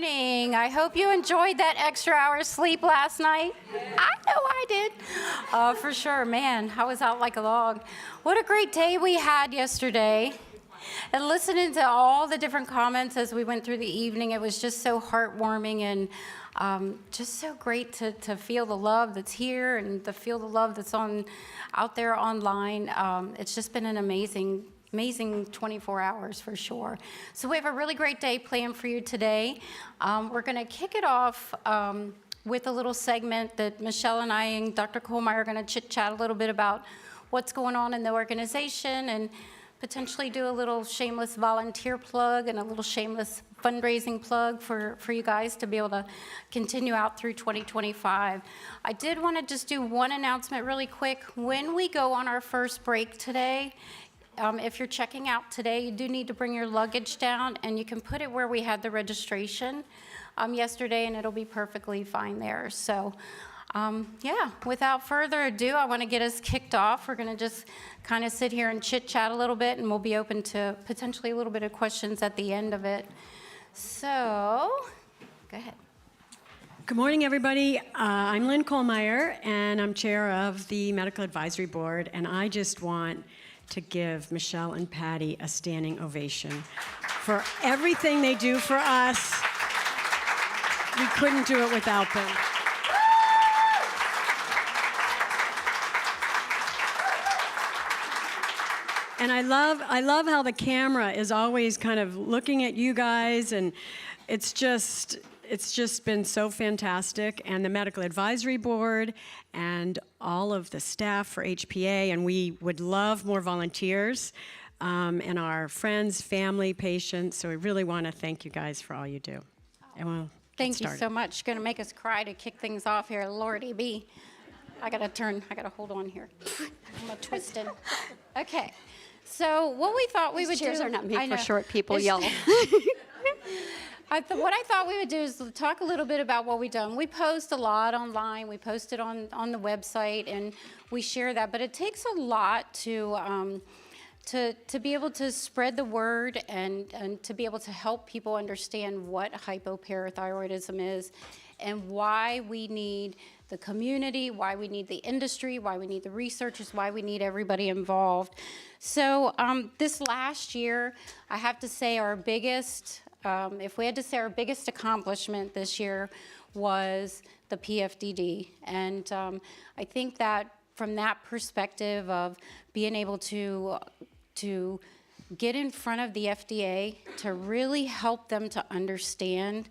morning. I hope you enjoyed that extra hour's sleep last night. I know I did. For sure, man, I was out like a log. What a great day we had yesterday. And listening to all the different comments as we went through the evening, it was just so heartwarming and just so great to feel the love that's here and to feel the love that's out there online. It's just been an amazing 24 hours for sure. So we have a really great day planned for you today. We're going to kick it off with a little segment that Michelle and I and Dr. Kohlmeyer are going to chit-chat a little bit about what's going on in the organization and potentially do a little shameless volunteer plug and a little shameless fundraising plug for you guys to be able to continue out through 2025. I did want to just do one announcement really quick. When we go on our first break today, if you're checking out today, you do need to bring your luggage down, and you can put it where we had the registration yesterday, and it'll be perfectly fine there. So, yeah, without further ado, I want to get us kicked off. We're going to just kind of sit here and chit-chat a little bit, and we'll be open to potentially a little bit of questions at the end of it. So, go ahead. Good morning, everybody. I'm Lynn Kohlmeyer, and I'm chair of the Medical Advisory Board, and I just want to give Michelle and Patty a standing ovation for everything they do for us. We couldn't do it without them. And I love how the camera is always kind of looking at you guys, and it's just been so fantastic. And the Medical Advisory Board and all of the staff for HPA, and we would love more volunteers, and our friends, family, patients. So we really want to thank you guys for all you do. And we'll Thank you so much. Going to make us cry to kick things off here. Lordy be. I got to hold on here. I'm twisting. Okay. So what we thought we would do. Chairs are not made for short people, y'all. What I thought we would do is talk a little bit about what we've done. We post a lot online. We post it on the website, and we share that. But it takes a lot to be able to spread the word and to be able to help people understand what hypoparathyroidism is and why we need the community, why we need the industry, why we need the researchers, why we need everybody involved. So this last year, I have to say our biggest, if we had to say our biggest accomplishment this year was the PFDD. And I think that from that perspective of being able to get in front of the FDA to really help them to understand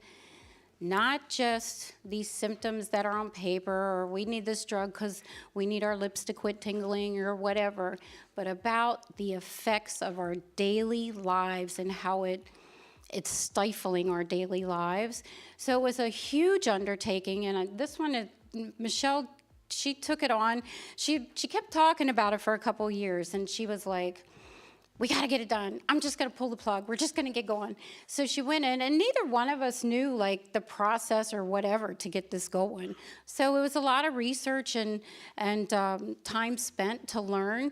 not just these symptoms that are on paper, or we need this drug because we need our lips to quit tingling or whatever, but about the effects of our daily lives and how it's stifling our daily lives. So it was a huge undertaking, and this one, Michelle, she took it on. She kept talking about it for a couple years, and she was like, we got to get it done. I'm just going to pull the plug. We're just going to get going. So she went in, and neither one of us knew like the process or whatever to get this going. So it was a lot of research and time spent to learn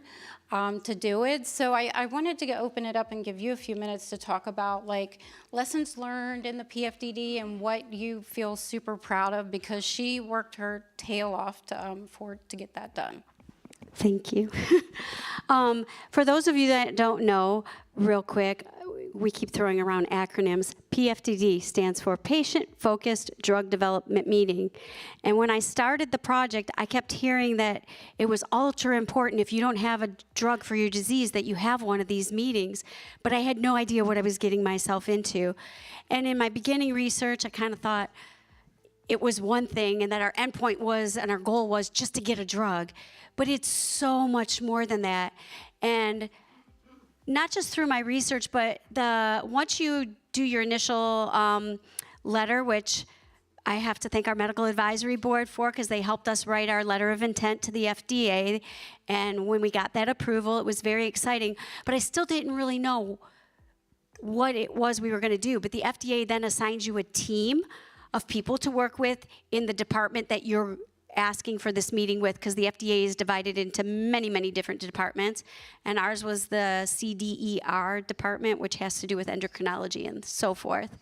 to do it. So I wanted to open it up and give you a few minutes to talk about like lessons learned in the PFDD and what you feel super proud of, because she worked her tail off to get that done. Thank you. For those of you that don't know, real quick, we keep throwing around acronyms. PFDD stands for Patient Focused Drug Development Meeting. And when I started the project, I kept hearing that it was ultra important if you don't have a drug for your disease that you have one of these meetings. But I had no idea what I was getting myself into. And in my beginning research, I kind of thought it was one thing and that our endpoint was and our goal was just to get a drug. But it's so much more than that. And not just through my research, but once you do your initial letter, which I have to thank our Medical Advisory Board for, because they helped us write our letter of intent to the FDA. And when we got that approval, it was very exciting. But I still didn't really know what it was we were going to do. But the FDA then assigns you a team of people to work with in the department that you're asking for this meeting with, because the FDA is divided into many, many different departments. And ours was the CDER department, which has to do with endocrinology and so forth.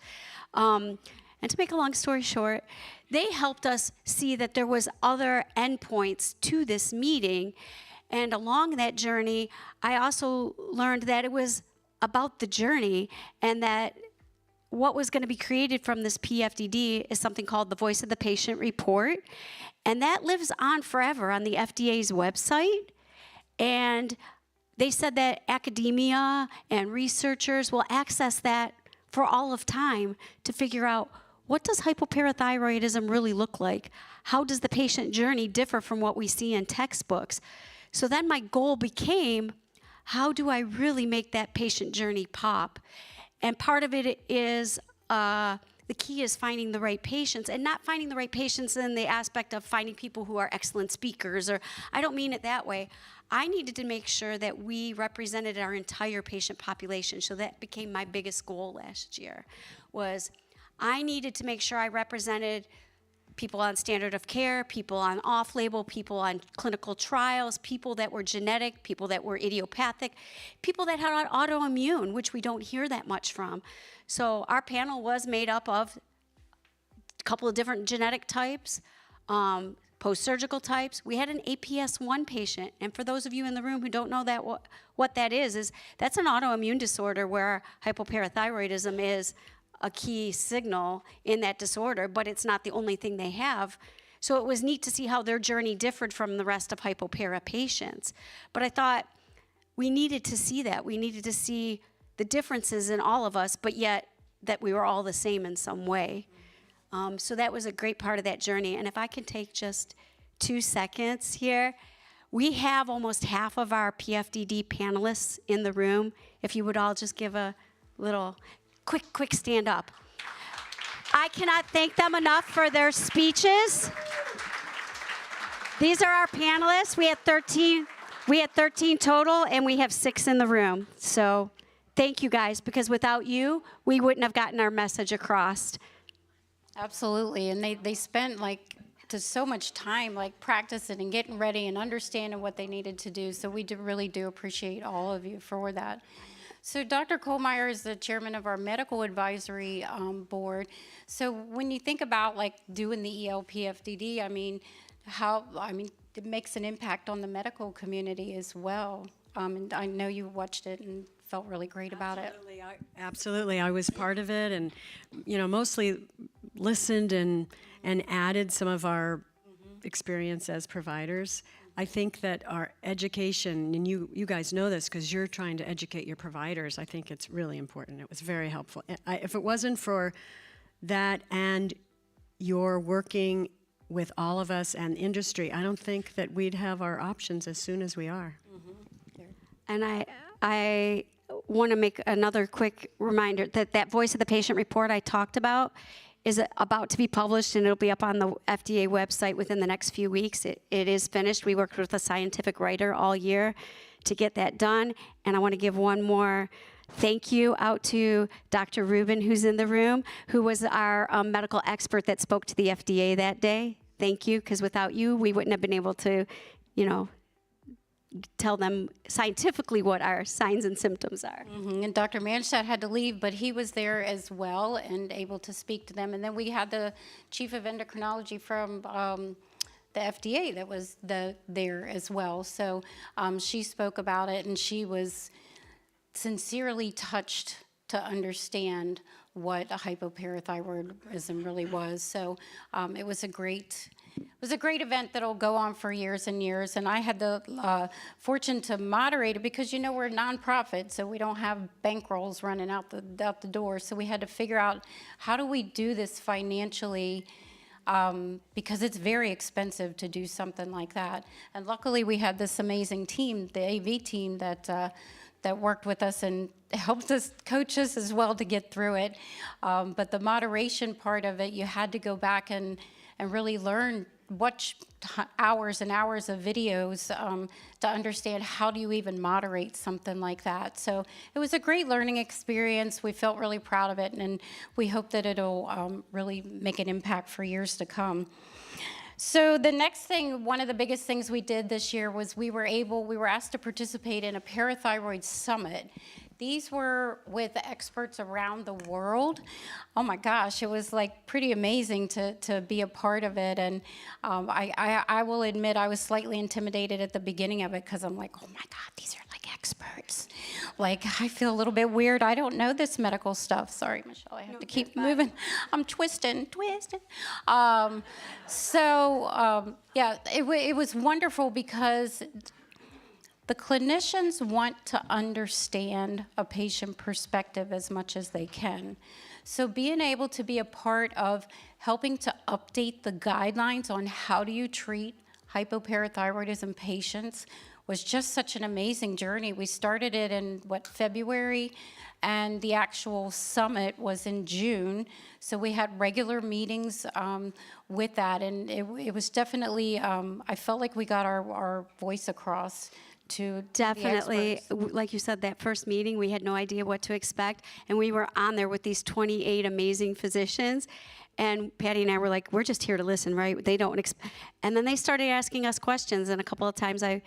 And to make a long story short, they helped us see that there was other endpoints to this meeting. And along that journey, I also learned that it was about the journey, and that what was going to be created from this PFDD is something called the Voice of the Patient Report. And that lives on forever on the FDA's website. And they said that academia and researchers will access that for all of time to figure out, what does hypoparathyroidism really look like? How does the patient journey differ from what we see in textbooks? So then my goal became, how do I really make that patient journey pop? And part of it is, the key is finding the right patients, and not finding the right patients in the aspect of finding people who are excellent speakers, or I don't mean it that way. I needed to make sure that we represented our entire patient population. So that became my biggest goal last year, was I needed to make sure I represented people on standard of care, people on off-label, people on clinical trials, people that were genetic, people that were idiopathic, people that had autoimmune, which we don't hear that much from. So our panel was made up of a couple of different genetic types, post-surgical types. We had an APS1 patient, and for those of you in the room who don't know that what that is that's an autoimmune disorder where hypoparathyroidism is a key signal in that disorder, but it's not the only thing they have. So it was neat to see how their journey differed from the rest of hypopara patients. But I thought we needed to see that. We needed to see the differences in all of us, but yet that we were all the same in some way. So that was a great part of that journey. And if I can take just 2 seconds here, we have almost half of our PFDD panelists in the room. If you would all just give a little quick stand up. I cannot thank them enough for their speeches. These are our panelists. We had 13 total, and we have 6 in the room. So thank you guys, because without you, we wouldn't have gotten our message across. Absolutely, and they spent just so much time practicing and getting ready and understanding what they needed to do. So we really do appreciate all of you for that. So Dr. Kohlmeyer is the chairman of our medical advisory board. So when you think about doing the ELPFDD, it makes an impact on the medical community as well. And I know you watched it and felt really great about it. Absolutely, I was part of it, and mostly listened and added some of our experience as providers. I think that our education, and you guys know this because you're trying to educate your providers, I think it's really important. It was very helpful. If it wasn't for that and your working with all of us and industry, I don't think that we'd have our options as soon as we are. And I want to make another quick reminder that Voice of the Patient report I talked about is about to be published, and it'll be up on the FDA website within the next few weeks. It is finished. We worked with a scientific writer all year to get that done. And I want to give one more thank you out to Dr. Rubin, who's in the room, who was our medical expert that spoke to the FDA that day. Thank you, because without you, we wouldn't have been able to, tell them scientifically what our signs and symptoms are. And Dr. Manstadt had to leave, but he was there as well and able to speak to them. And then we had the chief of endocrinology from the FDA that was there as well. So she spoke about it, and she was sincerely touched to understand what a hypoparathyroidism really was. So it was a great event that'll go on for years and years, and I had the fortune to moderate it because we're a nonprofit, so we don't have bankrolls running out the door. So we had to figure out, how do we do this financially, because it's very expensive to do something like that. And luckily we had this amazing team, the AV team, that worked with us and helped us, coach us as well to get through it. But the moderation part of it, you had to go back and really learn, watch hours and hours of videos to understand how do you even moderate something like that. So it was a great learning experience. We felt really proud of it, and we hope that it'll really make an impact for years to come. So the next thing, one of the biggest things we did this year was we were asked to participate in a Parathyroid Summit These were with experts around the world. Oh my gosh, it was like pretty amazing to be a part of it. And I will admit I was slightly intimidated at the beginning of it because I'm like, oh my God, these are like experts. Like, I feel a little bit weird. I don't know this medical stuff. Sorry, Michelle, I have to keep moving. I'm twisting. Yeah, it was wonderful because the clinicians want to understand a patient perspective as much as they can. So being able to be a part of helping to update the guidelines on how do you treat hypoparathyroidism patients was just such an amazing journey. We started it in, February, and the actual summit was in June. So we had regular meetings with that, and it was definitely, I felt like we got our voice across to Definitely, the experts. like you said, that first meeting, we had no idea what to expect, and we were on there with these 28 amazing physicians, and Patty and I were like, we're just here to listen, right? They don't, and then they started asking us questions, and a couple of times I,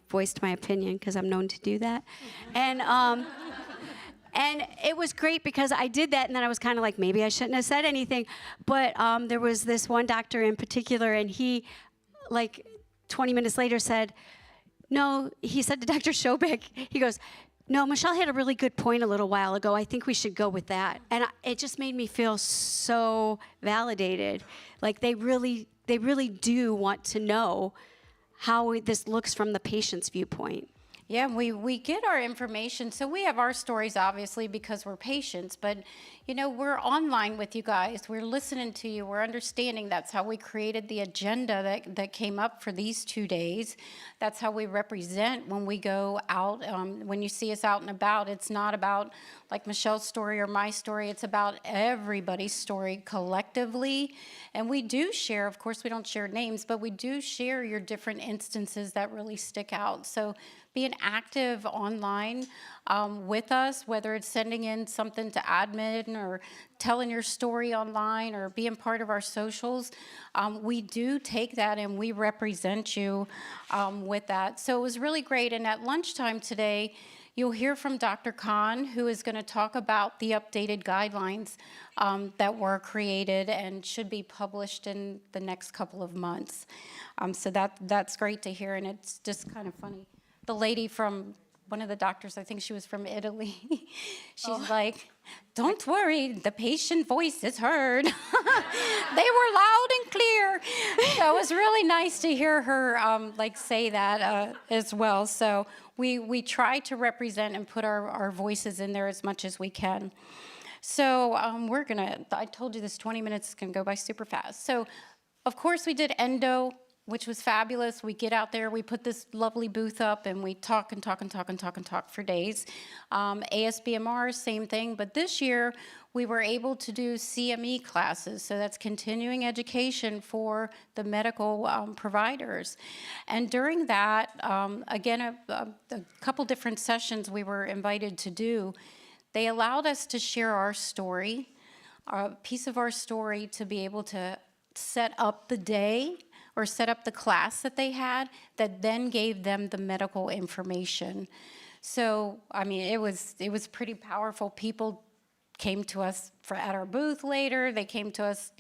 voiced my opinion, because I'm known to do that, and it was great because I did that, and then I was kind of like, maybe I shouldn't have said anything, but there was this one doctor in particular, and he, like, 20 minutes later said, no, he said to Dr. Shobek, he goes, no, Michelle had a really good point a little while ago. I think we should go with that. And it just made me feel so validated. Like they really do want to know how this looks from the patient's viewpoint. Yeah, we get our information. So we have our stories, obviously, because we're patients. But, we're online with you guys. We're listening to you. We're understanding. That's how we created the agenda that came up for these 2 days. That's how we represent when we go out. When you see us out and about, it's not about like Michelle's story or my story. It's about everybody's story collectively. And we do share, of course, we don't share names, but we do share your different instances that really stick out. So being active online with us, whether it's sending in something to admin or telling your story online or being part of our socials, we do take that and we represent you with that. So it was really great. And at lunchtime today, you'll hear from Dr. Khan, who is going to talk about the updated guidelines that were created and should be published in the next couple of months. So that's great to hear, and it's just kind of funny. The lady from one of the doctors, I think she was from Italy, she's like, don't worry, the patient voice is heard. They were loud and clear. So it was really nice to hear her say that as well. So we try to represent and put our voices in there as much as we can. So I told you this 20 minutes is gonna go by super fast. So of course we did endo, which was fabulous. We get out there, we put this lovely booth up, and we talk and talk and talk and talk and talk for days. ASBMR, same thing, but this year we were able to do CME classes, so that's continuing education for the medical providers. And during that, again, a couple different sessions we were invited to do, they allowed us to share our story, a piece of our story, to be able to set up the day or set up the class that they had that then gave them the medical information. So, I mean, it was pretty powerful. People came to us at our booth later. They came to us,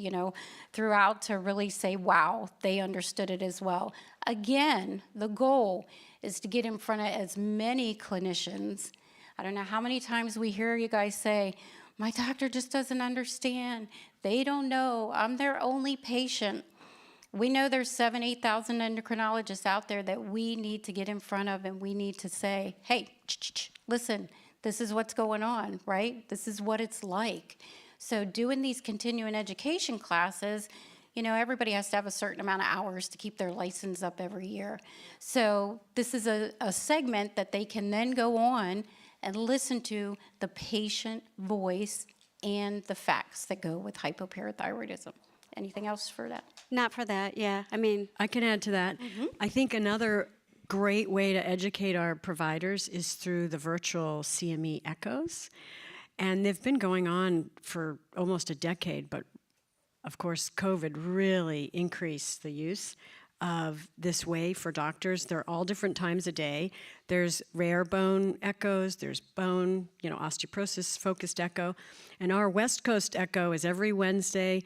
throughout to really say, wow, they understood it as well. Again, the goal is to get in front of as many clinicians. I don't know how many times we hear you guys say, my doctor just doesn't understand. They don't know. I'm their only patient. We know there's 8,000 endocrinologists out there that we need to get in front of, and we need to say, hey, listen, this is what's going on, right? This is what it's like. So doing these continuing education classes, everybody has to have a certain amount of hours to keep their license up every year. So this is a segment that they can then go on and listen to the patient voice and the facts that go with hypoparathyroidism. Anything else for that? Not for that, yeah. I mean, I can add to that. I think another great way to educate our providers is through the virtual CME echoes. And they've been going on for almost a decade, but of course, COVID really increased the use. of this way for doctors. They're all different times a day. There's rare bone echoes, there's bone, osteoporosis focused echo. And our West Coast echo is every Wednesday,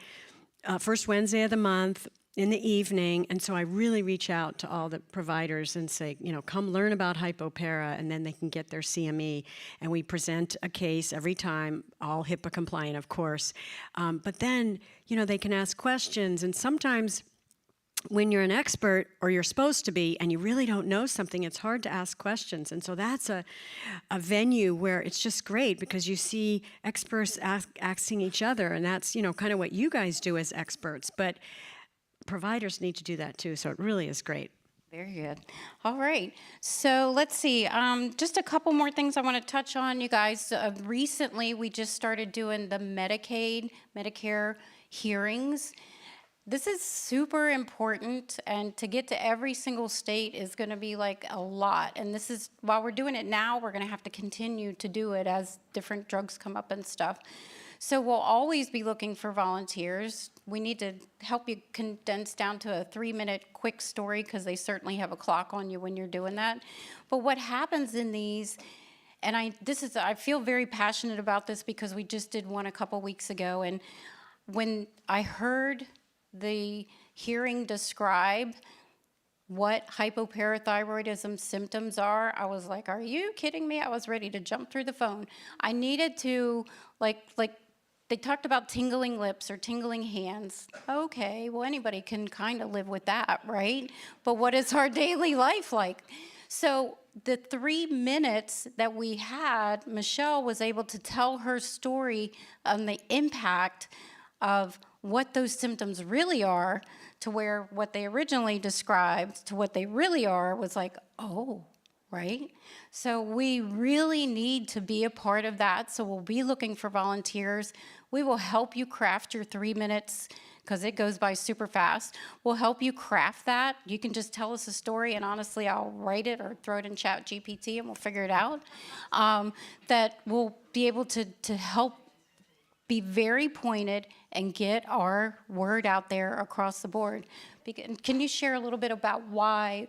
first Wednesday of the month in the evening. And so I really reach out to all the providers and say, come learn about hypopara, and then they can get their CME. And we present a case every time, all HIPAA compliant, of course. But then, they can ask questions, and sometimes when you're an expert, or you're supposed to be, and you really don't know something, it's hard to ask questions. And so that's a venue where it's just great, because you see experts asking each other, and that's, kind of what you guys do as experts. But providers need to do that too, so it really is great. Very good. All right. So let's see. Just a couple more things I want to touch on, you guys. Recently, we just started doing the Medicaid, Medicare hearings. This is super important, and to get to every single state is going to be like a lot. And this is, while we're doing it now, we're going to have to continue to do it as different drugs come up and stuff. So we'll always be looking for volunteers. We need to help you condense down to a 3-minute quick story, because they certainly have a clock on you when you're doing that. But what happens in these, and I feel very passionate about this because we just did one a couple weeks ago, and when I heard the hearing describe what hypoparathyroidism symptoms are, I was like, are you kidding me? I was ready to jump through the phone. I needed to, like they talked about tingling lips or tingling hands. Okay, well, anybody can kind of live with that, right? But what is our daily life like? So the 3 minutes that we had, Michelle was able to tell her story on the impact of what those symptoms really are, to where what they originally described to what they really are was like, oh, right? So we really need to be a part of that. So we'll be looking for volunteers. We will help you craft your 3 minutes, because it goes by super fast. We'll help you craft that. You can just tell us a story, and honestly, I'll write it or throw it in Chat GPT, and we'll figure it out. That we'll be able to help be very pointed and get our word out there across the board. Can you share a little bit about why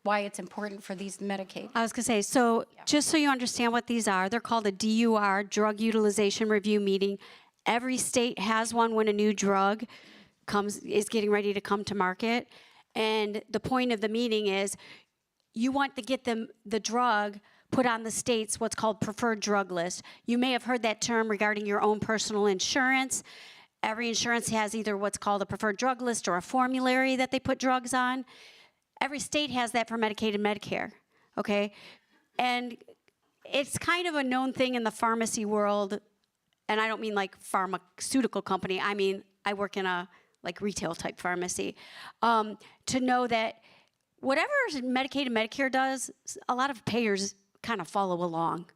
it's important for these Medicaid? I was going to say, so just so you understand what these are, they're called a DUR, Drug Utilization Review Meeting. Every state has one when a new drug is getting ready to come to market. And the point of the meeting is you want to get the drug put on the state's what's called preferred drug list. You may have heard that term regarding your own personal insurance. Every insurance has either what's called a preferred drug list or a formulary that they put drugs on. Every state has that for Medicaid and Medicare, okay? And it's kind of a known thing in the pharmacy world, and I don't mean like pharmaceutical company, I mean I work in a like retail type pharmacy, to know that whatever Medicaid and Medicare does, a lot of payers kind of follow along,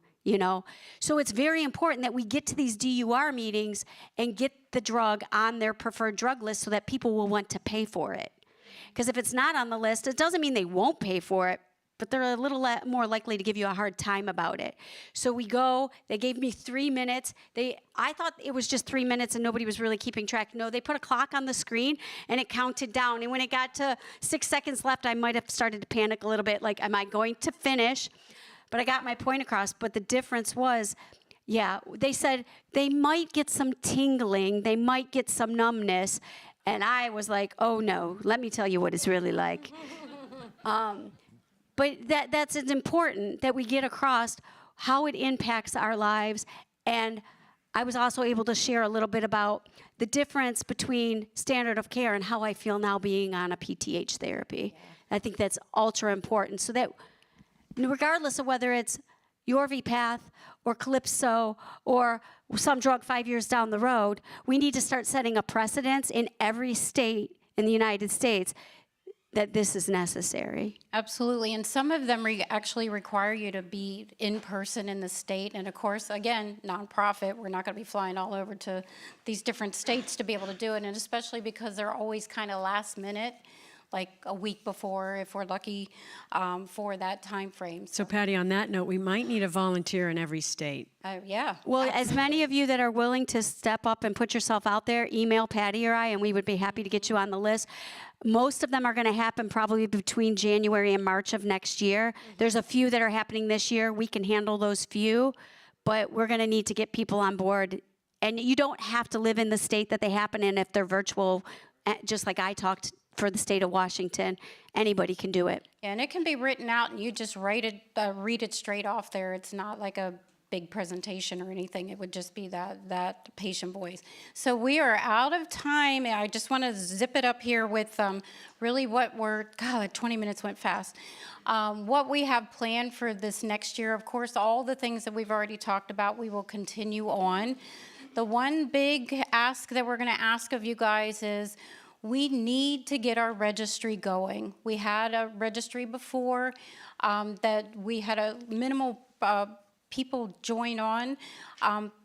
So it's very important that we get to these DUR meetings and get the drug on their preferred drug list so that people will want to pay for it. Because if it's not on the list, it doesn't mean they won't pay for it, but they're a little more likely to give you a hard time about it. So we go, they gave me 3 minutes. I thought it was just 3 minutes and nobody was really keeping track. No, they put a clock on the screen and it counted down. And when it got to 6 seconds left, I might have started to panic a little bit, like, am I going to finish? But I got my point across. But the difference was, they said they might get some tingling, they might get some numbness. And I was like, oh no, let me tell you what it's really like. But that's important that we get across how it impacts our lives. And I was also able to share a little bit about the difference between standard of care and how I feel now being on a PTH therapy. I think that's ultra important, so that regardless of whether it's Yorvipath or Calypso or some drug 5 years down the road, we need to start setting a precedence in every state in the United States that this is necessary. Absolutely, and some of them actually require you to be in person in the state, and of course, again, nonprofit, we're not going to be flying all over to these different states to be able to do it, and especially because they're always kind of last minute. like a week before if we're lucky for that time frame. So Patty, on that note, we might need a volunteer in every state. Yeah. Well, as many of you that are willing to step up and put yourself out there, email Patty or I, and we would be happy to get you on the list. Most of them are going to happen probably between January and March of next year. There's a few that are happening this year. We can handle those few, but we're going to need to get people on board. And you don't have to live in the state that they happen in if they're virtual, just like I talked for the state of Washington. Anybody can do it. And it can be written out, and you just read it straight off there. It's not like a big presentation or anything. It would just be that patient voice. So we are out of time. I just want to zip it up here with really what we're, God, 20 minutes went fast. What we have planned for this next year, of course, all the things that we've already talked about, we will continue on. The one big ask that we're going to ask of you guys is we need to get our registry going. We had a registry before that we had a minimal people join on,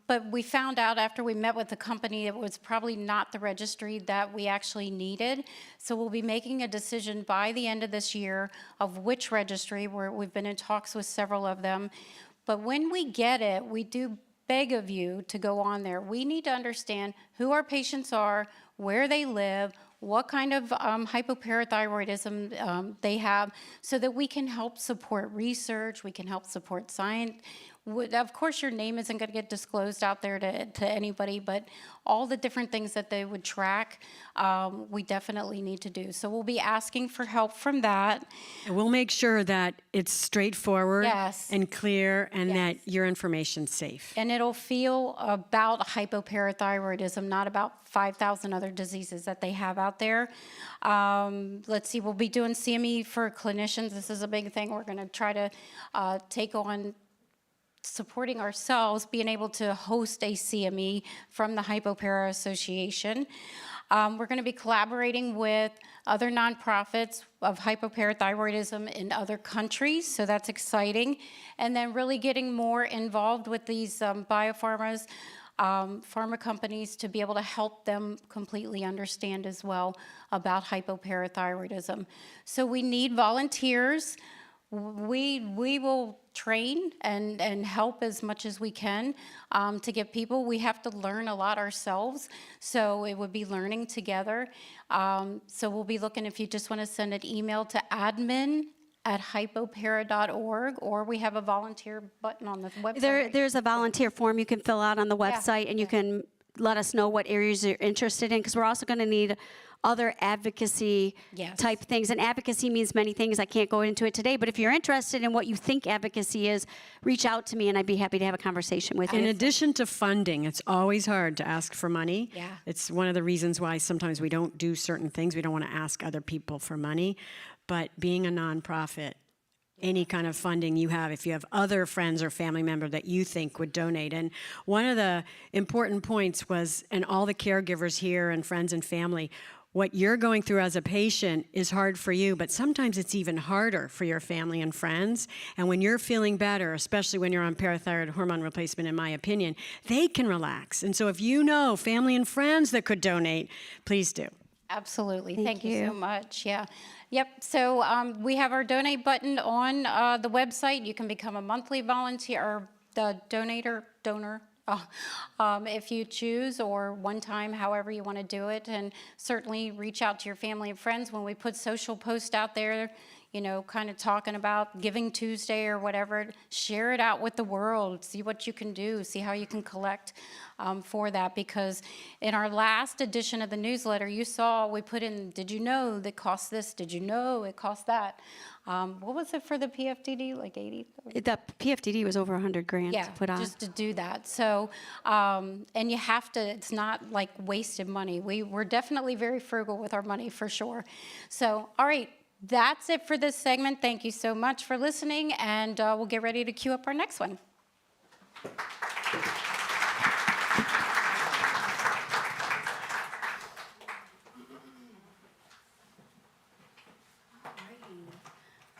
but we found out after we met with the company it was probably not the registry that we actually needed. So we'll be making a decision by the end of this year of which registry. We've been in talks with several of them. But when we get it, we do beg of you to go on there. We need to understand who our patients are, where they live, what kind of hypoparathyroidism they have, so that we can help support research, we can help support science. Of course, your name isn't going to get disclosed out there to anybody, but all the different things that they would track, we definitely need to do. So we'll be asking for help from that. And we'll make sure that it's straightforward Yes. and clear and Yes. that your information's safe. And it'll feel about hypoparathyroidism, not about 5,000 other diseases that they have out there. Let's see, we'll be doing CME for clinicians. This is a big thing. We're going to try to take on supporting ourselves, being able to host a CME from the Hypopara Association. We're going to be collaborating with other nonprofits of hypoparathyroidism in other countries, so that's exciting. And then really getting more involved with these biopharmas, pharma companies, to be able to help them completely understand as well about hypoparathyroidism. So we need volunteers. We will train and help as much as we can to get people. We have to learn a lot ourselves, so it would be learning together. So we'll be looking, if you just want to send an email to admin@hypopara.org, or we have a volunteer button on the website. There's a volunteer form you can fill out on the website, and you can let us know what areas you're interested in, because we're also going to need other advocacy type things. And advocacy means many things. I can't go into it today, but if you're interested in what you think advocacy is, reach out to me and I'd be happy to have a conversation with you. In addition to funding, it's always hard to ask for money. Yeah. It's one of the reasons why sometimes we don't do certain things. We don't want to ask other people for money. But being a nonprofit, any kind of funding you have, if you have other friends or family member that you think would donate. And one of the important points was, and all the caregivers here and friends and family, what you're going through as a patient is hard for you, but sometimes it's even harder for your family and friends. And when you're feeling better, especially when you're on parathyroid hormone replacement, in my opinion, they can relax. And so if you know family and friends that could donate, please do. Absolutely. Thank you so much. Yeah. Yep. So we have our donate button on the website. You can become a monthly volunteer or the donor if you choose, or one time, however you want to do it. And certainly reach out to your family and friends. When we put social posts out there, you know, kind of talking about Giving Tuesday or whatever, share it out with the world, see what you can do, see how you can collect for that. Because in our last edition of the newsletter, you saw we put in, did you know that costs this? Did you know it costs that? What was it for the PFDD, like 80? The PFDD was over 100 grand to put on. Just to do that. So, and you have to, it's not like wasted money. We're definitely very frugal with our money for sure. So, all right. That's it for this segment. Thank you so much for listening, and we'll get ready to queue up our next one.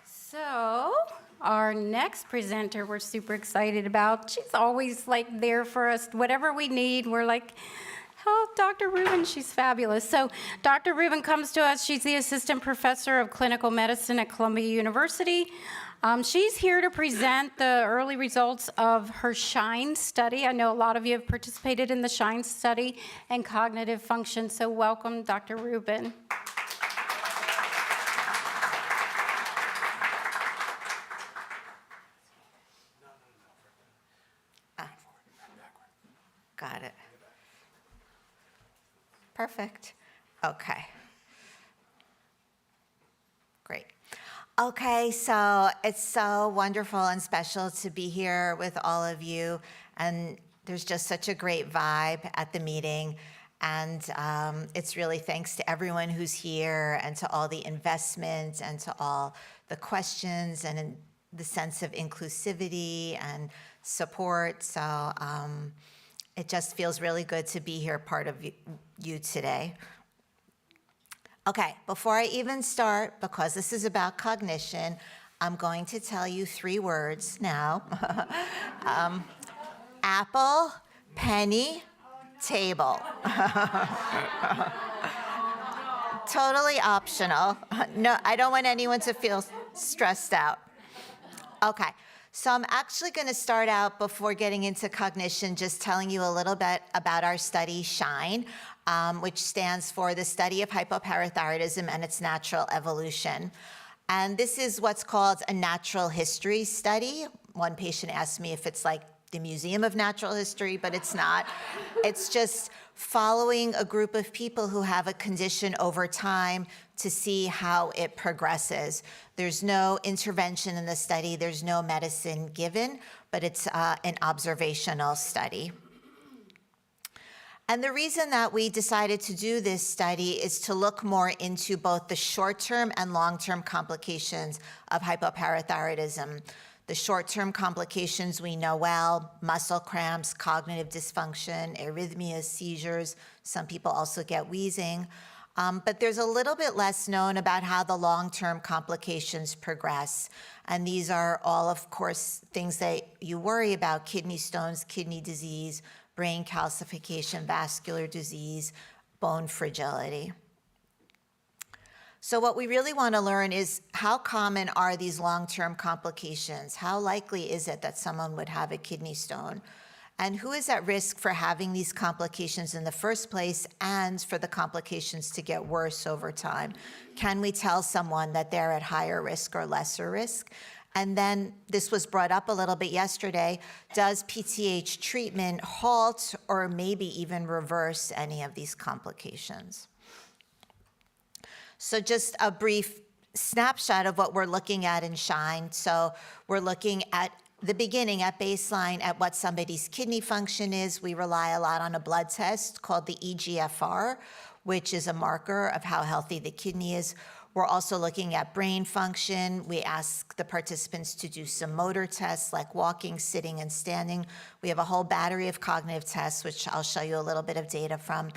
So, our next presenter we're super excited about. She's always like there for us. Whatever we need, we're like, Oh, Dr. Rubin, she's fabulous. So Dr. Rubin comes to us. She's the assistant professor of clinical medicine at Columbia University. She's here to present the early results of her SHINE study. I know a lot of you have participated in the SHINE study and cognitive function, so welcome, Dr. Rubin. Got it. Perfect. Okay. Great. Okay, so it's so wonderful and special to be here with all of you, and there's just such a great vibe at the meeting, and it's really thanks to everyone who's here and to all the investment and to all the questions and the sense of inclusivity and support. So it just feels really good to be here, part of you today. Okay, before I even start, because this is about cognition, I'm going to tell you 3 words now. Apple, penny, table. Totally optional. No, I don't want anyone to feel stressed out. Okay, so I'm actually going to start out before getting into cognition, just telling you a little bit about our study, SHINE, which stands for the Study of Hypoparathyroidism and Its Natural Evolution. And this is what's called a natural history study. One patient asked me if it's like the Museum of Natural History, but it's not. It's just following a group of people who have a condition over time to see how it progresses. There's no intervention in the study, there's no medicine given, but it's an observational study. And the reason that we decided to do this study is to look more into both the short-term and long-term complications of hypoparathyroidism. The short-term complications we know well: muscle cramps, cognitive dysfunction, arrhythmias, seizures. Some people also get wheezing. But there's a little bit less known about how the long-term complications progress. And these are all, of course, things that you worry about: kidney stones, kidney disease, brain calcification, vascular disease, bone fragility. So what we really want to learn is, how common are these long-term complications? How likely is it that someone would have a kidney stone? And who is at risk for having these complications in the first place, and for the complications to get worse over time? Can we tell someone that they're at higher risk or lesser risk? And then this was brought up a little bit yesterday: does PTH treatment halt or maybe even reverse any of these complications? So just a brief snapshot of what we're looking at in SHINE. So we're looking at the beginning, at baseline, at what somebody's kidney function is. We rely a lot on a blood test called the eGFR, which is a marker of how healthy the kidney is. We're also looking at brain function. We ask the participants to do some motor tests like walking, sitting, and standing. We have a whole battery of cognitive tests, which I'll show you a little bit of data from.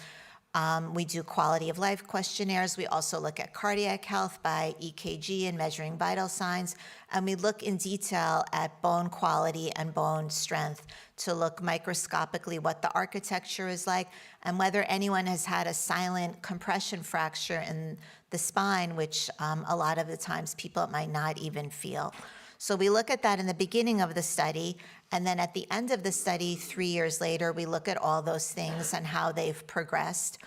We do quality of life questionnaires. We also look at cardiac health by EKG and measuring vital signs. And we look in detail at bone quality and bone strength to look microscopically what the architecture is like, and whether anyone has had a silent compression fracture in the spine, which a lot of the times people might not even feel. So we look at that in the beginning of the study, and then at the end of the study, 3 years later, we look at all those things and how they've progressed.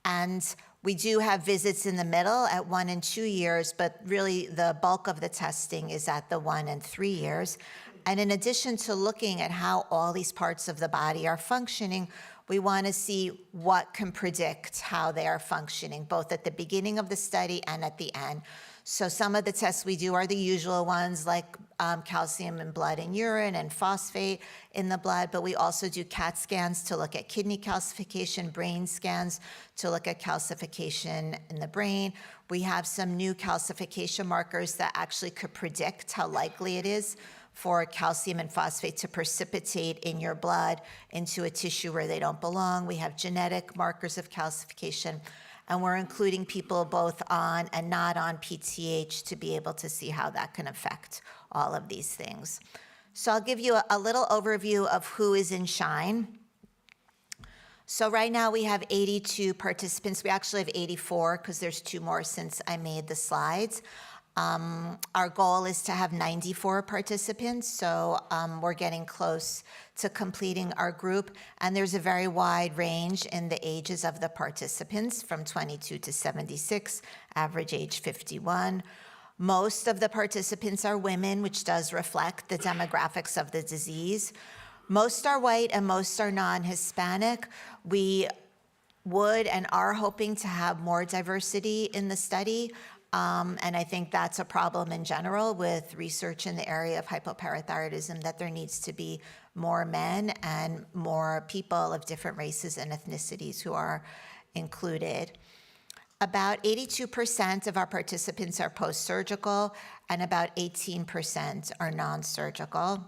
And we do have visits in the middle at 1 and 2 years, but really the bulk of the testing is at the 1 and 3 years. And in addition to looking at how all these parts of the body are functioning, we want to see what can predict how they are functioning, both at the beginning of the study and at the end. So some of the tests we do are the usual ones, like calcium in blood and urine and phosphate in the blood, but we also do CAT scans to look at kidney calcification, brain scans to look at calcification in the brain. We have some new calcification markers that actually could predict how likely it is for calcium and phosphate to precipitate in your blood into a tissue where they don't belong. We have genetic markers of calcification, and we're including people both on and not on PTH to be able to see how that can affect all of these things. So I'll give you a little overview of who is in SHINE. So right now we have 82 participants. We actually have 84 because there's 2 more since I made the slides. Our goal is to have 94 participants, so we're getting close to completing our group. And there's a very wide range in the ages of the participants, from 22 to 76, average age 51. Most of the participants are women, which does reflect the demographics of the disease. Most are white and most are non-Hispanic. We would and are hoping to have more diversity in the study. And I think that's a problem in general with research in the area of hypoparathyroidism, that there needs to be more men and more people of different races and ethnicities who are included. About 82% of our participants are post-surgical, and about 18% are non-surgical.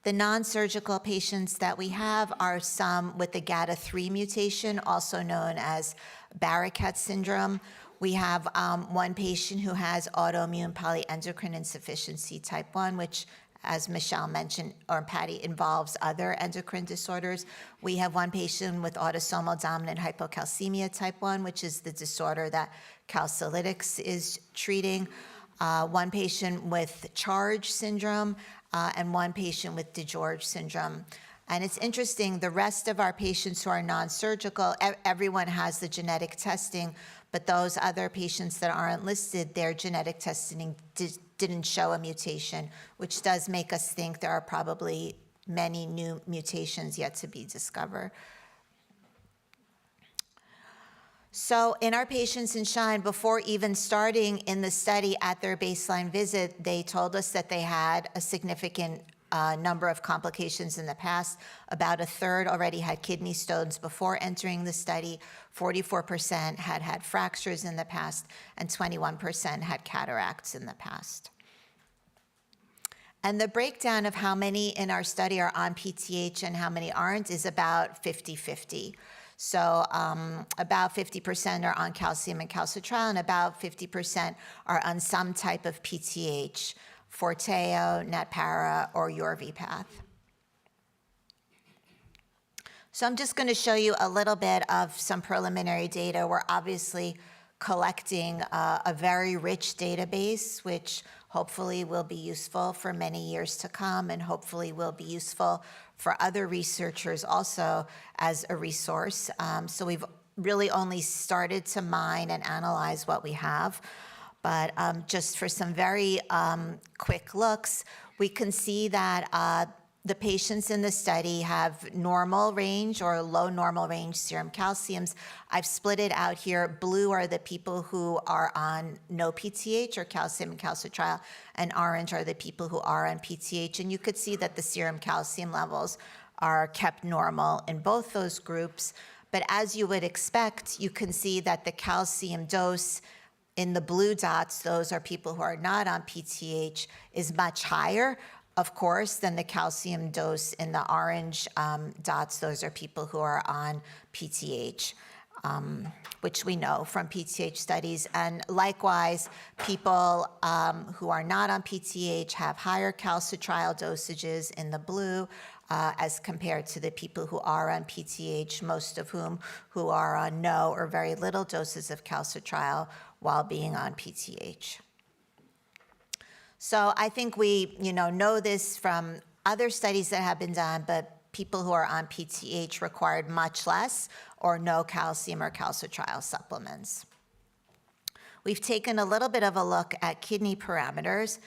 The non-surgical patients that we have are some with the GATA3 mutation, also known as Barrett syndrome. We have one patient who has autoimmune polyendocrine insufficiency type 1, which, as Michelle mentioned, or Patty, involves other endocrine disorders. We have one patient with autosomal dominant hypocalcemia type 1, which is the disorder that Calcilytics is treating. One patient with Charge syndrome, and one patient with DeGeorge syndrome. And it's interesting, the rest of our patients who are non-surgical, everyone has the genetic testing, but those other patients that aren't listed, their genetic testing didn't show a mutation, which does make us think there are probably many new mutations yet to be discovered. So in our patients in SHINE, before even starting in the study at their baseline visit, they told us that they had a significant number of complications in the past. About a third already had kidney stones before entering the study, 44% had had fractures in the past, and 21% had cataracts in the past. And the breakdown of how many in our study are on PTH and how many aren't is about 50-50. So about 50% are on calcium and calcitriol, and about 50% are on some type of PTH, Forteo, Natpara, or Yorvipath. So I'm just going to show you a little bit of some preliminary data. We're obviously collecting a very rich database, which hopefully will be useful for many years to come, and hopefully will be useful for other researchers also as a resource. So we've really only started to mine and analyze what we have. But just for some very quick looks, we can see that the patients in the study have normal range or low normal range serum calciums. I've split it out here. Blue are the people who are on no PTH or calcium and calcitriol, and orange are the people who are on PTH. And you could see that the serum calcium levels are kept normal in both those groups. But as you would expect, you can see that the calcium dose in the blue dots, those are people who are not on PTH, is much higher, of course, than the calcium dose in the orange dots. Those are people who are on PTH, which we know from PTH studies. And likewise, people who are not on PTH have higher calcitriol dosages in the blue as compared to the people who are on PTH, most of whom who are on no or very little doses of calcitriol while being on PTH. So I think we know this from other studies that have been done, but people who are on PTH required much less or no calcium or calcitriol supplements. We've taken a little bit of a look at kidney parameters,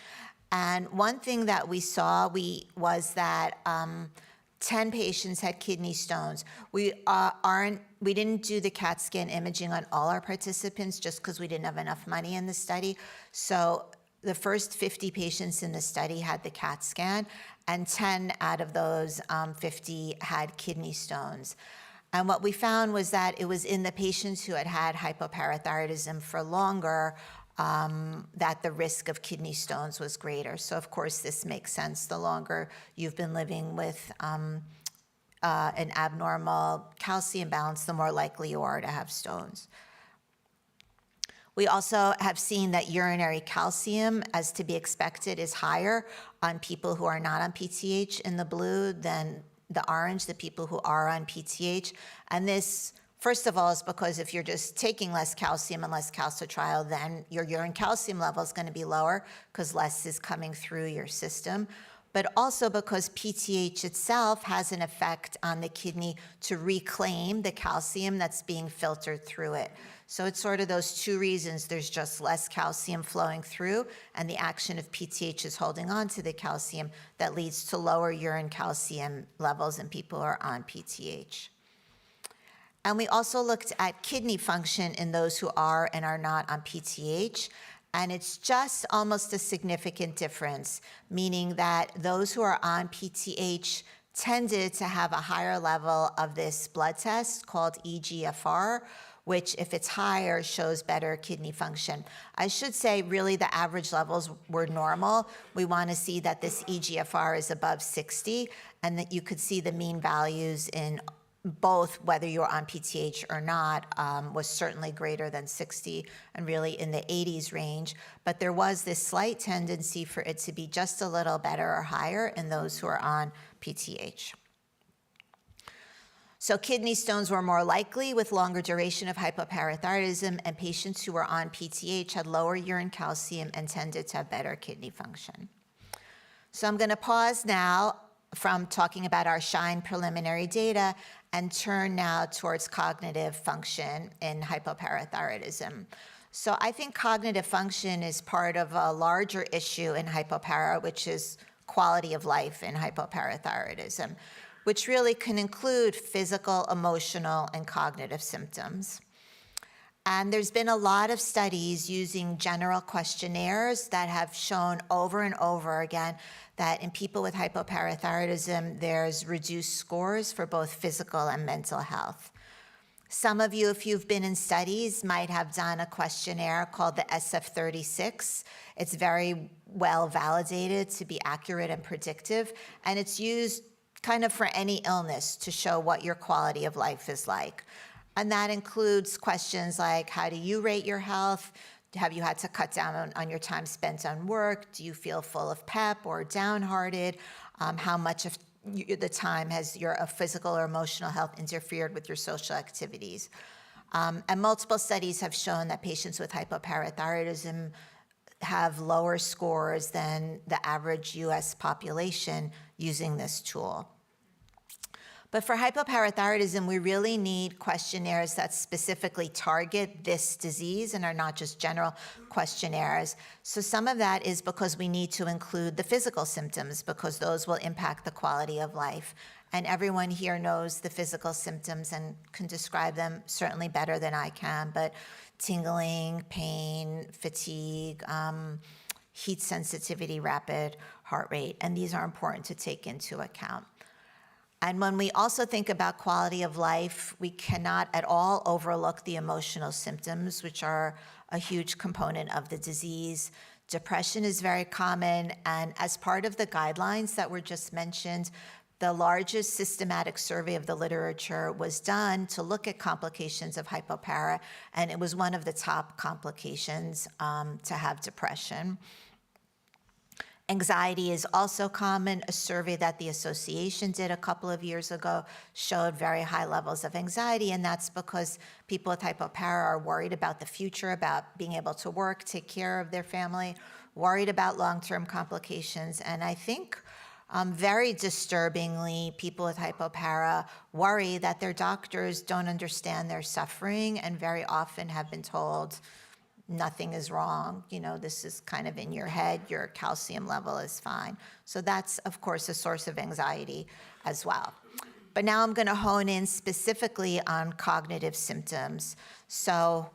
and one thing that we saw was that 10 patients had kidney stones. We didn't do the CAT scan imaging on all our participants just because we didn't have enough money in the study. So the first 50 patients in the study had the CAT scan, and 10 out of those 50 had kidney stones. And what we found was that it was in the patients who had had hypoparathyroidism for longer that the risk of kidney stones was greater. So of course this makes sense. The longer you've been living with an abnormal calcium balance, the more likely you are to have stones. We also have seen that urinary calcium, as to be expected, is higher on people who are not on PTH in the blue than the orange, the people who are on PTH. And this, first of all, is because if you're just taking less calcium and less calcitriol, then your urine calcium level is going to be lower because less is coming through your system. But also because PTH itself has an effect on the kidney to reclaim the calcium that's being filtered through it. So it's sort of those two reasons. There's just less calcium flowing through, and the action of PTH is holding on to the calcium that leads to lower urine calcium levels in people who are on PTH. And we also looked at kidney function in those who are and are not on PTH. And it's just almost a significant difference, meaning that those who are on PTH tended to have a higher level of this blood test called eGFR, which, if it's higher, shows better kidney function. I should say, really, the average levels were normal. We want to see that this eGFR is above 60, and that you could see the mean values in both, whether you're on PTH or not, was certainly greater than 60 and really in the 80s range. But there was this slight tendency for it to be just a little better or higher in those who are on PTH. So kidney stones were more likely with longer duration of hypoparathyroidism, and patients who were on PTH had lower urine calcium and tended to have better kidney function. So I'm going to pause now from talking about our SHINE preliminary data and turn now towards cognitive function in hypoparathyroidism. So I think cognitive function is part of a larger issue in hypopara, which is quality of life in hypoparathyroidism, which really can include physical, emotional, and cognitive symptoms. And there's been a lot of studies using general questionnaires that have shown over and over again that in people with hypoparathyroidism, there's reduced scores for both physical and mental health. Some of you, if you've been in studies, might have done a questionnaire called the SF-36. It's very well validated to be accurate and predictive, and it's used kind of for any illness to show what your quality of life is like. And that includes questions like, how do you rate your health? Have you had to cut down on your time spent on work? Do you feel full of pep or downhearted? How much of the time has your physical or emotional health interfered with your social activities? And multiple studies have shown that patients with hypoparathyroidism have lower scores than the average US population using this tool. But for hypoparathyroidism, we really need questionnaires that specifically target this disease and are not just general questionnaires. So some of that is because we need to include the physical symptoms, because those will impact the quality of life. And everyone here knows the physical symptoms and can describe them certainly better than I can, but tingling, pain, fatigue, heat sensitivity, rapid heart rate, and these are important to take into account. And when we also think about quality of life, we cannot at all overlook the emotional symptoms, which are a huge component of the disease. Depression is very common, and as part of the guidelines that were just mentioned, the largest systematic survey of the literature was done to look at complications of hypopara, and it was one of the top complications to have depression. Anxiety is also common. A survey that the association did a couple of years ago showed very high levels of anxiety, and that's because people with hypopara are worried about the future, about being able to work, take care of their family, worried about long-term complications, and I think very disturbingly, people with hypopara worry that their doctors don't understand their suffering and very often have been told, nothing is wrong, you know, this is kind of in your head, your calcium level is fine. So that's, of course, a source of anxiety as well. But now I'm going to hone in specifically on cognitive symptoms. So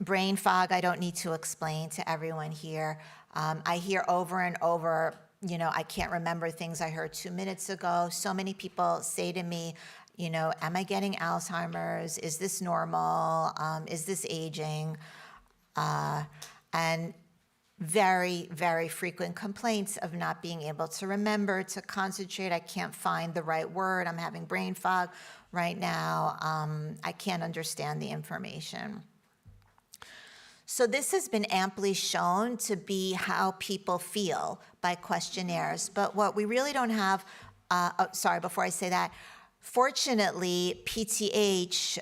brain fog, I don't need to explain to everyone here. I hear over and over, you know, I can't remember things I heard 2 minutes ago. So many people say to me, you know, am I getting Alzheimer's? Is this normal? Is this aging? And very, very frequent complaints of not being able to remember, to concentrate. I can't find the right word. I'm having brain fog right now. I can't understand the information. So this has been amply shown to be how people feel by questionnaires. But what we really don't have sorry, before I say that, fortunately, PTH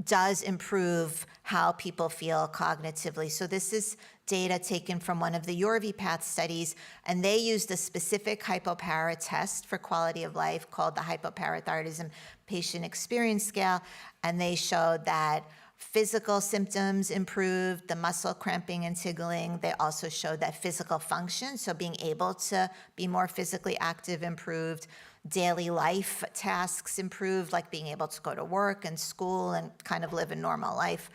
does improve how people feel cognitively. So this is data taken from one of the Yorvipath studies, and they used a specific hypopara test for quality of life called the HypoPARAthyroidism Patient Experience Scale, and they showed that physical symptoms improved, the muscle cramping and tingling. They also showed that physical function, so being able to be more physically active, improved. Daily life tasks improved, like being able to go to work and school and kind of live a normal life.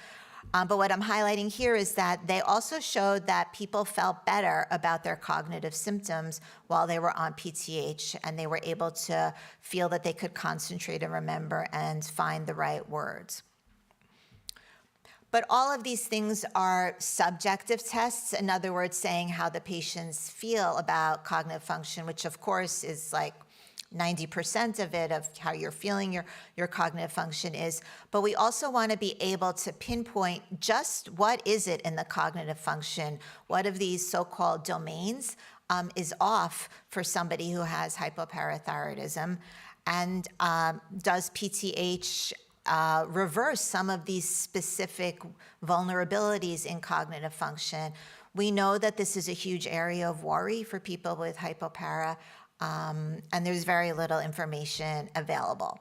But what I'm highlighting here is that they also showed that people felt better about their cognitive symptoms while they were on PTH, and they were able to feel that they could concentrate and remember and find the right words. But all of these things are subjective tests, in other words, saying how the patients feel about cognitive function, which of course is like 90% of it, of how you're feeling your cognitive function is. But we also want to be able to pinpoint just what is it in the cognitive function, what of these so-called domains is off for somebody who has hypoparathyroidism, and does PTH reverse some of these specific vulnerabilities in cognitive function. We know that this is a huge area of worry for people with hypopara, and there's very little information available.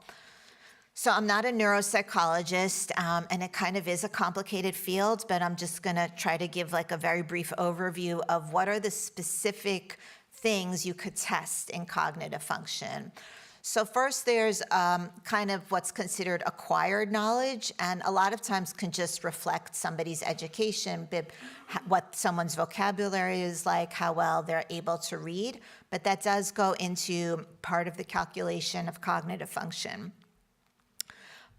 So I'm not a neuropsychologist, and it kind of is a complicated field, but I'm just gonna try to give like a very brief overview of what are the specific things you could test in cognitive function. So first, there's kind of what's considered acquired knowledge, and a lot of times can just reflect somebody's education, what someone's vocabulary is like, how well they're able to read, but that does go into part of the calculation of cognitive function.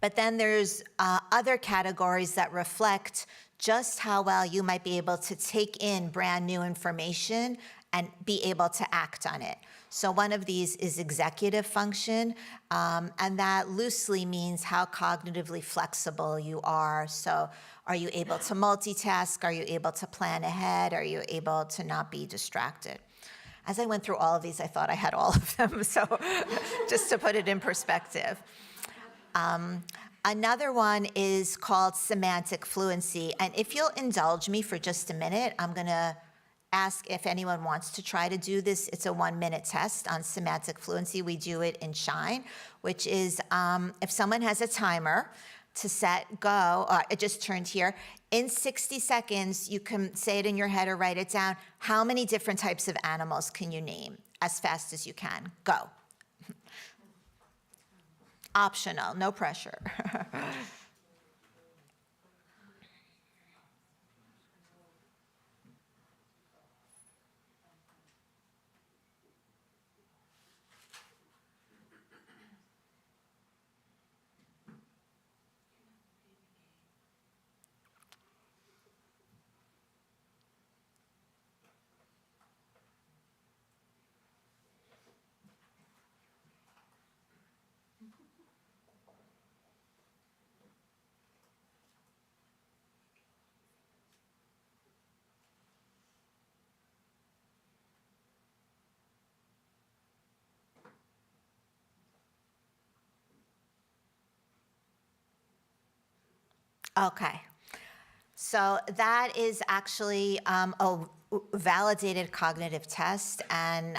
But then there's other categories that reflect just how well you might be able to take in brand new information and be able to act on it. So one of these is executive function, and that loosely means how cognitively flexible you are. So are you able to multitask? Are you able to plan ahead? Are you able to not be distracted? As I went through all of these, I thought I had all of them, so just to put it in perspective. Another one is called semantic fluency, and if you'll indulge me for just a minute, I'm gonna ask if anyone wants to try to do this. It's a 1-minute test on semantic fluency. We do it in Shine, which is if someone has a timer to set go, it just turned here, in 60 seconds, you can say it in your head or write it down. How many different types of animals can you name? As fast as you can. Go. Optional, no pressure. Okay, so that is actually a validated cognitive test, and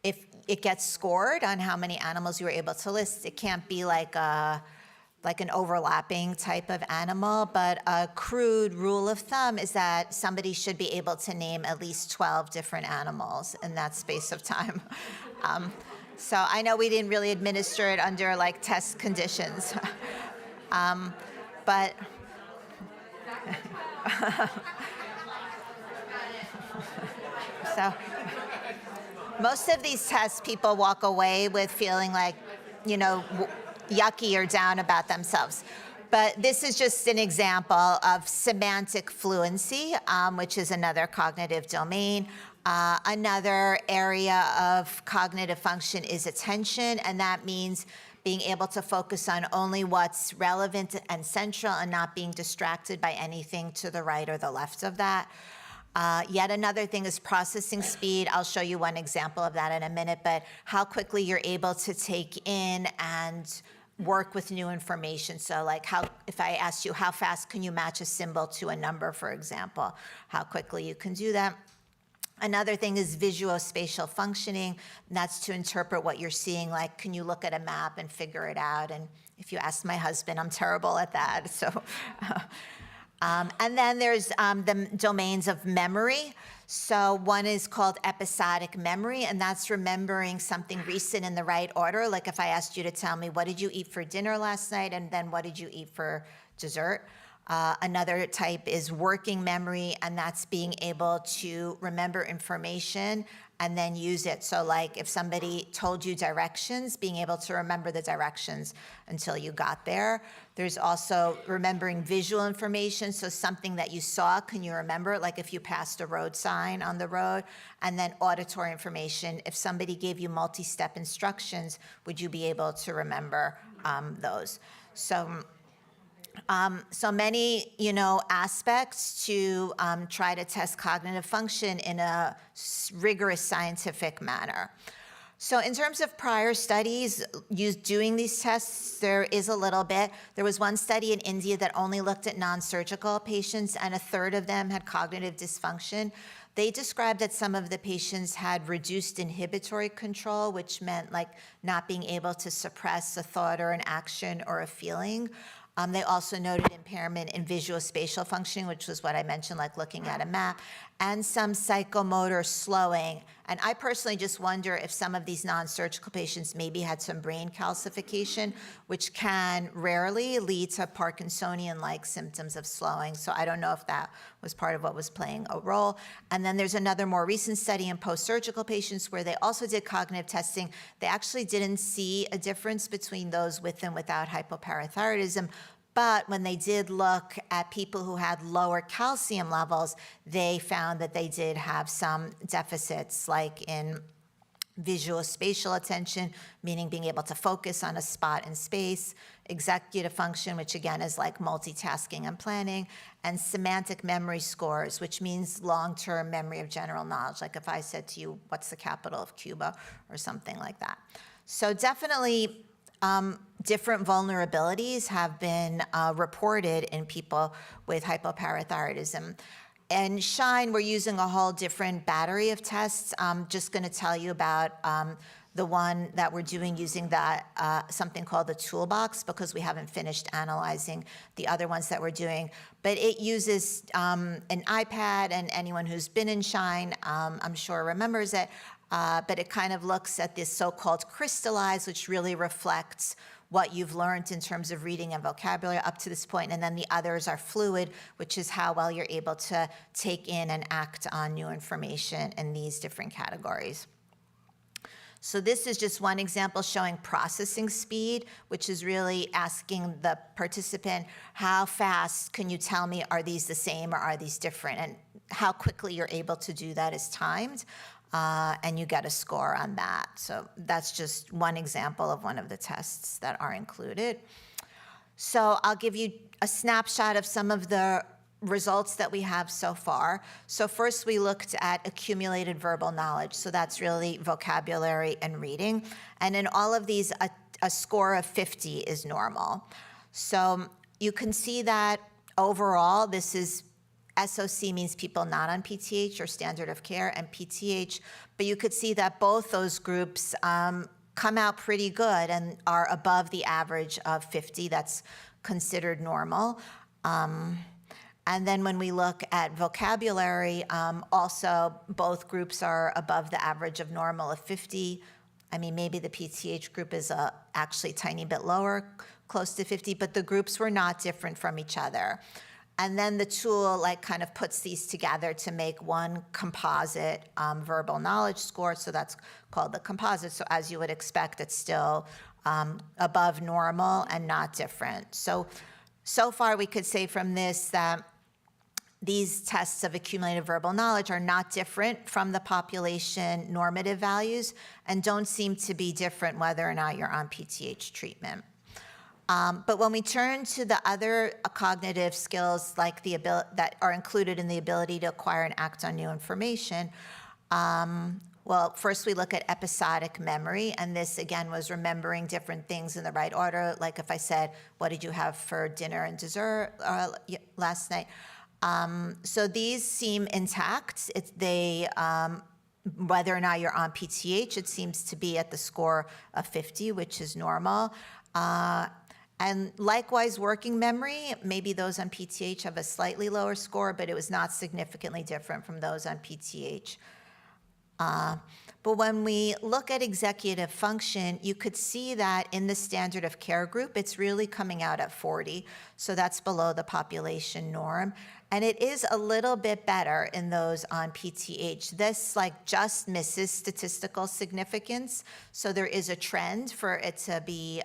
if it gets scored on how many animals you were able to list, it can't be like an overlapping type of animal, but a crude rule of thumb is that somebody should be able to name at least 12 different animals in that space of time. So I know we didn't really administer it under like test conditions. But so most of these tests, people walk away with feeling like, you know, yucky or down about themselves. But this is just an example of semantic fluency, which is another cognitive domain. Another area of cognitive function is attention, and that means being able to focus on only what's relevant and central and not being distracted by anything to the right or the left of that. Yet another thing is processing speed. I'll show you one example of that in a minute, but how quickly you're able to take in and work with new information. So like if I asked you how fast can you match a symbol to a number, for example, how quickly you can do that. Another thing is visuospatial functioning, and that's to interpret what you're seeing. Like, can you look at a map and figure it out? And if you ask my husband, I'm terrible at that. So, and then there's the domains of memory. So one is called episodic memory, and that's remembering something recent in the right order. Like if I asked you to tell me, what did you eat for dinner last night? And then what did you eat for dessert? Another type is working memory, and that's being able to remember information and then use it. So like if somebody told you directions, being able to remember the directions until you got there. There's also remembering visual information. So something that you saw, can you remember? Like if you passed a road sign on the road. And then auditory information. If somebody gave you multi-step instructions, would you be able to remember those? So many, aspects to try to test cognitive function in a rigorous scientific manner. So in terms of prior studies doing these tests, there is a little bit. There was one study in India that only looked at non-surgical patients, and a third of them had cognitive dysfunction. They described that some of the patients had reduced inhibitory control, which meant like not being able to suppress a thought or an action or a feeling. They also noted impairment in visuospatial functioning, which was what I mentioned, like looking at a map, and some psychomotor slowing. And I personally just wonder if some of these non-surgical patients maybe had some brain calcification, which can rarely lead to Parkinsonian-like symptoms of slowing. So I don't know if that was part of what was playing a role. And then there's another more recent study in post-surgical patients where they also did cognitive testing. They actually didn't see a difference between those with and without hypoparathyroidism. But when they did look at people who had lower calcium levels, they found that they did have some deficits, like in visuospatial attention, meaning being able to focus on a spot in space, executive function, which again is like multitasking and planning, and semantic memory scores, which means long-term memory of general knowledge. Like if I said to you, what's the capital of Cuba, or something like that. So definitely, different vulnerabilities have been reported in people with hypoparathyroidism. In SHINE, we're using a whole different battery of tests. I'm just going to tell you about the one that we're doing using that something called the toolbox, because we haven't finished analyzing the other ones that we're doing. But it uses an iPad, and anyone who's been in SHINE, I'm sure remembers it. But it kind of looks at this so-called crystallized, which really reflects what you've learned in terms of reading and vocabulary up to this point, and then the others are fluid, which is how well you're able to take in and act on new information in these different categories. So this is just one example showing processing speed, which is really asking the participant, how fast can you tell me, are these the same or are these different? And how quickly you're able to do that is timed. And you get a score on that. So that's just one example of one of the tests that are included. So I'll give you a snapshot of some of the results that we have so far. So first we looked at accumulated verbal knowledge. So that's really vocabulary and reading. And in all of these, a score of 50 is normal. So you can see that overall, this is SOC means people not on PTH or standard of care, and PTH, but you could see that both those groups come out pretty good and are above the average of 50. That's considered normal. And then when we look at vocabulary, also both groups are above the average of normal of 50. I mean, maybe the PTH group is actually a tiny bit lower, close to 50, but the groups were not different from each other. And then the tool kind of puts these together to make one composite verbal knowledge score. So that's called the composite. So as you would expect, it's still above normal and not different. So far we could say from this that these tests of accumulated verbal knowledge are not different from the population normative values and don't seem to be different whether or not you're on PTH treatment. But when we turn to the other cognitive skills, like the that are included in the ability to acquire and act on new information, well, first we look at episodic memory, and this again was remembering different things in the right order. Like if I said, "What did you have for dinner and dessert last night?" So these seem intact. Whether or not you're on PTH, it seems to be at the score of 50, which is normal. And likewise, working memory, maybe those on PTH have a slightly lower score, but it was not significantly different from those on PTH. But when we look at executive function, you could see that in the standard of care group, it's really coming out at 40. So that's below the population norm. And it is a little bit better in those on PTH. This just misses statistical significance. So there is a trend for it to be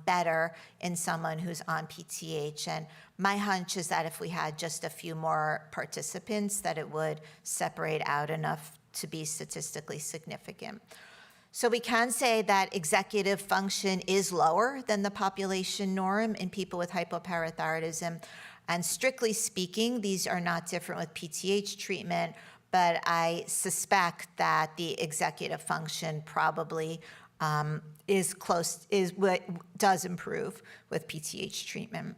better in someone who's on PTH. And my hunch is that if we had just a few more participants, that it would separate out enough to be statistically significant. So we can say that executive function is lower than the population norm in people with hypoparathyroidism. And strictly speaking, these are not different with PTH treatment, but I suspect that the executive function probably does improve with PTH treatment.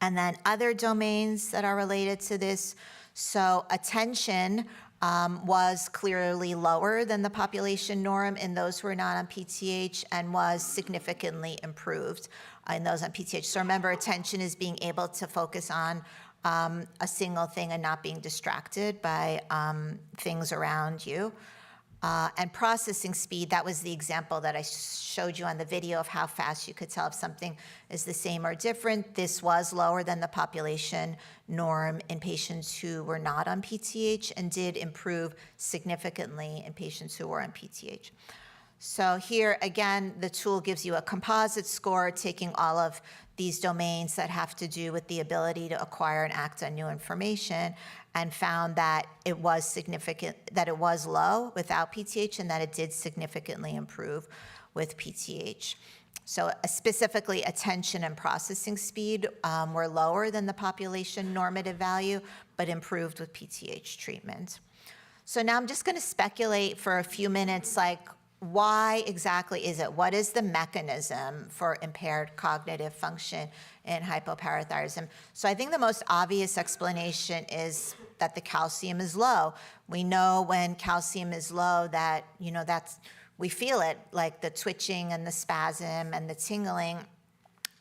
And then other domains that are related to this, so attention was clearly lower than the population norm in those who are not on PTH and was significantly improved in those on PTH. So remember, attention is being able to focus on a single thing and not being distracted by things around you. And processing speed, that was the example that I showed you on the video of how fast you could tell if something is the same or different. This was lower than the population norm in patients who were not on PTH and did improve significantly in patients who were on PTH. So here, again, the tool gives you a composite score, taking all of these domains that have to do with the ability to acquire and act on new information, and found that it was significant, that it was low without PTH, and that it did significantly improve with PTH. So specifically, attention and processing speed were lower than the population normative value, but improved with PTH treatment. So now I'm just going to speculate for a few minutes, why exactly is it? What is the mechanism for impaired cognitive function in hypoparathyroidism? So I think the most obvious explanation is that the calcium is low. We know when calcium is low that, we feel it, like the twitching and the spasm and the tingling.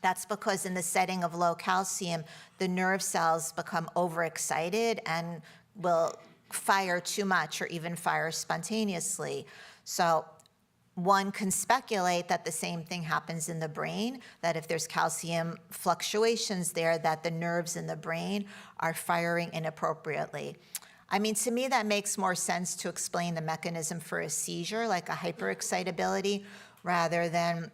That's because in the setting of low calcium, the nerve cells become overexcited and will fire too much or even fire spontaneously. So one can speculate that the same thing happens in the brain, that if there's calcium fluctuations there, that the nerves in the brain are firing inappropriately. I mean, to me, that makes more sense to explain the mechanism for a seizure, like a hyperexcitability, rather than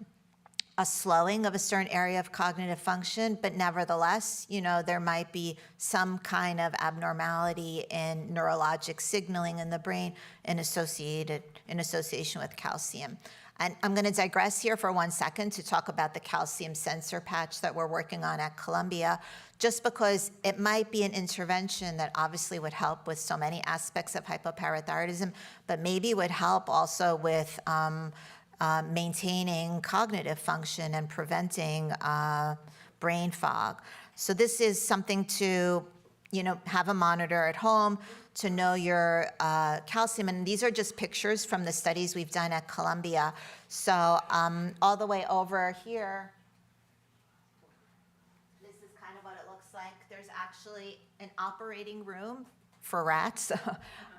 a slowing of a certain area of cognitive function. But nevertheless, there might be some kind of abnormality in neurologic signaling in the brain in association with calcium. And I'm going to digress here for 1 second to talk about the calcium sensor patch that we're working on at Columbia, just because it might be an intervention that obviously would help with so many aspects of hypoparathyroidism, but maybe would help also with maintaining cognitive function and preventing brain fog. So this is something to, have a monitor at home to know your calcium. And these are just pictures from the studies we've done at Columbia. So all the way over here, this is kind of what it looks like. There's actually an operating room for rats.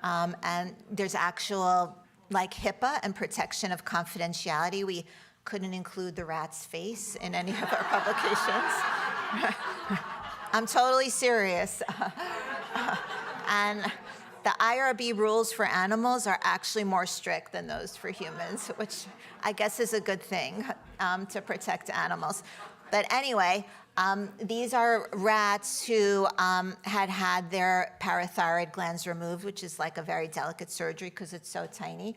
And there's actual HIPAA and protection of confidentiality. We couldn't include the rat's face in any of our publications. I'm totally serious. And the IRB rules for animals are actually more strict than those for humans, which I guess is a good thing to protect animals. But anyway, these are rats who had their parathyroid glands removed, which is like a very delicate surgery because it's so tiny.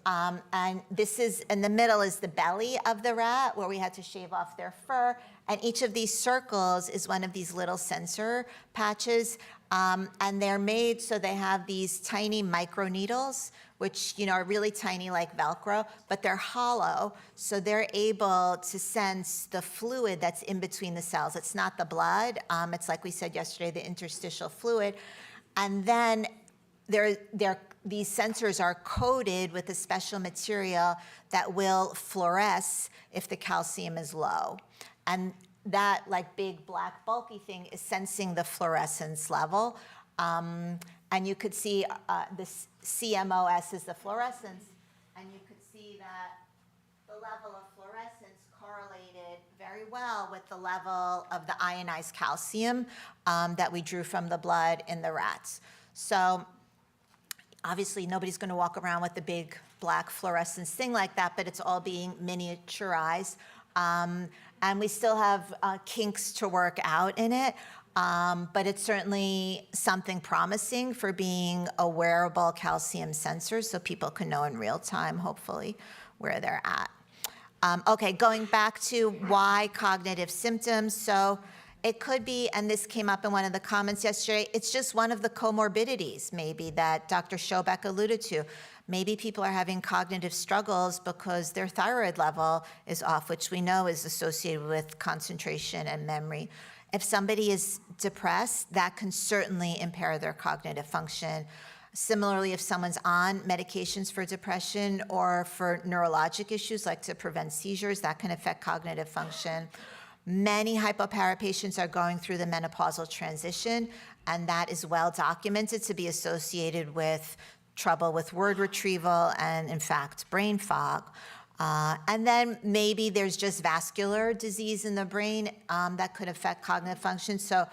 And this is, in the middle is the belly of the rat where we had to shave off their fur. And each of these circles is one of these little sensor patches. And they're made so they have these tiny micro needles, which are really tiny like Velcro, but they're hollow. So they're able to sense the fluid that's in between the cells. It's not the blood. It's like we said yesterday, the interstitial fluid. And then these sensors are coated with a special material that will fluoresce if the calcium is low. And that like big black bulky thing is sensing the fluorescence level. And you could see this CMOS is the fluorescence, and you could see that the level of fluorescence correlated very well with the level of the ionized calcium that we drew from the blood in the rats. So obviously nobody's going to walk around with a big black fluorescence thing like that, but it's all being miniaturized. And we still have kinks to work out in it, but it's certainly something promising for being a wearable calcium sensor so people can know in real time, hopefully, where they're at. Okay, going back to why cognitive symptoms. So it could be, and this came up in one of the comments yesterday, it's just one of the comorbidities maybe that Dr. Schobeck alluded to. Maybe people are having cognitive struggles because their thyroid level is off, which we know is associated with concentration and memory. If somebody is depressed, that can certainly impair their cognitive function. Similarly, if someone's on medications for depression or for neurologic issues like to prevent seizures, that can affect cognitive function. Many hypopara patients are going through the menopausal transition, and that is well documented to be associated with trouble with word retrieval and, in fact, brain fog. And then maybe there's just vascular disease in the brain that could affect cognitive function. So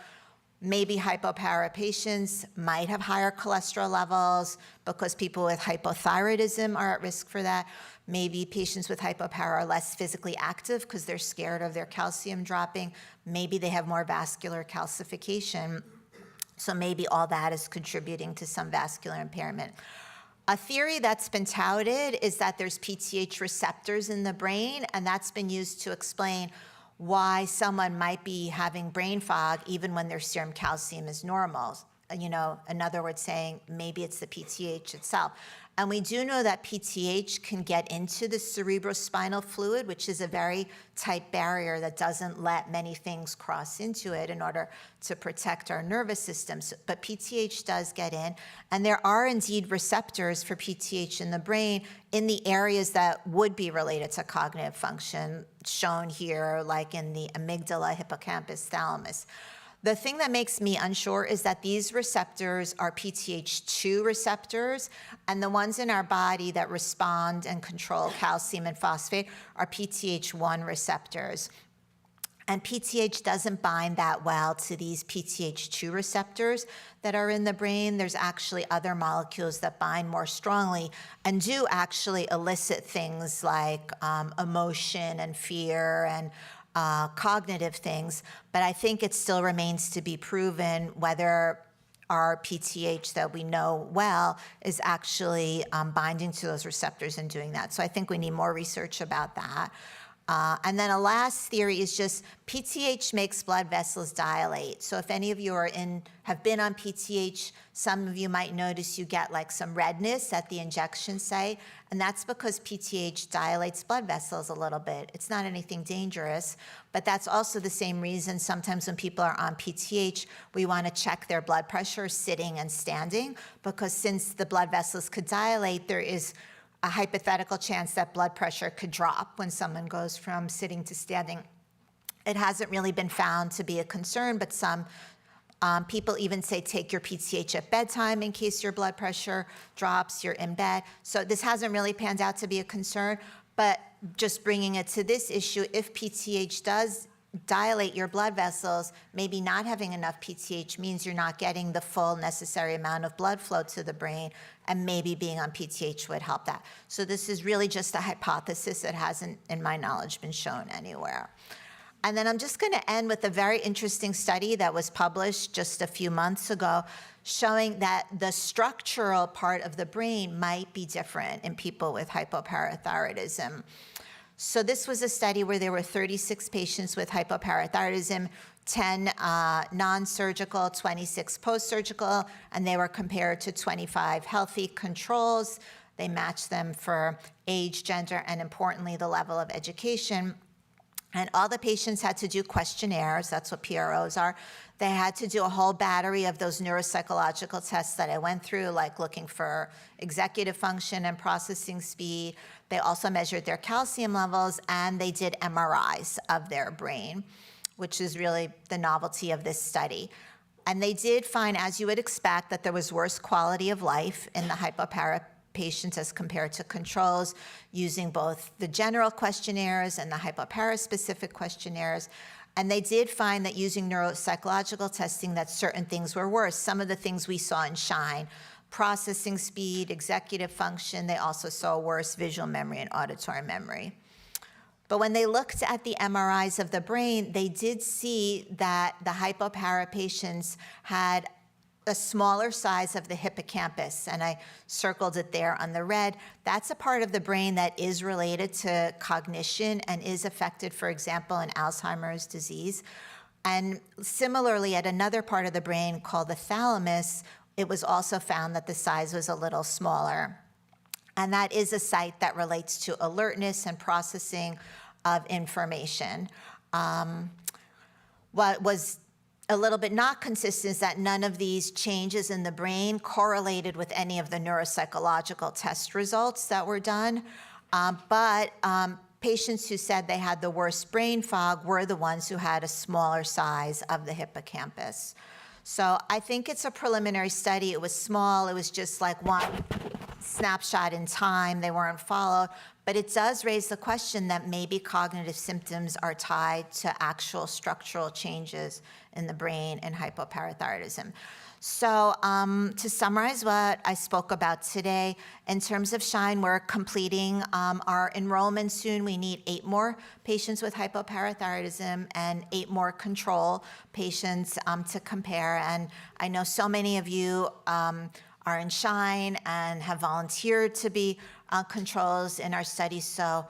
maybe hypopara patients might have higher cholesterol levels because people with hypothyroidism are at risk for that. Maybe patients with hypopara are less physically active because they're scared of their calcium dropping. Maybe they have more vascular calcification. So maybe all that is contributing to some vascular impairment. A theory that's been touted is that there's PTH receptors in the brain, and that's been used to explain why someone might be having brain fog even when their serum calcium is normal. In other words, saying maybe it's the PTH itself. And we do know that PTH can get into the cerebrospinal fluid, which is a very tight barrier that doesn't let many things cross into it in order to protect our nervous systems. But PTH does get in, and there are indeed receptors for PTH in the brain in the areas that would be related to cognitive function, shown here, like in the amygdala, hippocampus, thalamus. The thing that makes me unsure is that these receptors are PTH2 receptors, and the ones in our body that respond and control calcium and phosphate are PTH1 receptors. And PTH doesn't bind that well to these PTH2 receptors that are in the brain. There's actually other molecules that bind more strongly and do actually elicit things like emotion and fear and cognitive things, but I think it still remains to be proven whether our PTH that we know well is actually binding to those receptors and doing that. So I think we need more research about that. And then a last theory is just PTH makes blood vessels dilate. So if any of you have been on PTH, some of you might notice you get like some redness at the injection site, and that's because PTH dilates blood vessels a little bit. It's not anything dangerous, but that's also the same reason sometimes when people are on PTH, we want to check their blood pressure sitting and standing, because since the blood vessels could dilate, there is a hypothetical chance that blood pressure could drop when someone goes from sitting to standing. It hasn't really been found to be a concern, but some people even say take your PTH at bedtime in case your blood pressure drops, you're in bed. So this hasn't really panned out to be a concern, but just bringing it to this issue, if PTH does dilate your blood vessels, maybe not having enough PTH means you're not getting the full necessary amount of blood flow to the brain, and maybe being on PTH would help that. So this is really just a hypothesis that hasn't, in my knowledge, been shown anywhere. And then I'm just going to end with a very interesting study that was published just a few months ago, showing that the structural part of the brain might be different in people with hypoparathyroidism. So this was a study where there were 36 patients with hypoparathyroidism, 10 non-surgical, 26 post-surgical, and they were compared to 25 healthy controls. They matched them for age, gender, and importantly, the level of education. And all the patients had to do questionnaires. That's what PROs are. They had to do a whole battery of those neuropsychological tests that I went through, like looking for executive function and processing speed. They also measured their calcium levels, and they did MRIs of their brain, which is really the novelty of this study. And they did find, as you would expect, that there was worse quality of life in the hypopara patients as compared to controls, using both the general questionnaires and the hypopara-specific questionnaires. And they did find that using neuropsychological testing, that certain things were worse. Some of the things we saw in SHINE, processing speed, executive function, they also saw worse visual memory and auditory memory. But when they looked at the MRIs of the brain, they did see that the hypopara patients had a smaller size of the hippocampus, and I circled it there on the red. That's a part of the brain that is related to cognition and is affected, for example, in Alzheimer's disease. And similarly, at another part of the brain called the thalamus, it was also found that the size was a little smaller. And that is a site that relates to alertness and processing of information. What was a little bit not consistent is that none of these changes in the brain correlated with any of the neuropsychological test results that were done. But patients who said they had the worst brain fog were the ones who had a smaller size of the hippocampus. So I think it's a preliminary study. It was small. It was just like one snapshot in time. They weren't followed. But it does raise the question that maybe cognitive symptoms are tied to actual structural changes in the brain and hypoparathyroidism. So to summarize what I spoke about today, in terms of SHINE, we're completing our enrollment soon. We need 8 more patients with hypoparathyroidism and 8 more control patients to compare. And I know so many of you are in SHINE and have volunteered to be controls in our study. So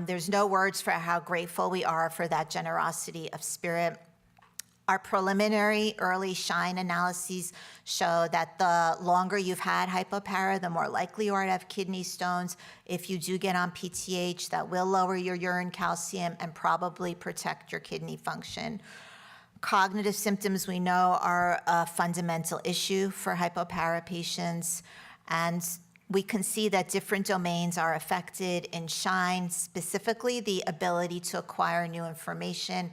there's no words for how grateful we are for that generosity of spirit. Our preliminary early SHINE analyses show that the longer you've had hypopara, the more likely you are to have kidney stones. If you do get on PTH, that will lower your urine calcium and probably protect your kidney function. Cognitive symptoms, we know, are a fundamental issue for hypopara patients, and we can see that different domains are affected in SHINE, specifically the ability to acquire new information.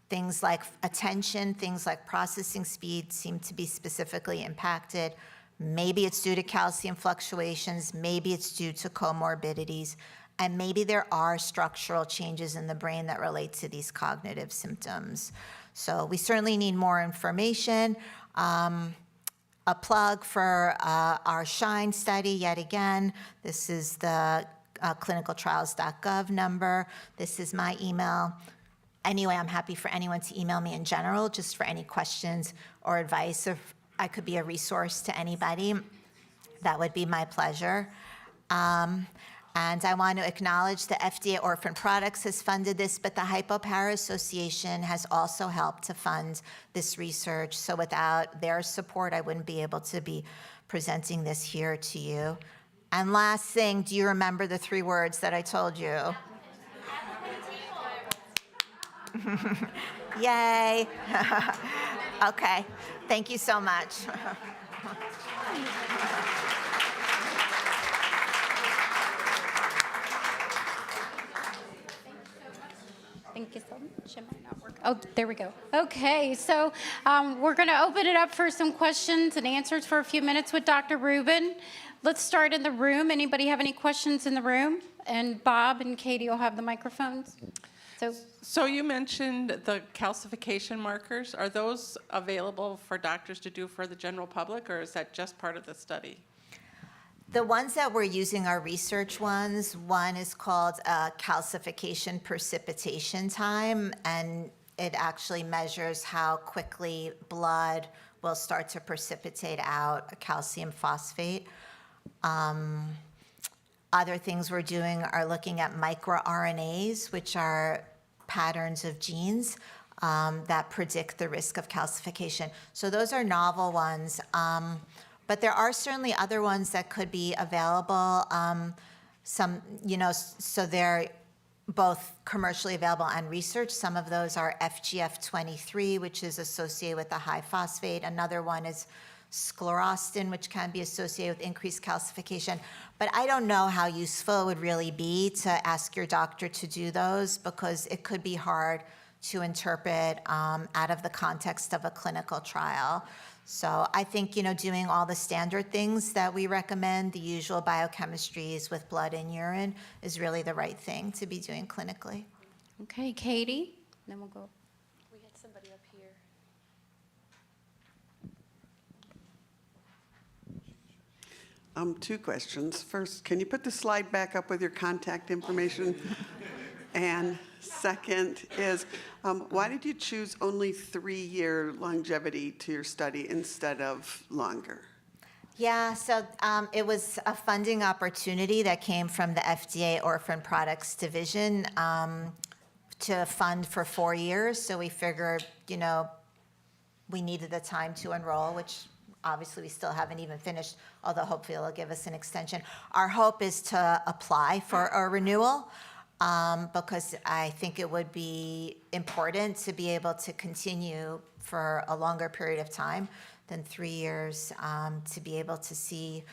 Things like attention, things like processing speed seem to be specifically impacted. Maybe it's due to calcium fluctuations, maybe it's due to comorbidities, and maybe there are structural changes in the brain that relate to these cognitive symptoms. So we certainly need more information. A plug for our SHINE study, yet again. This is the clinicaltrials.gov number. This is my email. Anyway, I'm happy for anyone to email me in general, just for any questions or advice. If I could be a resource to anybody, that would be my pleasure. And I want to acknowledge the FDA Orphan Products has funded this, but the Hypopara Association has also helped to fund this research. So without their support, I wouldn't be able to be presenting this here to you. And last thing, do you remember the 3 words that I told you? Yay. Okay. Thank you so much. Thank you so much. It might not work. Oh, there we go. Okay, so we're going to open it up for some questions and answers for a few minutes with Dr. Rubin. Let's start in the room. Anybody have any questions in the room? And Bob and Katie will have the microphones. So you mentioned the calcification markers. Are those available for doctors to do for the general public, or is that just part of the study? The ones that we're using are research ones. One is called calcification precipitation time, and it actually measures how quickly blood will start to precipitate out a calcium phosphate. Other things we're doing are looking at microRNAs, which are patterns of genes that predict the risk of calcification. So those are novel ones. But there are certainly other ones that could be available. Some, so they're both commercially available and research. Some of those are FGF23, which is associated with the high phosphate. Another one is sclerostin, which can be associated with increased calcification. But I don't know how useful it would really be to ask your doctor to do those, because it could be hard to interpret out of the context of a clinical trial. So I think, doing all the standard things that we recommend, the usual biochemistries with blood and urine, is really the right thing to be doing clinically. Okay, Katie, then we'll go. We had somebody up here. Two questions. First, can you put the slide back up with your contact information? And second is, why did you choose only 3-year longevity to your study instead of longer? Yeah, so it was a funding opportunity that came from the FDA Orphan Products Division to fund for 4 years. So we figured, we needed the time to enroll, which obviously we still haven't even finished, although hopefully it'll give us an extension. Our hope is to apply for a renewal, because I think it would be important to be able to continue for a longer period of time than 3 years, to be able to see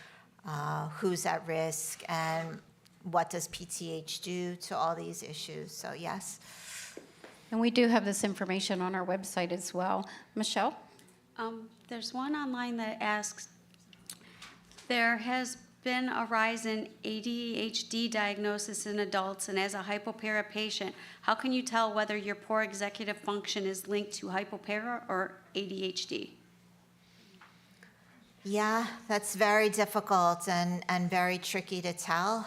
who's at risk and what does PTH do to all these issues. So yes. And we do have this information on our website as well. Michelle? There's one online that asks, there has been a rise in ADHD diagnosis in adults, and as a hypopara patient, how can you tell whether your poor executive function is linked to hypopara or ADHD? Yeah, that's very difficult and very tricky to tell.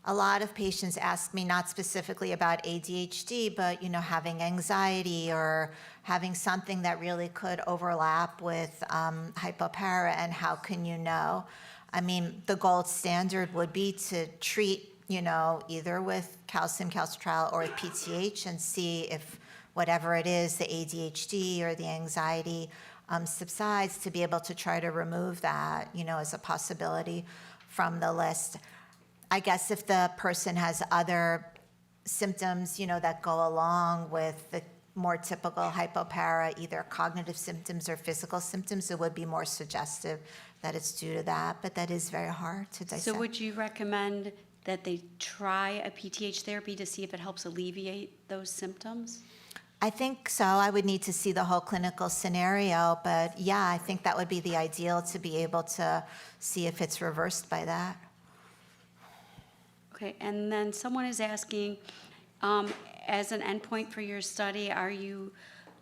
A lot of patients ask me, not specifically about ADHD, but having anxiety or having something that really could overlap with hypopara, and how can you know? I mean, the gold standard would be to treat, either with calcium calcitriol or with PTH, and see if whatever it is, the ADHD or the anxiety, subsides, to be able to try to remove that, as a possibility from the list. I guess if the person has other symptoms, that go along with the more typical hypopara, either cognitive symptoms or physical symptoms, it would be more suggestive that it's due to that, but that is very hard to dissect. So would you recommend that they try a PTH therapy to see if it helps alleviate those symptoms? I think so. I would need to see the whole clinical scenario, but yeah, I think that would be the ideal, to be able to see if it's reversed by that. Okay, and then someone is asking, as an endpoint for your study, are you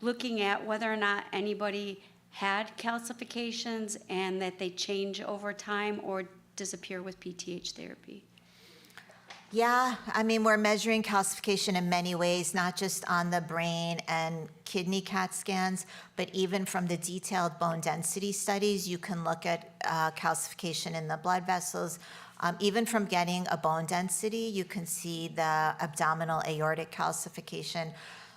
looking at whether or not anybody had calcifications and that they change over time or disappear with PTH therapy? Yeah, I mean, we're measuring calcification in many ways, not just on the brain and kidney CAT scans, but even from the detailed bone density studies, you can look at calcification in the blood vessels. Even from getting a bone density, you can see the abdominal aortic calcification.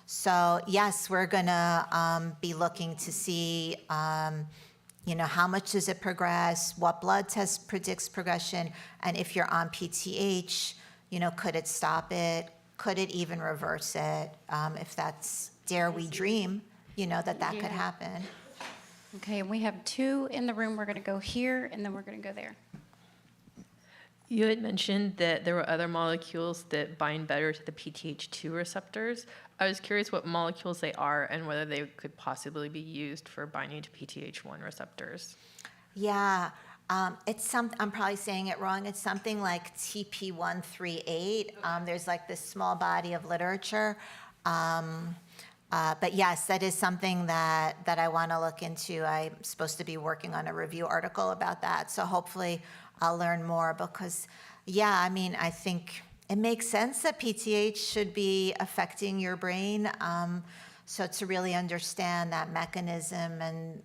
So yes, we're gonna be looking to see, how much does it progress, what blood test predicts progression, and if you're on PTH, could it stop it? Could it even reverse it? If that's, dare we dream, that could happen. Okay, and we have 2 in the room. We're going to go here, and then we're going to go there. You had mentioned that there were other molecules that bind better to the PTH2 receptors. I was curious what molecules they are and whether they could possibly be used for binding to PTH1 receptors. Yeah, it's I'm probably saying it wrong. It's something like TP138. There's like this small body of literature. But yes, that is something that I want to look into. I'm supposed to be working on a review article about that. So hopefully I'll learn more because, yeah, I mean, I think it makes sense that PTH should be affecting your brain. So to really understand that mechanism and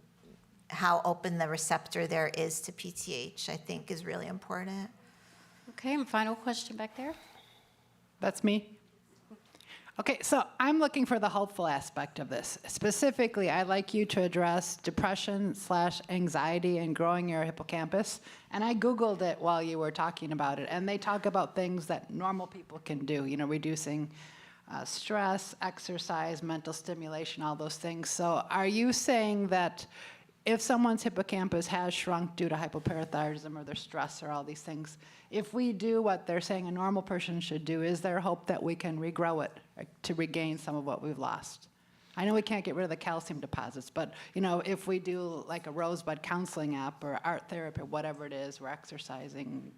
how open the receptor there is to PTH, I think is really important. Okay, and final question back there. That's me. Okay, so I'm looking for the hopeful aspect of this. Specifically, I'd like you to address depression/anxiety and growing your hippocampus. And I Googled it while you were talking about it, and they talk about things that normal people can do, you know, reducing stress, exercise, mental stimulation, all those things. So are you saying that if someone's hippocampus has shrunk due to hypoparathyroidism or their stress or all these things, if we do what they're saying a normal person should do, is there hope that we can regrow it to regain some of what we've lost? I know we can't get rid of the calcium deposits, but you know, if we do like a Rosebud counseling app or art therapy, whatever it is, we're exercising,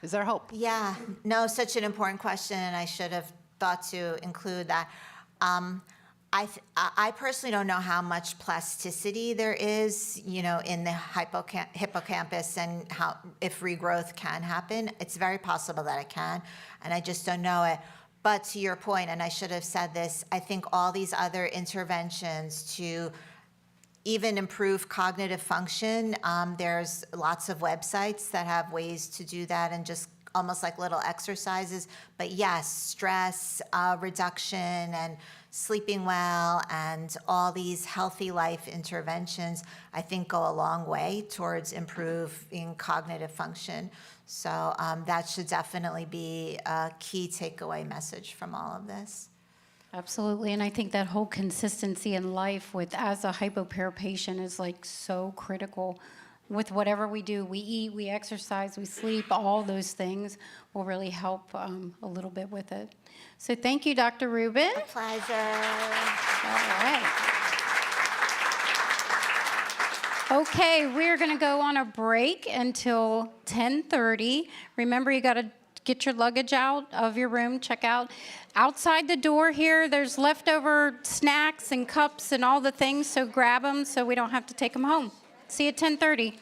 is there hope? Yeah, no, such an important question, and I should have thought to include that. I personally don't know how much plasticity there is, you know, in the hippocampus and how, if regrowth can happen. It's very possible that it can, and I just don't know it. But to your point, and I should have said this, I think all these other interventions to even improve cognitive function, there's lots of websites that have ways to do that and just almost like little exercises. But yes, stress reduction and sleeping well and all these healthy life interventions, I think go a long way towards improving cognitive function. So that should definitely be a key takeaway message from all of this. Absolutely, and I think that whole consistency in life with as a hypopara patient is like so critical. With whatever we do, we eat, we exercise, we sleep, all those things will really help a little bit with it. So thank you, Dr. Rubin. A pleasure. All right. Okay, we're going to go on a break until 10:30. Remember, you got to get your luggage out of your room, check out. Outside the door here, there's leftover snacks and cups and all the things, so grab them so we don't have to take them home. See you at 10:30.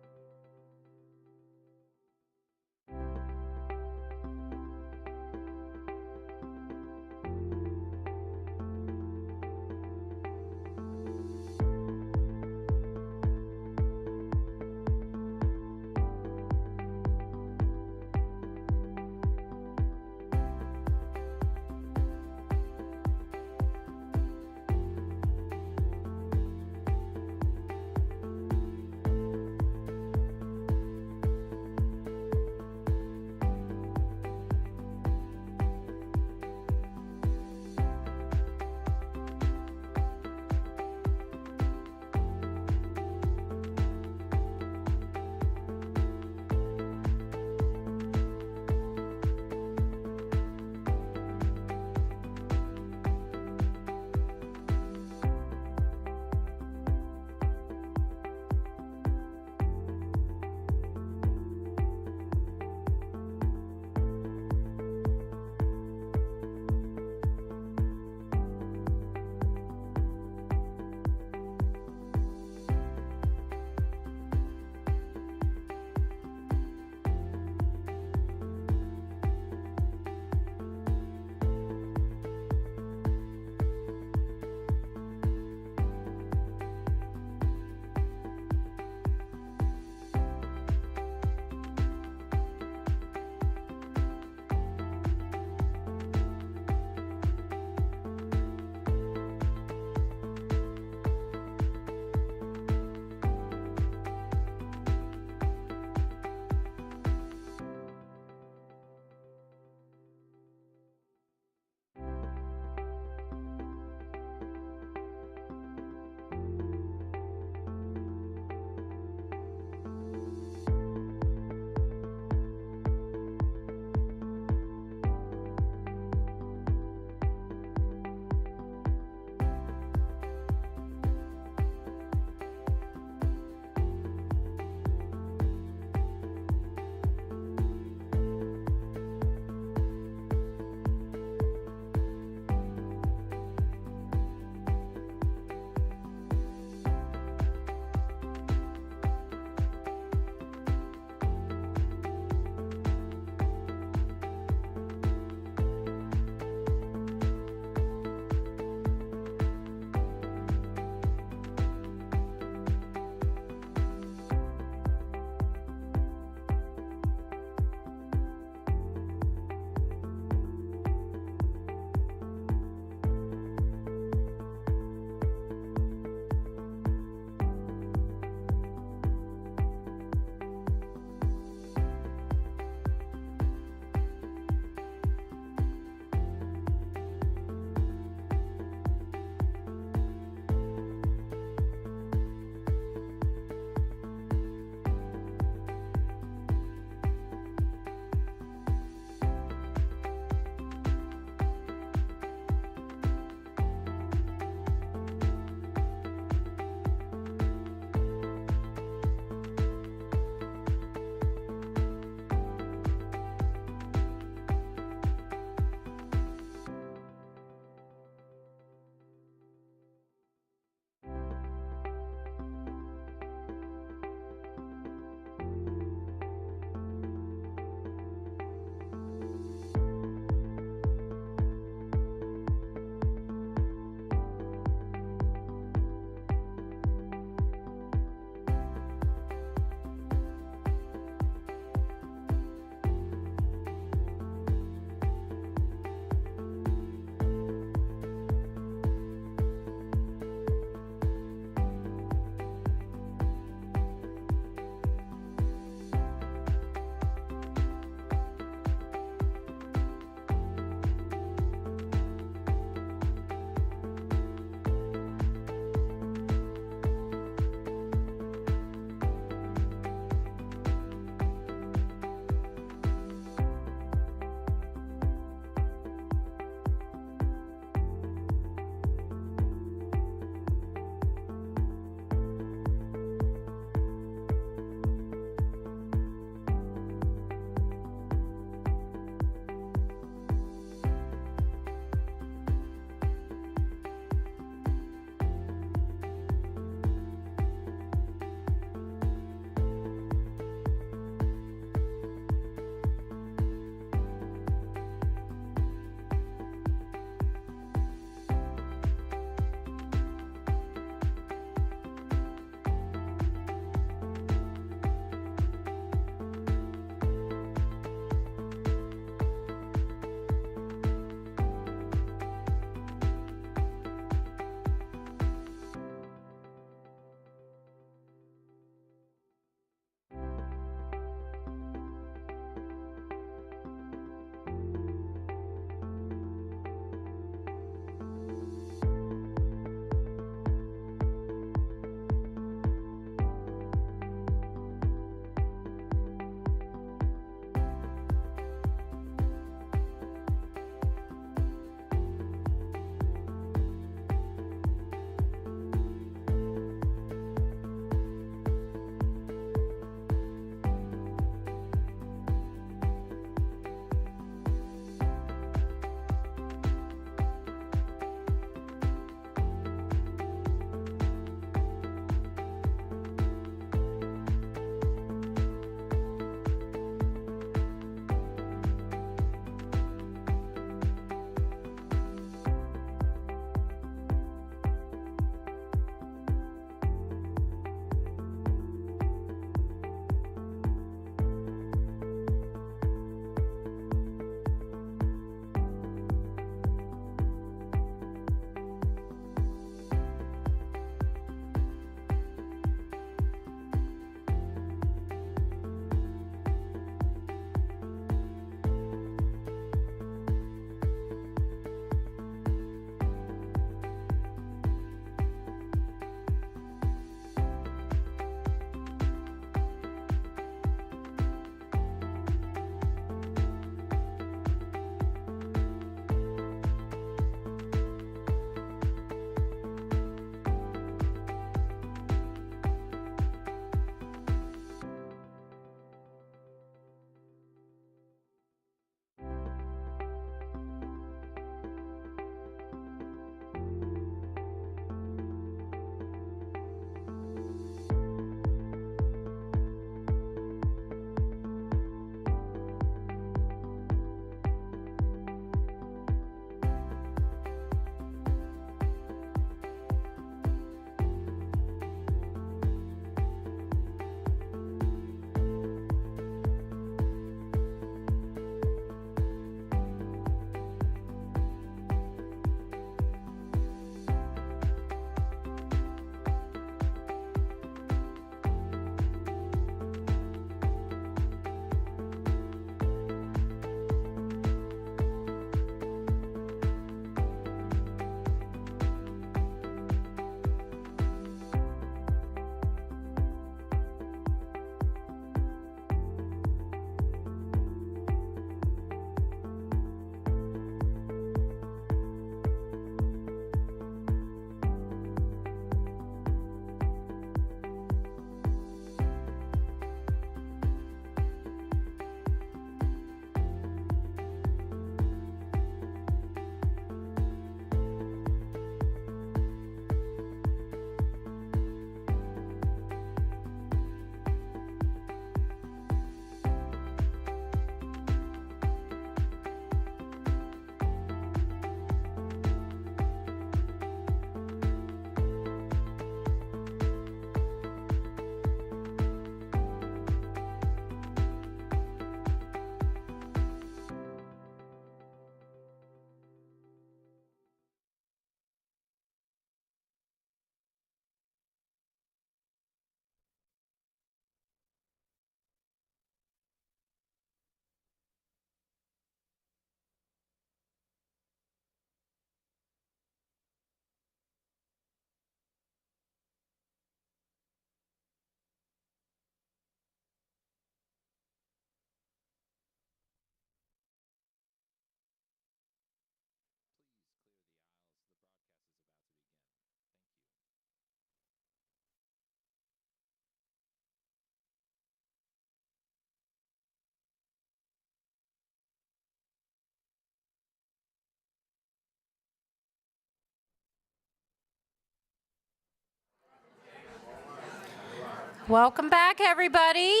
Welcome back, everybody.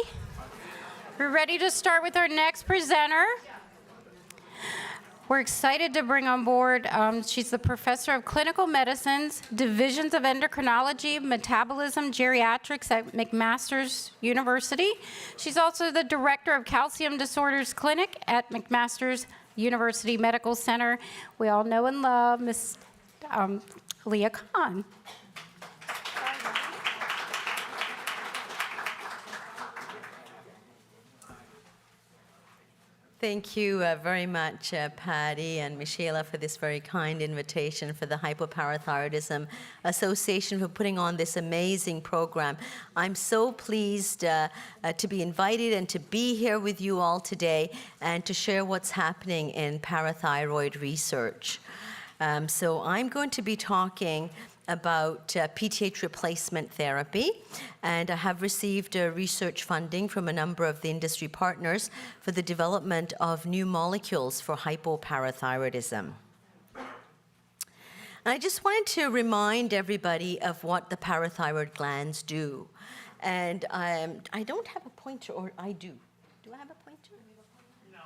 We're ready to start with our next presenter. We're excited to bring on board, she's the professor of clinical medicines, divisions of endocrinology, metabolism, geriatrics at McMaster's University. She's also the director of calcium disorders clinic at McMaster's University Medical Center. We all know and love Ms. Leah Kahn. Thank you very much, Patty and Michaela, for this very kind invitation, for the HypoPARAthyroidism Association for putting on this amazing program. I'm so pleased to be invited and to be here with you all today and to share what's happening in parathyroid research. So I'm going to be talking about PTH replacement therapy, and I have received research funding from a number of the industry partners for the development of new molecules for hypoparathyroidism. And I just wanted to remind everybody of what the parathyroid glands do. And I don't have a pointer, or I do. Do I have a pointer? No.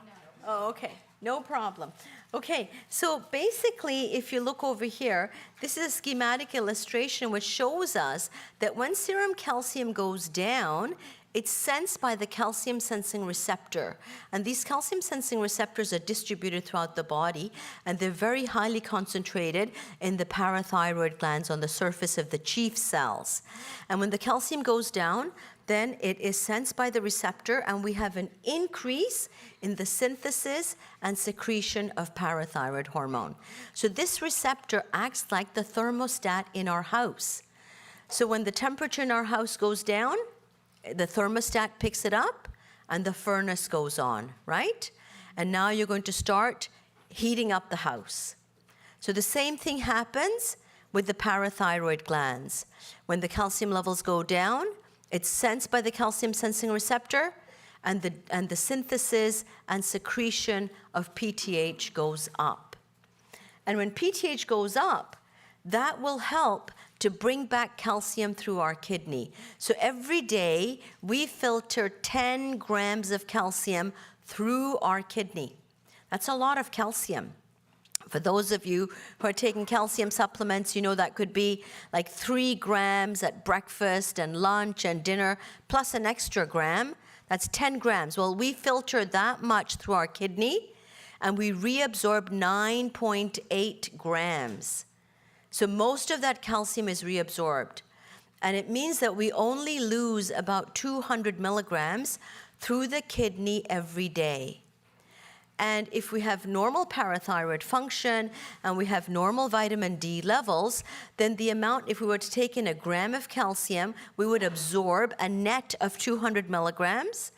Oh, okay. No problem. Okay, so basically, if you look over here, this is a schematic illustration which shows us that when serum calcium goes down, it's sensed by the calcium sensing receptor. And these calcium sensing receptors are distributed throughout the body, and they're very highly concentrated in the parathyroid glands on the surface of the chief cells. And when the calcium goes down, then it is sensed by the receptor, and we have an increase in the synthesis and secretion of parathyroid hormone. So this receptor acts like the thermostat in our house. So when the temperature in our house goes down, the thermostat picks it up, and the furnace goes on, right? And now you're going to start heating up the house. So the same thing happens with the parathyroid glands. When the calcium levels go down, it's sensed by the calcium sensing receptor, and the synthesis and secretion of PTH goes up. And when PTH goes up, that will help to bring back calcium through our kidney. So every day, we filter 10 grams of calcium through our kidney. That's a lot of calcium. For those of you who are taking calcium supplements, you know that could be like 3 grams at breakfast and lunch and dinner, plus an extra gram. That's 10 grams. Well, we filter that much through our kidney, and we reabsorb 9.8 grams. So most of that calcium is reabsorbed. And it means that we only lose about 200 milligrams through the kidney every day. And if we have normal parathyroid function and we have normal vitamin D levels, then the amount, if we were to take in a gram of calcium, we would absorb a net of 200 milligrams,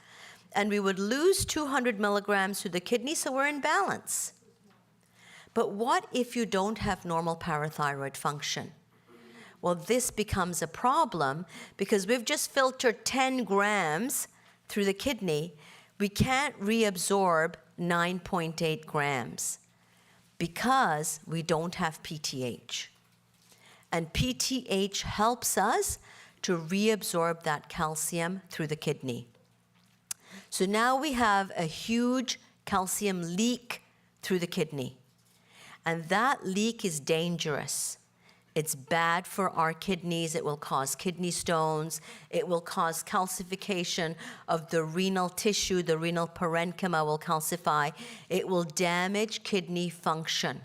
and we would lose 200 milligrams through the kidney, so we're in balance. But what if you don't have normal parathyroid function? Well, this becomes a problem because we've just filtered 10 grams through the kidney. We can't reabsorb 9.8 grams because we don't have PTH. And PTH helps us to reabsorb that calcium through the kidney. So now we have a huge calcium leak through the kidney. And that leak is dangerous. It's bad for our kidneys. It will cause kidney stones. It will cause calcification of the renal tissue. The renal parenchyma will calcify. It will damage kidney function.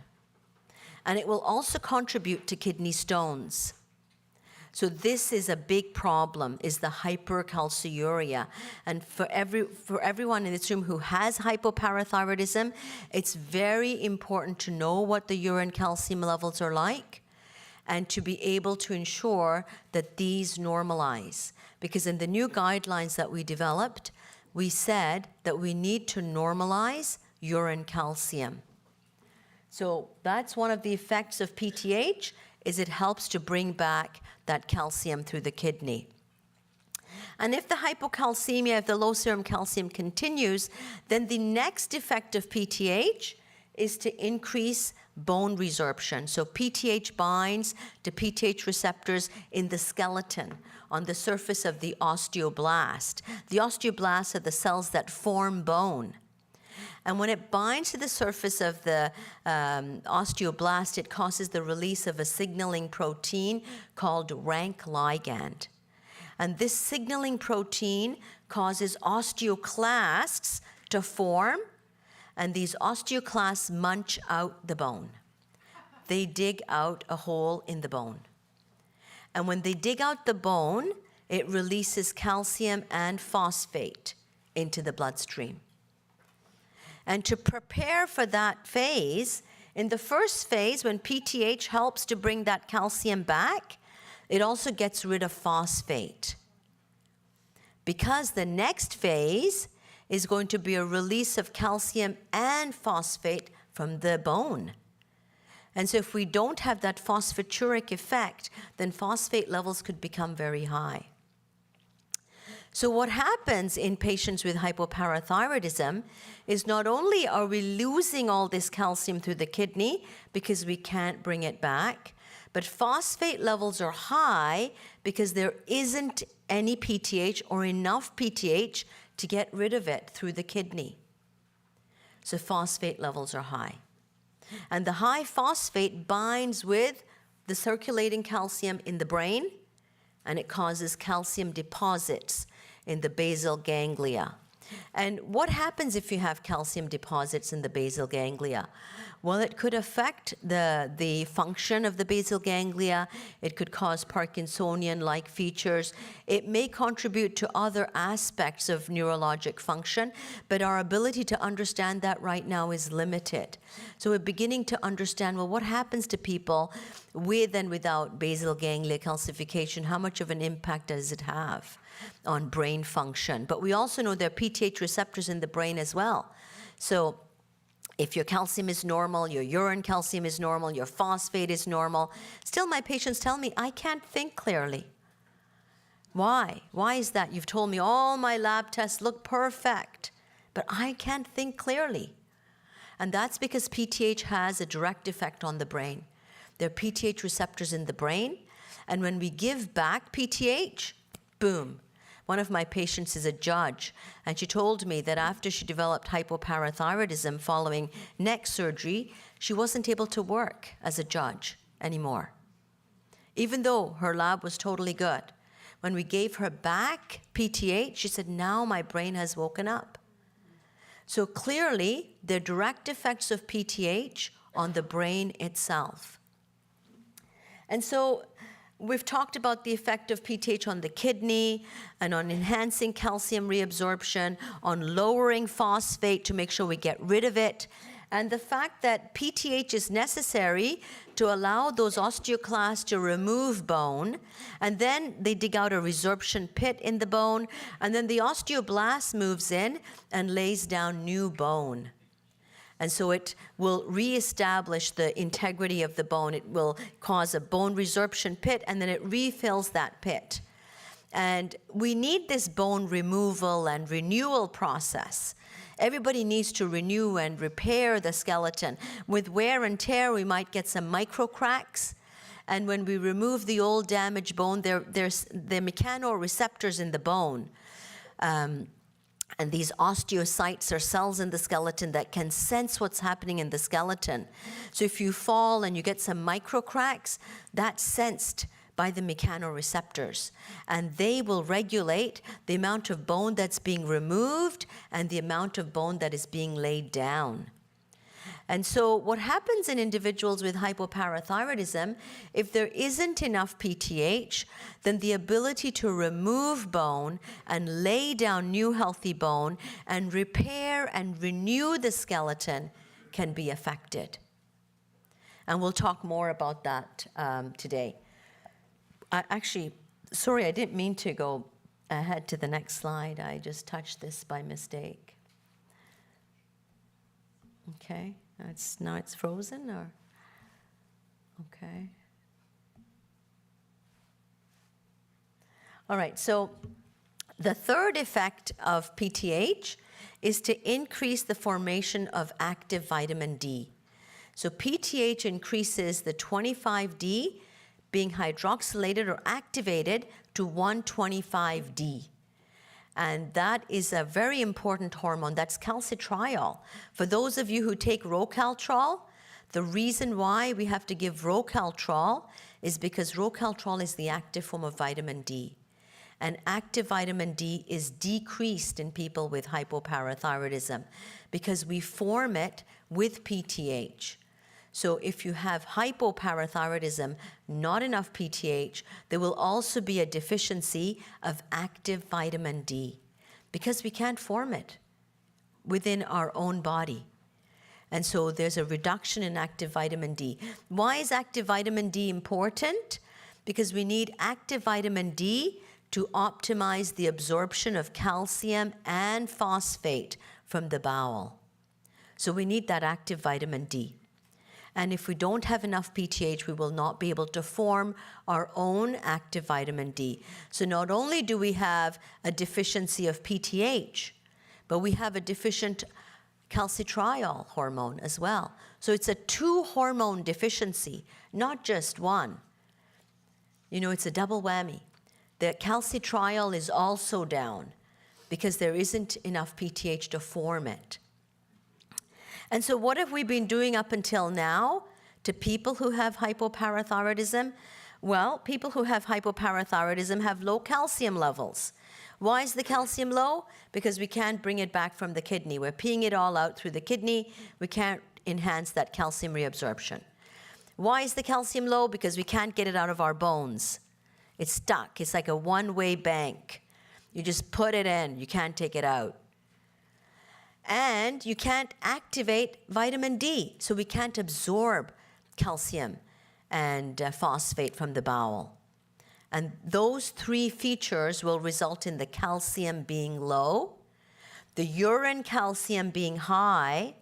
And it will also contribute to kidney stones. So this is a big problem, is the hypercalciuria. And for everyone in this room who has hypoparathyroidism, it's very important to know what the urine calcium levels are like and to be able to ensure that these normalize. Because in the new guidelines that we developed, we said that we need to normalize urine calcium. So that's one of the effects of PTH, is it helps to bring back that calcium through the kidney. And if the hypocalcemia, if the low serum calcium continues, then the next effect of PTH is to increase bone resorption. So PTH binds to PTH receptors in the skeleton, on the surface of the osteoblast. The osteoblasts are the cells that form bone. And when it binds to the surface of the osteoblast, it causes the release of a signaling protein called rank ligand. And this signaling protein causes osteoclasts to form, and these osteoclasts munch out the bone. They dig out a hole in the bone. And when they dig out the bone, it releases calcium and phosphate into the bloodstream. And to prepare for that phase, in the first phase, when PTH helps to bring that calcium back, it also gets rid of phosphate. Because the next phase is going to be a release of calcium and phosphate from the bone. And so if we don't have that phosphaturic effect, then phosphate levels could become very high. So what happens in patients with hypoparathyroidism is not only are we losing all this calcium through the kidney because we can't bring it back, but phosphate levels are high because there isn't any PTH or enough PTH to get rid of it through the kidney. So phosphate levels are high. And the high phosphate binds with the circulating calcium in the brain, and it causes calcium deposits in the basal ganglia. And what happens if you have calcium deposits in the basal ganglia? Well, it could affect the function of the basal ganglia. It could cause Parkinsonian-like features. It may contribute to other aspects of neurologic function, but our ability to understand that right now is limited. So we're beginning to understand, well, what happens to people with and without basal ganglia calcification? How much of an impact does it have on brain function? But we also know there are PTH receptors in the brain as well. So if your calcium is normal, your urine calcium is normal, your phosphate is normal, still my patients tell me, I can't think clearly. Why? Why is that? You've told me all my lab tests look perfect, but I can't think clearly. And that's because PTH has a direct effect on the brain. There are PTH receptors in the brain, and when we give back PTH, boom. One of my patients is a judge, and she told me that after she developed hypoparathyroidism following neck surgery, she wasn't able to work as a judge anymore, even though her lab was totally good. When we gave her back PTH, she said, now my brain has woken up. So clearly, there are direct effects of PTH on the brain itself. And so we've talked about the effect of PTH on the kidney and on enhancing calcium reabsorption, on lowering phosphate to make sure we get rid of it, and the fact that PTH is necessary to allow those osteoclasts to remove bone, and then they dig out a resorption pit in the bone, and then the osteoblast moves in and lays down new bone. And so it will reestablish the integrity of the bone. It will cause a bone resorption pit, and then it refills that pit. And we need this bone removal and renewal process. Everybody needs to renew and repair the skeleton. With wear and tear, we might get some micro cracks. And when we remove the old damaged bone, there's the mechanoreceptors in the bone. And these osteocytes are cells in the skeleton that can sense what's happening in the skeleton. So if you fall and you get some micro cracks, that's sensed by the mechanoreceptors. And they will regulate the amount of bone that's being removed and the amount of bone that is being laid down. And so what happens in individuals with hypoparathyroidism, if there isn't enough PTH, then the ability to remove bone and lay down new healthy bone and repair and renew the skeleton can be affected. And we'll talk more about that today. Sorry, I didn't mean to go ahead to the next slide. I just touched this by mistake. Okay. Now it's frozen, or? Okay. All right, so the third effect of PTH is to increase the formation of active vitamin D. So PTH increases the 25D being hydroxylated or activated to 125D. And that is a very important hormone. That's calcitriol. For those of you who take Rocaltrol, the reason why we have to give Rocaltrol is because Rocaltrol is the active form of vitamin D. And active vitamin D is decreased in people with hypoparathyroidism because we form it with PTH. So if you have hypoparathyroidism, not enough PTH, there will also be a deficiency of active vitamin D because we can't form it within our own body. And so there's a reduction in active vitamin D. Why is active vitamin D important? Because we need active vitamin D to optimize the absorption of calcium and phosphate from the bowel. So we need that active vitamin D. And if we don't have enough PTH, we will not be able to form our own active vitamin D. So not only do we have a deficiency of PTH, but we have a deficient calcitriol hormone as well. So it's a 2-hormone deficiency, not just one. You know, it's a double whammy. The calcitriol is also down because there isn't enough PTH to form it. And so what have we been doing up until now to people who have hypoparathyroidism? Well, people who have hypoparathyroidism have low calcium levels. Why is the calcium low? Because we can't bring it back from the kidney. We're peeing it all out through the kidney. We can't enhance that calcium reabsorption. Why is the calcium low? Because we can't get it out of our bones. It's stuck. It's like a one-way bank. You just put it in. You can't take it out. And you can't activate vitamin D, so we can't absorb calcium and phosphate from the bowel. And those 3 features will result in the calcium being low, the urine calcium being high,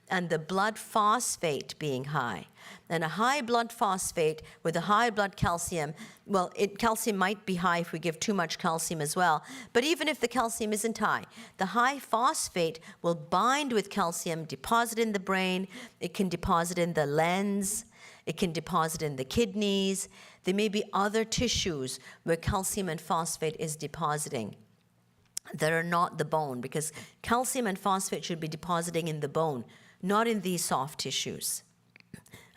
and the blood phosphate being high. And a high blood phosphate with a high blood calcium, well, calcium might be high if we give too much calcium as well, but even if the calcium isn't high, the high phosphate will bind with calcium, deposit in the brain, it can deposit in the lens, it can deposit in the kidneys. There may be other tissues where calcium and phosphate is depositing that are not the bone, because calcium and phosphate should be depositing in the bone, not in these soft tissues.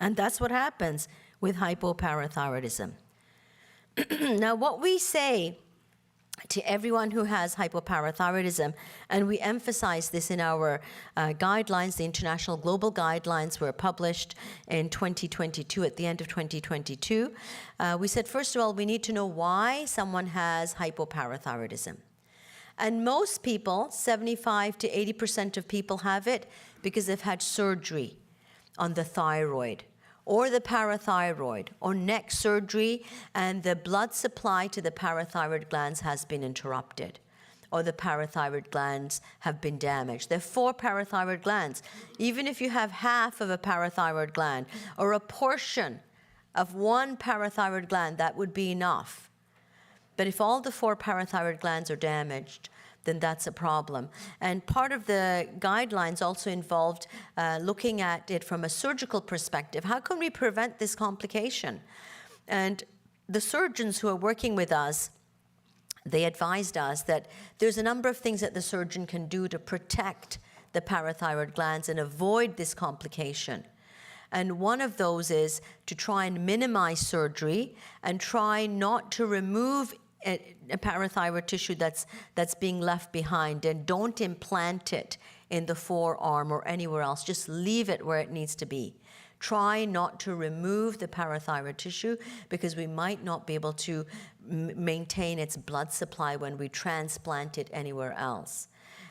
And that's what happens with hypoparathyroidism. Now, what we say to everyone who has hypoparathyroidism, and we emphasize this in our guidelines, the international global guidelines were published in 2022, at the end of 2022. We said, first of all, we need to know why someone has hypoparathyroidism. And most people, 75 to 80% of people have it because they've had surgery on the thyroid or the parathyroid or neck surgery, and the blood supply to the parathyroid glands has been interrupted, or the parathyroid glands have been damaged. There are 4 parathyroid glands. Even if you have half of a parathyroid gland or a portion of one parathyroid gland, that would be enough. But if all the 4 parathyroid glands are damaged, then that's a problem. And part of the guidelines also involved looking at it from a surgical perspective. How can we prevent this complication? And the surgeons who are working with us, they advised us that there's a number of things that the surgeon can do to protect the parathyroid glands and avoid this complication. And one of those is to try and minimize surgery and try not to remove a parathyroid tissue that's being left behind, and don't implant it in the forearm or anywhere else. Just leave it where it needs to be. Try not to remove the parathyroid tissue because we might not be able to maintain its blood supply when we transplant it anywhere else.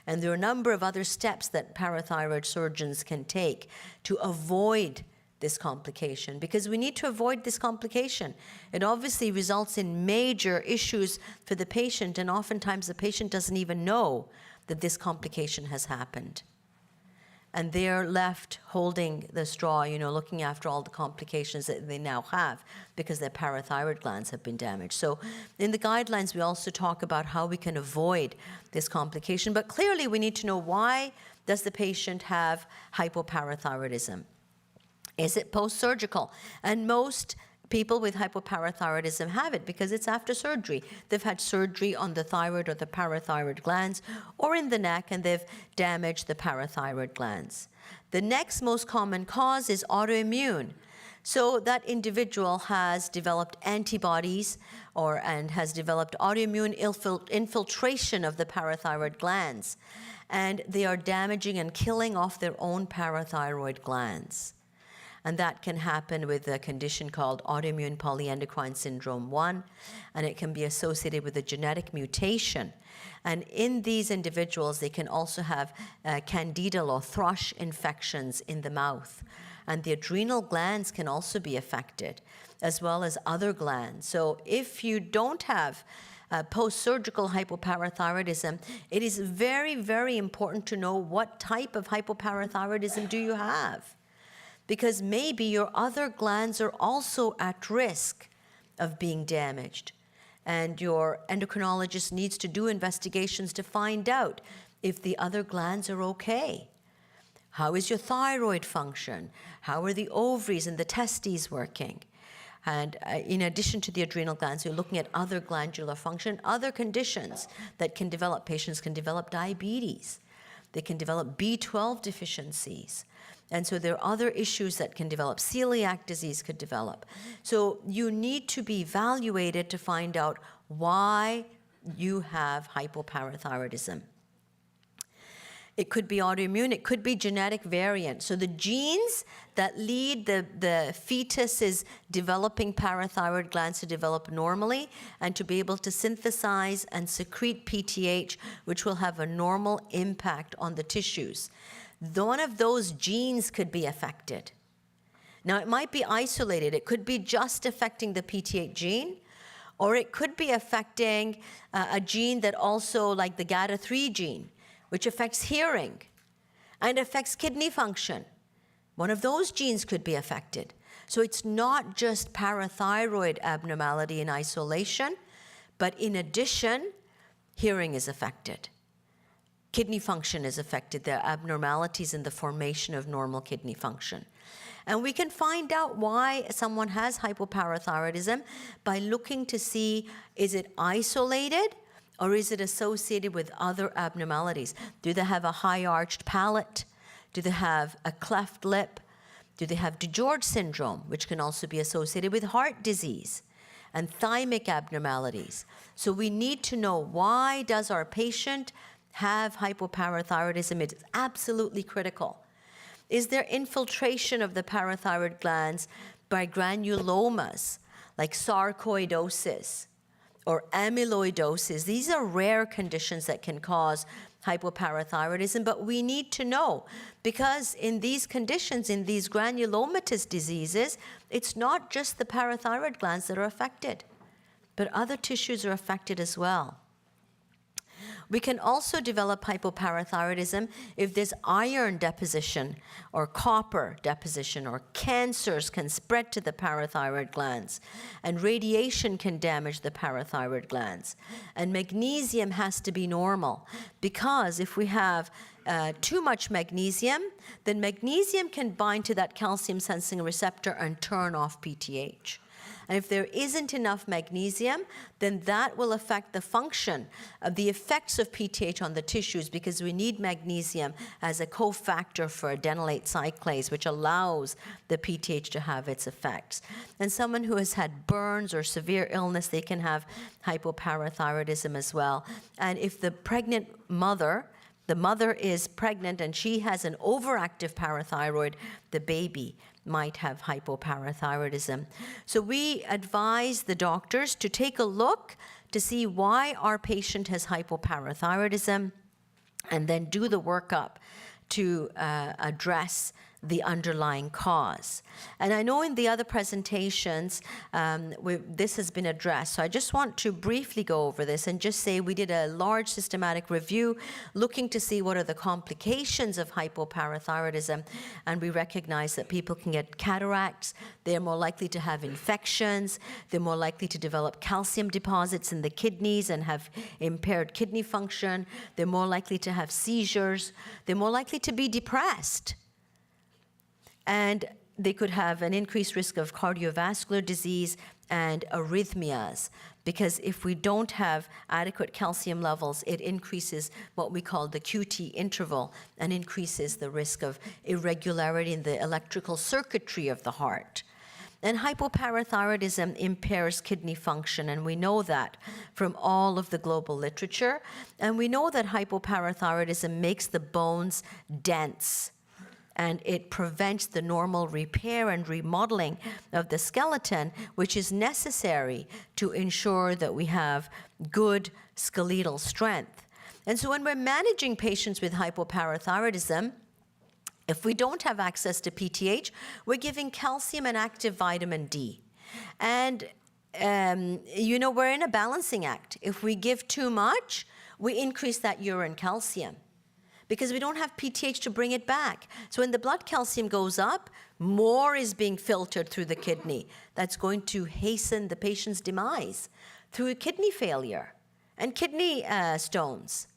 And there are a number of other steps that parathyroid surgeons can take to avoid this complication, because we need to avoid this complication. It obviously results in major issues for the patient, and oftentimes the patient doesn't even know that this complication has happened. And they're left holding the straw, you know, looking after all the complications that they now have because their parathyroid glands have been damaged. So in the guidelines, we also talk about how we can avoid this complication. But clearly, we need to know, why does the patient have hypoparathyroidism? Is it post-surgical? And most people with hypoparathyroidism have it because it's after surgery. They've had surgery on the thyroid or the parathyroid glands or in the neck, and they've damaged the parathyroid glands. The next most common cause is autoimmune. So that individual has developed antibodies and has developed autoimmune infiltration of the parathyroid glands. And they are damaging and killing off their own parathyroid glands. And that can happen with a condition called autoimmune polyendocrine syndrome 1, and it can be associated with a genetic mutation. And in these individuals, they can also have candidal or thrush infections in the mouth. And the adrenal glands can also be affected, as well as other glands. So if you don't have post-surgical hypoparathyroidism, it is very, very important to know what type of hypoparathyroidism do you have. Because maybe your other glands are also at risk of being damaged. And your endocrinologist needs to do investigations to find out if the other glands are okay. How is your thyroid function? How are the ovaries and the testes working? And in addition to the adrenal glands, you're looking at other glandular function, other conditions that can develop. Patients can develop diabetes. They can develop B12 deficiencies. And so there are other issues that can develop. Celiac disease could develop. So you need to be evaluated to find out why you have hypoparathyroidism. It could be autoimmune, it could be genetic variant. So the genes that lead the fetus's developing parathyroid glands to develop normally and to be able to synthesize and secrete PTH, which will have a normal impact on the tissues. One of those genes could be affected. Now, it might be isolated. It could be just affecting the PTH gene, or it could be affecting a gene that also, like the GATA3 gene, which affects hearing and affects kidney function. One of those genes could be affected. So it's not just parathyroid abnormality in isolation, but in addition, hearing is affected. Kidney function is affected. There are abnormalities in the formation of normal kidney function. And we can find out why someone has hypoparathyroidism by looking to see, is it isolated or is it associated with other abnormalities? Do they have a high arched palate? Do they have a cleft lip? Do they have DiGeorge syndrome, which can also be associated with heart disease and thymic abnormalities? So we need to know, why does our patient have hypoparathyroidism? It's absolutely critical. Is there infiltration of the parathyroid glands by granulomas, like sarcoidosis or amyloidosis? These are rare conditions that can cause hypoparathyroidism, but we need to know, because in these conditions, in these granulomatous diseases, it's not just the parathyroid glands that are affected, but other tissues are affected as well. We can also develop hypoparathyroidism if there's iron deposition or copper deposition, or cancers can spread to the parathyroid glands, and radiation can damage the parathyroid glands. And magnesium has to be normal, because if we have too much magnesium, then magnesium can bind to that calcium sensing receptor and turn off PTH. And if there isn't enough magnesium, then that will affect the function of the effects of PTH on the tissues, because we need magnesium as a cofactor for adenylate cyclase, which allows the PTH to have its effects. And someone who has had burns or severe illness, they can have hypoparathyroidism as well. And if the pregnant mother, the mother is pregnant and she has an overactive parathyroid, the baby might have hypoparathyroidism. So we advise the doctors to take a look to see why our patient has hypoparathyroidism, and then do the workup to address the underlying cause. And I know in the other presentations, this has been addressed. So I just want to briefly go over this and just say we did a large systematic review looking to see what are the complications of hypoparathyroidism. And we recognize that people can get cataracts, they're more likely to have infections, they're more likely to develop calcium deposits in the kidneys and have impaired kidney function, they're more likely to have seizures, they're more likely to be depressed. And they could have an increased risk of cardiovascular disease and arrhythmias, because if we don't have adequate calcium levels, it increases what we call the QT interval and increases the risk of irregularity in the electrical circuitry of the heart. And hypoparathyroidism impairs kidney function, and we know that from all of the global literature. And we know that hypoparathyroidism makes the bones dense, and it prevents the normal repair and remodeling of the skeleton, which is necessary to ensure that we have good skeletal strength. And so when we're managing patients with hypoparathyroidism, if we don't have access to PTH, we're giving calcium and active vitamin D. And, you know, we're in a balancing act. If we give too much, we increase that urine calcium, because we don't have PTH to bring it back. So when the blood calcium goes up, more is being filtered through the kidney. That's going to hasten the patient's demise through kidney failure and kidney stones.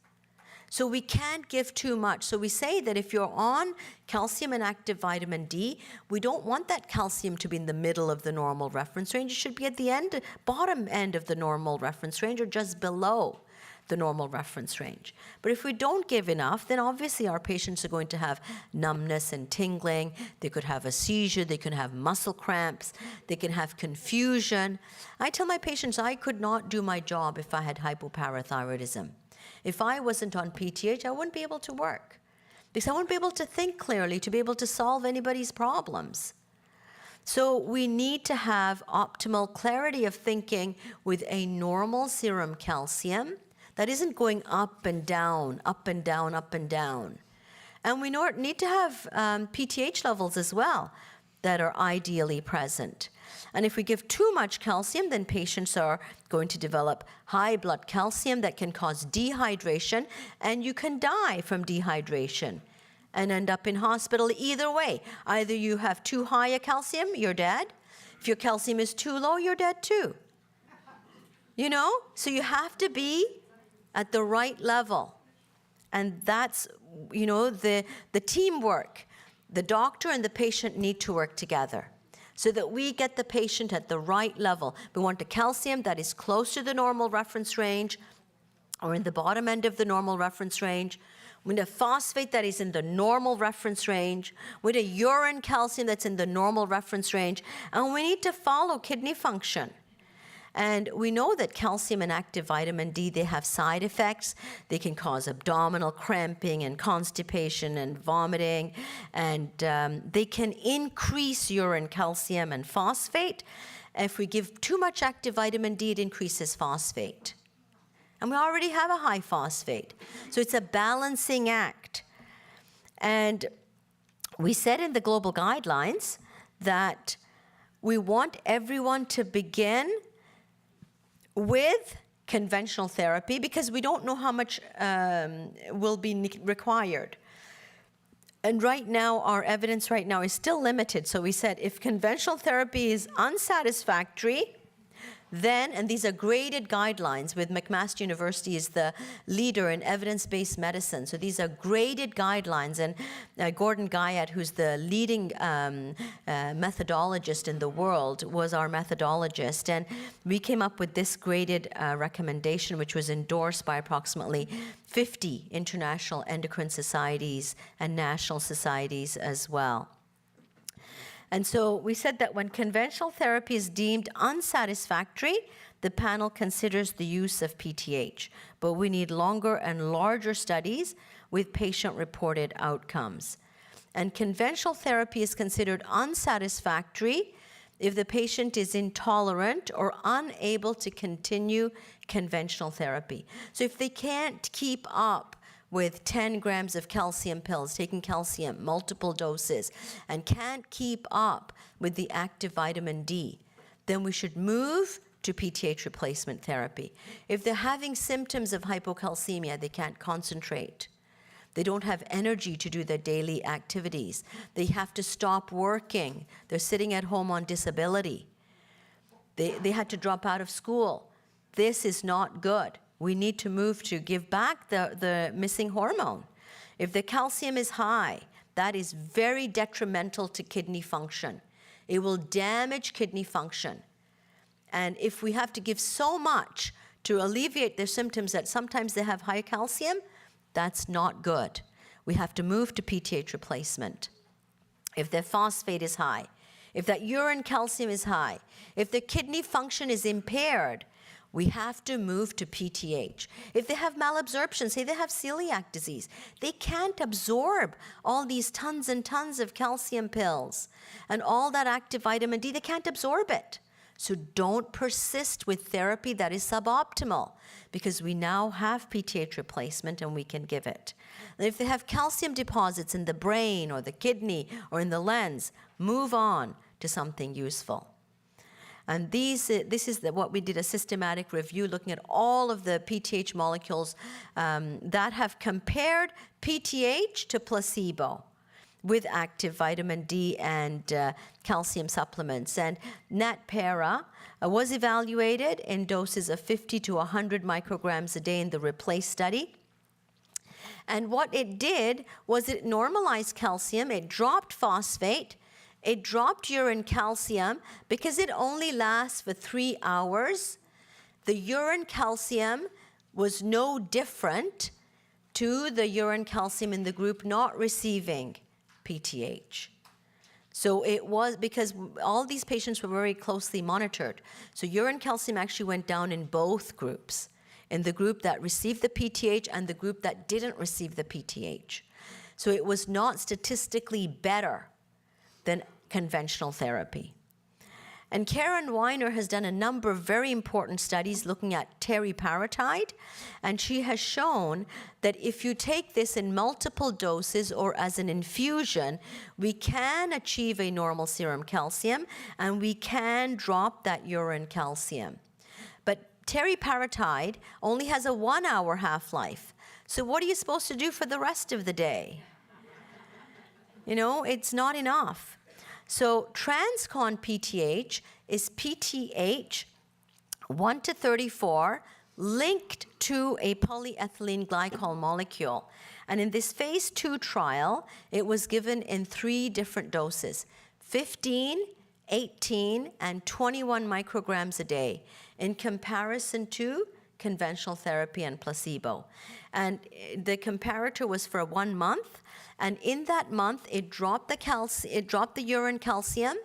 So we can't give too much. So we say that if you're on calcium and active vitamin D, we don't want that calcium to be in the middle of the normal reference range. It should be at the end, bottom end of the normal reference range, or just below the normal reference range. But if we don't give enough, then obviously our patients are going to have numbness and tingling. They could have a seizure. They can have muscle cramps. They can have confusion. I tell my patients I could not do my job if I had hypoparathyroidism. If I wasn't on PTH, I wouldn't be able to work, because I wouldn't be able to think clearly to be able to solve anybody's problems. So we need to have optimal clarity of thinking with a normal serum calcium that isn't going up and down, up and down, up and down. And we need to have PTH levels as well that are ideally present. And if we give too much calcium, then patients are going to develop high blood calcium that can cause dehydration, and you can die from dehydration and end up in hospital either way. Either you have too high a calcium, you're dead. If your calcium is too low, you're dead too. You know? So you have to be at the right level. And that's, you know, the teamwork. The doctor and the patient need to work together so that we get the patient at the right level. We want a calcium that is close to the normal reference range or in the bottom end of the normal reference range. We need a phosphate that is in the normal reference range. We need a urine calcium that's in the normal reference range. And we need to follow kidney function. And we know that calcium and active vitamin D, they have side effects. They can cause abdominal cramping and constipation and vomiting. And they can increase urine calcium and phosphate. If we give too much active vitamin D, it increases phosphate. And we already have a high phosphate. So it's a balancing act. And we said in the global guidelines that we want everyone to begin with conventional therapy, because we don't know how much will be required. And right now, our evidence right now is still limited. So we said if conventional therapy is unsatisfactory, then, and these are graded guidelines, with McMaster University is the leader in evidence-based medicine. So these are graded guidelines, and Gordon Guyat, who's the leading methodologist in the world, was our methodologist. And we came up with this graded recommendation, which was endorsed by approximately 50 international endocrine societies and national societies as well. And so we said that when conventional therapy is deemed unsatisfactory, the panel considers the use of PTH. But we need longer and larger studies with patient-reported outcomes. And conventional therapy is considered unsatisfactory if the patient is intolerant or unable to continue conventional therapy. So if they can't keep up with 10 grams of calcium pills, taking calcium, multiple doses, and can't keep up with the active vitamin D, then we should move to PTH replacement therapy. If they're having symptoms of hypocalcemia, they can't concentrate. They don't have energy to do their daily activities. They have to stop working. They're sitting at home on disability. They had to drop out of school. This is not good. We need to move to give back the missing hormone. If the calcium is high, that is very detrimental to kidney function. It will damage kidney function. And if we have to give so much to alleviate their symptoms that sometimes they have high calcium, that's not good. We have to move to PTH replacement. If their phosphate is high, if that urine calcium is high, if their kidney function is impaired, we have to move to PTH. If they have malabsorption, say they have celiac disease, they can't absorb all these tons and tons of calcium pills and all that active vitamin D, they can't absorb it. So don't persist with therapy that is suboptimal, because we now have PTH replacement and we can give it. And if they have calcium deposits in the brain or the kidney or in the lens, move on to something useful. And this is what we did, a systematic review looking at all of the PTH molecules that have compared PTH to placebo with active vitamin D and calcium supplements. And NatPara was evaluated in doses of 50 to 100 micrograms a day in the REPLACE study. And what it did was it normalized calcium, it dropped phosphate, it dropped urine calcium. Because it only lasts for 3 hours, the urine calcium was no different to the urine calcium in the group not receiving PTH. So it was, because all these patients were very closely monitored. So urine calcium actually went down in both groups, in the group that received the PTH and the group that didn't receive the PTH. So it was not statistically better than conventional therapy. And Karen Weiner has done a number of very important studies looking at teriparatide, and she has shown that if you take this in multiple doses or as an infusion, we can achieve a normal serum calcium and we can drop that urine calcium. But teriparatide only has a 1 hour half-life. So what are you supposed to do for the rest of the day? You know, it's not enough. So TransCon PTH is PTH 1 to 34 linked to a polyethylene glycol molecule. And in this phase 2 trial, it was given in 3 different doses, 15, 18, and 21 micrograms a day, in comparison to conventional therapy and placebo. And the comparator was for 1 month. And in that month, it dropped the urine calcium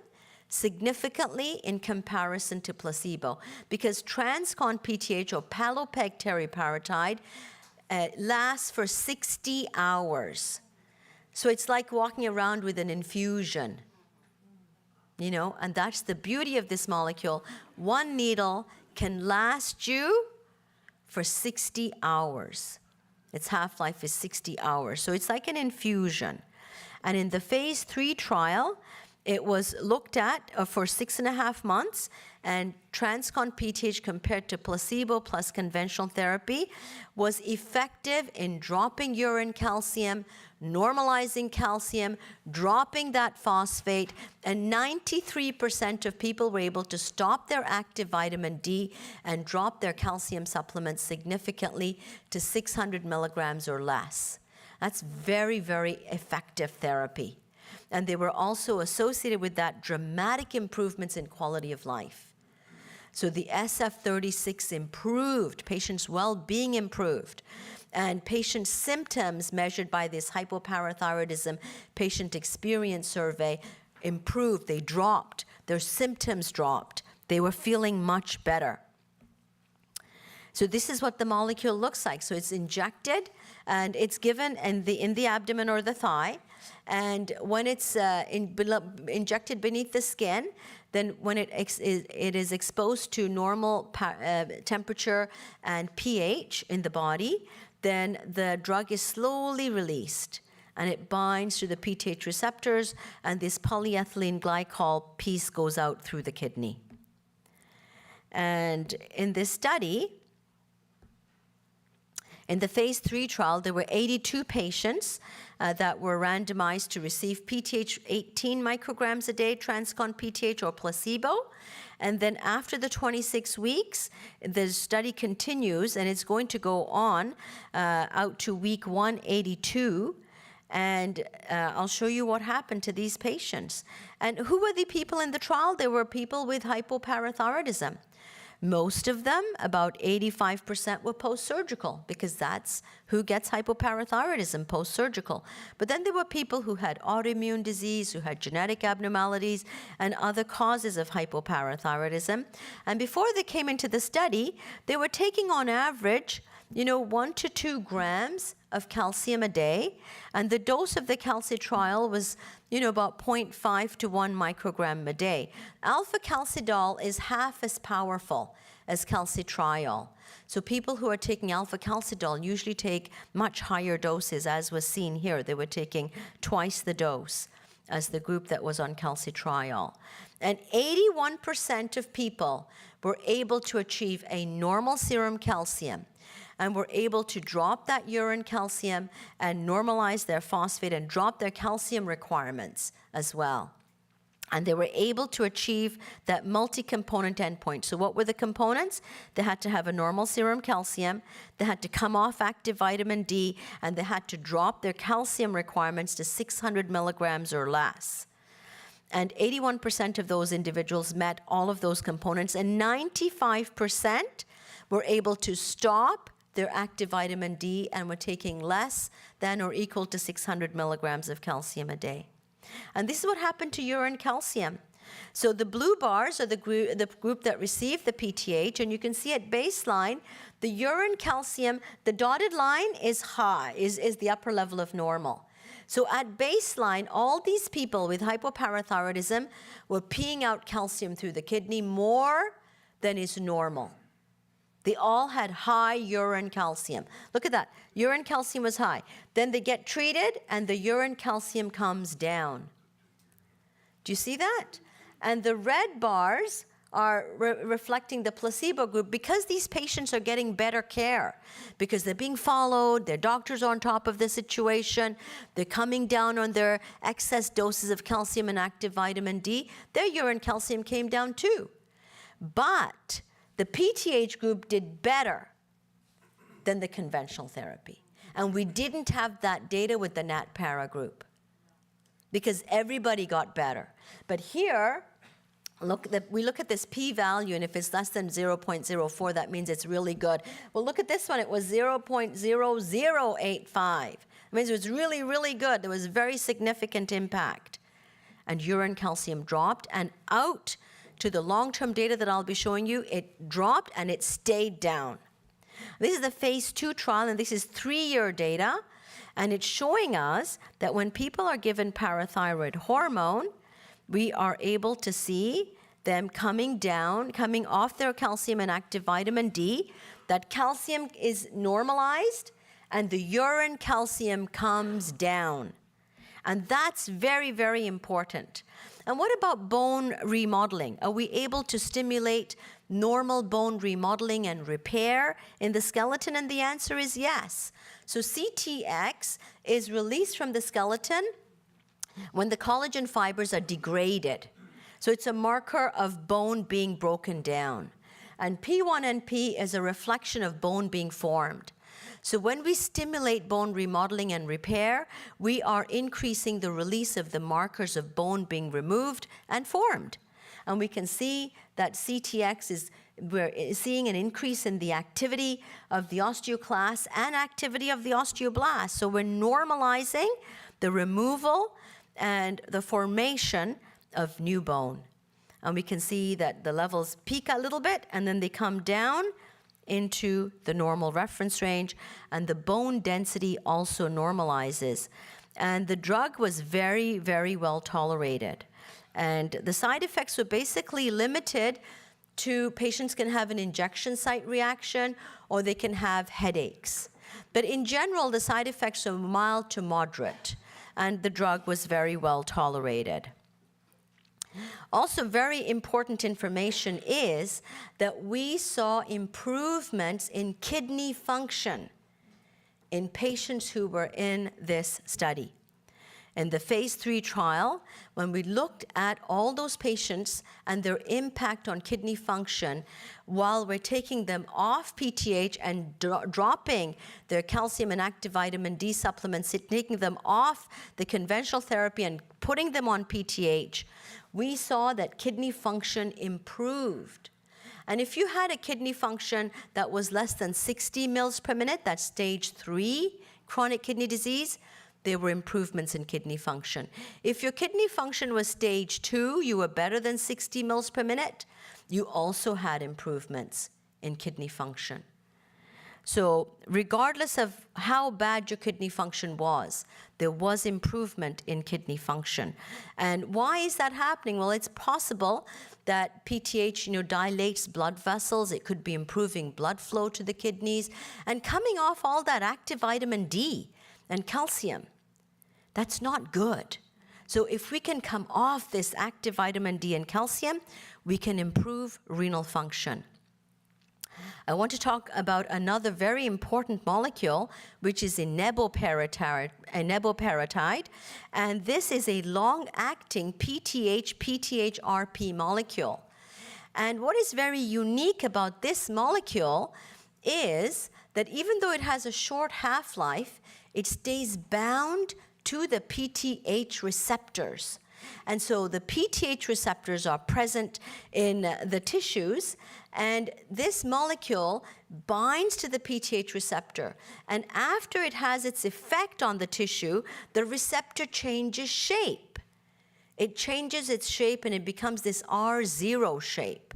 significantly in comparison to placebo, because TransCon PTH or palopeg teriparatide lasts for 60 hours. So it's like walking around with an infusion, you know, and that's the beauty of this molecule. 1 needle can last you for 60 hours. Its half-life is 60 hours. So it's like an infusion. And in the phase 3 trial, it was looked at for 6.5 months, and TransCon PTH compared to placebo plus conventional therapy was effective in dropping urine calcium, normalizing calcium, dropping that phosphate, and 93% of people were able to stop their active vitamin D and drop their calcium supplements significantly to 600 milligrams or less. That's very, very effective therapy. And they were also associated with that dramatic improvements in quality of life. So the SF-36 improved, patients' well-being improved, and patient symptoms measured by this hypoparathyroidism patient experience survey improved. They dropped. Their symptoms dropped. They were feeling much better. So this is what the molecule looks like. So it's injected, and it's given in the abdomen or the thigh. And when it's injected beneath the skin, then when it is exposed to normal temperature and pH in the body, then the drug is slowly released, and it binds to the PTH receptors, and this polyethylene glycol piece goes out through the kidney. And in this study, in the phase 3 trial, there were 82 patients that were randomized to receive PTH 18 micrograms a day, TransCon PTH, or placebo. And then after the 26 weeks, the study continues, and it's going to go on out to week 182. And I'll show you what happened to these patients. And who were the people in the trial? There were people with hypoparathyroidism. Most of them, about 85%, were post-surgical, because that's who gets hypoparathyroidism, post-surgical. But then there were people who had autoimmune disease, who had genetic abnormalities, and other causes of hypoparathyroidism. And before they came into the study, they were taking on average 1 to 2 grams of calcium a day, and the dose of the calcitriol was, about 0.5 to 1 microgram a day. Alpha-calcidol is half as powerful as calcitriol. So people who are taking alpha-calcidol usually take much higher doses, as was seen here. They were taking twice the dose as the group that was on calcitriol. And 81% of people were able to achieve a normal serum calcium, and were able to drop that urine calcium and normalize their phosphate and drop their calcium requirements as well. And they were able to achieve that multi-component endpoint. So what were the components? They had to have a normal serum calcium, they had to come off active vitamin D, and they had to drop their calcium requirements to 600 milligrams or less. And 81% of those individuals met all of those components, and 95% were able to stop their active vitamin D and were taking less than or equal to 600 milligrams of calcium a day. And this is what happened to urine calcium. So the blue bars are the group that received the PTH, and you can see at baseline, the urine calcium, the dotted line is high, is the upper level of normal. So at baseline, all these people with hypoparathyroidism were peeing out calcium through the kidney more than is normal. They all had high urine calcium. Look at that. Urine calcium was high. Then they get treated, and the urine calcium comes down. Do you see that? And the red bars are reflecting the placebo group, because these patients are getting better care, because they're being followed, their doctors are on top of the situation, they're coming down on their excess doses of calcium and active vitamin D, their urine calcium came down too. But the PTH group did better than the conventional therapy. And we didn't have that data with the NAT-PARA group, because everybody got better. But here, we look at this p-value, and if it's less than 0.04, that means it's really good. Well, look at this one. It was 0.0085. That means it was really, really good. There was very significant impact. And urine calcium dropped, and out to the long-term data that I'll be showing you, it dropped and it stayed down. This is the phase 2 trial, and this is 3-year data, and it's showing us that when people are given parathyroid hormone, we are able to see them coming off their calcium and active vitamin D. That calcium is normalized, and the urine calcium comes down. And that's very, very important. And what about bone remodeling? Are we able to stimulate normal bone remodeling and repair in the skeleton? And the answer is yes. So CTX is released from the skeleton when the collagen fibers are degraded. So it's a marker of bone being broken down. And P1NP is a reflection of bone being formed. So when we stimulate bone remodeling and repair, we are increasing the release of the markers of bone being removed and formed. And we can see that CTX we're seeing an increase in the activity of the osteoclast and activity of the osteoblast. So we're normalizing the removal and the formation of new bone. And we can see that the levels peak a little bit, and then they come down into the normal reference range, and the bone density also normalizes. And the drug was very, very well tolerated. And the side effects were basically limited to patients can have an injection site reaction, or they can have headaches. But in general, the side effects are mild to moderate, and the drug was very well tolerated. Also, very important information is that we saw improvements in kidney function in patients who were in this study. In the phase 3 trial, when we looked at all those patients and their impact on kidney function while we're taking them off PTH and dropping their calcium and active vitamin D supplements, taking them off the conventional therapy and putting them on PTH, we saw that kidney function improved. And if you had a kidney function that was less than 60 mils per minute, that's stage 3 chronic kidney disease, there were improvements in kidney function. If your kidney function was stage 2, you were better than 60 mils per minute, you also had improvements in kidney function. So regardless of how bad your kidney function was, there was improvement in kidney function. And why is that happening? Well, it's possible that PTH, dilates blood vessels. It could be improving blood flow to the kidneys and coming off all that active vitamin D and calcium. That's not good. So if we can come off this active vitamin D and calcium, we can improve renal function. I want to talk about another very important molecule, which is eneboparatide, and this is a long-acting PTH-PTHRP molecule. And what is very unique about this molecule is that even though it has a short half-life, it stays bound to the PTH receptors. And so the PTH receptors are present in the tissues, and this molecule binds to the PTH receptor. And after it has its effect on the tissue, the receptor changes shape. It changes its shape and it becomes this R0 shape.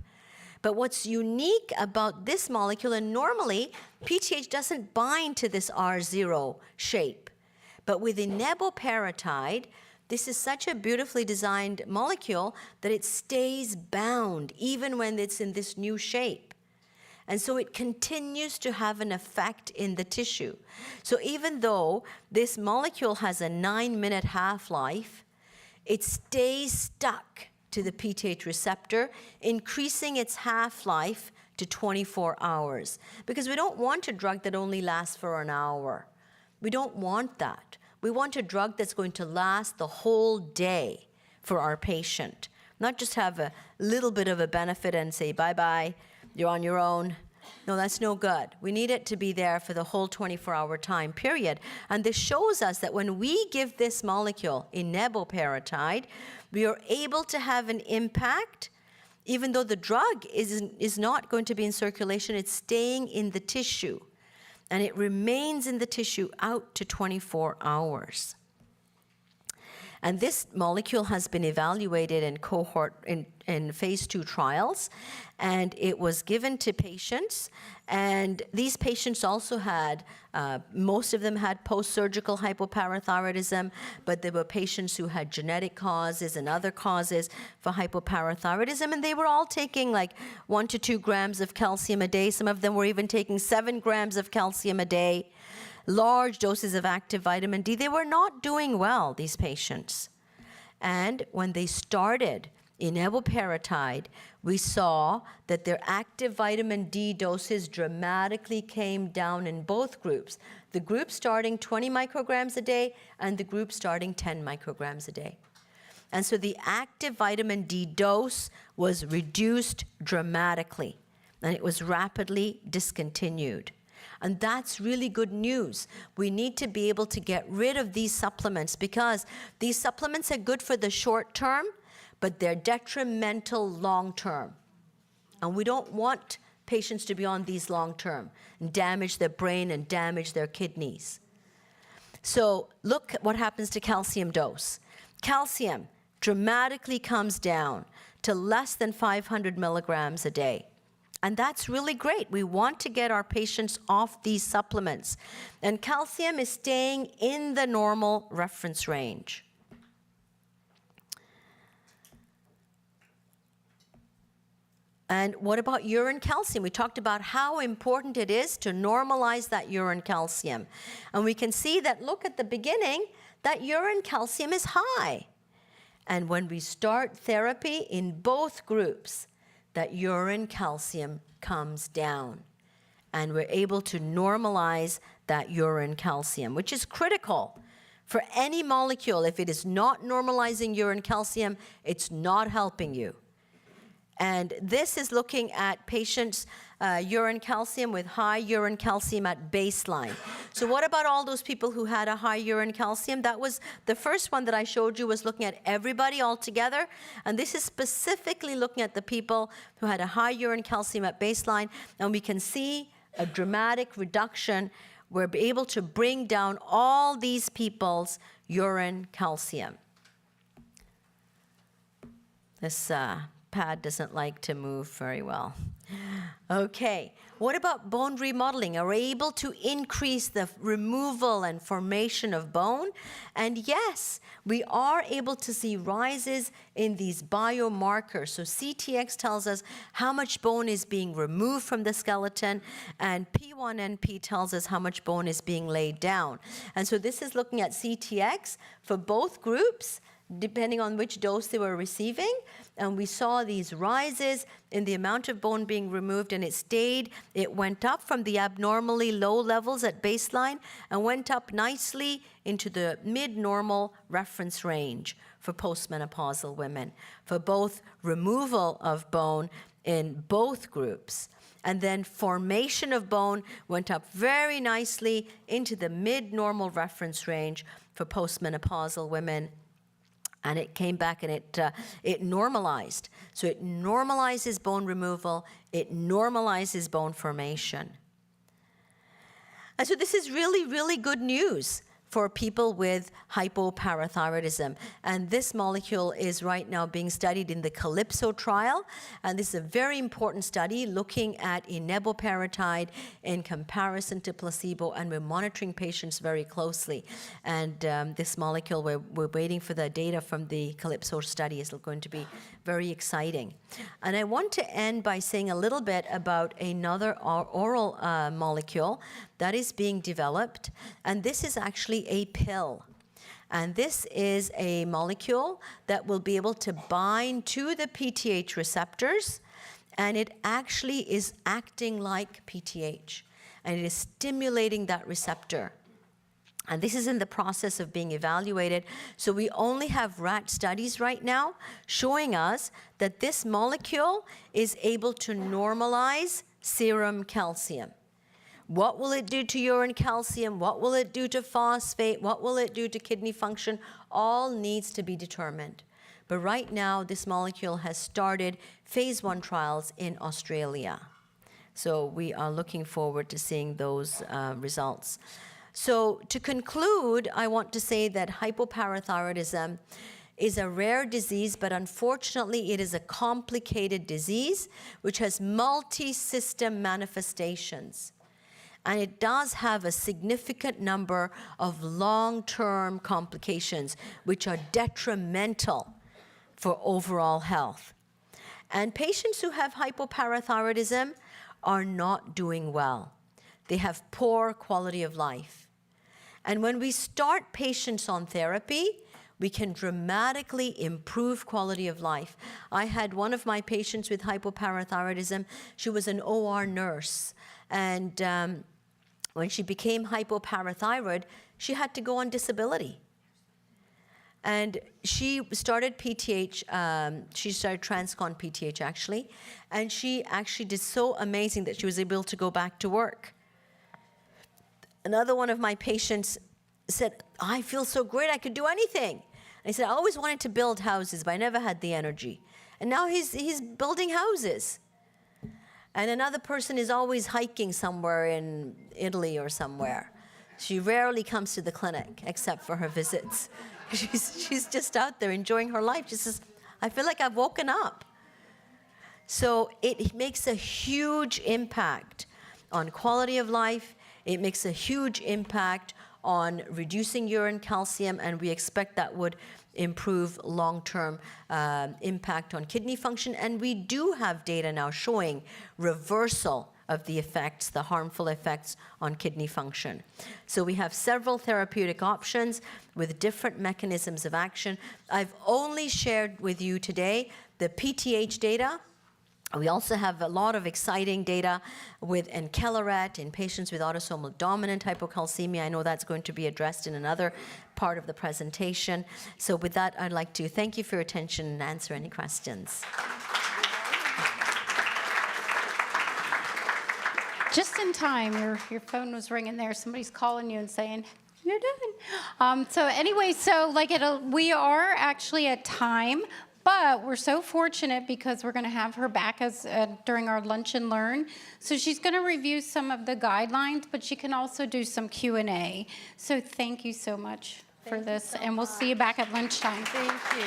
But what's unique about this molecule, and normally PTH doesn't bind to this R0 shape, but with eneboparatide, this is such a beautifully designed molecule that it stays bound even when it's in this new shape. And so it continues to have an effect in the tissue. So even though this molecule has a 9-minute half-life, it stays stuck to the PTH receptor, increasing its half-life to 24 hours. Because we don't want a drug that only lasts for an hour. We don't want that. We want a drug that's going to last the whole day for our patient, not just have a little bit of a benefit and say, bye-bye, you're on your own. No, that's no good. We need it to be there for the whole 24-hour time period. And this shows us that when we give this molecule, eneboparatide, we are able to have an impact, even though the drug is not going to be in circulation, it's staying in the tissue. And it remains in the tissue out to 24 hours. And this molecule has been evaluated in phase 2 trials, and it was given to patients. And these patients also had, most of them had post-surgical hypoparathyroidism, but there were patients who had genetic causes and other causes for hypoparathyroidism, and they were all taking like 1 to 2 grams of calcium a day. Some of them were even taking 7 grams of calcium a day. Large doses of active vitamin D. They were not doing well, these patients. And when they started eneboparatide, we saw that their active vitamin D doses dramatically came down in both groups. The group starting 20 micrograms a day and the group starting 10 micrograms a day. And so the active vitamin D dose was reduced dramatically, and it was rapidly discontinued. And that's really good news. We need to be able to get rid of these supplements because these supplements are good for the short term, but they're detrimental long term. And we don't want patients to be on these long term and damage their brain and damage their kidneys. So look at what happens to calcium dose. Calcium dramatically comes down to less than 500 milligrams a day. And that's really great. We want to get our patients off these supplements. And calcium is staying in the normal reference range. And what about urine calcium? We talked about how important it is to normalize that urine calcium. And we can see that, look at the beginning, that urine calcium is high. And when we start therapy in both groups, that urine calcium comes down. And we're able to normalize that urine calcium, which is critical For any molecule, if it is not normalizing urine calcium, it's not helping you. And this is looking at patients' urine calcium with high urine calcium at baseline. So what about all those people who had a high urine calcium? That was the first one that I showed you, was looking at everybody all together. And this is specifically looking at the people who had a high urine calcium at baseline. And we can see a dramatic reduction. We're able to bring down all these people's urine calcium. This pad doesn't like to move very well. Okay, what about bone remodeling? Are we able to increase the removal and formation of bone? And yes, we are able to see rises in these biomarkers. So CTX tells us how much bone is being removed from the skeleton, and P1NP tells us how much bone is being laid down. And so this is looking at CTX for both groups, depending on which dose they were receiving. And we saw these rises in the amount of bone being removed, and it went up from the abnormally low levels at baseline and went up nicely into the mid-normal reference range for postmenopausal women, for both removal of bone in both groups. And then formation of bone went up very nicely into the mid-normal reference range for postmenopausal women. And it came back and it normalized. So it normalizes bone removal, it normalizes bone formation. And so this is really, really good news for people with hypoparathyroidism. And this molecule is right now being studied in the Calypso trial. And this is a very important study looking at eneboparatide in comparison to placebo, and we're monitoring patients very closely. And this molecule, we're waiting for the data from the Calypso study. Is going to be very exciting. And I want to end by saying a little bit about another oral molecule that is being developed, and this is actually a pill. And this is a molecule that will be able to bind to the PTH receptors, and it actually is acting like PTH, and it is stimulating that receptor. And this is in the process of being evaluated. So we only have rat studies right now showing us that this molecule is able to normalize serum calcium. What will it do to urine calcium? What will it do to phosphate? What will it do to kidney function? All needs to be determined. But right now, this molecule has started phase 1 trials in Australia. So we are looking forward to seeing those results. So to conclude, I want to say that hypoparathyroidism is a rare disease, but unfortunately it is a complicated disease which has multi-system manifestations. And it does have a significant number of long-term complications which are detrimental for overall health. And patients who have hypoparathyroidism are not doing well. They have poor quality of life. And when we start patients on therapy, we can dramatically improve quality of life. I had one of my patients with hypoparathyroidism. She was an OR nurse. And when she became hypoparathyroid, she had to go on disability. And she started PTH, she started TransCon PTH actually, and she actually did so amazing that she was able to go back to work. Another one of my patients said, I feel so great, I could do anything. And I said, I always wanted to build houses, but I never had the energy. And now he's building houses. And another person is always hiking somewhere in Italy or somewhere. She rarely comes to the clinic, except for her visits. She's just out there enjoying her life. She says, I feel like I've woken up. So it makes a huge impact on quality of life. It makes a huge impact on reducing urine calcium, and we expect that would improve long-term impact on kidney function. And we do have data now showing reversal of the effects, the harmful effects on kidney function. So we have several therapeutic options with different mechanisms of action. I've only shared with you today the PTH data. We also have a lot of exciting data with encaleret in patients with autosomal dominant hypocalcemia. I know that's going to be addressed in another part of the presentation. So with that, I'd like to thank you for your attention and answer any questions. Just in time, your phone was ringing there. Somebody's calling you and saying, you're done. So anyway, we are actually at time, but we're so fortunate because we're going to have her back during our lunch and learn. So she's going to review some of the guidelines, but she can also do some Q&A. So thank you so much for this, and we'll see you back at lunchtime. Thank you.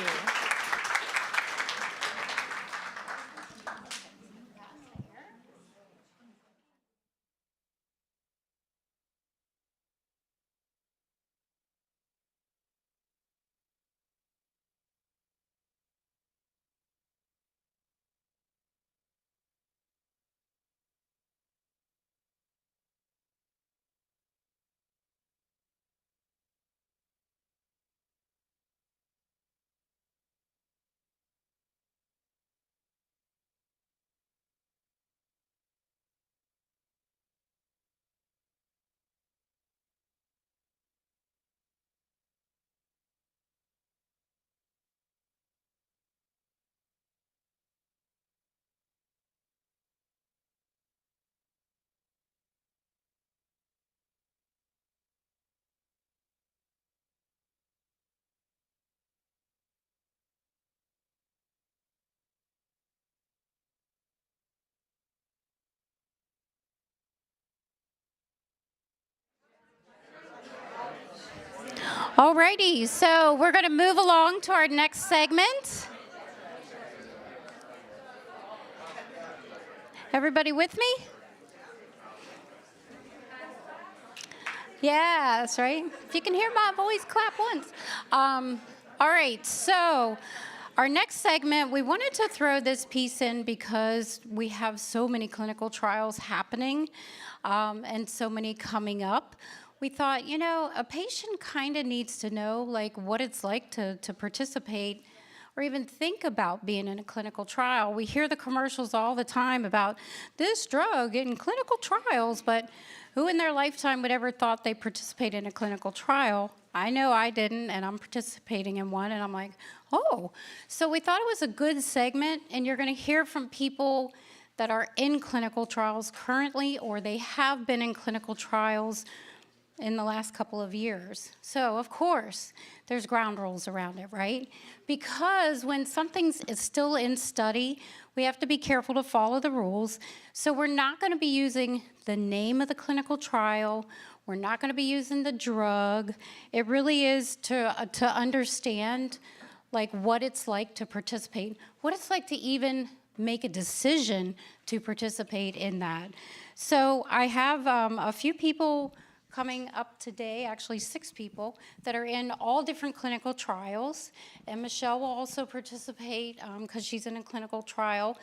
Alrighty, so we're going to move along to our next segment. Everybody with me? Yeah, that's right. If you can hear my voice, clap once. All right, so our next segment, we wanted to throw this piece in because we have so many clinical trials happening and so many coming up. We thought, a patient kind of needs to know what it's like to participate or even think about being in a clinical trial. We hear the commercials all the time about this drug in clinical trials, but who in their lifetime would ever thought they'd participate in a clinical trial? I know I didn't, and I'm participating in one, and I'm like, oh. So we thought it was a good segment, and you're going to hear from people that are in clinical trials currently, or they have been in clinical trials in the last couple of years. So, of course, there's ground rules around it, right? Because when something's still in study, we have to be careful to follow the rules. So we're not going to be using the name of the clinical trial. We're not going to be using the drug. It really is to understand what it's like to participate, what it's like to even make a decision to participate in that. So I have a few people coming up today, actually 6 people, that are in all different clinical trials. And Michelle will also participate because she's in a clinical trial.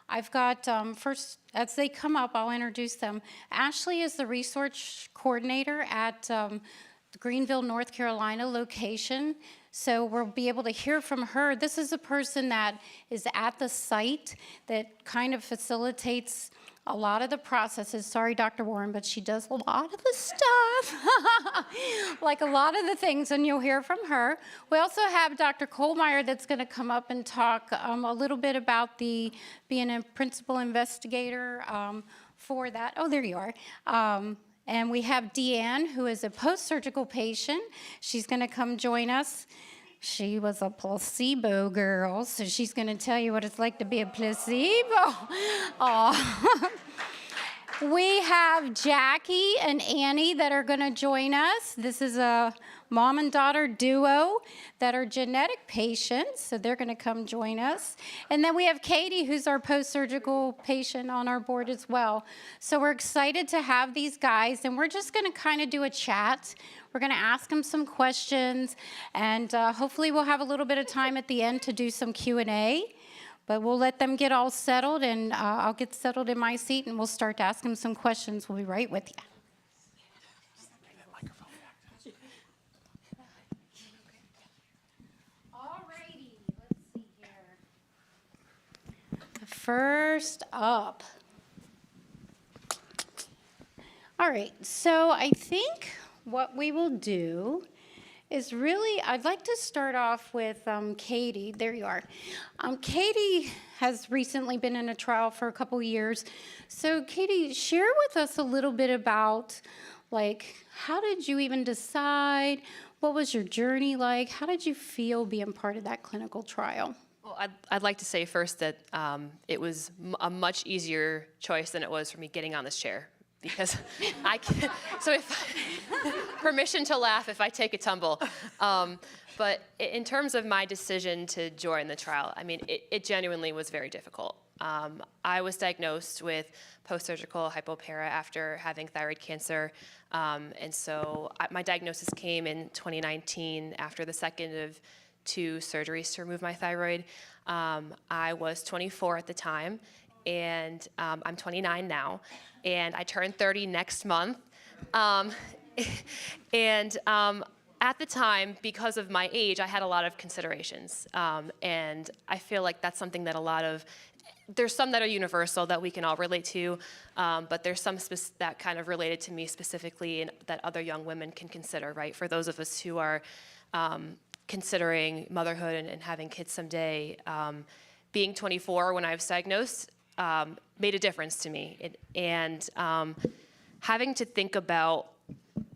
I've got, first, as they come up, I'll introduce them. Ashley is the research coordinator at the Greenville, North Carolina location. So we'll be able to hear from her. This is a person that is at the site that kind of facilitates a lot of the processes. Sorry, Dr. Warren, but she does a lot of the stuff, a lot of the things, and you'll hear from her. We also have Dr. Kohlmeyer that's going to come up and talk a little bit about being a principal investigator for that. Oh, there you are. And we have Deanne, who is a post-surgical patient. She's going to come join us. She was a placebo girl, so she's going to tell you what it's like to be a placebo. Oh. We have Jackie and Annie that are going to join us. This is a mom and daughter duo that are genetic patients, so they're going to come join us. And then we have Katie, who's our post-surgical patient on our board as well. So we're excited to have these guys, and we're just going to kind of do a chat. We're going to ask them some questions, and hopefully we'll have a little bit of time at the end to do some Q&A. But we'll let them get all settled, and I'll get settled in my seat, and we'll start to ask them some questions. We'll be right with you. first up. All right, so I think what we will do is really, I'd like to start off with Katie. There you are. Katie has recently been in a trial for a couple years. So Katie, share with us a little bit about, like, how did you even decide? What was your journey like? How did you feel being part of that clinical trial? Well, I'd like to say first that it was a much easier choice than it was for me getting on this chair. Because I can, so if permission to laugh if I take a tumble. But in terms of my decision to join the trial, I mean, it genuinely was very difficult. I was diagnosed with postsurgical hypopara after having thyroid cancer. And so my diagnosis came in 2019 after the second of 2 surgeries to remove my thyroid. I was 24 at the time, and I'm 29 now. And I turn 30 next month. At the time, because of my age, I had a lot of considerations. And I feel like that's something that there's some that are universal that we can all relate to, but there's some that kind of related to me specifically and that other young women can consider, right? For those of us who are considering motherhood and having kids someday, being 24 when I was diagnosed, made a difference to me. And having to think about,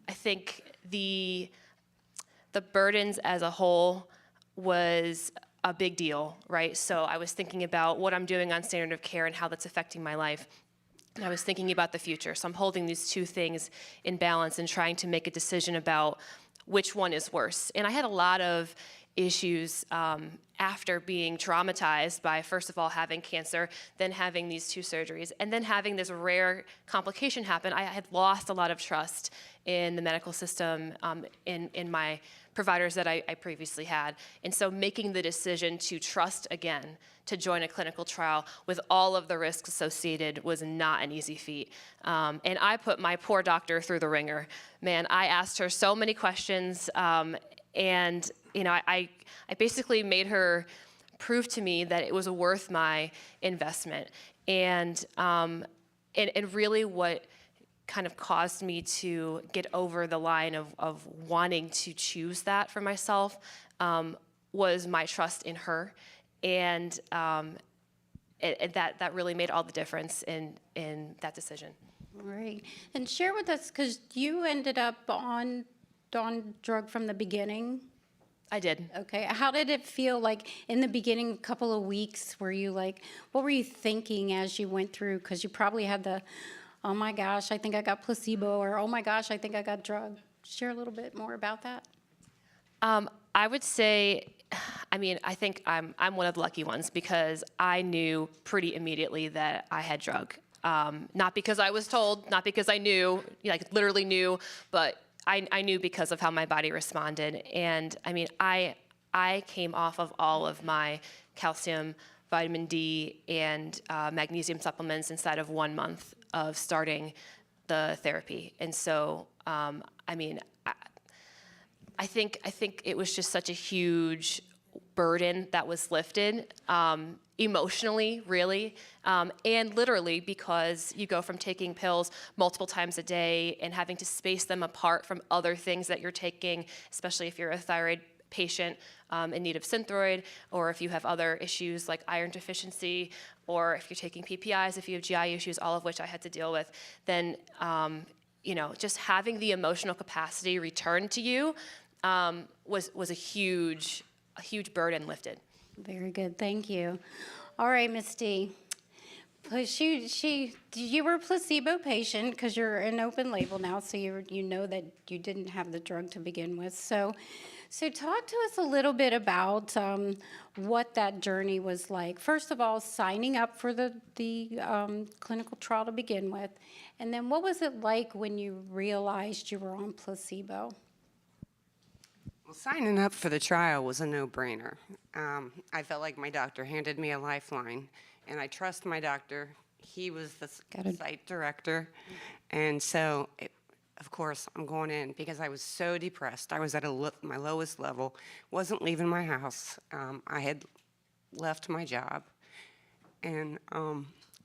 I think, the burdens as a whole was a big deal, right? So I was thinking about what I'm doing on standard of care and how that's affecting my life. And I was thinking about the future. So I'm holding these two things in balance and trying to make a decision about which one is worse. And I had a lot of issues after being traumatized by, first of all, having cancer, then having these 2 surgeries, and then having this rare complication happen. I had lost a lot of trust in the medical system, in my providers that I previously had. And so making the decision to trust again, to join a clinical trial with all of the risks associated was not an easy feat. And I put my poor doctor through the ringer. Man, I asked her so many questions, and you know, I basically made her prove to me that it was worth my investment. And really what kind of caused me to get over the line of wanting to choose that for myself was my trust in her. And that really made all the difference in that decision. All right. And share with us, because you ended up on drug from the beginning. I did. Okay. How did it feel like in the beginning, a couple of weeks? Were you like, what were you thinking as you went through? Because you probably had the, oh my gosh, I think I got placebo, or oh my gosh, I think I got drug. Share a little bit more about that. I would say, I mean, I think I'm one of the lucky ones because I knew pretty immediately that I had drug. Not because I was told, not because I knew, like literally knew, but I knew because of how my body responded. And I mean, I came off of all of my calcium, vitamin D, and magnesium supplements inside of 1 month of starting the therapy. And so, I mean, I think it was just such a huge burden that was lifted, emotionally, really, and literally, because you go from taking pills multiple times a day and having to space them apart from other things that you're taking, especially if you're a thyroid patient in need of Synthroid, or if you have other issues like iron deficiency, or if you're taking PPIs, if you have GI issues, all of which I had to deal with, then you know, just having the emotional capacity returned to you was a huge burden lifted. Very good. Thank you. All right, Miss D. You were a placebo patient because you're an open label now, so you know that you didn't have the drug to begin with. So talk to us a little bit about what that journey was like. First of all, signing up for the clinical trial to begin with, and then what was it like when you realized you were on placebo? Well, signing up for the trial was a no-brainer. I felt like my doctor handed me a lifeline, and I trust my doctor. He was the site director, and so, of course, I'm going in because I was so depressed. I was at my lowest level, wasn't leaving my house. I had left my job, and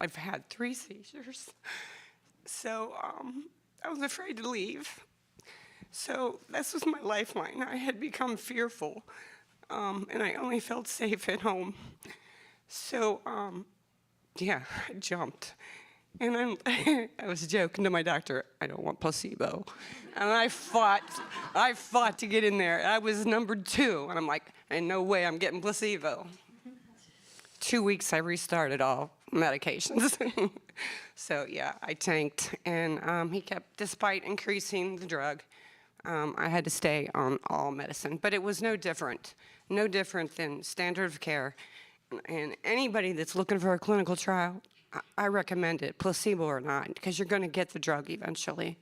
I've had 3 seizures. So I was afraid to leave. So this was my lifeline. I had become fearful, and I only felt safe at home. So, yeah, I jumped. And I was joking to my doctor, I don't want placebo. And I fought to get in there. I was number 2, and I'm like, ain't no way I'm getting placebo. 2 weeks, I restarted all medications. So yeah, I tanked, and he kept, despite increasing the drug, I had to stay on all medicine. But it was no different than standard of care. And anybody that's looking for a clinical trial, I recommend it, placebo or not, because you're going to get the drug eventually.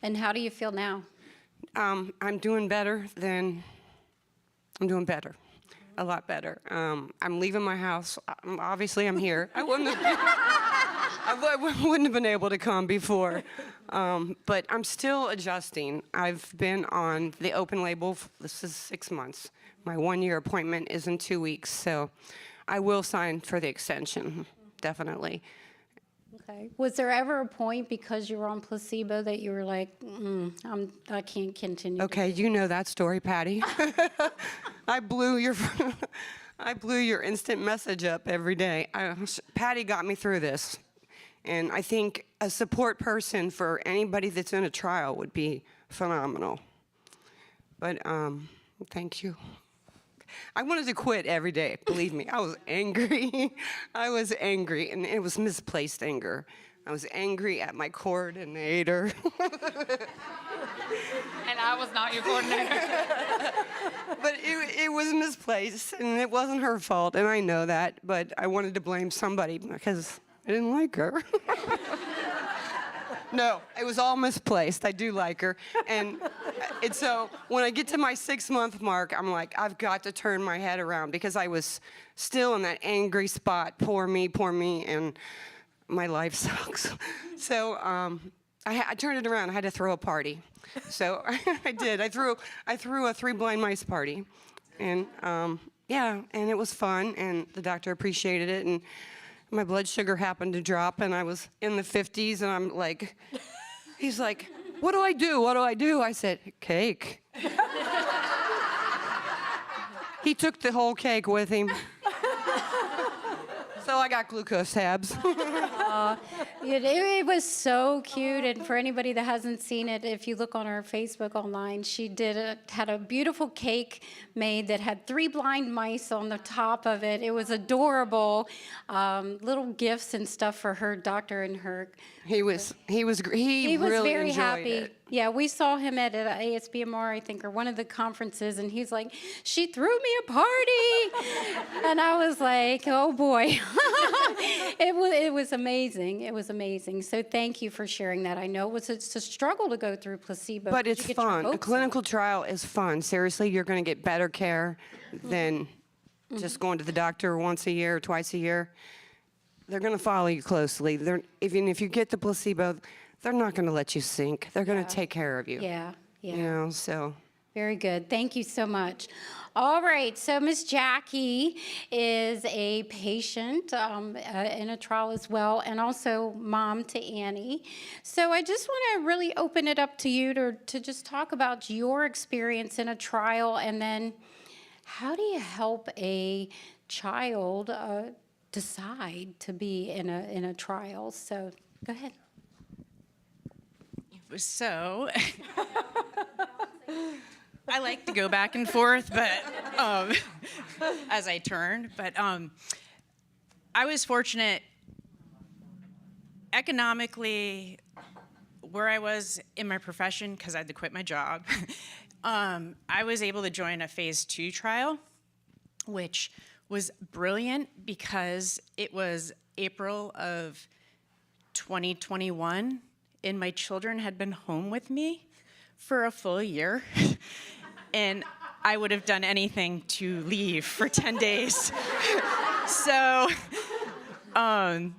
And how do you feel now? I'm doing better, a lot better. I'm leaving my house. Obviously, I'm here. I wouldn't have been able to come before, but I'm still adjusting. I've been on the open label. This is 6 months. My 1-year appointment is in 2 weeks, so I will sign for the extension, definitely. Okay. Was there ever a point because you were on placebo that you were like, I can't continue? Okay, you know that story, Patty. I blew your instant message up every day. Patty got me through this. And I think a support person for anybody that's in a trial would be phenomenal. But thank you. I wanted to quit every day, believe me. I was angry. I was angry, and it was misplaced anger. I was angry at my coordinator. And I was not your coordinator. But it was misplaced, and it wasn't her fault, and I know that, but I wanted to blame somebody because I didn't like her. No, it was all misplaced. I do like her. And so when I get to my 6-month mark, I'm like, I've got to turn my head around because I was still in that angry spot. Poor me, and my life sucks. So I turned it around. I had to throw a party. So I did. I threw a 3 blind mice party. And yeah, and it was fun, and the doctor appreciated it. And my blood sugar happened to drop, and I was in the 50s, and I'm like, he's like, what do I do? What do I do? I said, cake. He took the whole cake with him. So I got glucose tabs. It was so cute, and for anybody that hasn't seen it, if you look on our Facebook online, she had a beautiful cake made that had 3 blind mice on the top of it. It was adorable, little gifts and stuff for her doctor and her. He was really very happy. It. Yeah, we saw him at ASBMR, I think, or one of the conferences, and he's like, she threw me a party. And I was like, oh boy. It was amazing. It was amazing. So thank you for sharing that. I know it's a struggle to go through placebo. But it's fun. A clinical trial is fun. Seriously, you're going to get better care than just going to the doctor once a year or twice a year. They're going to follow you closely. Even if you get the placebo, they're not going to let you sink. They're going to take care of you. Yeah. You know, so. Very good. Thank you so much. All right. So Miss Jackie is a patient in a trial as well, and also mom to Annie. So I just want to really open it up to you to just talk about your experience in a trial, and then how do you help a child decide to be in a trial? So go ahead. So, I like to go back and forth, but as I turn. But I was fortunate economically where I was in my profession because I had to quit my job. I was able to join a phase 2 trial, which was brilliant because it was April of 2021, and my children had been home with me for a full year, and I would have done anything to leave for 10 days. So I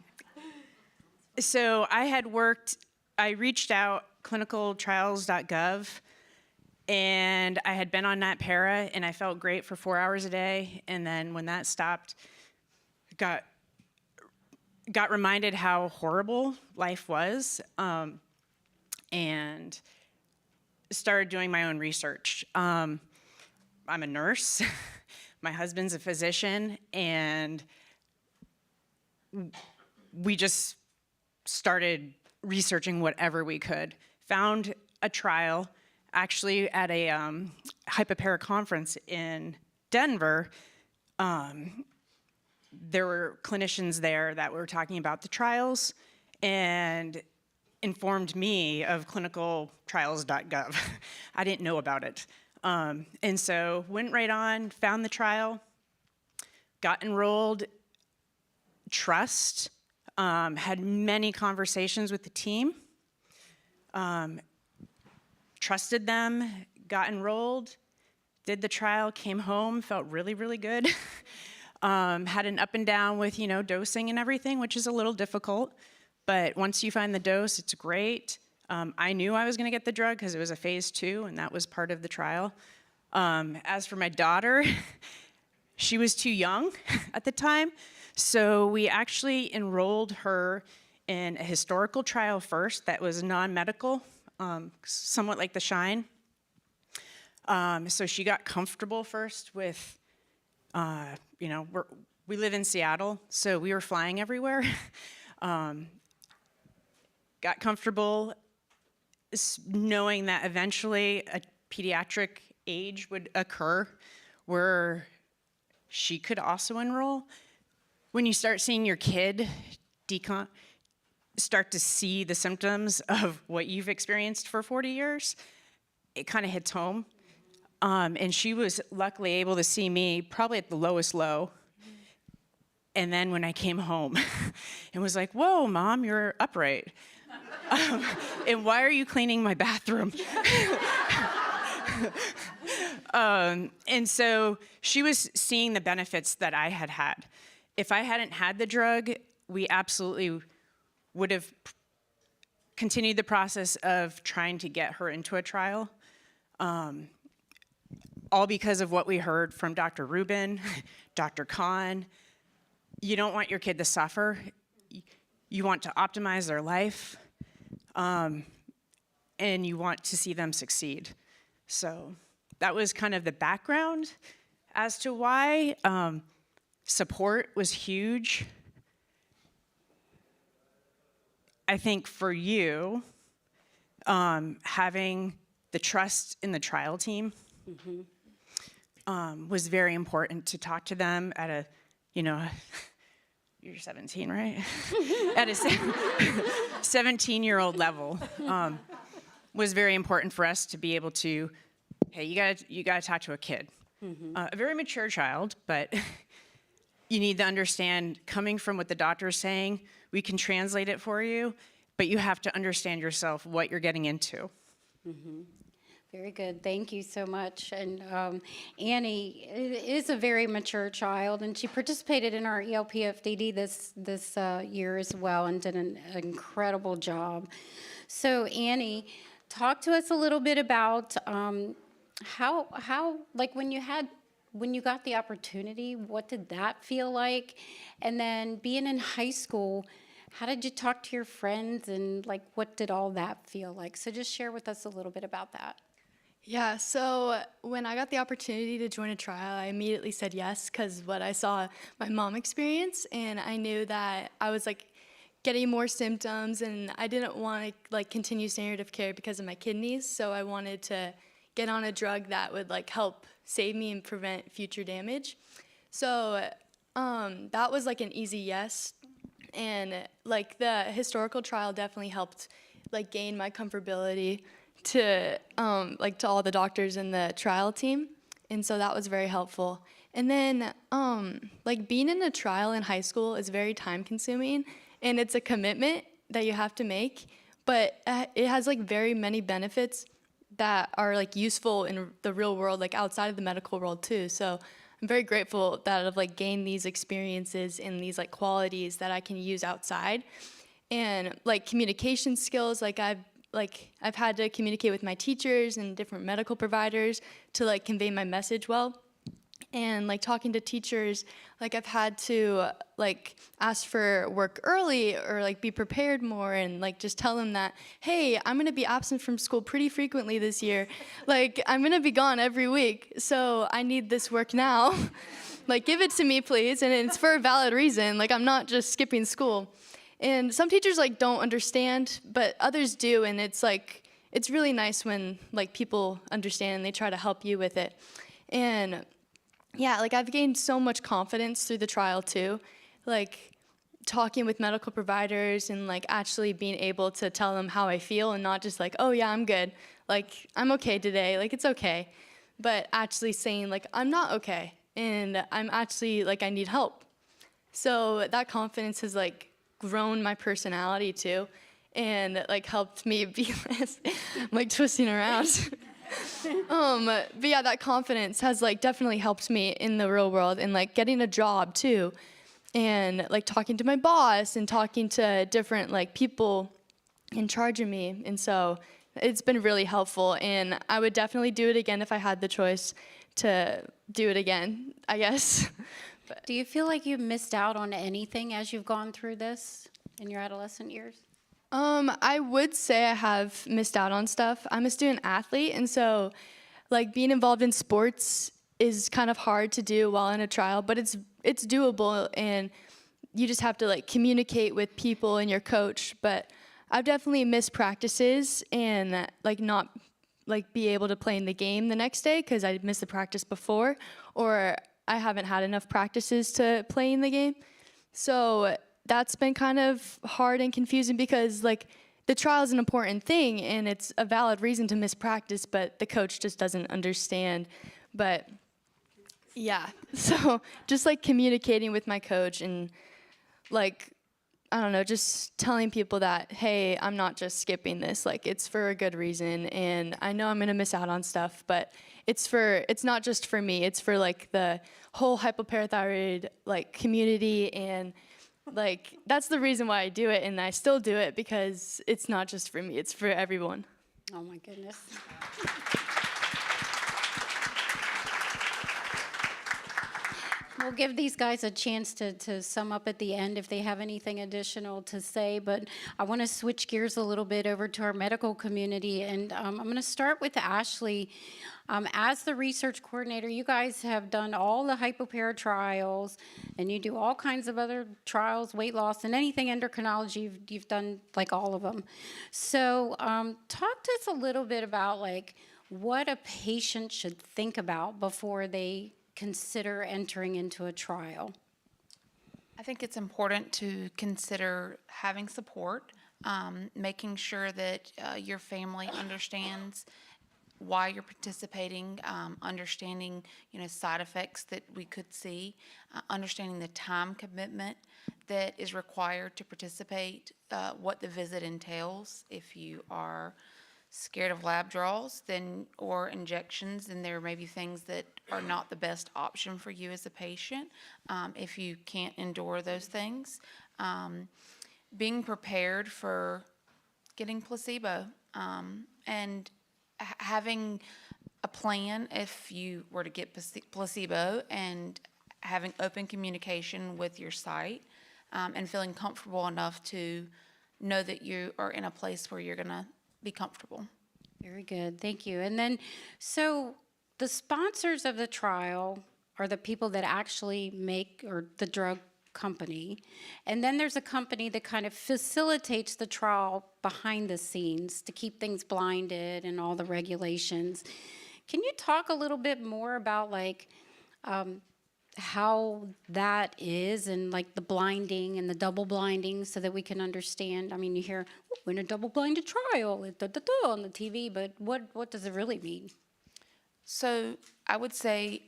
had worked, I reached out, clinicaltrials.gov, and I had been on that para, and I felt great for 4 hours a day, and then when that stopped, got got reminded how horrible life was, and started doing my own research. I'm a nurse. My husband's a physician, and we just started researching whatever we could. Found a trial actually at a HypoPARA conference in Denver. There were clinicians there that were talking about the trials and informed me of clinicaltrials.gov. I didn't know about it. And so went right on, found the trial, got enrolled, had many conversations with the team, trusted them, got enrolled, did the trial, came home, felt really, really good. Had an up and down with, dosing and everything, which is a little difficult. But once you find the dose, it's great. I knew I was going to get the drug because it was a phase 2, and that was part of the trial. As for my daughter, she was too young at the time, so we actually enrolled her in a historical trial first that was non-medical, somewhat like the SHINE. So she got comfortable first with, we live in Seattle, so we were flying everywhere. Got comfortable knowing that eventually a pediatric age would occur where she could also enroll. When you start seeing your kid start to see the symptoms of what you've experienced for 40 years, it kind of hits home. And she was luckily able to see me probably at the lowest low. And then when I came home, it was like, whoa, Mom, you're upright. And why are you cleaning my bathroom? And so she was seeing the benefits that I had had. If I hadn't had the drug, we absolutely would have continued the process of trying to get her into a trial. All because of what we heard from Dr. Rubin, Dr. Kahn. You don't want your kid to suffer. You want to optimize their life. And you want to see them succeed. So that was kind of the background as to why. Support was huge. I think for you, having the trust in the trial team was very important to talk to them at a, you're 17, right? At a 17-year-old level was very important for us to be able to, hey, you gotta talk to a kid. A very mature child, but you need to understand, coming from what the doctor is saying, we can translate it for you, but you have to understand yourself what you're getting into. Very good. Thank you so much. And Annie is a very mature child, and she participated in our PFDD this year as well and did an incredible job. So Annie, talk to us a little bit about how like when you got the opportunity, what did that feel like? And then being in high school, how did you talk to your friends, and like what did all that feel like? So just share with us a little bit about that. Yeah, so when I got the opportunity to join a trial, I immediately said yes because what I saw my mom experience, and I knew that I was like getting more symptoms, and I didn't want to like continue standard of care because of my kidneys, so I wanted to get on a drug that would like help save me and prevent future damage. So that was like an easy yes, and like the historical trial definitely helped like gain my comfortability to like to all the doctors in the trial team, and so that was very helpful. And then like being in a trial in high school is very time consuming, and it's a commitment that you have to make, but it has like very many benefits that are like useful in the real world, like outside of the medical world too. So I'm very grateful that I've like gained these experiences and these like qualities that I can use outside. And like communication skills, like I've had to communicate with my teachers and different medical providers to like convey my message well. And like talking to teachers, like I've had to like ask for work early or like be prepared more and like just tell them that, hey, I'm gonna be absent from school pretty frequently this year. Like I'm gonna be gone every week, so I need this work now. Like give it to me, please, and it's for a valid reason. Like I'm not just skipping school. And some teachers like don't understand, but others do, and it's like, it's really nice when like people understand and they try to help you with it. And yeah, like I've gained so much confidence through the trial too, like talking with medical providers and like actually being able to tell them how I feel and not just like, oh yeah, I'm good, like I'm okay today, like it's okay, but actually saying like I'm not okay and I'm actually like I need help. So that confidence has like grown my personality too and like helped me be less, I'm like twisting around. But yeah, that confidence has like definitely helped me in the real world and like getting a job too, and like talking to my boss and talking to different like people in charge of me. And so it's been really helpful, and I would definitely do it again if I had the choice to do it again, I guess. Do you feel like you've missed out on anything as you've gone through this in your adolescent years? I would say I have missed out on stuff. I'm a student athlete, and so like being involved in sports is kind of hard to do while in a trial, but it's doable, and you just have to like communicate with people and your coach. But I've definitely missed practices and like not like be able to play in the game the next day because I missed the practice before, or I haven't had enough practices to play in the game. So that's been kind of hard and confusing because like the trial is an important thing and it's a valid reason to miss practice, but the coach just doesn't understand. But yeah, so just like communicating with my coach and like, I don't know, just telling people that, hey, I'm not just skipping this, like it's for a good reason, and I know I'm gonna miss out on stuff, but it's not just for me, it's for like the whole hypoparathyroid like community, and like that's the reason why I do it, and I still do it because it's not just for me, it's for everyone. Oh my goodness. We'll give these guys a chance to sum up at the end if they have anything additional to say, but I want to switch gears a little bit over to our medical community, and I'm going to start with Ashley. As the research coordinator, you guys have done all the hypopara trials, and you do all kinds of other trials, weight loss, and anything endocrinology, you've done like all of them. So talk to us a little bit about like what a patient should think about before they consider entering into a trial. I think it's important to consider having support, making sure that your family understands why you're participating, understanding side effects that we could see, understanding the time commitment that is required to participate, what the visit entails. If you are scared of lab draws or injections, then there may be things that are not the best option for you as a patient if you can't endure those things. Being prepared for getting placebo and having a plan if you were to get placebo, and having open communication with your site and feeling comfortable enough to know that you are in a place where you're going to be comfortable. Very good, thank you. And then, so the sponsors of the trial are the people that actually make, or the drug company, and then there's a company that kind of facilitates the trial behind the scenes to keep things blinded and all the regulations. Can you talk a little bit more about like how that is, and like the blinding and the double blinding, so that we can understand? I mean, you hear, oh, we're in a double blinded trial on the TV, but what does it really mean? So I would say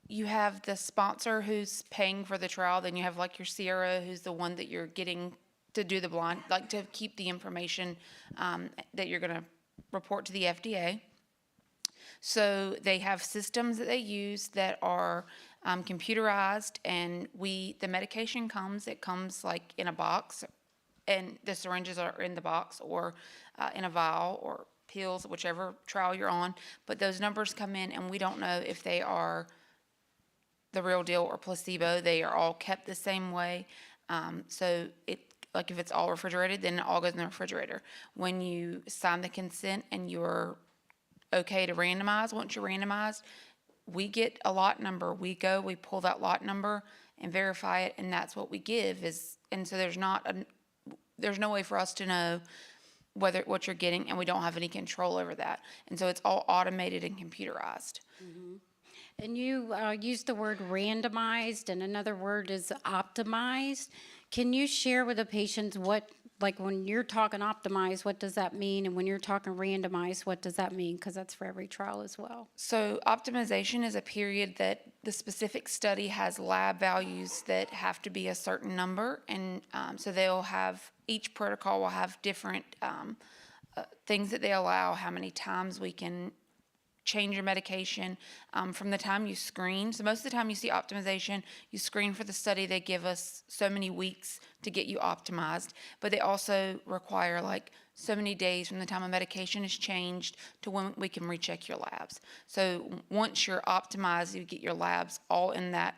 you have the sponsor who's paying for the trial, then you have like your CRO who's the one that you're getting to do the blind, like to keep the information that you're going to report to the FDA. So they have systems that they use that are computerized, and the medication it comes like in a box, and the syringes are in the box or in a vial or pills, whichever trial you're on. But those numbers come in, and we don't know if they are the real deal or placebo. They are all kept the same way. So like if it's all refrigerated, then it all goes in the refrigerator. When you sign the consent and you're okay to randomize, once you're randomized, we get a lot number. We pull that lot number and verify it, and that's what we give. And so there's no way for us to know what you're getting, and we don't have any control over that. And so it's all automated and computerized. And you used the word randomized, and another word is optimized. Can you share with the patients like when you're talking optimized, what does that mean? And when you're talking randomized, what does that mean? Because that's for every trial as well. So optimization is a period that the specific study has lab values that have to be a certain number. And so each protocol will have different things that they allow, how many times we can change your medication from the time you screen. So most of the time you see optimization, you screen for the study, they give us so many weeks to get you optimized, but they also require like so many days from the time a medication is changed to when we can recheck your labs. So once you're optimized, you get your labs all in that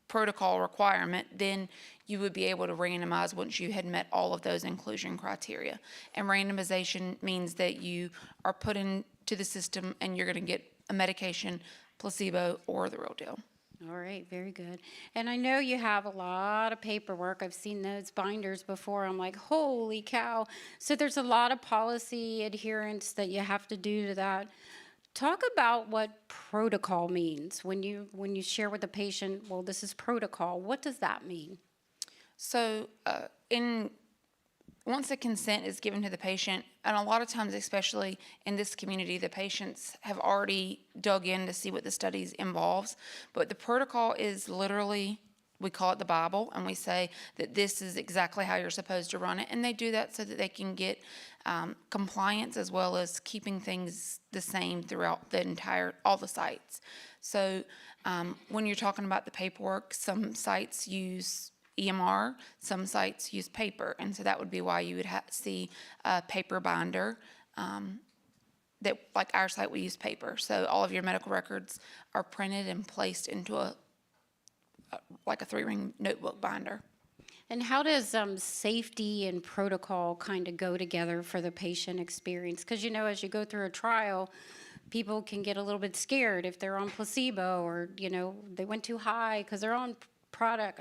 protocol requirement, then you would be able to randomize once you had met all of those inclusion criteria. And randomization means that you are put into the system and you're going to get a medication, placebo, or the real deal. All right, very good. And I know you have a lot of paperwork. I've seen those binders before. I'm like, holy cow. So there's a lot of policy adherence that you have to do to that. Talk about what protocol means when you share with the patient, well, this is protocol. What does that mean? So once the consent is given to the patient, and a lot of times, especially in this community, the patients have already dug in to see what the studies involves. But the protocol is literally, we call it the Bible, and we say that this is exactly how you're supposed to run it. And they do that so that they can get compliance as well as keeping things the same throughout all the sites. So when you're talking about the paperwork, some sites use EMR, some sites use paper, and so that would be why you would see a paper binder. That, like our site, we use paper, so all of your medical records are printed and placed into a 3-ring notebook binder. And how does safety and protocol kind of go together for the patient experience? Because, as you go through a trial, people can get a little bit scared if they're on placebo or, they went too high because they're on product.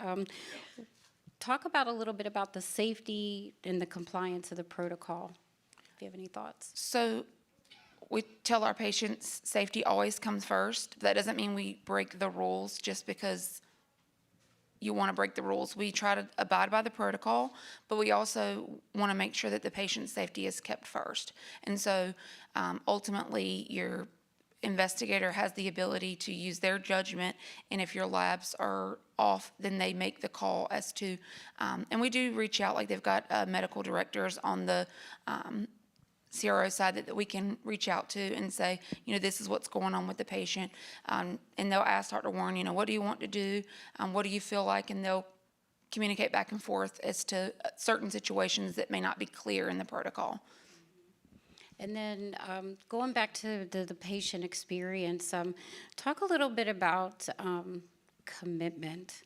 Talk about a little bit about the safety and the compliance of the protocol, if you have any thoughts. So we tell our patients safety always comes first. That doesn't mean we break the rules just because you want to break the rules. We try to abide by the protocol, but we also want to make sure that the patient's safety is kept first. And so ultimately, your investigator has the ability to use their judgment, and if your labs are off, then they make the call as to, and we do reach out, like they've got medical directors on the CRO side that we can reach out to and say, this is what's going on with the patient. And they'll ask Dr. Warren, what do you want to do? What do you feel like? And they'll communicate back and forth as to certain situations that may not be clear in the protocol. And then going back to the patient experience, talk a little bit about commitment.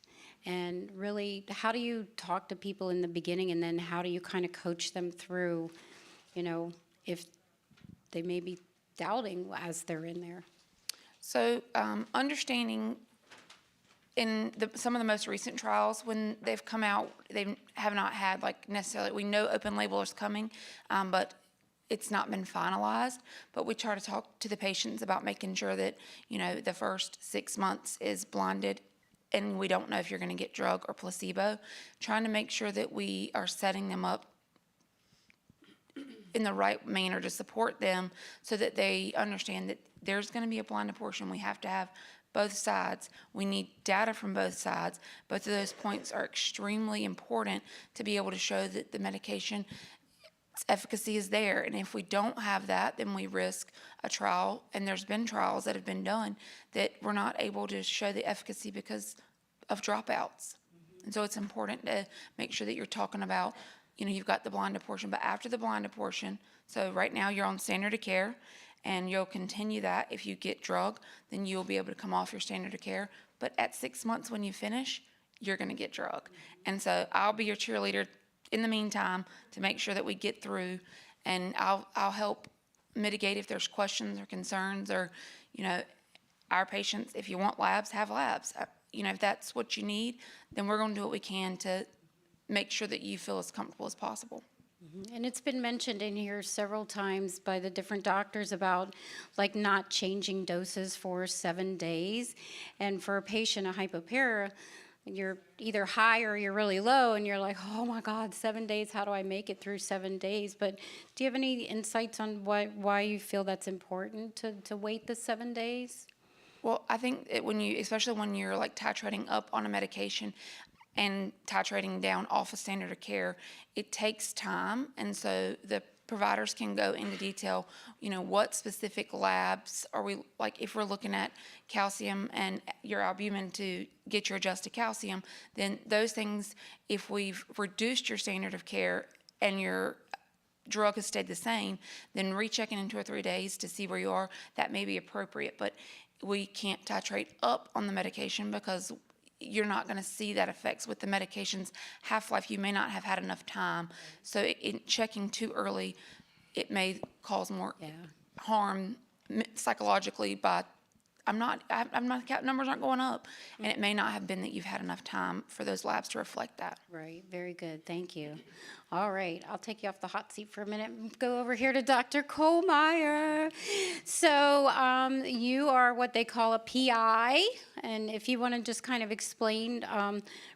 And really, how do you talk to people in the beginning, and then how do you kind of coach them through, if they may be doubting as they're in there? So understanding in some of the most recent trials, when they've come out, they have not had necessarily, we know open label is coming, but it's not been finalized. But we try to talk to the patients about making sure that, the first 6 months is blinded and we don't know if you're going to get drug or placebo, trying to make sure that we are setting them up in the right manner to support them so that they understand that there's going to be a blinded portion. We have to have both sides. We need data from both sides. Both of those points are extremely important to be able to show that the medication efficacy is there. And if we don't have that, then we risk a trial. And there's been trials that have been done that we're not able to show the efficacy because of dropouts. And so it's important to make sure that you're talking about you've got the blinded portion, but after the blinded portion, so right now you're on standard of care, and you'll continue that. If you get drug, then you'll be able to come off your standard of care. But at 6 months when you finish, you're going to get drug. And so I'll be your cheerleader in the meantime to make sure that we get through, and I'll help mitigate if there's questions or concerns, or, our patients, if you want labs, have labs. If that's what you need, then we're going to do what we can to make sure that you feel as comfortable as possible. And it's been mentioned in here several times by the different doctors about like not changing doses for 7 days. And for a patient, a hypopara, you're either high or you're really low, and you're like, oh my God, 7 days, how do I make it through 7 days? But do you have any insights on why you feel that's important to wait the 7 days? Well, I think especially when you're like titrating up on a medication and titrating down off a standard of care, it takes time. And so the providers can go into detail, what specific labs are we, like if we're looking at calcium and your albumin to get your adjusted calcium, then those things, if we've reduced your standard of care and your drug has stayed the same, then rechecking in 2 or 3 days to see where you are, that may be appropriate. But we can't titrate up on the medication because you're not going to see that effects with the medication's half-life. You may not have had enough time. So in checking too early, it may cause more harm psychologically by, numbers aren't going up. And it may not have been that you've had enough time for those labs to reflect that. Right, very good, thank you. All right, I'll take you off the hot seat for a minute and go over here to Dr. Kohlmeyer. So you are what they call a PI, and if you want to just kind of explain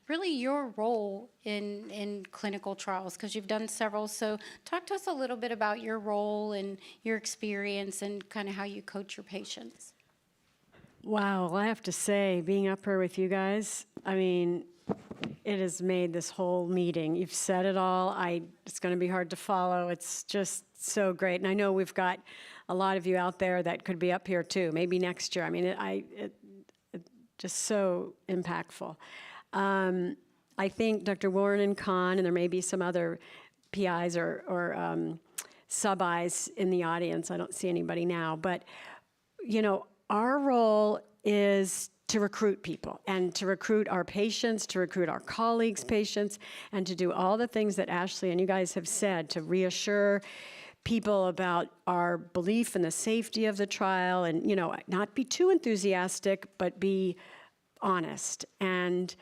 really your role in clinical trials, because you've done several. So talk to us a little bit about your role and your experience and kind of how you coach your patients. Wow, well, I have to say, being up here with you guys, I mean, it has made this whole meeting. You've said it all. It's going to be hard to follow. It's just so great. And I know we've got a lot of you out there that could be up here too, maybe next year. I mean, it just so impactful. I think Dr. Warren and Khan, and there may be some other PIs or sub-Is in the audience. I don't see anybody now. But, our role is to recruit people and to recruit our patients, to recruit our colleagues' patients, and to do all the things that Ashley and you guys have said to reassure people about our belief in the safety of the trial and, not be too enthusiastic, but be honest and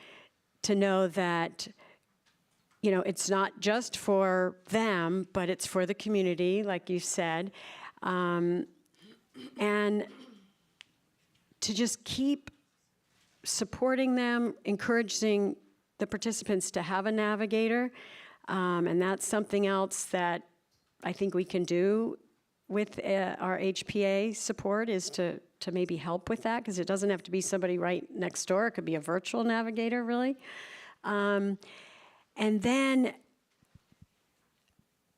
to know that, it's not just for them, but it's for the community, like you said, and to just keep supporting them, encouraging the participants to have a navigator. And that's something else that I think we can do with our HPA support is to maybe help with that, because it doesn't have to be somebody right next door. It could be a virtual navigator, really. And then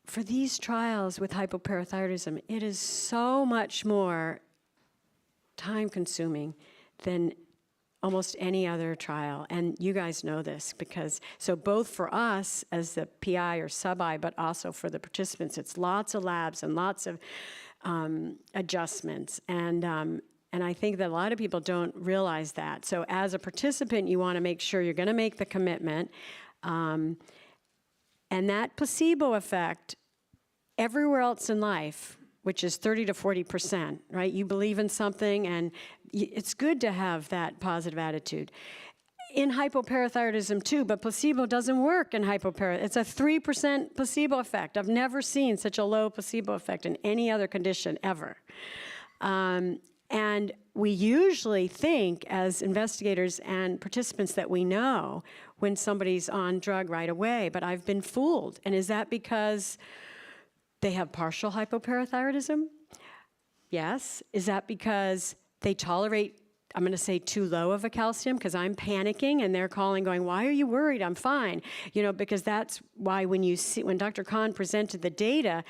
for these trials with hypoparathyroidism, it is so much more time-consuming than almost any other trial, and you guys know this so both for us as the PI or sub-I, but also for the participants, it's lots of labs and lots of adjustments, and I think that a lot of people don't realize that. So as a participant, you want to make sure you're going to make the commitment, and that placebo effect everywhere else in life, which is 30 to 40%, right? You believe in something, and it's good to have that positive attitude. In hypoparathyroidism too, but placebo doesn't work in hypoparathyroidism. It's a 3% placebo effect. I've never seen such a low placebo effect in any other condition ever. And we usually think as investigators and participants that we know when somebody's on drug right away, but I've been fooled. And is that because they have partial hypoparathyroidism? Yes. Is that because they tolerate, I'm going to say, too low of a calcium because I'm panicking and they're calling going, why are you worried? I'm fine. Because that's why when Dr. Khan presented the data,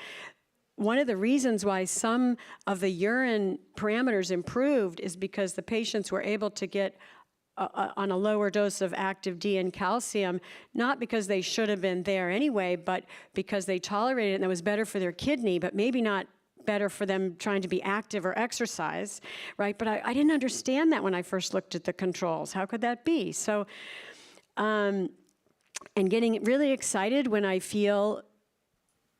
one of the reasons why some of the urine parameters improved is because the patients were able to get on a lower dose of active D and calcium, not because they should have been there anyway, but because they tolerated it and it was better for their kidney, but maybe not better for them trying to be active or exercise, right? But I didn't understand that when I first looked at the controls. How could that be? So, and getting really excited when I feel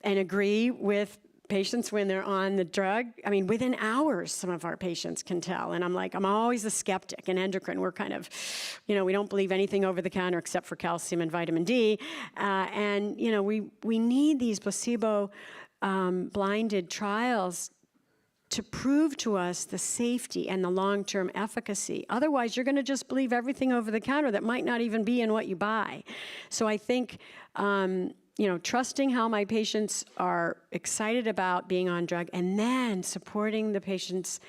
and agree with patients when they're on the drug. I mean, within hours, some of our patients can tell. And I'm like, I'm always a skeptic. In endocrine, we're kind of, you know, we don't believe anything over the counter except for calcium and vitamin D. And, you know, we need these placebo blinded trials to prove to us the safety and the long-term efficacy. Otherwise, you're going to just believe everything over the counter that might not even be in what you buy. So I think, you know, trusting how my patients are excited about being on drug, and then supporting the patients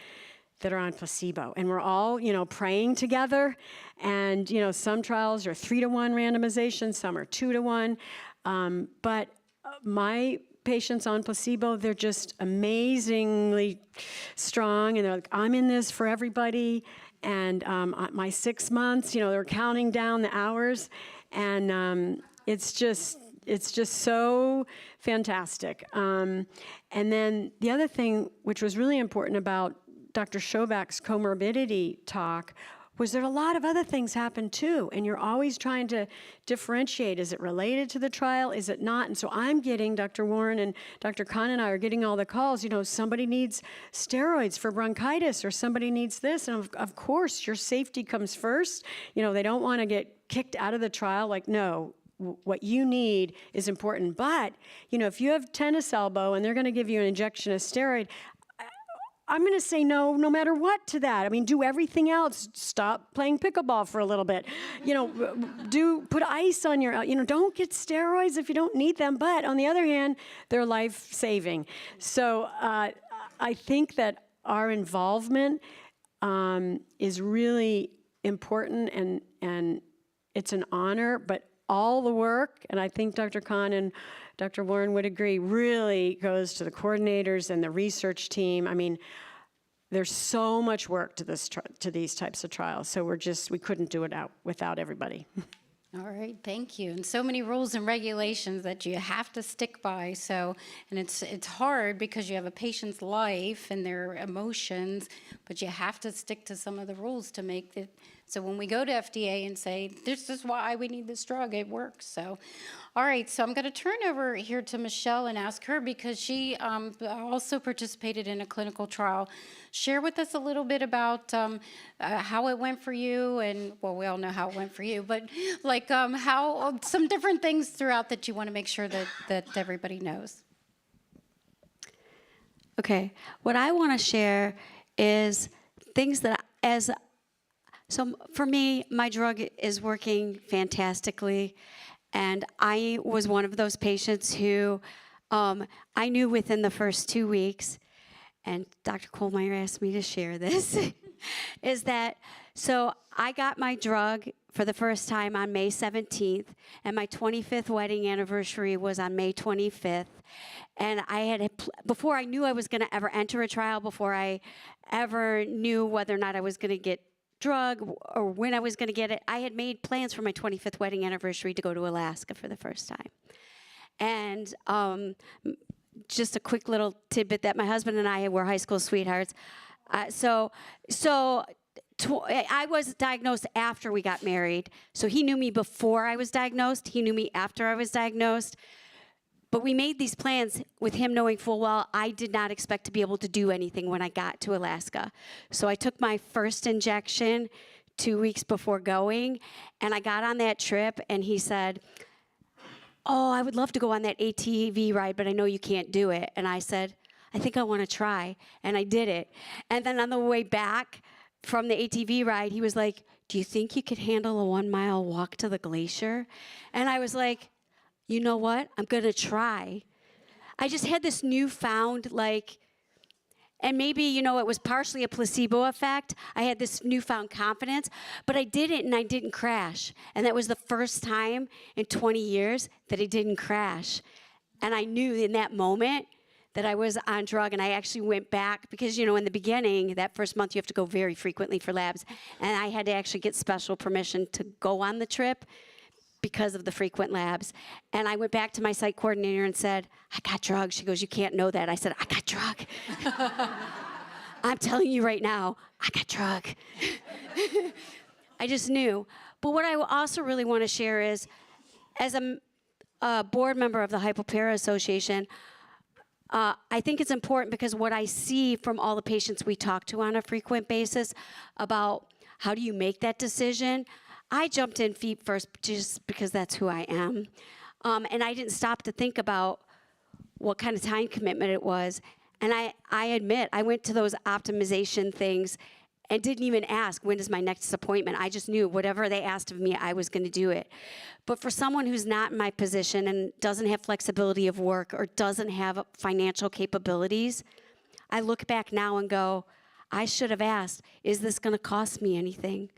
that are on placebo. And we're all, you know, praying together. And, you know, some trials are 3-to-1 randomization, some are 2-to-1. But my patients on placebo, they're just amazingly strong, and they're like, I'm in this for everybody. And my 6 months, you know, they're counting down the hours, and it's just so fantastic. And then the other thing, which was really important about Dr. Schobach's comorbidity talk, was that a lot of other things happen too, and you're always trying to differentiate. Is it related to the trial? Is it not? And so I'm getting, Dr. Warren and Dr. Khan and I are getting all the calls, you know, somebody needs steroids for bronchitis, or somebody needs this, and of course your safety comes first. You know, they don't want to get kicked out of the trial, like, no, what you need is important. But, you know, if you have tennis elbow and they're going to give you an injection of steroid, I'm going to say no matter what to that. I mean, do everything else. Stop playing pickleball for a little bit. You know, put ice on your, you know, don't get steroids if you don't need them. But on the other hand, they're life-saving. So I think that our involvement is really important, and it's an honor, but all the work, and I think Dr. Khan and Dr. Warren would agree, really goes to the coordinators and the research team. I mean, there's so much work to these types of trials, so we couldn't do it without everybody. All right, thank you. And so many rules and regulations that you have to stick by. So, and it's hard because you have a patient's life and their emotions, but you have to stick to some of the rules to make it. So when we go to FDA and say, this is why we need this drug, it works. So, all right, so I'm going to turn over here to Michelle and ask her, because she also participated in a clinical trial. Share with us a little bit about how it went for you, and, well, we all know how it went for you, but like how some different things throughout that you want to make sure that everybody knows. Okay, what I want to share is things that so for me, my drug is working fantastically, and I was one of those patients who I knew within the first 2 weeks, and Dr. Kohlmeyer asked me to share this, is that, so I got my drug for the first time on May 17th, and my 25th wedding anniversary was on May 25th. And before I knew I was going to ever enter a trial, before I ever knew whether or not I was going to get drug or when I was going to get it, I had made plans for my 25th wedding anniversary to go to Alaska for the first time. And just a quick little tidbit that my husband and I were high school sweethearts. So I was diagnosed after we got married. So he knew me before I was diagnosed. He knew me after I was diagnosed. But we made these plans with him knowing full well I did not expect to be able to do anything when I got to Alaska. So I took my first injection 2 weeks before going, and I got on that trip, and he said, oh, I would love to go on that ATV ride, but I know you can't do it. And I said, I think I want to try. And I did it. And then on the way back from the ATV ride, he was like, do you think you could handle a 1-mile walk to the glacier? And I was like, you know what? I'm going to try. I just had this newfound, and maybe, you know, it was partially a placebo effect. I had this newfound confidence, but I did it and I didn't crash. And that was the first time in 20 years that I didn't crash. And I knew in that moment that I was on drug, and I actually went back because, you know, in the beginning, that first month, you have to go very frequently for labs, and I had to actually get special permission to go on the trip because of the frequent labs. And I went back to my site coordinator and said, I got drug. She goes, you can't know that. I said, I got drug. I'm telling you right now, I got drug. I just knew. But what I also really want to share is, as a board member of the HypoPARA Association, I think it's important because what I see from all the patients we talk to on a frequent basis about how do you make that decision, I jumped in feet first just because that's who I am. And I didn't stop to think about what kind of time commitment it was. And I admit, I went to those optimization things and didn't even ask, when is my next appointment? I just knew whatever they asked of me, I was going to do it. But for someone who's not in my position and doesn't have flexibility of work or doesn't have financial capabilities, I look back now and go, I should have asked, is this going to cost me anything?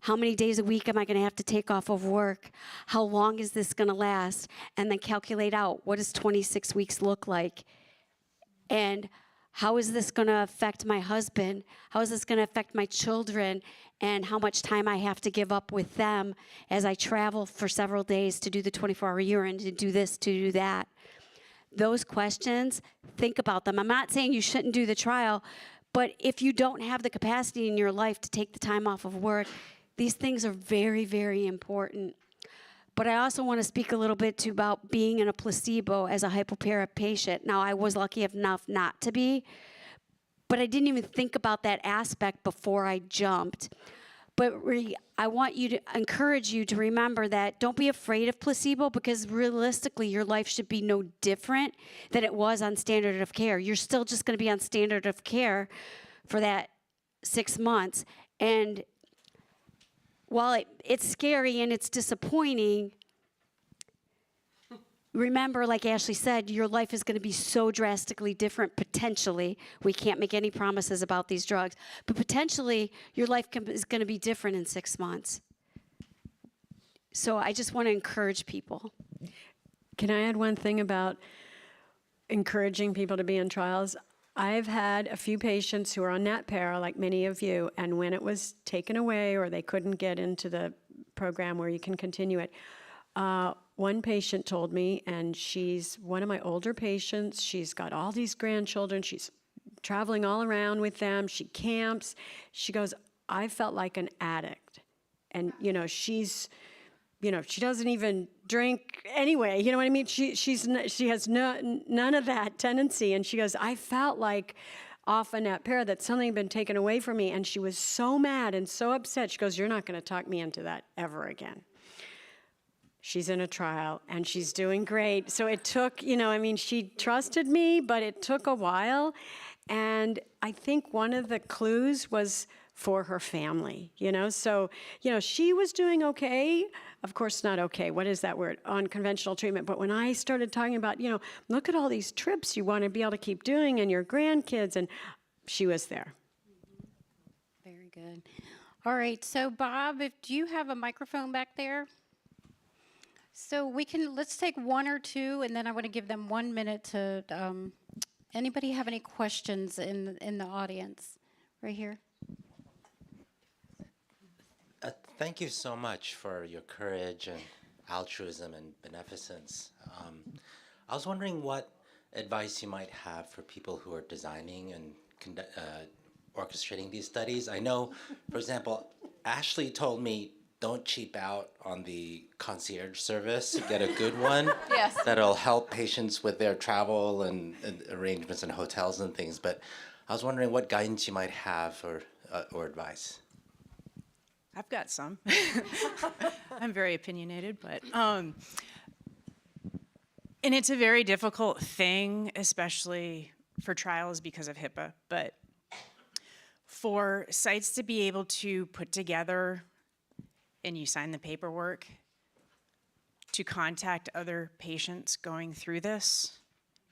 How many days a week am I going to have to take off of work? How long is this going to last? And then calculate out, what does 26 weeks look like? And how is this going to affect my husband? How is this going to affect my children? And how much time I have to give up with them as I travel for several days to do the 24-hour urine, to do this, to do that. Those questions, think about them. I'm not saying you shouldn't do the trial, but if you don't have the capacity in your life to take the time off of work, these things are very, very important. But I also want to speak a little bit too about being in a placebo as a hypopara patient. Now, I was lucky enough not to be, but I didn't even think about that aspect before I jumped. But I want you to encourage you to remember that don't be afraid of placebo, because realistically, your life should be no different than it was on standard of care. You're still just going to be on standard of care for that 6 months. And while it's scary and it's disappointing, remember, like Ashley said, your life is going to be so drastically different potentially. We can't make any promises about these drugs, but potentially your life is going to be different in 6 months. So I just want to encourage people. Can I add one thing about encouraging people to be in trials? I've had a few patients who are on NatPara, like many of you, and when it was taken away or they couldn't get into the program where you can continue it, one patient told me, and she's one of my older patients, she's got all these grandchildren, she's traveling all around with them, she camps. She goes, I felt like an addict. And, you know, she doesn't even drink anyway, you know what I mean? She has none of that tendency. And she goes, I felt like off a NatPara that something had been taken away from me. And she was so mad and so upset. She goes, you're not going to talk me into that ever again. She's in a trial and she's doing great. So it took, you know, I mean, she trusted me, but it took a while. And I think one of the clues was for her family, you know? So, you know, she was doing okay. Of course, not okay. What is that word? On conventional treatment. But when I started talking about, you know, look at all these trips you want to be able to keep doing and your grandkids, and she was there. Very good. All right, so Bob, do you have a microphone back there? So let's take one or two, and then I want to give them 1 minute to, anybody have any questions in the audience? Right here. Thank you so much for your courage and altruism and beneficence. I was wondering what advice you might have for people who are designing and orchestrating these studies. I know, for example, Ashley told me don't cheap out on the concierge service. Get a good one. Yes. That'll help patients with their travel and arrangements and hotels and things. But I was wondering what guidance you might have or advice. I've got some. I'm very opinionated, but and it's a very difficult thing, especially for trials because of HIPAA. But for sites to be able to put together, and you sign the paperwork, to contact other patients going through this,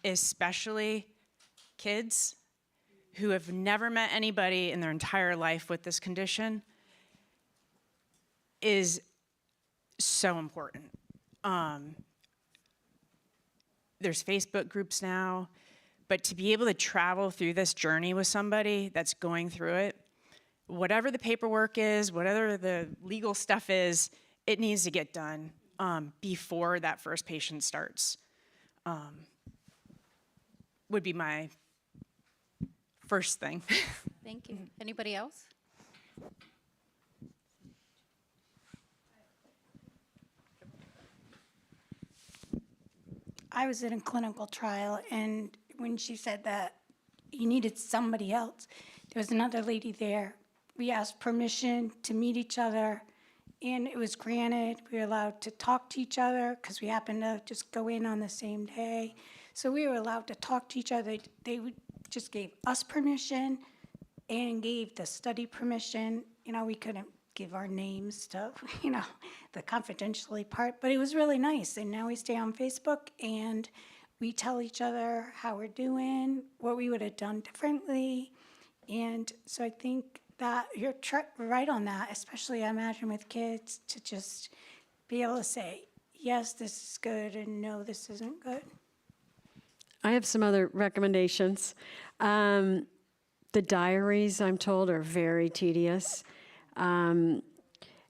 especially kids who have never met anybody in their entire life with this condition, is so important. There's Facebook groups now. But to be able to travel through this journey with somebody that's going through it, whatever the paperwork is, whatever the legal stuff is, it needs to get done before that first patient starts. Would be my first thing. Thank you. Anybody else? I was in a clinical trial, and when she said that you needed somebody else, there was another lady there. We asked permission to meet each other, and it was granted. We were allowed to talk to each other because we happened to just go in on the same day. So we were allowed to talk to each other. Just gave us permission and gave the study permission. You know, we couldn't give our names to, you know, the confidentiality part, but it was really nice. And now we stay on Facebook and we tell each other how we're doing, what we would have done differently. And so I think that you're right on that, especially I imagine with kids, to just be able to say, yes, this is good, and no, this isn't good. I have some other recommendations. The diaries, I'm told, are very tedious. And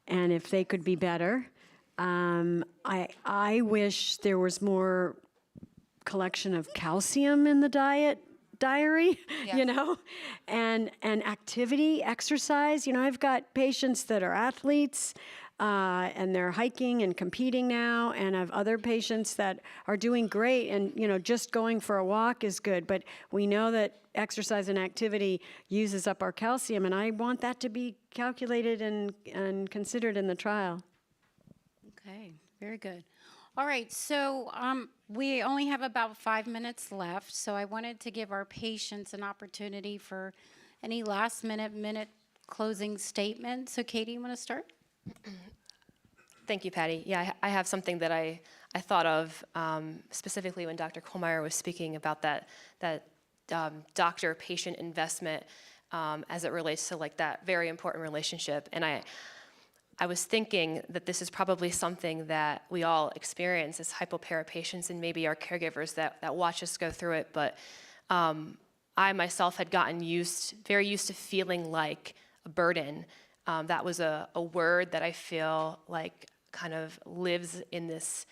if they could be better, I wish there was more collection of calcium in the diary, you know, and activity, exercise. You know, I've got patients that are athletes, and they're hiking and competing now, and I have other patients that are doing great, and, you know, just going for a walk is good, but we know that exercise and activity uses up our calcium, and I want that to be calculated and considered in the trial. Okay, very good. All right, so we only have about 5 minutes left, so I wanted to give our patients an opportunity for any last minute closing statement. So Katie, you want to start? Thank you, Patty. Yeah, I have something that I thought of specifically when Dr. Kohlmeyer was speaking about that doctor-patient investment as it relates to like that very important relationship. And I was thinking that this is probably something that we all experience as hypopara patients and maybe our caregivers that watch us go through it. But I myself had gotten very used to feeling like a burden. That was a word that I feel like kind of lives in this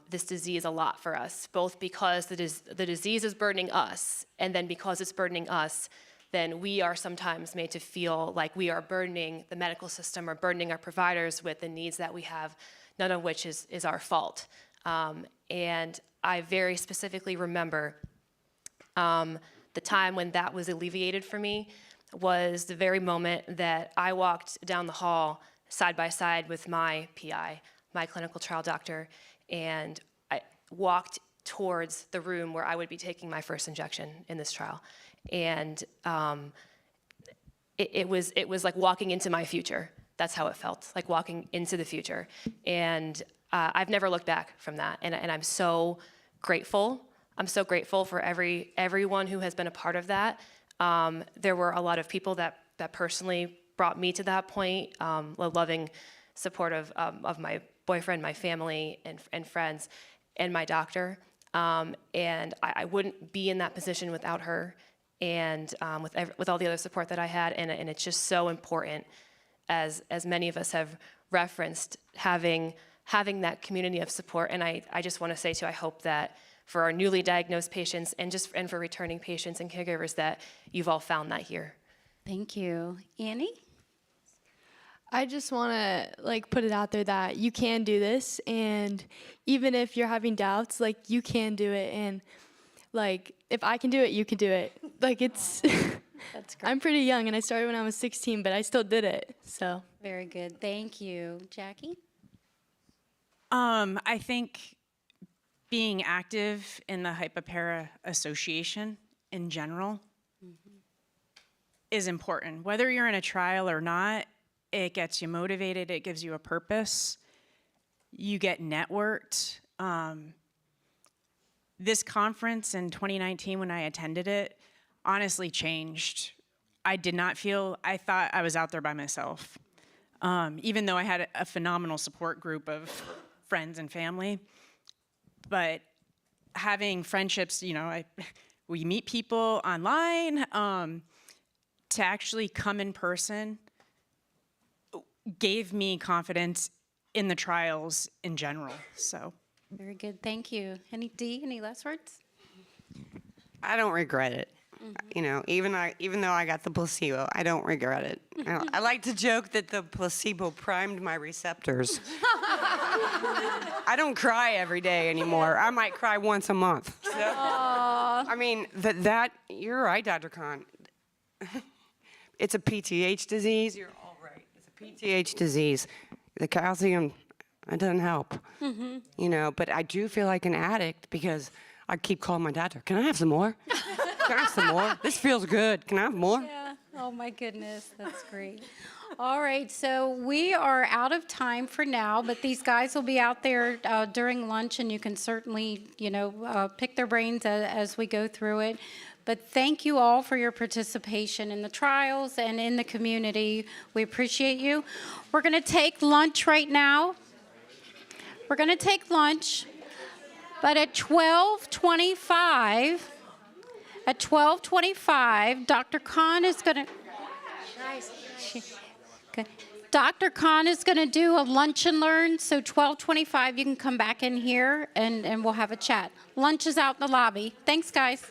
disease a lot for us, both because the disease is burdening us, and then because it's burdening us, then we are sometimes made to feel like we are burdening the medical system or burdening our providers with the needs that we have, none of which is our fault. And I very specifically remember the time when that was alleviated for me was the very moment that I walked down the hall side by side with my PI, my clinical trial doctor, and I walked towards the room where I would be taking my first injection in this trial. And it was like walking into my future. That's how it felt, like walking into the future. And I've never looked back from that. And I'm so grateful. I'm so grateful for everyone who has been a part of that. There were a lot of people that personally brought me to that point, loving support of my boyfriend, my family, and friends, and my doctor. And I wouldn't be in that position without her, and with all the other support that I had. And it's just so important, as many of us have referenced, having that community of support. And I just want to say too, I hope that for our newly diagnosed patients and for returning patients and caregivers that you've all found that here. Thank you. Annie? I just want to put it out there that you can do this, and even if you're having doubts, you can do it, and if I can do it, you can do it. It's That's great. I'm pretty young, and I started when I was 16, but I still did it. So Very good. Thank you. Jackie? I think being active in the Hypopara Association in general is important. Whether you're in a trial or not, it gets you motivated, it gives you a purpose, you get networked. This conference in 2019, when I attended it, honestly changed. I thought I was out there by myself. Even though I had a phenomenal support group of friends and family. But having friendships, we meet people online. To actually come in person gave me confidence in the trials in general. So Very good. Thank you. Any last words? I don't regret it. You know, even though I got the placebo, I don't regret it. I like to joke that the placebo primed my receptors. I don't cry every day anymore. I might cry once a month. So, I mean, that you're right, Dr. Khan. It's a PTH disease. You're all right. It's a PTH disease. The calcium, it doesn't help. You know, but I do feel like an addict because I keep calling my doctor. Can I have some more? Can I have some more? This feels good. Can I have more? Yeah. Oh my goodness, that's great. All right, so we are out of time for now, but these guys will be out there during lunch, and you can certainly, pick their brains as we go through it. But thank you all for your participation in the trials and in the community. We appreciate you. We're going to take lunch right now. We're going to take lunch, but at 12:25. At 12:25, Dr. Khan is going to. Dr. Khan is going to do a lunch and learn. So 12:25, you can come back in here and we'll have a chat. Lunch is out in the lobby. Thanks, guys.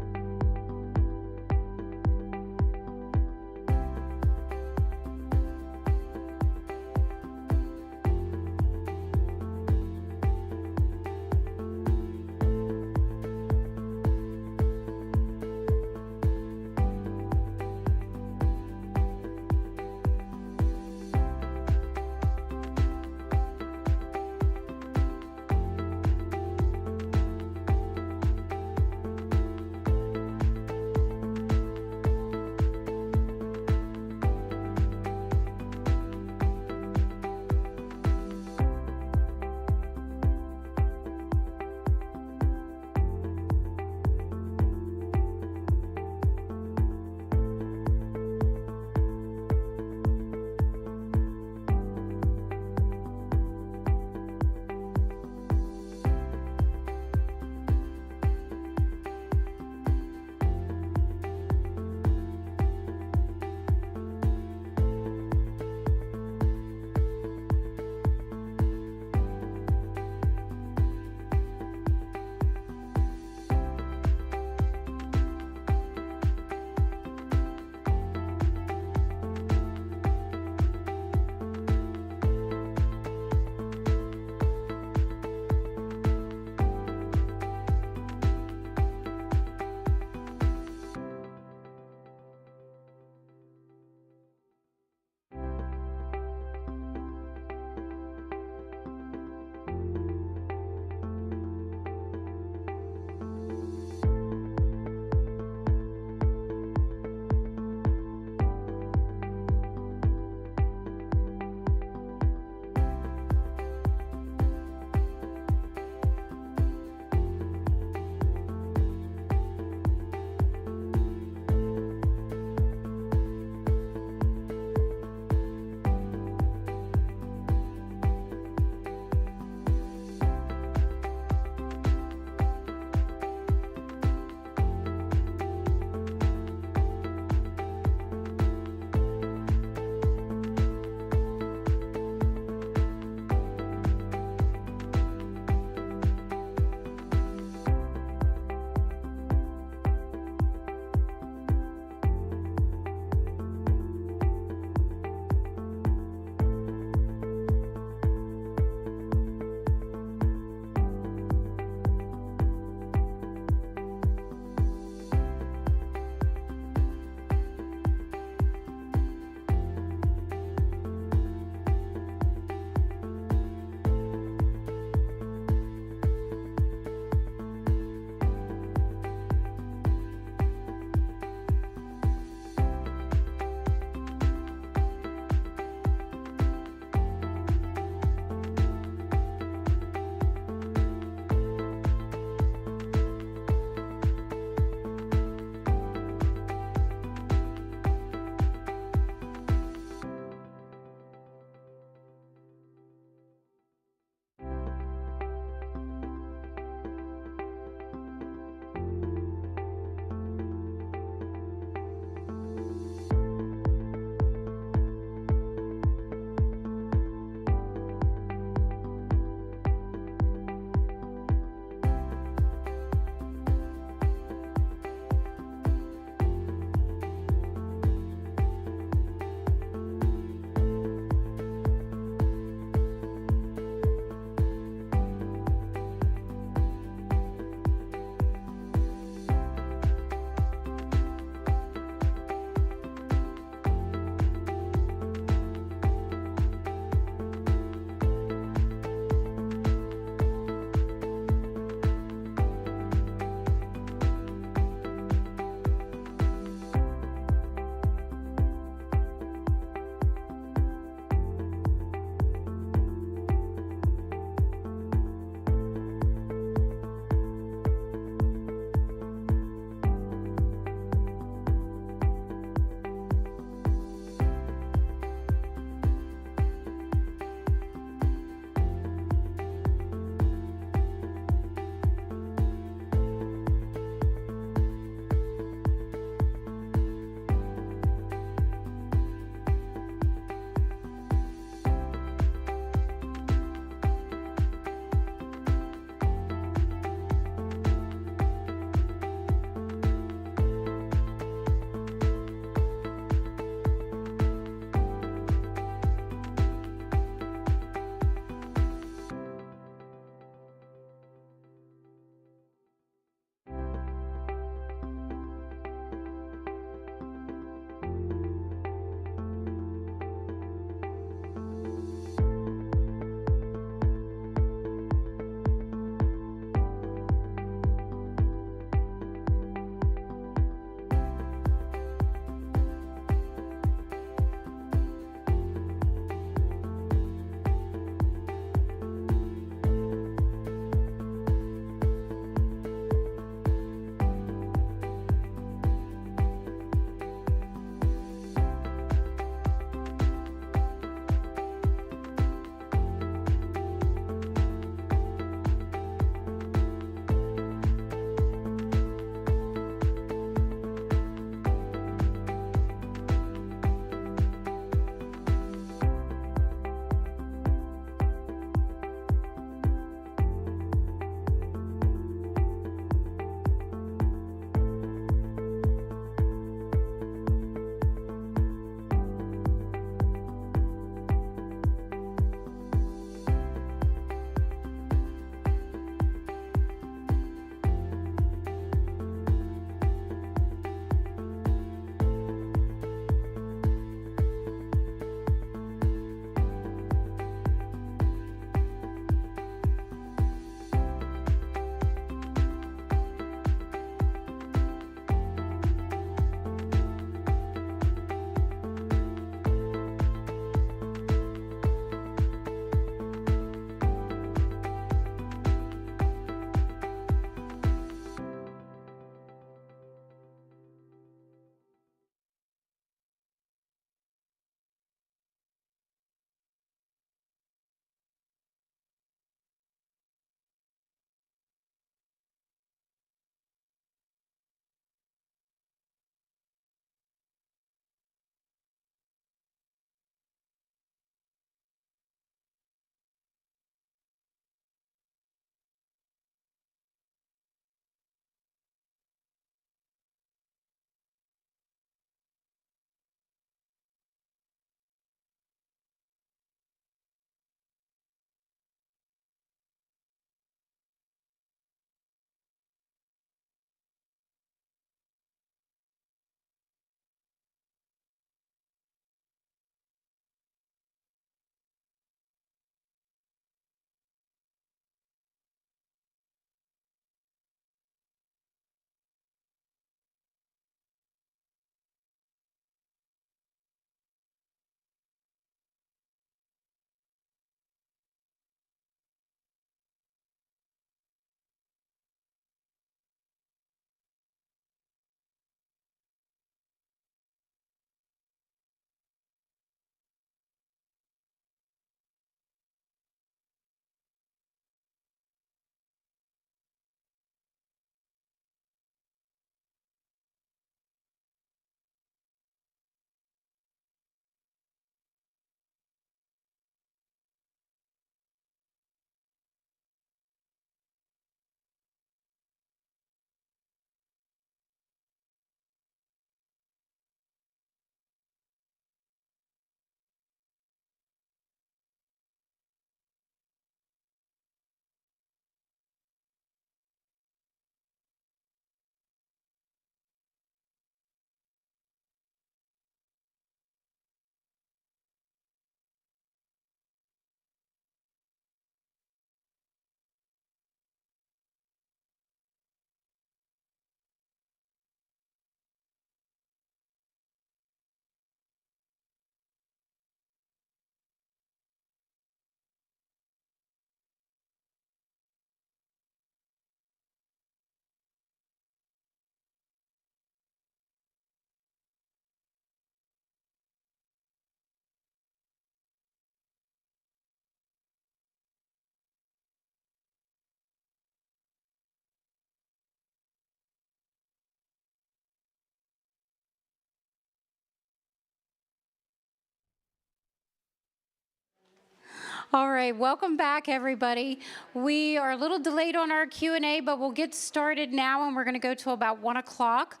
All right, welcome back, everybody. We are a little delayed on our Q&A, but we'll get started now, and we're going to go till about 1 o'clock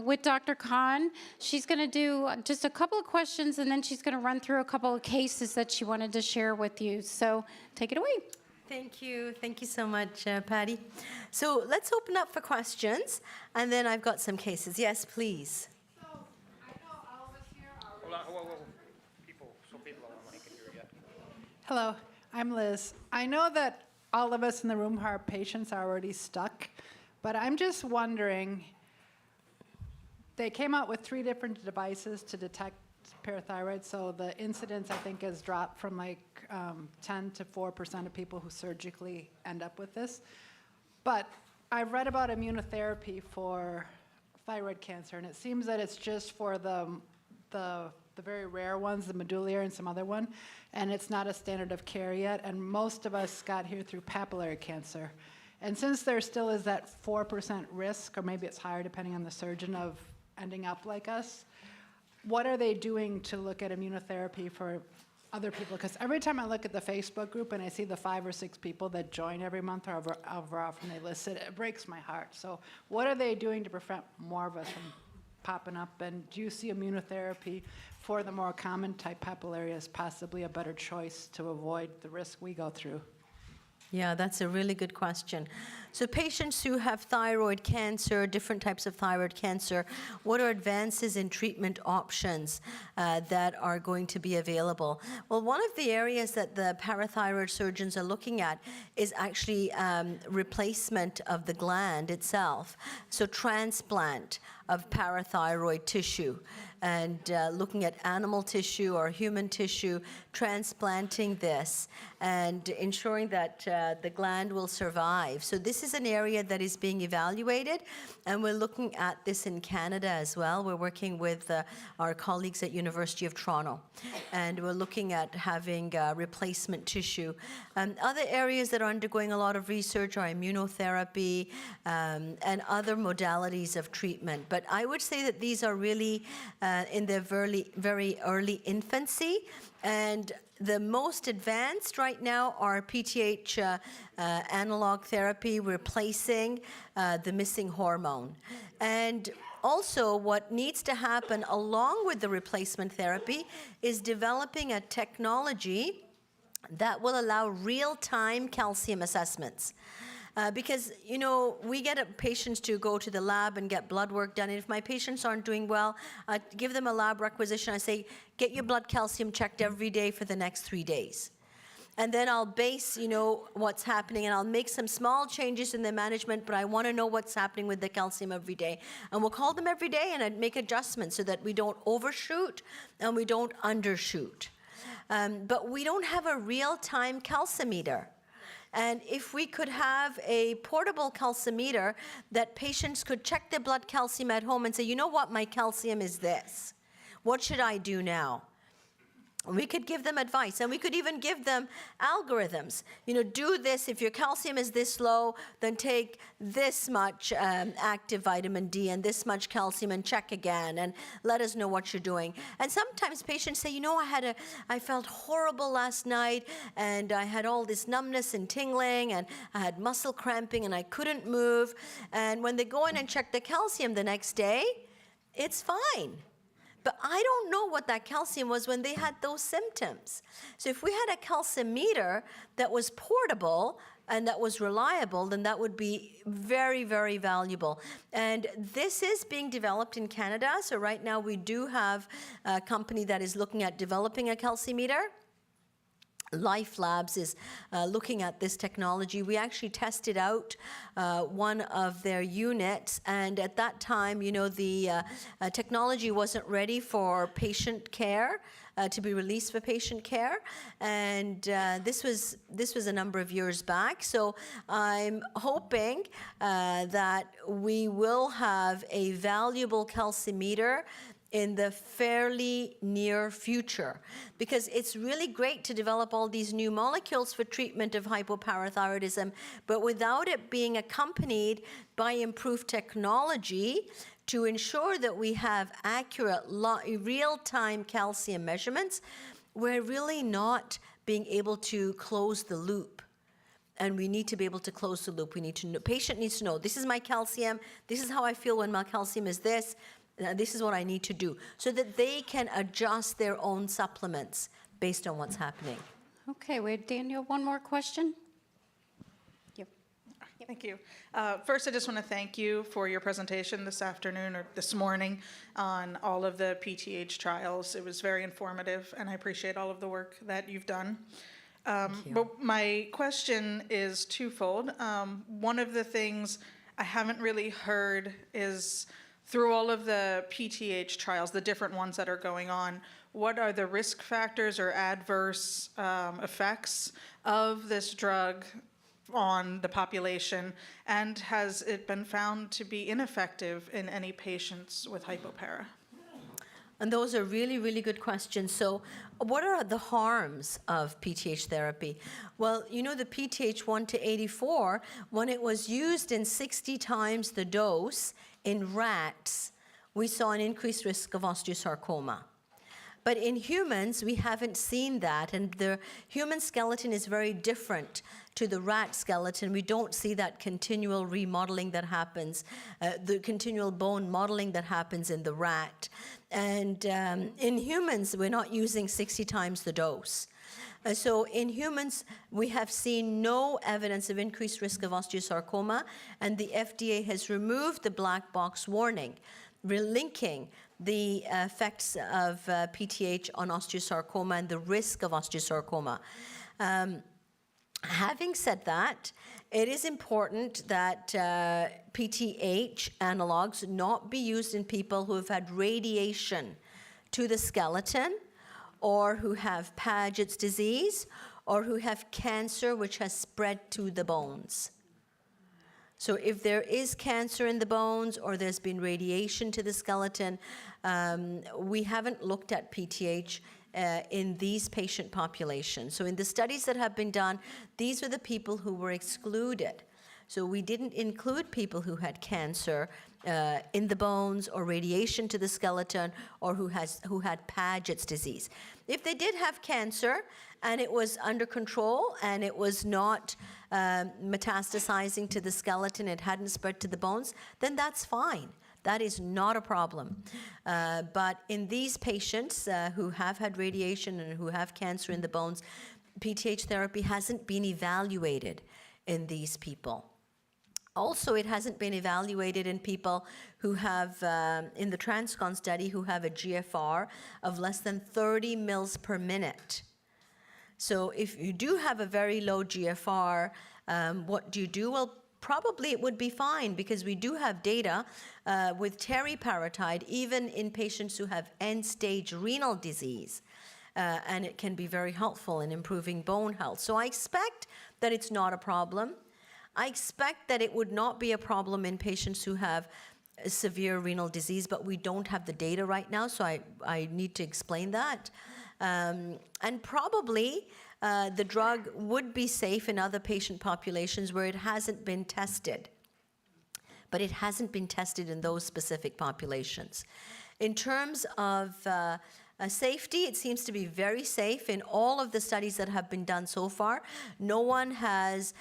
with Dr. Khan. She's going to do just a couple of questions, and then she's going to run through a couple of cases that she wanted to share with you. So take it away. Thank you. Thank you so much, Patty. So let's open up for questions, and then I've got some cases. Yes, please. Hello, I'm Liz. I know that all of us in the room who are patients are already stuck, but I'm just wondering, they came out with 3 different devices to detect parathyroid, so the incidence, I think, has dropped from like 10 to 4% of people who surgically end up with this. But I've read about immunotherapy for thyroid cancer, and it seems that it's just for the very rare ones, the medullary and some other one, and it's not a standard of care yet, and most of us got here through papillary cancer. And since there still is that 4% risk, or maybe it's higher depending on the surgeon, of ending up like us, what are they doing to look at immunotherapy for other people? Because every time I look at the Facebook group and I see the 5 or 6 people that join every month, or however often they list it, it breaks my heart. So what are they doing to prevent more of us from popping up? And do you see immunotherapy for the more common type papillary as possibly a better choice to avoid the risk we go through? Yeah, that's a really good question. So patients who have thyroid cancer, different types of thyroid cancer, what are advances in treatment options that are going to be available? Well, one of the areas that the parathyroid surgeons are looking at is actually replacement of the gland itself. So transplant of parathyroid tissue, and looking at animal tissue or human tissue, transplanting this and ensuring that the gland will survive. So this is an area that is being evaluated, and we're looking at this in Canada as well. We're working with our colleagues at University of Toronto, and we're looking at having replacement tissue. Other areas that are undergoing a lot of research are immunotherapy and other modalities of treatment. But I would say that these are really in their very early infancy, and the most advanced right now are PTH analog therapy replacing the missing hormone. And also what needs to happen along with the replacement therapy is developing a technology that will allow real-time calcium assessments. Because, you know, we get patients to go to the lab and get blood work done. And if my patients aren't doing well, I give them a lab requisition. I say, get your blood calcium checked every day for the next 3 days. And then I'll base, you know, what's happening, and I'll make some small changes in the management, but I want to know what's happening with the calcium every day. And we'll call them every day, and I'd make adjustments so that we don't overshoot and we don't undershoot. But we don't have a real-time calcimeter. And if we could have a portable calcimeter that patients could check their blood calcium at home and say, you know what, my calcium is this. What should I do now? We could give them advice, and we could even give them algorithms. You know, do this. If your calcium is this low, then take this much active vitamin D and this much calcium and check again, and let us know what you're doing. And sometimes patients say, you know, I felt horrible last night, and I had all this numbness and tingling, and I had muscle cramping, and I couldn't move. And when they go in and check the calcium the next day, it's fine. But I don't know what that calcium was when they had those symptoms. So if we had a calcimeter that was portable and that was reliable, then that would be very, very valuable. And this is being developed in Canada. So right now we do have a company that is looking at developing a calcimeter. Life Labs is looking at this technology. We actually tested out one of their units, and at that time, you know, the technology wasn't ready for patient care, to be released for patient care, and this was a number of years back. So I'm hoping that we will have a valuable calcimeter in the fairly near future, because it's really great to develop all these new molecules for treatment of hypoparathyroidism, but without it being accompanied by improved technology to ensure that we have accurate real-time calcium measurements, we're really not being able to close the loop. And we need to be able to close the loop. We need to know, patient needs to know, this is my calcium, this is how I feel when my calcium is this is what I need to do, so that they can adjust their own supplements based on what's happening. Okay, wait, Daniel, one more question? Thank you. First, I just want to thank you for your presentation this afternoon or this morning on all of the PTH trials. It was very informative, and I appreciate all of the work that you've done. But my question is twofold. One of the things I haven't really heard is, through all of the PTH trials, the different ones that are going on, what are the risk factors or adverse effects of this drug on the population, and has it been found to be ineffective in any patients with hypopara? And those are really, really good questions. So what are the harms of PTH therapy? Well, you know, the PTH 1 to 84, when it was used in 60 times the dose in rats, we saw an increased risk of osteosarcoma. But in humans, we haven't seen that, and the human skeleton is very different to the rat skeleton. We don't see that continual remodeling that happens, the continual bone modeling that happens in the rat. And in humans, we're not using 60 times the dose. So in humans, we have seen no evidence of increased risk of osteosarcoma, and the FDA has removed the black box warning, relinking the effects of PTH on osteosarcoma and the risk of osteosarcoma. Having said that, it is important that PTH analogs not be used in people who have had radiation to the skeleton, or who have Paget's disease, or who have cancer which has spread to the bones. So if there is cancer in the bones, or there's been radiation to the skeleton, we haven't looked at PTH in these patient populations. So in the studies that have been done, these were the people who were excluded. So we didn't include people who had cancer in the bones, or radiation to the skeleton, or who had Paget's disease. If they did have cancer and it was under control and it was not metastasizing to the skeleton, it hadn't spread to the bones, then that's fine. That is not a problem. But in these patients who have had radiation and who have cancer in the bones, PTH therapy hasn't been evaluated in these people. Also, it hasn't been evaluated in people who have, in the TransCon study, who have a GFR of less than 30 mils per minute. So if you do have a very low GFR, what do you do? Well, probably it would be fine, because we do have data with teriparatide, even in patients who have end-stage renal disease. And it can be very helpful in improving bone health. So I expect that it's not a problem. I expect that it would not be a problem in patients who have severe renal disease, but we don't have the data right now, so I need to explain that. And probably the drug would be safe in other patient populations where it hasn't been tested. But it hasn't been tested in those specific populations. In terms of safety, it seems to be very safe in all of the studies that have been done so far. No one has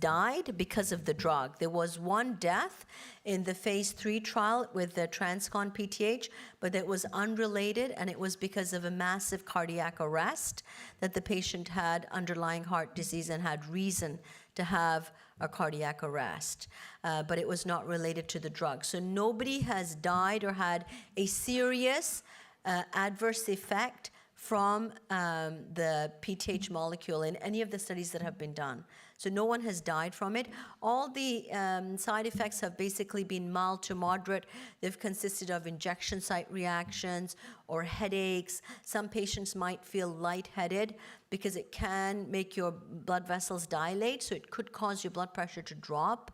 died because of the drug. There was one death in the phase 3 trial with the TransCon PTH, but it was unrelated, and it was because of a massive cardiac arrest that the patient had underlying heart disease and had reason to have a cardiac arrest, but it was not related to the drug. So nobody has died or had a serious adverse effect from the PTH molecule in any of the studies that have been done. So no one has died from it. All the side effects have basically been mild to moderate. They've consisted of injection site reactions or headaches. Some patients might feel lightheaded because it can make your blood vessels dilate, so it could cause your blood pressure to drop.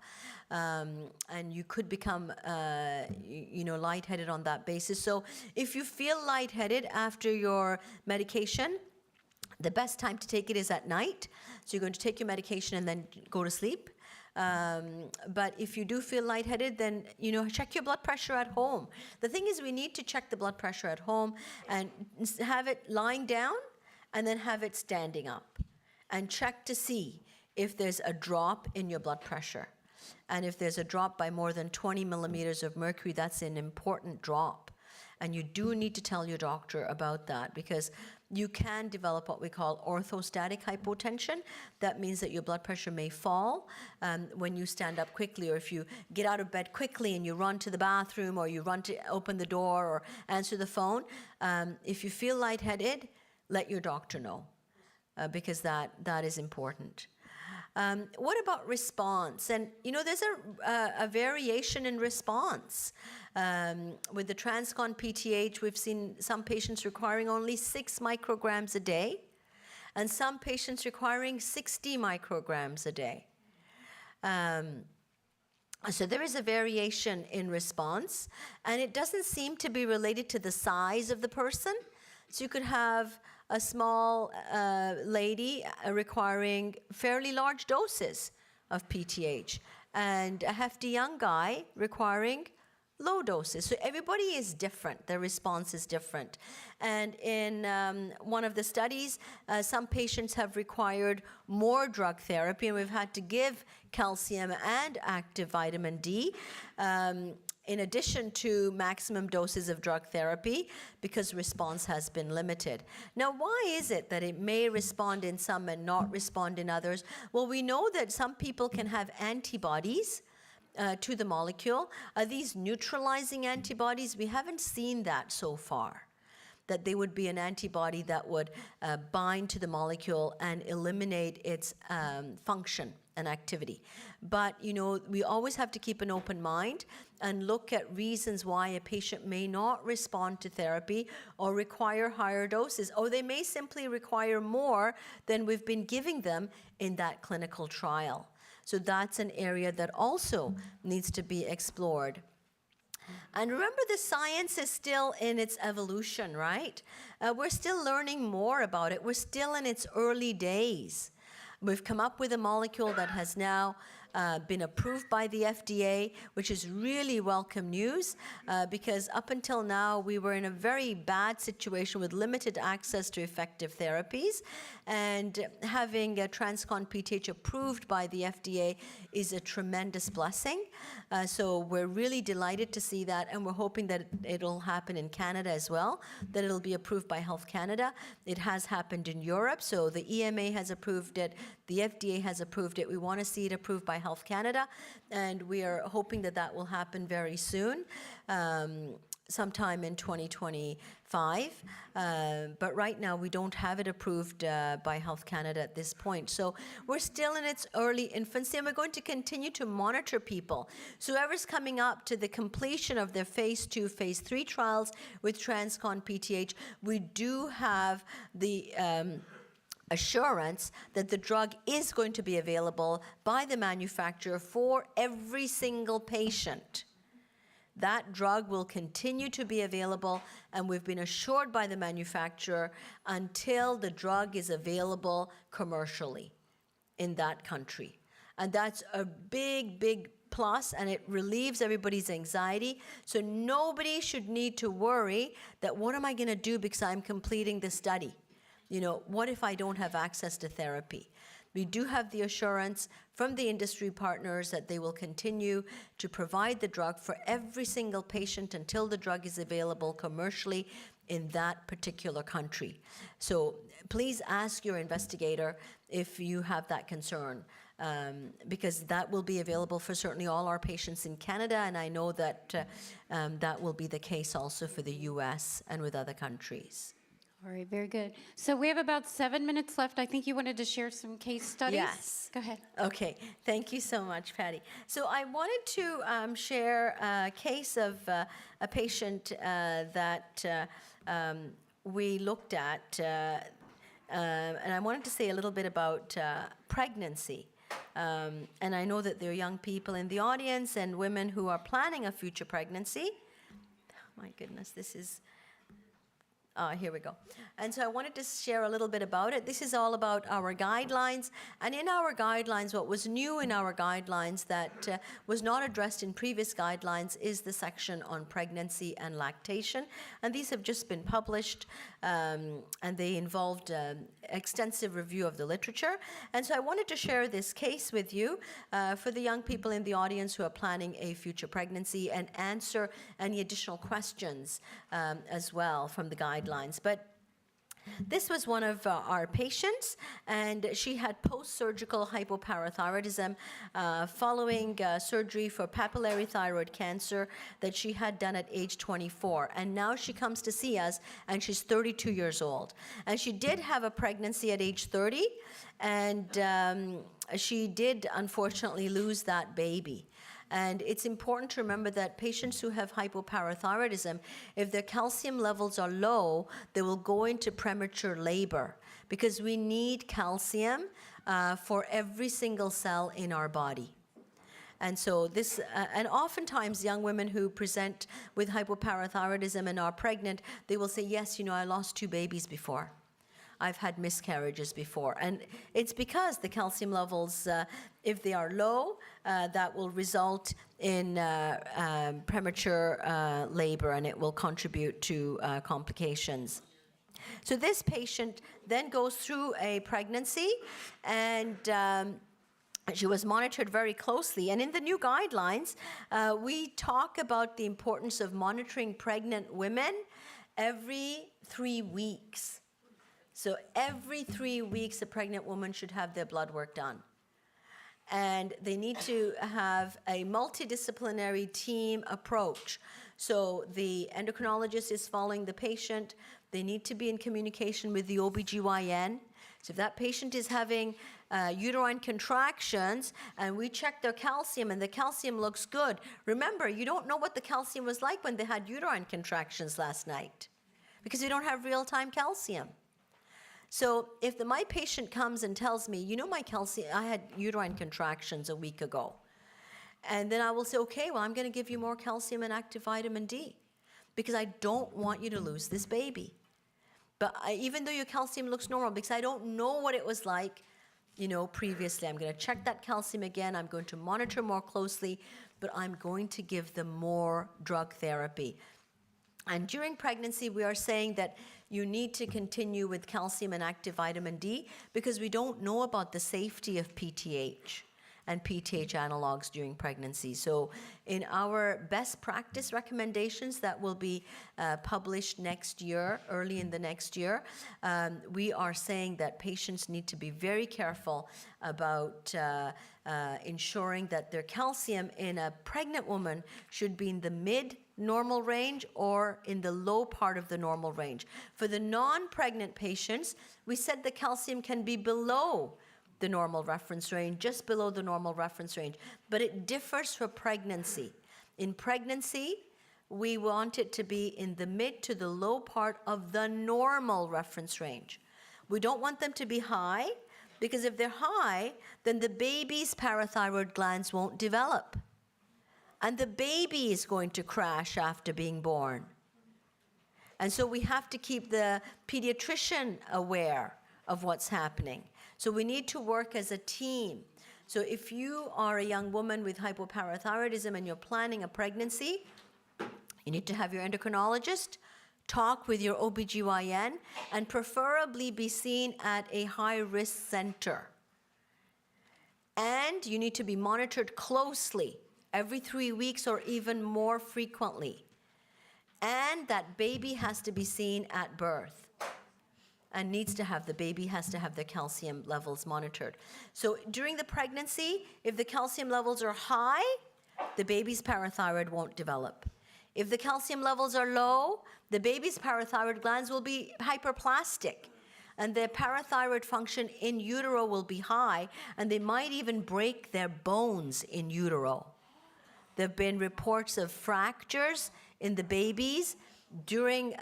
And you could become, lightheaded on that basis. So if you feel lightheaded after your medication, the best time to take it is at night. So you're going to take your medication and then go to sleep. But if you do feel lightheaded, then, check your blood pressure at home. The thing is, we need to check the blood pressure at home and have it lying down and then have it standing up and check to see if there's a drop in your blood pressure. And if there's a drop by more than 20 millimeters of mercury, that's an important drop. And you do need to tell your doctor about that, because you can develop what we call orthostatic hypotension. That means that your blood pressure may fall when you stand up quickly, or if you get out of bed quickly and you run to the bathroom, or you run to open the door or answer the phone. If you feel lightheaded, let your doctor know, because that is important. What about response? And there's a variation in response. With the TransCon PTH, we've seen some patients requiring only 6 micrograms a day, and some patients requiring 60 micrograms a day. So there is a variation in response, and it doesn't seem to be related to the size of the person. So you could have a small lady requiring fairly large doses of PTH, and a hefty young guy requiring low doses. So everybody is different. Their response is different. And in one of the studies, some patients have required more drug therapy, and we've had to give calcium and active vitamin D in addition to maximum doses of drug therapy, because response has been limited. Now, why is it that it may respond in some and not respond in others? Well, we know that some people can have antibodies to the molecule. Are these neutralizing antibodies? We haven't seen that so far, that they would be an antibody that would bind to the molecule and eliminate its function and activity. But, we always have to keep an open mind and look at reasons why a patient may not respond to therapy or require higher doses, or they may simply require more than we've been giving them in that clinical trial. So that's an area that also needs to be explored. And remember, the science is still in its evolution, right? We're still learning more about it. We're still in its early days. We've come up with a molecule that has now been approved by the FDA, which is really welcome news, because up until now we were in a very bad situation with limited access to effective therapies, and having a TransCon PTH approved by the FDA is a tremendous blessing. So we're really delighted to see that, and we're hoping that it'll happen in Canada as well, that it'll be approved by Health Canada. It has happened in Europe, so the EMA has approved it, the FDA has approved it. We want to see it approved by Health Canada, and we are hoping that that will happen very soon, sometime in 2025. But right now, we don't have it approved by Health Canada at this point. So we're still in its early infancy, and we're going to continue to monitor people. So whoever's coming up to the completion of their phase 2, phase 3 trials with TransCon PTH, we do have the assurance that the drug is going to be available by the manufacturer for every single patient. That drug will continue to be available, and we've been assured by the manufacturer until the drug is available commercially in that country. And that's a big, big plus, and it relieves everybody's anxiety. So nobody should need to worry that, what am I going to do because I'm completing the study? What if I don't have access to therapy? We do have the assurance from the industry partners that they will continue to provide the drug for every single patient until the drug is available commercially in that particular country. So please ask your investigator if you have that concern, because that will be available for certainly all our patients in Canada, and I know that that will be the case also for the US and with other countries. All right, very good. So we have about 7 minutes left. I think you wanted to share some case studies. Yes. Go ahead. Okay, thank you so much, Patty. So I wanted to share a case of a patient that we looked at, and I wanted to say a little bit about pregnancy. And I know that there are young people in the audience and women who are planning a future pregnancy. Oh, my goodness, this is Here we go. And so I wanted to share a little bit about it. This is all about our guidelines. And in our guidelines, what was new in our guidelines that was not addressed in previous guidelines is the section on pregnancy and lactation. And these have just been published, and they involved extensive review of the literature. And so I wanted to share this case with you for the young people in the audience who are planning a future pregnancy and answer any additional questions as well from the guidelines. But this was one of our patients, and she had post-surgical hypoparathyroidism following surgery for papillary thyroid cancer that she had done at age 24. And now she comes to see us, and she's 32 years old. And she did have a pregnancy at age 30, and she did unfortunately lose that baby. And it's important to remember that patients who have hypoparathyroidism, if their calcium levels are low, they will go into premature labor because we need calcium for every single cell in our body. And so this, and oftentimes young women who present with hypoparathyroidism and are pregnant, they will say, yes, you know, I lost 2 babies before. I've had miscarriages before. And it's because the calcium levels, if they are low, that will result in premature labor, and it will contribute to complications. So this patient then goes through a pregnancy, and she was monitored very closely. And in the new guidelines, we talk about the importance of monitoring pregnant women every 3 weeks. So every 3 weeks, a pregnant woman should have their blood work done. And they need to have a multidisciplinary team approach. So the endocrinologist is following the patient. They need to be in communication with the OBGYN. So if that patient is having uterine contractions and we check their calcium and the calcium looks good, remember, you don't know what the calcium was like when they had uterine contractions last night because you don't have real-time calcium. So if my patient comes and tells me, you know, my calcium, I had uterine contractions a week ago. And then I will say, okay, well, I'm going to give you more calcium and active vitamin D because I don't want you to lose this baby. But even though your calcium looks normal, because I don't know what it was like, you know, previously, I'm going to check that calcium again. I'm going to monitor more closely, but I'm going to give them more drug therapy. And during pregnancy, we are saying that you need to continue with calcium and active vitamin D because we don't know about the safety of PTH and PTH analogs during pregnancy. So in our best practice recommendations that will be published next year, early in the next year, we are saying that patients need to be very careful about ensuring that their calcium in a pregnant woman should be in the mid-normal range or in the low part of the normal range. For the non-pregnant patients, we said the calcium can be below the normal reference range, just below the normal reference range, but it differs for pregnancy. In pregnancy, we want it to be in the mid to the low part of the normal reference range. We don't want them to be high, because if they're high, then the baby's parathyroid glands won't develop. And the baby is going to crash after being born. And so we have to keep the pediatrician aware of what's happening. So we need to work as a team. So if you are a young woman with hypoparathyroidism and you're planning a pregnancy, you need to have your endocrinologist, talk with your OBGYN, and preferably be seen at a high-risk center. And you need to be monitored closely every 3 weeks or even more frequently. And that baby has to be seen at birth. And the baby has to have the calcium levels monitored. So during the pregnancy, if the calcium levels are high, the baby's parathyroid won't develop. If the calcium levels are low, the baby's parathyroid glands will be hyperplastic. And their parathyroid function in utero will be high, and they might even break their bones in utero. There have been reports of fractures in the babies during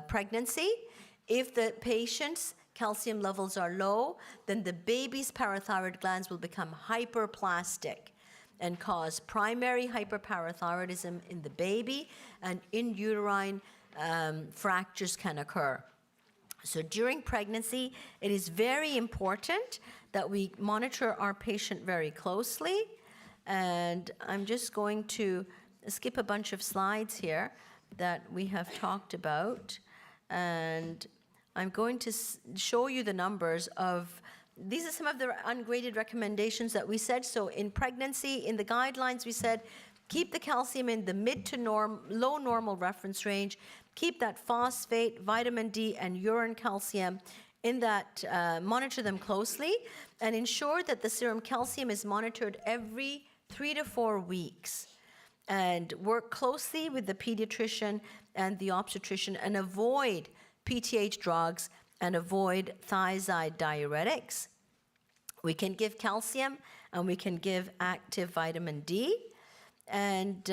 pregnancy. If the patient's calcium levels are low, then the baby's parathyroid glands will become hyperplastic and cause primary hyperparathyroidism in the baby and in uterine fractures can occur. So during pregnancy, it is very important that we monitor our patient very closely. And I'm just going to skip a bunch of slides here that we have talked about. And I'm going to show you the numbers of, these are some of the ungraded recommendations that we said. So in pregnancy, in the guidelines, we said, keep the calcium in the mid to low normal reference range, keep that phosphate, vitamin D, and urine calcium in that, monitor them closely, and ensure that the serum calcium is monitored every 3 to 4 weeks. And work closely with the pediatrician and the obstetrician and avoid PTH drugs and avoid thiazide diuretics. We can give calcium and we can give active vitamin D. And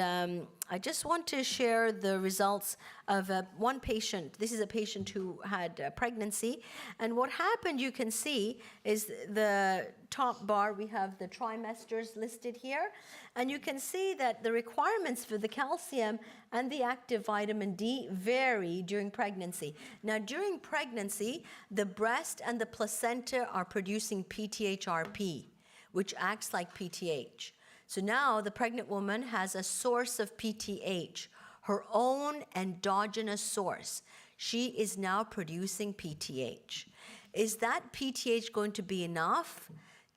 I just want to share the results of one patient. This is a patient who had pregnancy. And what happened, you can see, is the top bar, we have the trimesters listed here. And you can see that the requirements for the calcium and the active vitamin D vary during pregnancy. Now, during pregnancy, the breast and the placenta are producing PTHRP, which acts like PTH. So now the pregnant woman has a source of PTH, her own endogenous source. She is now producing PTH. Is that PTH going to be enough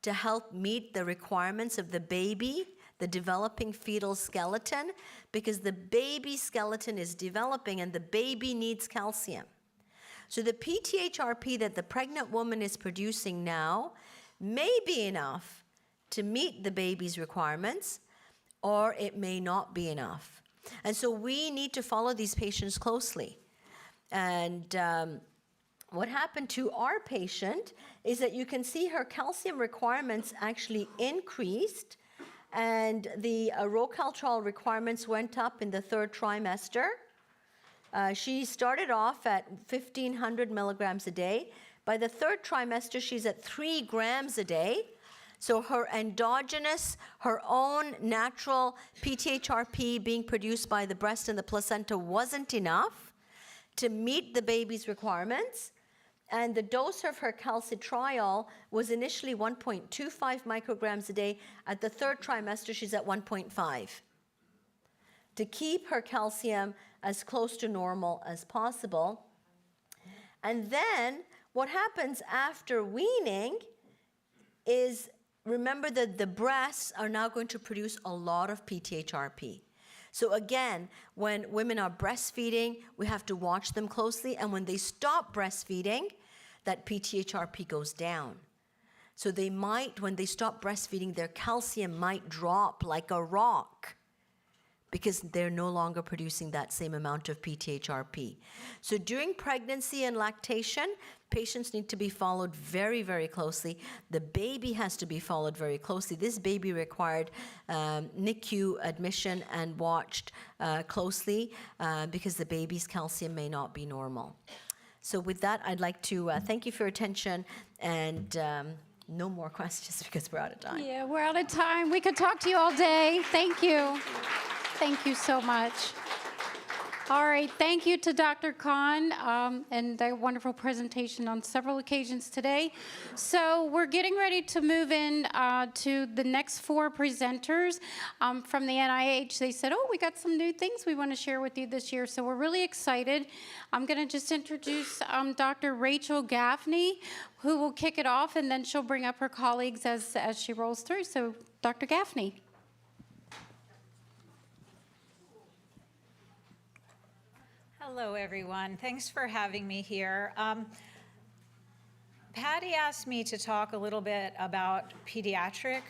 to help meet the requirements of the baby, the developing fetal skeleton? Because the baby skeleton is developing and the baby needs calcium. So the PTHRP that the pregnant woman is producing now may be enough to meet the baby's requirements, or it may not be enough. And so we need to follow these patients closely. And what happened to our patient is that you can see her calcium requirements actually increased, and the Rocaltrol requirements went up in the 3rd trimester. She started off at 1,500 milligrams a day. By the 3rd trimester, she's at 3 grams a day. So her endogenous, her own natural PTHRP being produced by the breast and the placenta wasn't enough to meet the baby's requirements. And the dose of her calcitriol was initially 1.25 micrograms a day. At the 3rd trimester, she's at 1.5 to keep her calcium as close to normal as possible. And then what happens after weaning is, remember that the breasts are now going to produce a lot of PTHRP. So again, when women are breastfeeding, we have to watch them closely. And when they stop breastfeeding, that PTHRP goes down. So they might, when they stop breastfeeding, their calcium might drop like a rock because they're no longer producing that same amount of PTHRP. So during pregnancy and lactation, patients need to be followed very, very closely. The baby has to be followed very closely. This baby required NICU admission and watched closely because the baby's calcium may not be normal. So with that, I'd like to thank you for your attention, and no more questions because we're out of time. Yeah, we're out of time. We could talk to you all day. Thank you. Thank you so much. All right, thank you to Dr. Khan and their wonderful presentation on several occasions today. So we're getting ready to move in to the next 4 presenters from the NIH. They said, oh, we got some new things we want to share with you this year. So we're really excited. I'm going to just introduce Dr. Rachel Gaffney, who will kick it off, and then she'll bring up her colleagues as she rolls through. So Dr. Gaffney. Hello, everyone. Thanks for having me here. Patty asked me to talk a little bit about pediatric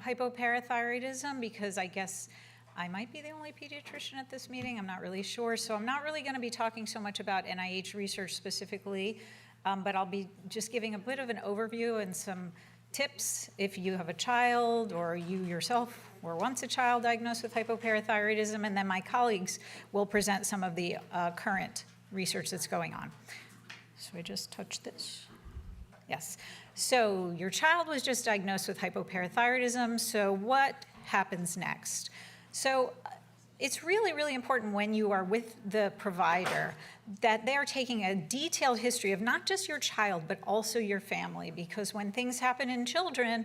hypoparathyroidism because I guess I might be the only pediatrician at this meeting. I'm not really sure. So I'm not really going to be talking so much about NIH research specifically, but I'll be just giving a bit of an overview and some tips if you have a child or you yourself were once a child diagnosed with hypoparathyroidism, and then my colleagues will present some of the current research that's going on. So I just touched this. Yes. So your child was just diagnosed with hypoparathyroidism, so what happens next? So it's really, really important when you are with the provider that they're taking a detailed history of not just your child, but also your family, because when things happen in children,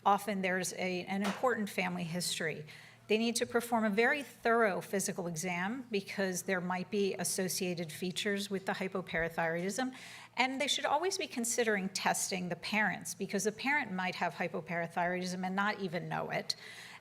often there's an important family history. They need to perform a very thorough physical exam because there might be associated features with the hypoparathyroidism. And they should always be considering testing the parents because the parent might have hypoparathyroidism and not even know it.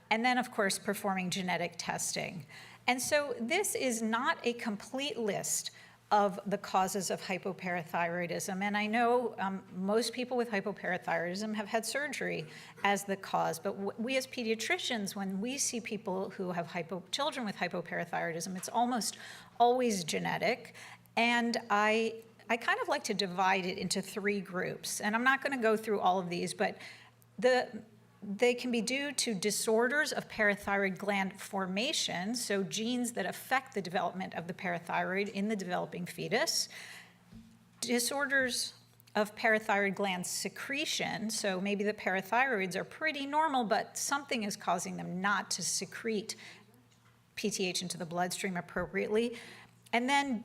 And then, of course, performing genetic testing. And so this is not a complete list of the causes of hypoparathyroidism. And I know most people with hypoparathyroidism have had surgery as the cause, but we as pediatricians, when we see people who have children with hypoparathyroidism, it's almost always genetic. And I kind of like to divide it into 3 groups. And I'm not going to go through all of these, but they can be due to disorders of parathyroid gland formation, so genes that affect the development of the parathyroid in the developing fetus. Disorders of parathyroid gland secretion, so maybe the parathyroids are pretty normal, but something is causing them not to secrete PTH into the bloodstream appropriately. And then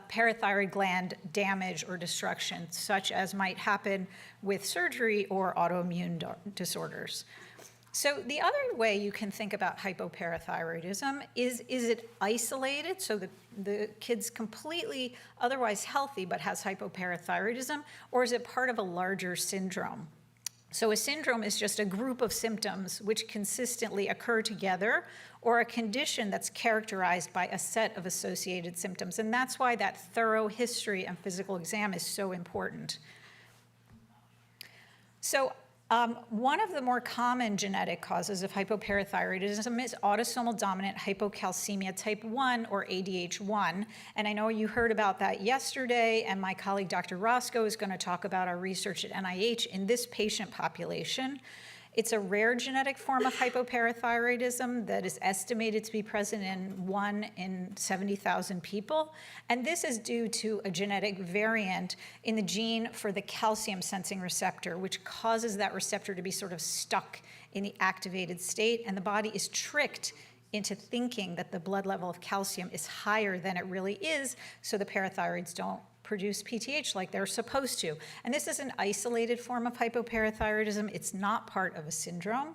parathyroid gland damage or destruction, such as might happen with surgery or autoimmune disorders. So the other way you can think about hypoparathyroidism is it isolated, so the kid's completely otherwise healthy but has hypoparathyroidism, or is it part of a larger syndrome? So a syndrome is just a group of symptoms which consistently occur together, or a condition that's characterized by a set of associated symptoms. And that's why that thorough history and physical exam is so important. So one of the more common genetic causes of hypoparathyroidism is autosomal dominant hypocalcemia type 1, or ADH1. And I know you heard about that yesterday, and my colleague Dr. Roscoe is going to talk about our research at NIH in this patient population. It's a rare genetic form of hypoparathyroidism that is estimated to be present in 1 in 70,000 people. And this is due to a genetic variant in the gene for the calcium sensing receptor, which causes that receptor to be sort of stuck in the activated state. And the body is tricked into thinking that the blood level of calcium is higher than it really is, so the parathyroids don't produce PTH like they're supposed to. And this is an isolated form of hypoparathyroidism. It's not part of a syndrome.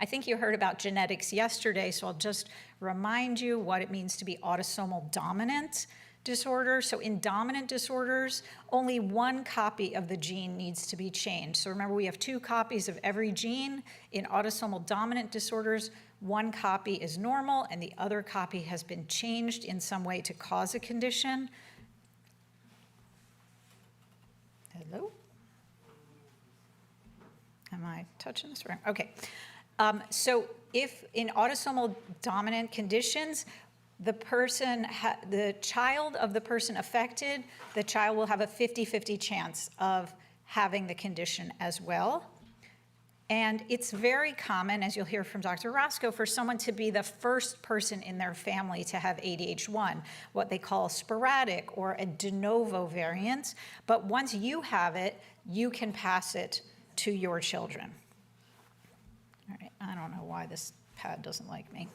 I think you heard about genetics yesterday, so I'll just remind you what it means to be autosomal dominant disorder. So in dominant disorders, only 1 copy of the gene needs to be changed. So remember, we have 2 copies of every gene. In autosomal dominant disorders, 1 copy is normal and the other copy has been changed in some way to cause a condition. Hello? Am I touching this right? Okay. So if in autosomal dominant conditions, the child of the person affected, the child will have a 50-50 chance of having the condition as well. And it's very common, as you'll hear from Dr. Roscoe, for someone to be the first person in their family to have ADH1, what they call sporadic or a de novo variant. But once you have it, you can pass it to your children. All right, I don't know why this pad doesn't like me.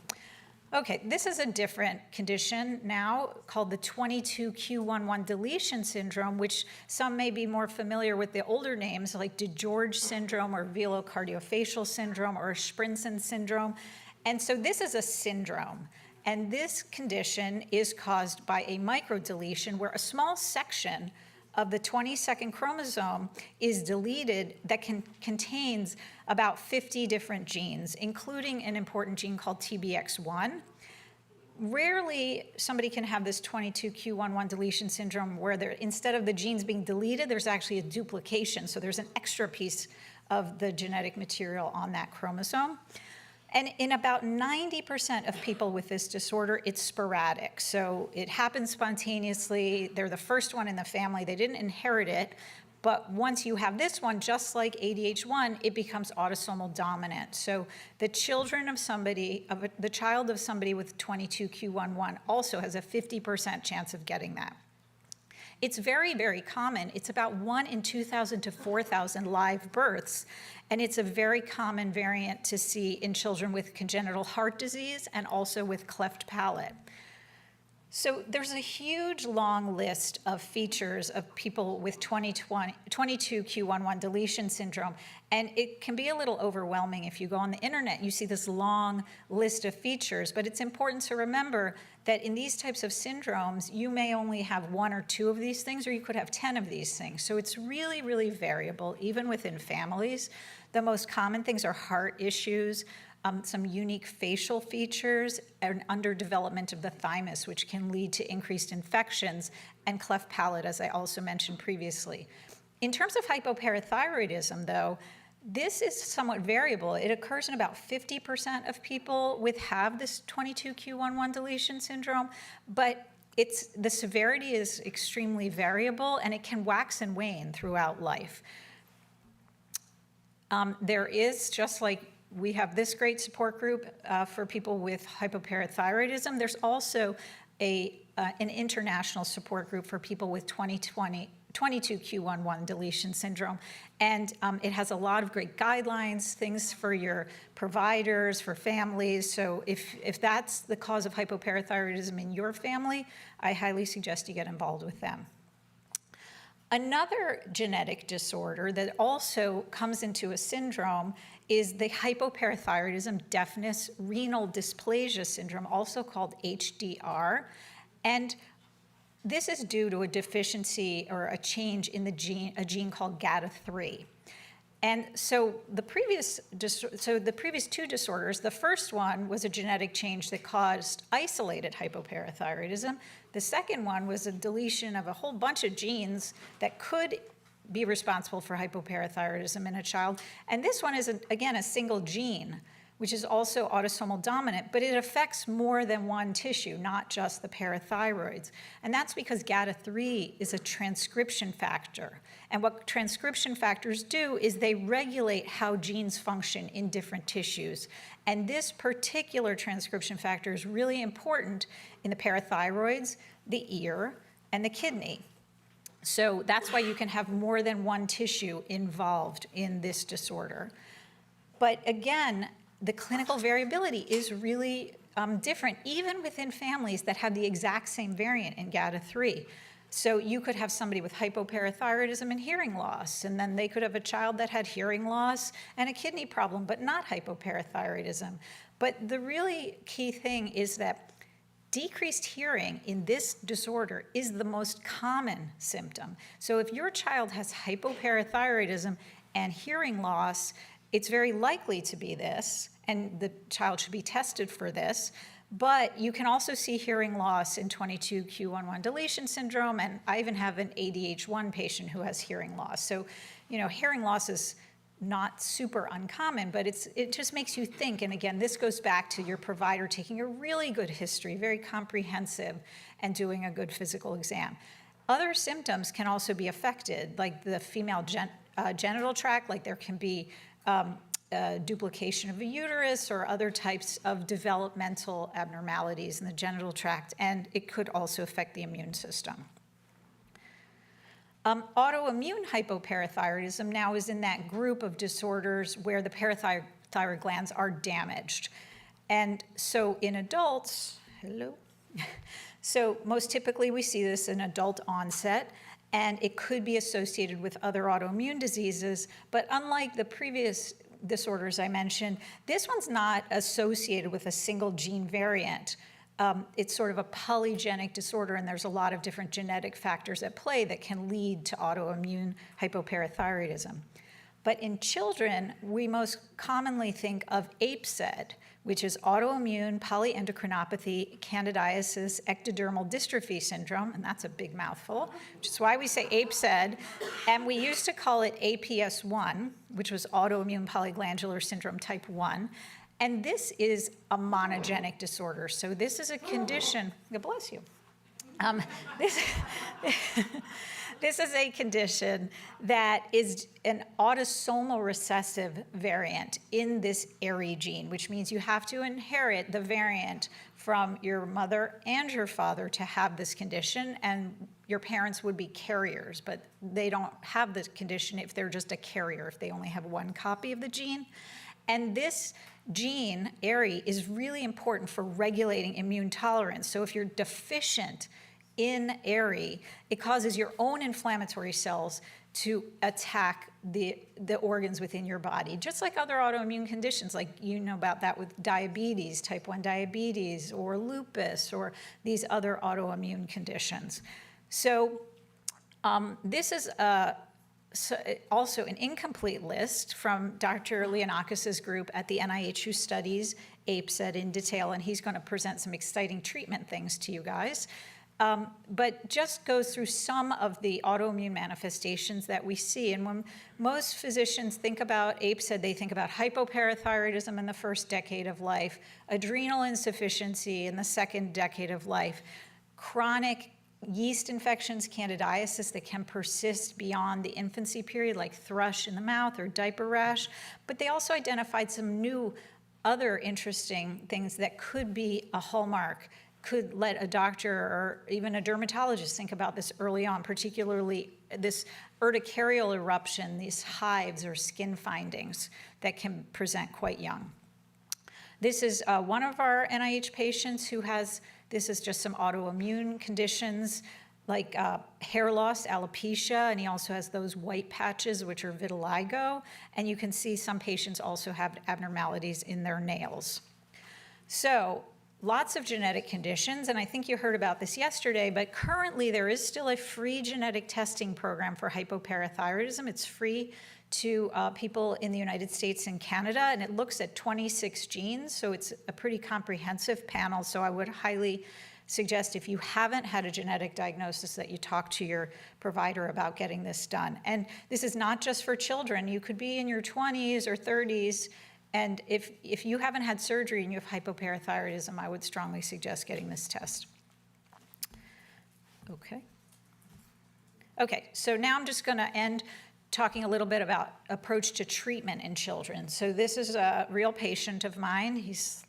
Okay, this is a different condition now called the 22q11 deletion syndrome, which some may be more familiar with the older names like DeGeorge syndrome or velocardiofacial syndrome or Sprinson syndrome. And so this is a syndrome. And this condition is caused by a microdeletion where a small section of the 22nd chromosome is deleted that contains about 50 different genes, including an important gene called TBX1. Rarely somebody can have this 22q11 deletion syndrome where instead of the genes being deleted, there's actually a duplication. So there's an extra piece of the genetic material on that chromosome. And in about 90% of people with this disorder, it's sporadic. So it happens spontaneously. They're the first one in the family. They didn't inherit it. But once you have this one, just like ADH1, it becomes autosomal dominant. So the child of somebody with 22q11 also has a 50% chance of getting that. It's very, very common. It's about 1 in 2,000 to 4,000 live births, and it's a very common variant to see in children with congenital heart disease and also with cleft palate. So there's a huge long list of features of people with 22q11 deletion syndrome, and it can be a little overwhelming. If you go on the internet, you see this long list of features, but it's important to remember that in these types of syndromes, you may only have 1 or 2 of these things, or you could have 10 of these things. So it's really, really variable, even within families. The most common things are heart issues, some unique facial features, and underdevelopment of the thymus, which can lead to increased infections, and cleft palate, as I also mentioned previously. In terms of hypoparathyroidism, though, this is somewhat variable. It occurs in about 50% of people have this 22q11 deletion syndrome, but the severity is extremely variable, and it can wax and wane throughout life. There is, just like we have this great support group for people with hypoparathyroidism, there's also an international support group for people with 22q11 deletion syndrome. And it has a lot of great guidelines, things for your providers, for families. So if that's the cause of hypoparathyroidism in your family, I highly suggest you get involved with them. Another genetic disorder that also comes into a syndrome is the hypoparathyroidism deafness renal dysplasia syndrome, also called HDR. And this is due to a deficiency or a change in a gene called GATA3. And so the previous 2 disorders, the first one was a genetic change that caused isolated hypoparathyroidism. The second one was a deletion of a whole bunch of genes that could be responsible for hypoparathyroidism in a child. And this one is, again, a single gene, which is also autosomal dominant, but it affects more than one tissue, not just the parathyroids. And that's because GATA3 is a transcription factor. And what transcription factors do is they regulate how genes function in different tissues. And this particular transcription factor is really important in the parathyroids, the ear, and the kidney. So that's why you can have more than one tissue involved in this disorder. But again, the clinical variability is really different, even within families that have the exact same variant in GATA3. So you could have somebody with hypoparathyroidism and hearing loss, and then they could have a child that had hearing loss and a kidney problem, but not hypoparathyroidism. But the really key thing is that decreased hearing in this disorder is the most common symptom. So if your child has hypoparathyroidism and hearing loss, it's very likely to be this, and the child should be tested for this. But you can also see hearing loss in 22q11 deletion syndrome, and I even have an ADH1 patient who has hearing loss. So, hearing loss is not super uncommon, but it just makes you think. And again, this goes back to your provider taking a really good history, very comprehensive, and doing a good physical exam. Other symptoms can also be affected, like the female genital tract, like there can be duplication of the uterus or other types of developmental abnormalities in the genital tract, and it could also affect the immune system. Autoimmune hypoparathyroidism now is in that group of disorders where the parathyroid glands are damaged. And so in adults, so most typically we see this in adult onset, and it could be associated with other autoimmune diseases, but unlike the previous disorders I mentioned, this one's not associated with a single gene variant. It's sort of a polygenic disorder, and there's a lot of different genetic factors at play that can lead to autoimmune hypoparathyroidism. But in children, we most commonly think of APSED, which is autoimmune polyendocrinopathy candidiasis ectodermal dystrophy syndrome, and that's a big mouthful, which is why we say APSED. And we used to call it APS1, which was autoimmune polyglandular syndrome type 1. And this is a monogenic disorder. So this is a condition, God bless you. This is a condition that is an autosomal recessive variant in this ARI gene, which means you have to inherit the variant from your mother and your father to have this condition, and your parents would be carriers, but they don't have this condition if they're just a carrier, if they only have one copy of the gene. And this gene, ARI, is really important for regulating immune tolerance. So if you're deficient in ARI, it causes your own inflammatory cells to attack the organs within your body, just like other autoimmune conditions, like you know about that with diabetes, type 1 diabetes, or lupus, or these other autoimmune conditions. So this is also an incomplete list from Dr. Leonakis' group at the NIH who studies APESED in detail, and he's going to present some exciting treatment things to you guys. But just goes through some of the autoimmune manifestations that we see. And when most physicians think about APESED, they think about hypoparathyroidism in the first decade of life, adrenal insufficiency in the second decade of life, chronic yeast infections, candidiasis that can persist beyond the infancy period, like thrush in the mouth or diaper rash. But they also identified some new other interesting things that could be a hallmark, could let a doctor or even a dermatologist think about this early on, particularly this urticarial eruption, these hives or skin findings that can present quite young. This is one of our NIH patients who has, this is just some autoimmune conditions like hair loss, alopecia, and he also has those white patches, which are vitiligo. And you can see some patients also have abnormalities in their nails. So lots of genetic conditions, and I think you heard about this yesterday, but currently there is still a free genetic testing program for hypoparathyroidism. It's free to people in the United States and Canada, and it looks at 26 genes, so it's a pretty comprehensive panel. So I would highly suggest, if you haven't had a genetic diagnosis, that you talk to your provider about getting this done. And this is not just for children. You could be in your 20s or 30s, and if you haven't had surgery and you have hypoparathyroidism, I would strongly suggest getting this test. Okay, so now I'm just gonna end talking a little bit about approach to treatment in children. So this is a real patient of mine. He's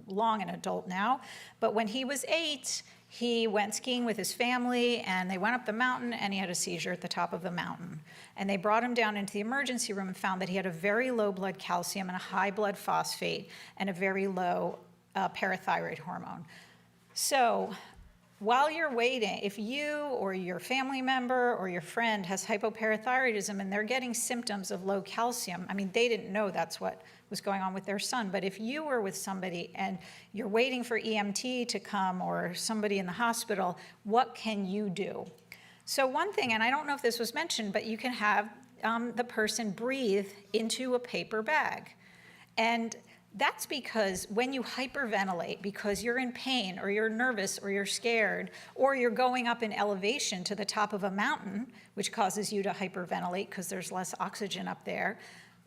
long an adult now, but when he was 8, he went skiing with his family, and they went up the mountain, and he had a seizure at the top of the mountain. And they brought him down into the emergency room and found that he had a very low blood calcium and a high blood phosphate and a very low parathyroid hormone. So while you're waiting, if you or your family member or your friend has hypoparathyroidism and they're getting symptoms of low calcium, I mean, they didn't know that's what was going on with their son, but if you were with somebody and you're waiting for EMT to come or somebody in the hospital, what can you do? So one thing, and I don't know if this was mentioned, but you can have the person breathe into a paper bag. And that's because when you hyperventilate because you're in pain or you're nervous or you're scared or you're going up in elevation to the top of a mountain, which causes you to hyperventilate because there's less oxygen up there,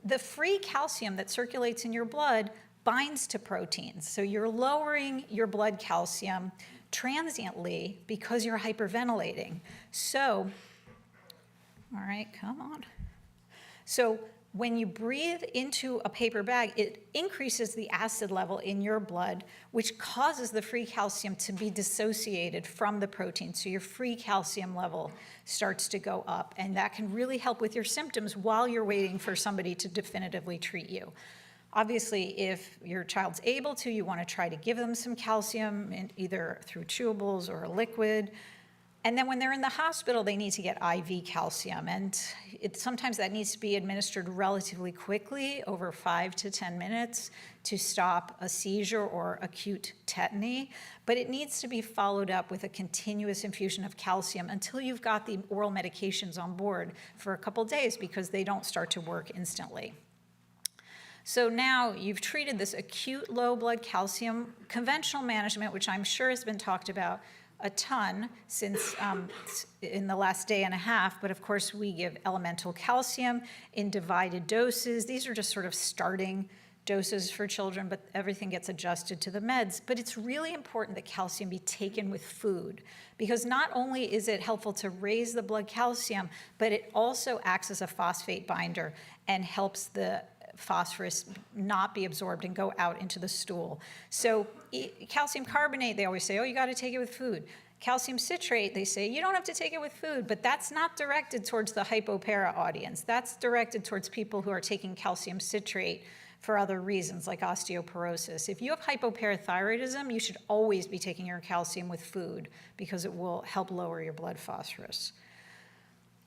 the free calcium that circulates in your blood binds to proteins. So you're lowering your blood calcium transiently because you're hyperventilating. So, all right, come on. So when you breathe into a paper bag, it increases the acid level in your blood, which causes the free calcium to be dissociated from the protein. So your free calcium level starts to go up, and that can really help with your symptoms while you're waiting for somebody to definitively treat you. Obviously, if your child's able to, you want to try to give them some calcium, either through chewables or a liquid. And then when they're in the hospital, they need to get IV calcium. And sometimes that needs to be administered relatively quickly, over 5 to 10 minutes, to stop a seizure or acute tetany. But it needs to be followed up with a continuous infusion of calcium until you've got the oral medications on board for a couple days, because they don't start to work instantly. So now you've treated this acute low blood calcium. Conventional management, which I'm sure has been talked about a ton since in the last day and a half, but of course we give elemental calcium in divided doses. These are just sort of starting doses for children, but everything gets adjusted to the meds. But it's really important that calcium be taken with food, because not only is it helpful to raise the blood calcium, but it also acts as a phosphate binder and helps the phosphorus not be absorbed and go out into the stool. So calcium carbonate, they always say, oh, you got to take it with food. Calcium citrate, they say, you don't have to take it with food, but that's not directed towards the hypopara audience. That's directed towards people who are taking calcium citrate for other reasons, like osteoporosis. If you have hypoparathyroidism, you should always be taking your calcium with food because it will help lower your blood phosphorus.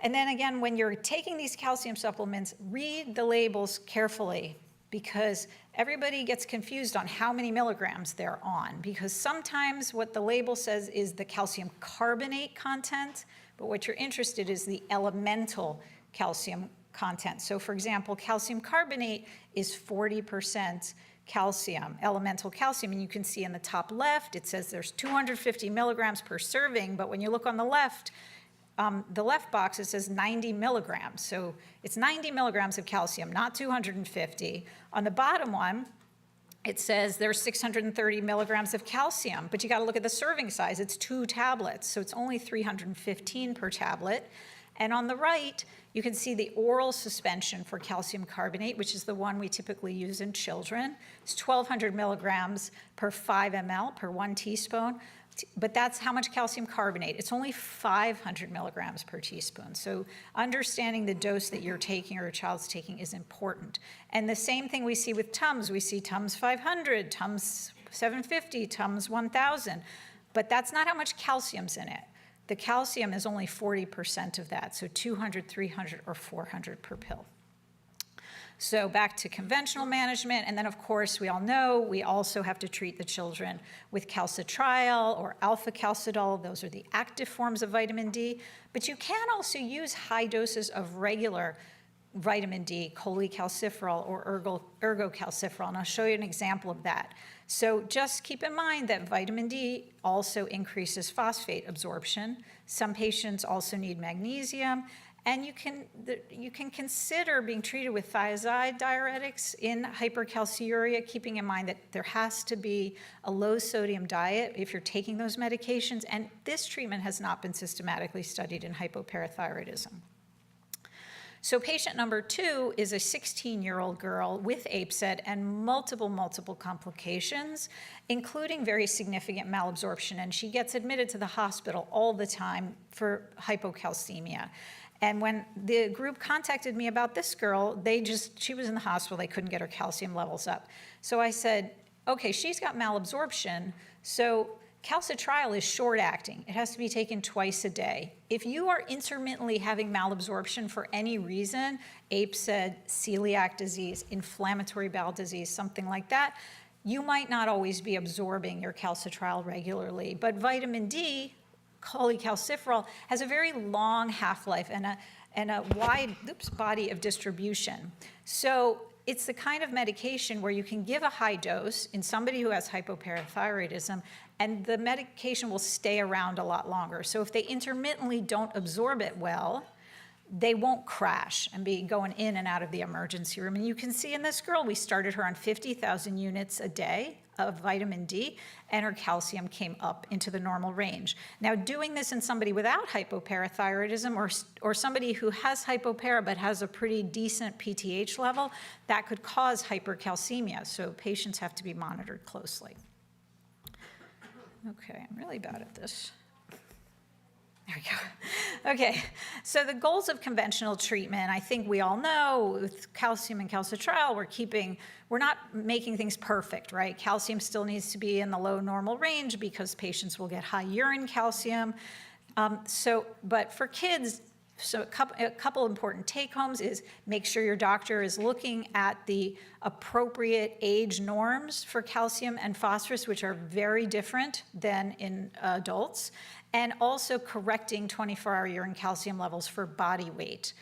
And then again, when you're taking these calcium supplements, read the labels carefully, because everybody gets confused on how many milligrams they're on, because sometimes what the label says is the calcium carbonate content, but what you're interested in is the elemental calcium content. So for example, calcium carbonate is 40% calcium, elemental calcium, and you can see in the top left, it says there's 250 milligrams per serving, but when you look on the left box, it says 90 milligrams. So it's 90 milligrams of calcium, not 250. On the bottom one, it says there's 630 milligrams of calcium, but you got to look at the serving size. It's 2 tablets, so it's only 315 per tablet. And on the right, you can see the oral suspension for calcium carbonate, which is the one we typically use in children. It's 1,200 milligrams per 5 ml, per 1 teaspoon. But that's how much calcium carbonate. It's only 500 milligrams per teaspoon. So understanding the dose that you're taking or your child's taking is important. And the same thing we see with Tums. We see Tums 500, Tums 750, Tums 1,000. But that's not how much calcium's in it. The calcium is only 40% of that, so 200, 300, or 400 per pill. So back to conventional management, and then of course we all know we also have to treat the children with calcitriol or alpha-calcidol. Those are the active forms of vitamin D, but you can also use high doses of regular vitamin D, cholecalciferol or ergocalciferol, and I'll show you an example of that. So just keep in mind that vitamin D also increases phosphate absorption. Some patients also need magnesium, and you can consider being treated with thiazide diuretics in hypercalciuria, keeping in mind that there has to be a low sodium diet if you're taking those medications, and this treatment has not been systematically studied in hypoparathyroidism. So patient number 2 is a 16-year-old girl with APSED and multiple complications, including very significant malabsorption, and she gets admitted to the hospital all the time for hypocalcemia. And when the group contacted me about this girl, she was in the hospital, they couldn't get her calcium levels up. So I said, okay, she's got malabsorption, so calcitriol is short-acting. It has to be taken twice a day. If you are intermittently having malabsorption for any reason, APSED, celiac disease, inflammatory bowel disease, something like that, you might not always be absorbing your calcitriol regularly. But vitamin D, cholecalciferol, has a very long half-life and a wide body of distribution. So it's the kind of medication where you can give a high dose in somebody who has hypoparathyroidism, and the medication will stay around a lot longer. So if they intermittently don't absorb it well, they won't crash and be going in and out of the emergency room. And you can see in this girl, we started her on 50,000 units a day of vitamin D, and her calcium came up into the normal range. Now, doing this in somebody without hypoparathyroidism or somebody who has hypopara but has a pretty decent PTH level, that could cause hypercalcemia, so patients have to be monitored closely. Okay, I'm really bad at this. There we go. Okay, so the goals of conventional treatment, I think we all know with calcium and calcitriol, we're not making things perfect, right? Calcium still needs to be in the low normal range because patients will get high urine calcium. But for kids, so a couple important take-homes is make sure your doctor is looking at the appropriate age norms for calcium and phosphorus, which are very different than in adults, and also correcting 24-hour urine calcium levels for body weight.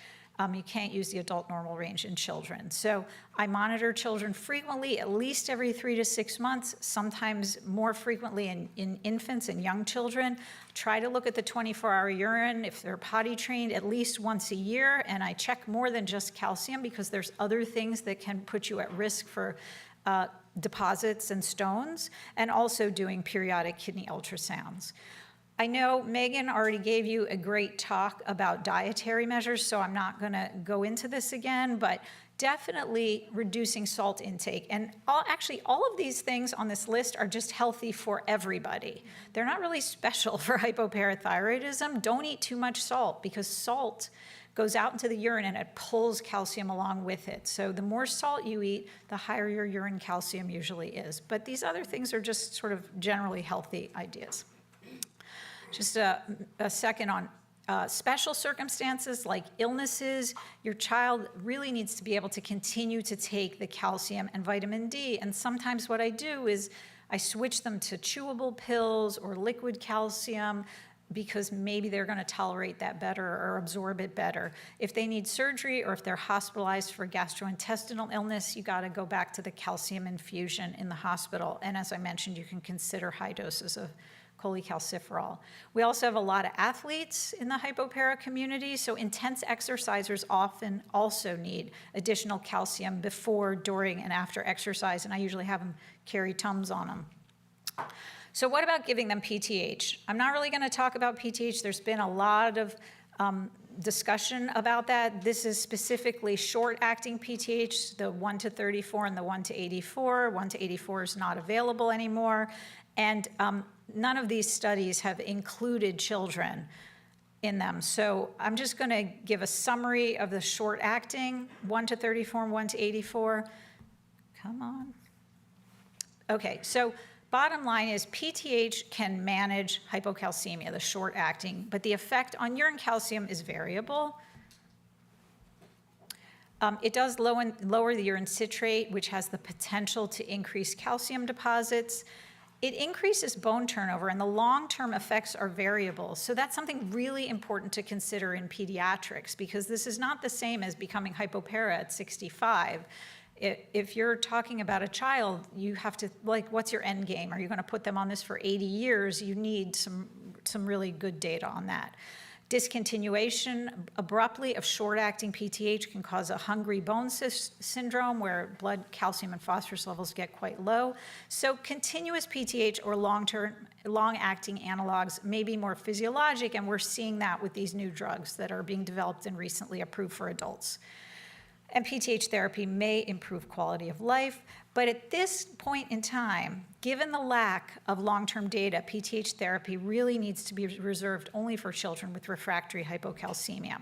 You can't use the adult normal range in children. So I monitor children frequently, at least every 3 to 6 months, sometimes more frequently in infants and young children. Try to look at the 24-hour urine if they're potty trained at least once a year, and I check more than just calcium because there's other things that can put you at risk for deposits and stones, and also doing periodic kidney ultrasounds. I know Megan already gave you a great talk about dietary measures, so I'm not going to go into this again, but definitely reducing salt intake. And actually, all of these things on this list are just healthy for everybody. They're not really special for hypoparathyroidism. Don't eat too much salt because salt goes out into the urine and it pulls calcium along with it. So the more salt you eat, the higher your urine calcium usually is. But these other things are just sort of generally healthy ideas. Just a second on special circumstances like illnesses. Your child really needs to be able to continue to take the calcium and vitamin D. And sometimes what I do is I switch them to chewable pills or liquid calcium because maybe they're going to tolerate that better or absorb it better. If they need surgery or if they're hospitalized for gastrointestinal illness, you got to go back to the calcium infusion in the hospital. And as I mentioned, you can consider high doses of cholecalciferol. We also have a lot of athletes in the hypopara community, so intense exercisers often also need additional calcium before, during, and after exercise, and I usually have them carry Tums on them. So what about giving them PTH? I'm not really going to talk about PTH. There's been a lot of discussion about that. This is specifically short-acting PTH, the 1 to 34 and the 1 to 84. 1 to 84 is not available anymore. And none of these studies have included children in them. So I'm just going to give a summary of the short-acting, 1 to 34 and 1 to 84. Come on. Okay, so bottom line is PTH can manage hypocalcemia, the short-acting, but the effect on urine calcium is variable. It does lower the urine citrate, which has the potential to increase calcium deposits. It increases bone turnover, and the long-term effects are variable. So that's something really important to consider in pediatrics, because this is not the same as becoming hypopara at 65. If you're talking about a child, you have to, like, what's your end game? Are you going to put them on this for 80 years? You need some really good data on that. Discontinuation abruptly of short-acting PTH can cause a hungry bone syndrome where blood calcium and phosphorus levels get quite low. So continuous PTH or long-acting analogs may be more physiologic, and we're seeing that with these new drugs that are being developed and recently approved for adults. And PTH therapy may improve quality of life, but at this point in time, given the lack of long-term data, PTH therapy really needs to be reserved only for children with refractory hypocalcemia.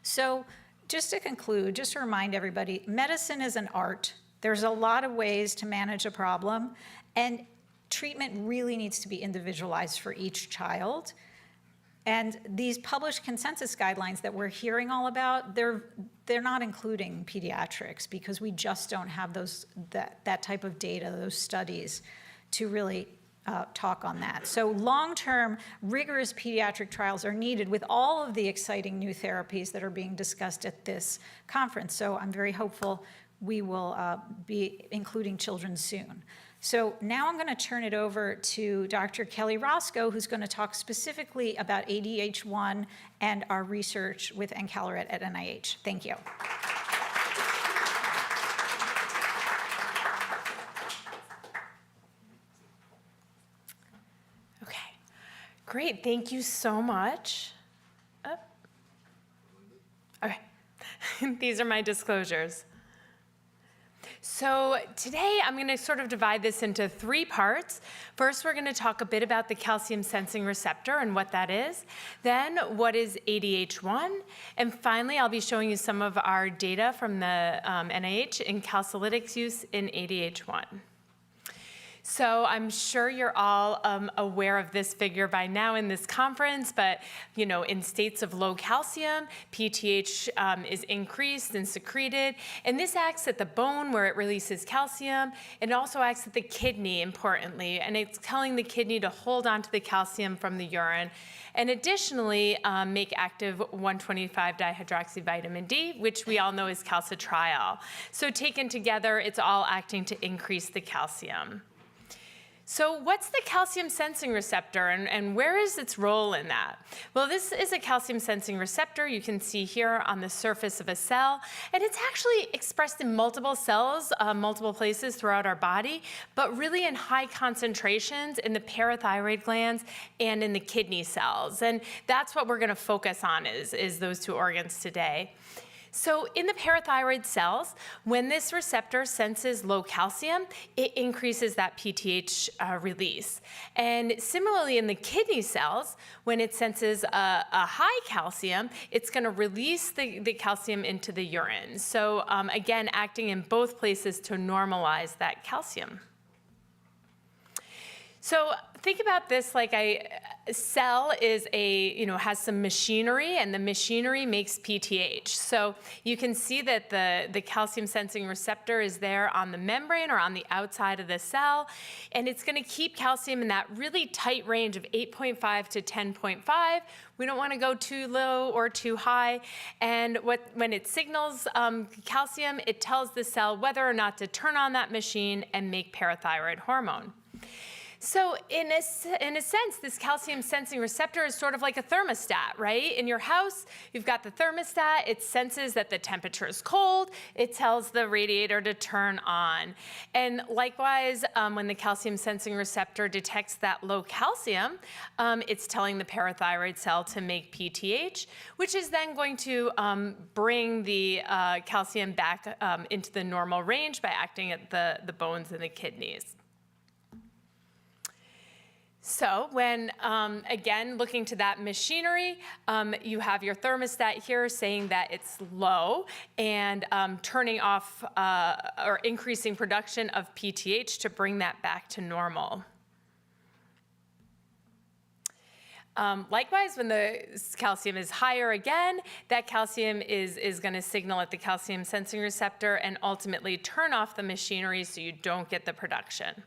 So just to conclude, just to remind everybody, medicine is an art. There's a lot of ways to manage a problem, and treatment really needs to be individualized for each child. And these published consensus guidelines that we're hearing all about, they're not including pediatrics because we just don't have that type of data, those studies, to really talk on that. So long-term, rigorous pediatric trials are needed with all of the exciting new therapies that are being discussed at this conference. So I'm very hopeful we will be including children soon. So now I'm going to turn it over to Dr. Kelly Roscoe, who's going to talk specifically about ADH1 and our research with encaleret at NIH. Thank you. Okay, great. Thank you so much. Okay, these are my disclosures. So today I'm going to sort of divide this into 3 parts. First, we're going to talk a bit about the calcium sensing receptor and what that is. Then, what is ADH1? And finally, I'll be showing you some of our data from the NIH in Calcilytics use in ADH1. So I'm sure you're all aware of this figure by now in this conference, but in states of low calcium, PTH is increased and secreted, and this acts at the bone where it releases calcium, and it also acts at the kidney, importantly, and it's telling the kidney to hold on to the calcium from the urine, and additionally make active 1,25-dihydroxyvitamin D, which we all know is calcitriol. So taken together, it's all acting to increase the calcium. So what's the calcium sensing receptor, and where is its role in that? Well, this is a calcium sensing receptor you can see here on the surface of a cell, and it's actually expressed in multiple cells, multiple places throughout our body, but really in high concentrations in the parathyroid glands and in the kidney cells. And that's what we're gonna focus on is those two organs today. So in the parathyroid cells, when this receptor senses low calcium, it increases that PTH release. And similarly in the kidney cells, when it senses a high calcium, it's going to release the calcium into the urine. So again, acting in both places to normalize that calcium. So think about this like a cell is has some machinery, and the machinery makes PTH. So you can see that the calcium sensing receptor is there on the membrane or on the outside of the cell, and it's going to keep calcium in that really tight range of 8.5 to 10.5. We don't want to go too low or too high. And when it signals calcium, it tells the cell whether or not to turn on that machine and make parathyroid hormone. So in a sense, this calcium sensing receptor is sort of like a thermostat, right? In your house, you've got the thermostat. It senses that the temperature is cold. It tells the radiator to turn on. And likewise, when the calcium sensing receptor detects that low calcium, it's telling the parathyroid cell to make PTH, which is then going to bring the calcium back into the normal range by acting at the bones and the kidneys. So when, again, looking to that machinery, you have your thermostat here saying that it's low and turning off or increasing production of PTH to bring that back to normal. Likewise, when the calcium is higher again, that calcium is going to signal at the calcium sensing receptor and ultimately turn off the machinery so you don't get the production.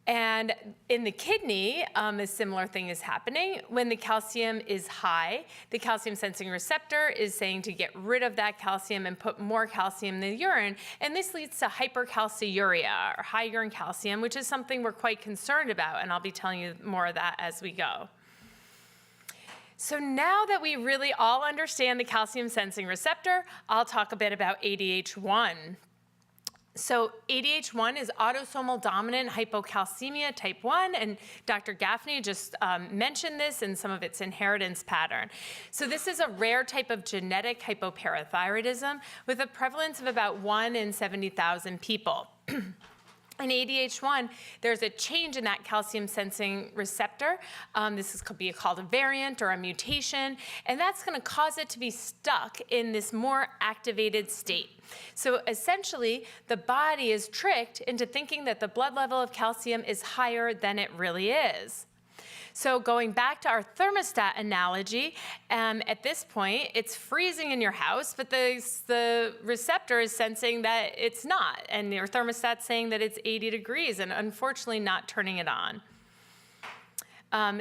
And in the kidney, a similar thing is happening. When the calcium is high, the calcium sensing receptor is saying to get rid of that calcium and put more calcium in the urine. And this leads to hypercalciuria, or high urine calcium, which is something we're quite concerned about. And I'll be telling you more of that as we go. So now that we really all understand the calcium sensing receptor, I'll talk a bit about ADH1. So ADH1 is autosomal dominant hypocalcemia type 1, and Dr. Gaffney just mentioned this in some of its inheritance pattern. So this is a rare type of genetic hypoparathyroidism with a prevalence of about 1 in 70,000 people. In ADH1, there's a change in that calcium sensing receptor. This could be called a variant or a mutation, and that's going to cause it to be stuck in this more activated state. So essentially, the body is tricked into thinking that the blood level of calcium is higher than it really is. So going back to our thermostat analogy, at this point, it's freezing in your house, but the receptor is sensing that it's not, and your thermostat's saying that it's 80 degrees, and unfortunately not turning it on.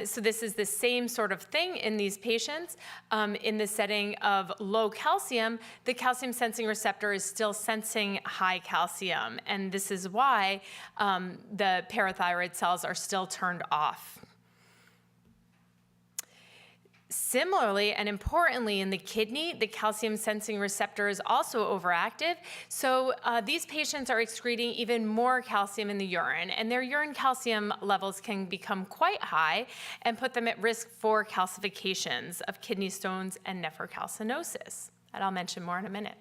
So this is the same sort of thing in these patients. In the setting of low calcium, the calcium sensing receptor is still sensing high calcium, and this is why the parathyroid cells are still turned off. Similarly, and importantly, in the kidney, the calcium sensing receptor is also overactive. So these patients are excreting even more calcium in the urine, and their urine calcium levels can become quite high and put them at risk for calcifications of kidney stones and nephrocalcinosis. And I'll mention more in a minute.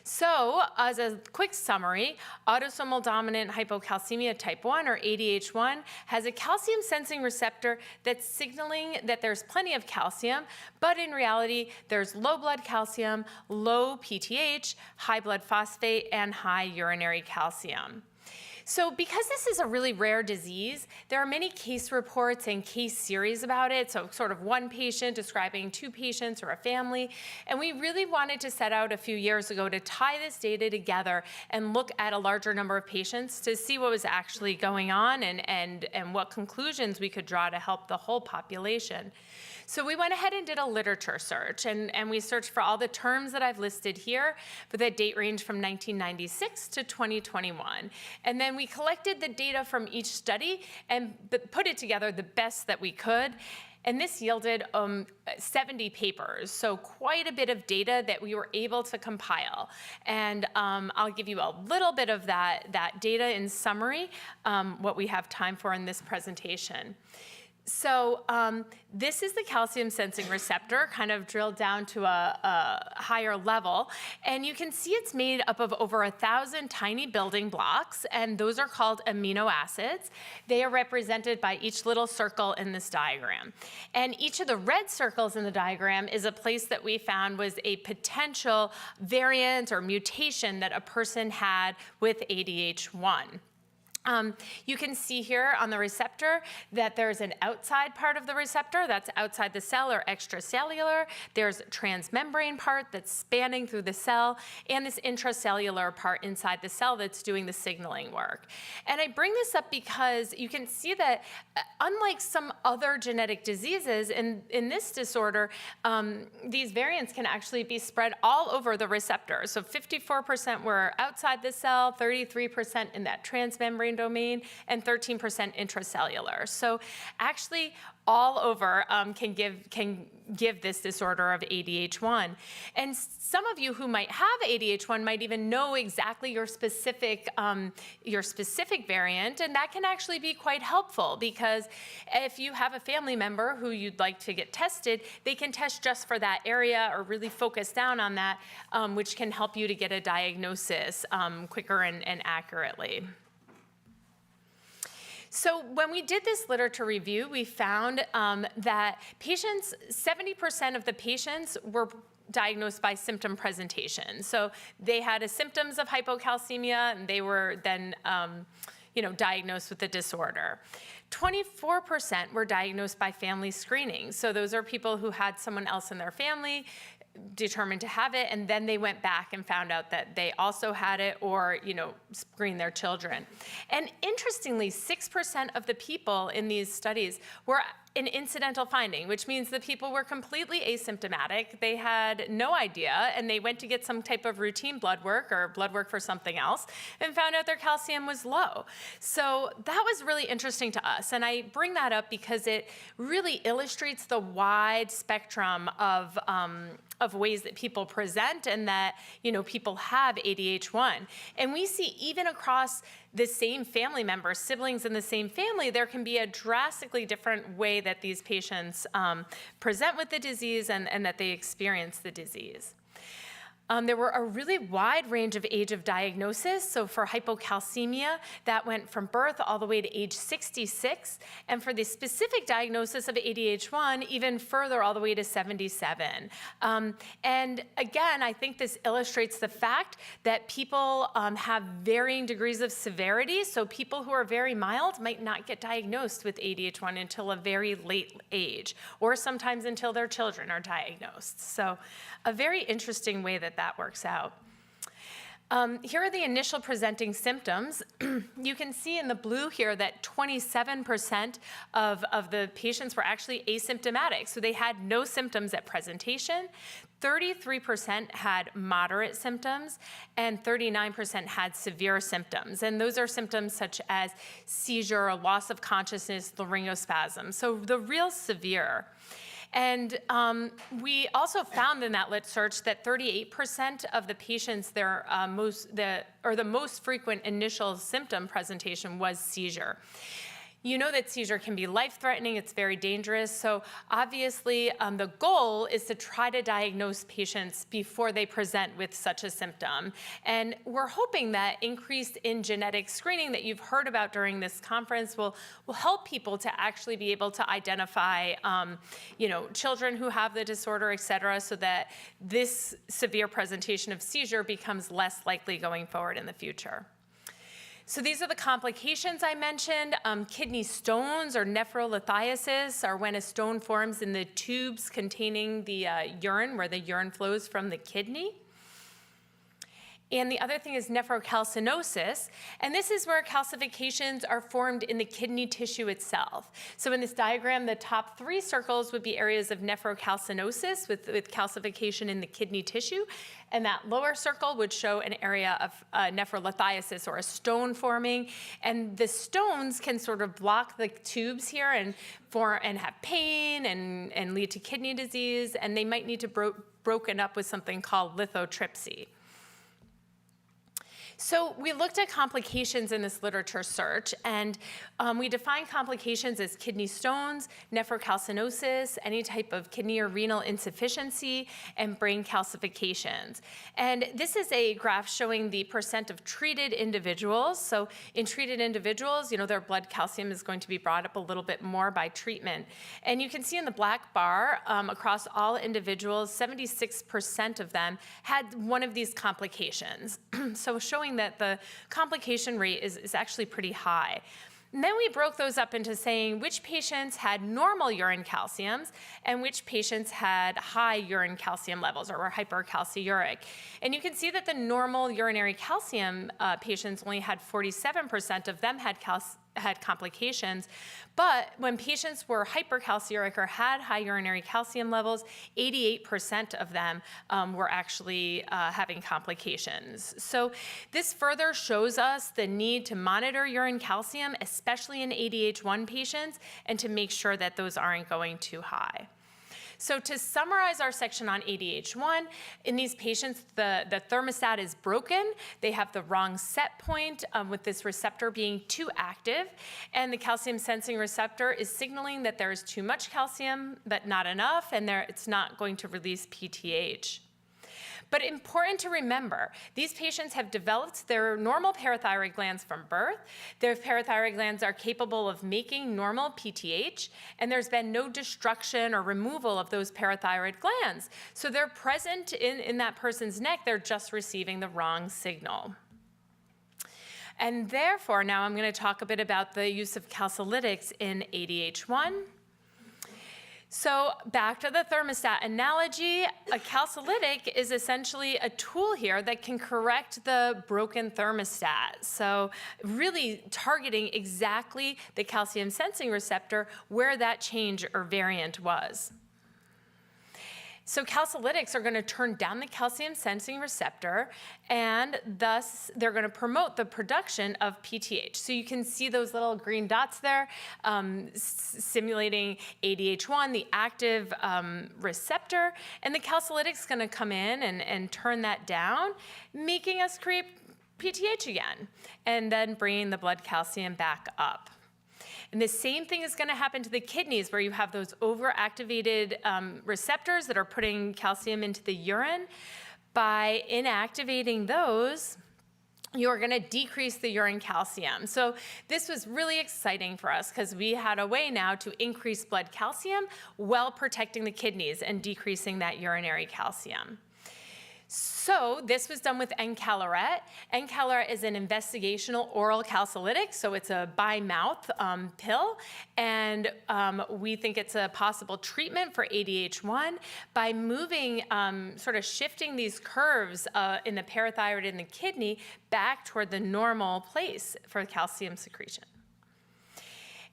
So, as a quick summary, autosomal dominant hypocalcemia type 1, or ADH1, has a calcium sensing receptor that's signaling that there's plenty of calcium, but in reality, there's low blood calcium, low PTH, high blood phosphate, and high urinary calcium. So because this is a really rare disease, there are many case reports and case series about it, so sort of one patient describing 2 patients or a family, and we really wanted to set out a few years ago to tie this data together and look at a larger number of patients to see what was actually going on and what conclusions we could draw to help the whole population. So we went ahead and did a literature search, and we searched for all the terms that I've listed here for the date range from 1996 to 2021. And then we collected the data from each study and put it together the best that we could. And this yielded 70 papers, so quite a bit of data that we were able to compile. And I'll give you a little bit of that data in summary, what we have time for in this presentation. So this is the calcium sensing receptor, kind of drilled down to a higher level. And you can see it's made up of over 1,000 tiny building blocks, and those are called amino acids. They are represented by each little circle in this diagram. And each of the red circles in the diagram is a place that we found was a potential variant or mutation that a person had with ADH1. You can see here on the receptor that there's an outside part of the receptor that's outside the cell or extracellular. There's a transmembrane part that's spanning through the cell, and this intracellular part inside the cell that's doing the signaling work. And I bring this up because you can see that unlike some other genetic diseases, in this disorder, these variants can actually be spread all over the receptor. So 54% were outside the cell, 33% in that transmembrane domain, and 13% intracellular. So actually all over can give this disorder of ADH1. And some of you who might have ADH1 might even know exactly your specific variant, and that can actually be quite helpful because if you have a family member who you'd like to get tested, they can test just for that area or really focus down on that, which can help you to get a diagnosis quicker and accurately. So when we did this literature review, we found that 70% of the patients were diagnosed by symptom presentation. So they had symptoms of hypocalcemia, and they were then diagnosed with the disorder. 24% were diagnosed by family screening. So those are people who had someone else in their family determined to have it, and then they went back and found out that they also had it, or screened their children. And interestingly, 6% of the people in these studies were an incidental finding, which means the people were completely asymptomatic. They had no idea, and they went to get some type of routine blood work or blood work for something else and found out their calcium was low. So that was really interesting to us. And I bring that up because it really illustrates the wide spectrum of ways that people present and that, people have ADH1. And we see even across the same family members, siblings in the same family, there can be a drastically different way that these patients present with the disease and that they experience the disease. There were a really wide range of age of diagnosis. So for hypocalcemia, that went from birth all the way to age 66. And for the specific diagnosis of ADH1, even further, all the way to 77. And again, I think this illustrates the fact that people have varying degrees of severity. So people who are very mild might not get diagnosed with ADH1 until a very late age, or sometimes until their children are diagnosed. So a very interesting way that works out. Here are the initial presenting symptoms. You can see in the blue here that 27% of the patients were actually asymptomatic, so they had no symptoms at presentation. 33% had moderate symptoms, and 39% had severe symptoms. And those are symptoms such as seizure, loss of consciousness, laryngospasm, so the real severe. And we also found in that lit search that 38% of the patients, the most frequent initial symptom presentation was seizure. You know that seizure can be life-threatening, it's very dangerous, so obviously the goal is to try to diagnose patients before they present with such a symptom. And we're hoping that increased in genetic screening that you've heard about during this conference will help people to actually be able to identify children who have the disorder, et cetera, so that this severe presentation of seizure becomes less likely going forward in the future. So these are the complications I mentioned. Kidney stones or nephrolithiasis are when a stone forms in the tubes containing the urine, where the urine flows from the kidney. And the other thing is nephrocalcinosis, and this is where calcifications are formed in the kidney tissue itself. So in this diagram, the top 3 circles would be areas of nephrocalcinosis with calcification in the kidney tissue, and that lower circle would show an area of nephrolithiasis or a stone forming, and the stones can sort of block the tubes here and have pain and lead to kidney disease, and they might need to be broken up with something called lithotripsy. So we looked at complications in this literature search, and we define complications as kidney stones, nephrocalcinosis, any type of kidney or renal insufficiency, and brain calcifications. And this is a graph showing the percent of treated individuals. So in treated individuals, their blood calcium is going to be brought up a little bit more by treatment. And you can see in the black bar, across all individuals, 76% of them had one of these complications. So showing that the complication rate is actually pretty high. And then we broke those up into saying which patients had normal urine calciums and which patients had high urine calcium levels or were hypercalciuric. And you can see that the normal urinary calcium patients, only had 47% of them had complications, but when patients were hypercalciuric or had high urinary calcium levels, 88% of them were actually having complications. So this further shows us the need to monitor urine calcium, especially in ADH1 patients, and to make sure that those aren't going too high. So to summarize our section on ADH1, in these patients, the thermostat is broken. They have the wrong set point with this receptor being too active, and the calcium sensing receptor is signaling that there is too much calcium, but not enough, and it's not going to release PTH. But important to remember, these patients have developed their normal parathyroid glands from birth. Their parathyroid glands are capable of making normal PTH, and there's been no destruction or removal of those parathyroid glands. So they're present in that person's neck, they're just receiving the wrong signal. And therefore, now I'm going to talk a bit about the use of calcilytics in ADH1. So back to the thermostat analogy, a calcilytic is essentially a tool here that can correct the broken thermostat. So really targeting exactly the calcium sensing receptor where that change or variant was. So calcilytics are going to turn down the calcium sensing receptor, and thus they're going to promote the production of PTH. So you can see those little green dots there simulating ADH1, the active receptor, and the calcilytics going to come in and turn that down, making us create PTH again, and then bringing the blood calcium back up. And the same thing is going to happen to the kidneys, where you have those overactivated receptors that are putting calcium into the urine. By inactivating those, you're going to decrease the urine calcium. So this was really exciting for us because we had a way now to increase blood calcium while protecting the kidneys and decreasing that urinary calcium. So this was done with encaleret. Encaleret is an investigational oral calcilytic, so it's a by-mouth pill, and we think it's a possible treatment for ADH1 by moving, sort of shifting these curves in the parathyroid and the kidney back toward the normal place for calcium secretion.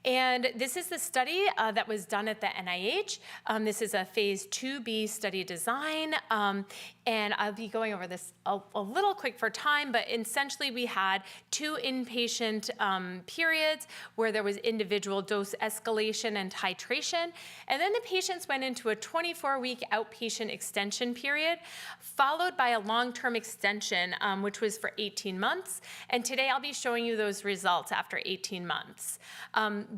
And this is the study that was done at the NIH. This is a phase 2B study design. And I'll be going over this a little quick for time, but essentially we had 2 inpatient periods where there was individual dose escalation and titration. And then the patients went into a 24-week outpatient extension period, followed by a long-term extension, which was for 18 months. And today I'll be showing you those results after 18 months.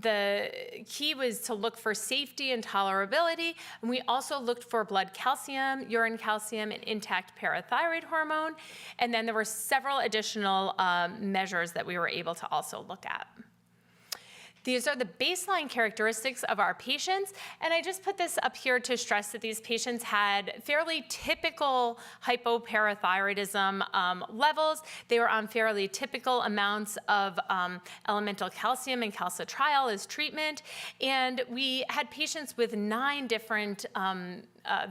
The key was to look for safety and tolerability, and we also looked for blood calcium, urine calcium, and intact parathyroid hormone, and then there were several additional measures that we were able to also look at. These are the baseline characteristics of our patients, and I just put this up here to stress that these patients had fairly typical hypoparathyroidism levels. They were on fairly typical amounts of elemental calcium and calcitriol as treatment, and we had patients with 9 different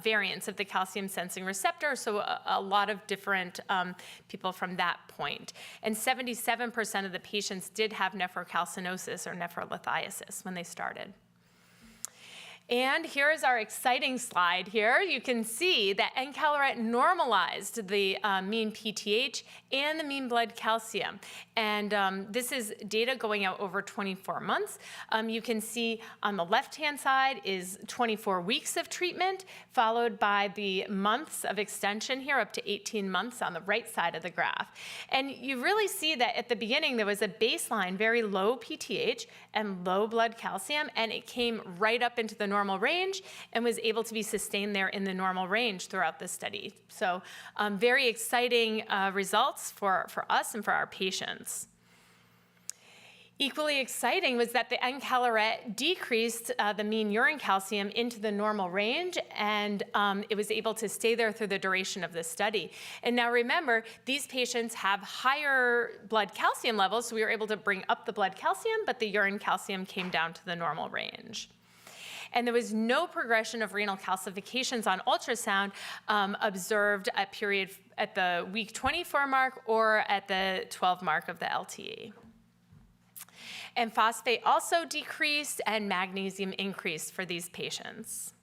variants of the calcium sensing receptor, so a lot of different people from that point. And 77% of the patients did have nephrocalcinosis or nephrolithiasis when they started. And here's our exciting slide here. You can see that encaleret normalized the mean PTH and the mean blood calcium. And this is data going out over 24 months. You can see on the left-hand side is 24 weeks of treatment, followed by the months of extension here, up to 18 months on the right side of the graph. And you really see that at the beginning there was a baseline, very low PTH and low blood calcium, and it came right up into the normal range and was able to be sustained there in the normal range throughout the study. So very exciting results for us and for our patients. Equally exciting was that the encaleret decreased the mean urine calcium into the normal range, and it was able to stay there through the duration of the study. And now remember, these patients have higher blood calcium levels, so we were able to bring up the blood calcium, but the urine calcium came down to the normal range. And there was no progression of renal calcifications on ultrasound observed at the week 24 mark or at the 12 mark of the LTE. And phosphate also decreased and magnesium increased for these patients.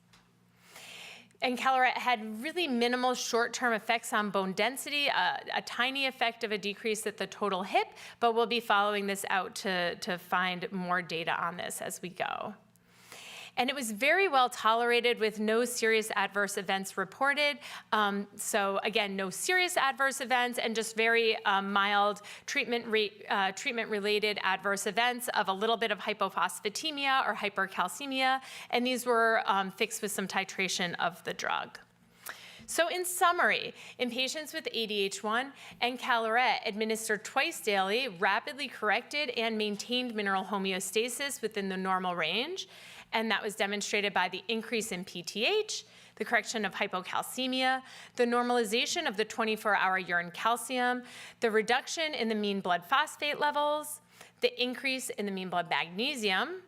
Encaleret had really minimal short-term effects on bone density, a tiny effect of a decrease at the total hip, but we'll be following this out to find more data on this as we go. And it was very well tolerated with no serious adverse events reported. So again, no serious adverse events and just very mild treatment-related adverse events of a little bit of hypophosphatemia or hypercalcemia. And these were fixed with some titration of the drug. So in summary, in patients with ADH1, encaleret administered twice daily rapidly corrected and maintained mineral homeostasis within the normal range. And that was demonstrated by the increase in PTH, the correction of hypocalcemia, the normalization of the 24-hour urine calcium, the reduction in the mean blood phosphate levels, the increase in the mean blood magnesium,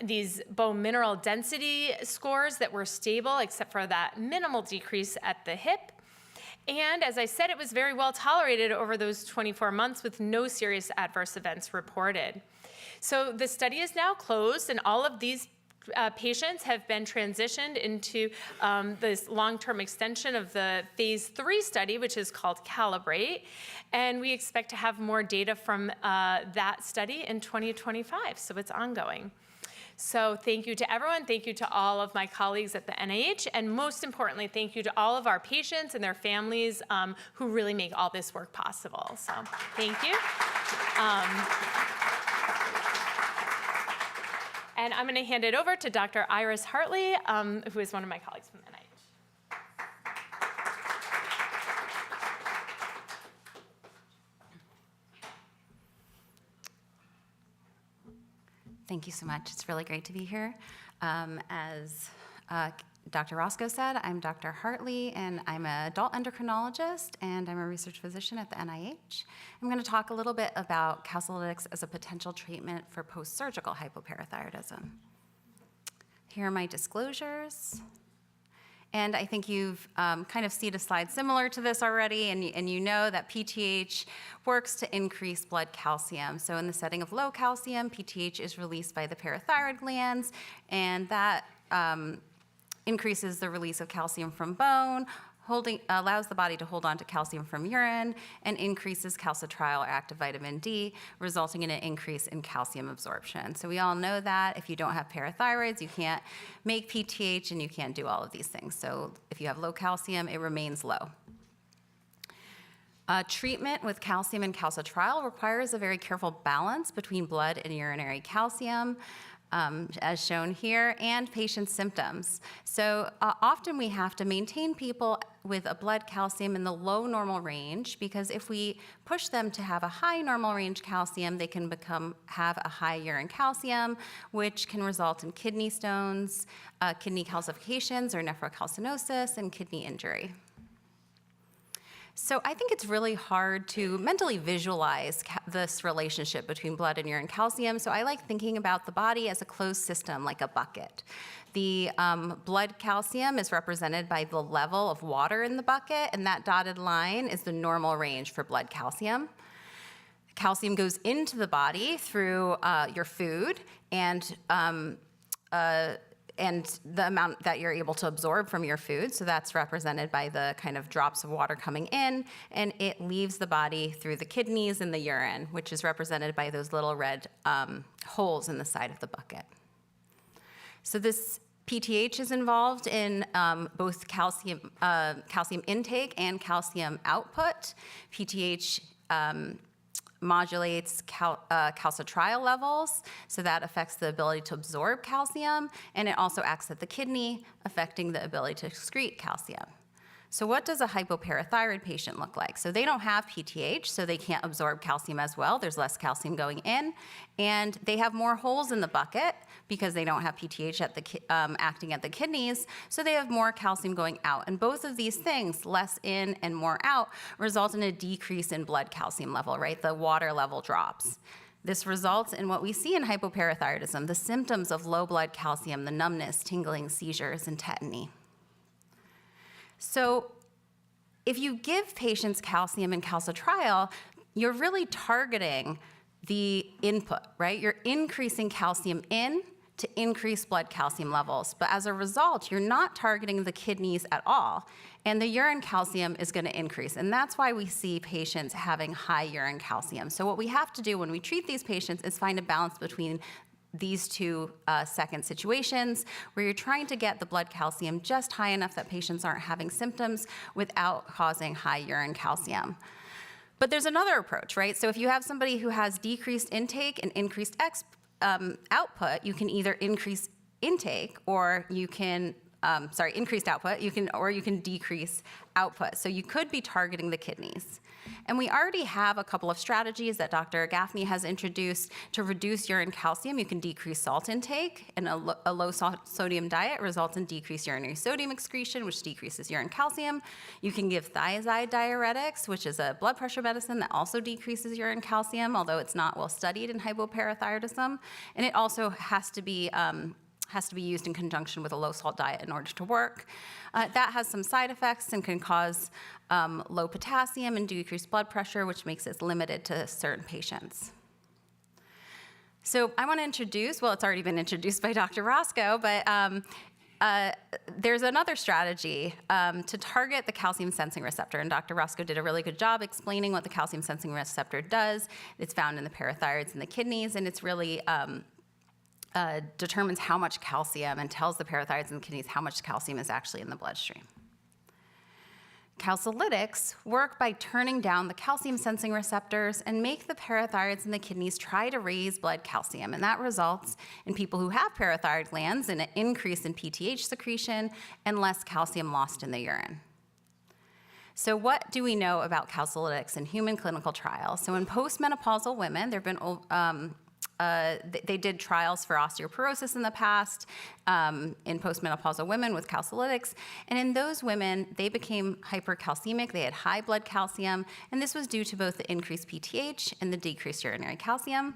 these bone mineral density scores that were stable except for that minimal decrease at the hip. And as I said, it was very well tolerated over those 24 months with no serious adverse events reported. So the study is now closed, and all of these patients have been transitioned into this long-term extension of the phase 3 study, which is called Calibrate. And we expect to have more data from that study in 2025, so it's ongoing. So thank you to everyone. Thank you to all of my colleagues at the NIH. And most importantly, thank you to all of our patients and their families who really make all this work possible. So thank you. And I'm going to hand it over to Dr. Iris Hartley, who is one of my colleagues from the NIH. Thank you so much. It's really great to be here. As Dr. Roscoe said, I'm Dr. Hartley, and I'm an adult endocrinologist, and I'm a research physician at the NIH. I'm going to talk a little bit about Calcilytics as a potential treatment for postsurgical hypoparathyroidism. Here are my disclosures. And I think you've kind of seen a slide similar to this already, and you know that PTH works to increase blood calcium. So in the setting of low calcium, PTH is released by the parathyroid glands, and that increases the release of calcium from bone, allows the body to hold on to calcium from urine, and increases calcitriol or active vitamin D, resulting in an increase in calcium absorption. So we all know that if you don't have parathyroids, you can't make PTH and you can't do all of these things. So if you have low calcium, it remains low. Treatment with calcium and calcitriol requires a very careful balance between blood and urinary calcium. as shown here, and patient symptoms. So often we have to maintain people with a blood calcium in the low normal range, because if we push them to have a high normal range calcium, they can have a high urine calcium, which can result in kidney stones, kidney calcifications or nephrocalcinosis, and kidney injury. So I think it's really hard to mentally visualize this relationship between blood and urine calcium. So I like thinking about the body as a closed system, like a bucket. The blood calcium is represented by the level of water in the bucket, and that dotted line is the normal range for blood calcium. Calcium goes into the body through your food, and the amount that you're able to absorb from your food. So that's represented by the kind of drops of water coming in, and it leaves the body through the kidneys and the urine, which is represented by those little red holes in the side of the bucket. So this PTH is involved in both calcium intake and calcium output. PTH modulates calcitriol levels, so that affects the ability to absorb calcium, and it also acts at the kidney, affecting the ability to excrete calcium. So what does a hypoparathyroid patient look like? So they don't have PTH, so they can't absorb calcium as well. There's less calcium going in, and they have more holes in the bucket because they don't have PTH acting at the kidneys, so they have more calcium going out. And both of these things, less in and more out, result in a decrease in blood calcium level, right? The water level drops. This results in what we see in hypoparathyroidism, the symptoms of low blood calcium, the numbness, tingling, seizures, and tetany. So if you give patients calcium and calcitriol, you're really targeting the input, right? You're increasing calcium in to increase blood calcium levels. But as a result, you're not targeting the kidneys at all. And the urine calcium is going to increase. And that's why we see patients having high urine calcium. So what we have to do when we treat these patients is find a balance between these two second situations where you're trying to get the blood calcium just high enough that patients aren't having symptoms without causing high urine calcium. But there's another approach, right? So if you have somebody who has decreased intake and increased output, you can either increase intake or you can increased output, or you can decrease output. So you could be targeting the kidneys. And we already have a couple of strategies that Dr. Gaffney has introduced to reduce urine calcium. You can decrease salt intake, and a low sodium diet results in decreased urinary sodium excretion, which decreases urine calcium. You can give thiazide diuretics, which is a blood pressure medicine that also decreases urine calcium, although it's not well studied in hypoparathyroidism. And it also has to be used in conjunction with a low-salt diet in order to work. That has some side effects and can cause low potassium and decreased blood pressure, which makes it limited to certain patients. So I want to introduce, well, it's already been introduced by Dr. Roscoe, but there's another strategy to target the calcium sensing receptor, and Dr. Roscoe did a really good job explaining what the calcium sensing receptor does. It's found in the parathyroids and the kidneys, and it's really determines how much calcium and tells the parathyroids and the kidneys how much calcium is actually in the bloodstream. Calcilytics work by turning down the calcium sensing receptors and make the parathyroids and the kidneys try to raise blood calcium, and that results in people who have parathyroid glands in an increase in PTH secretion and less calcium lost in the urine. So what do we know about calcilytics in human clinical trials? So in postmenopausal women, there have been they did trials for osteoporosis in the past in postmenopausal women with calcilytics. And in those women, they became hypercalcemic. They had high blood calcium. And this was due to both the increased PTH and the decreased urinary calcium.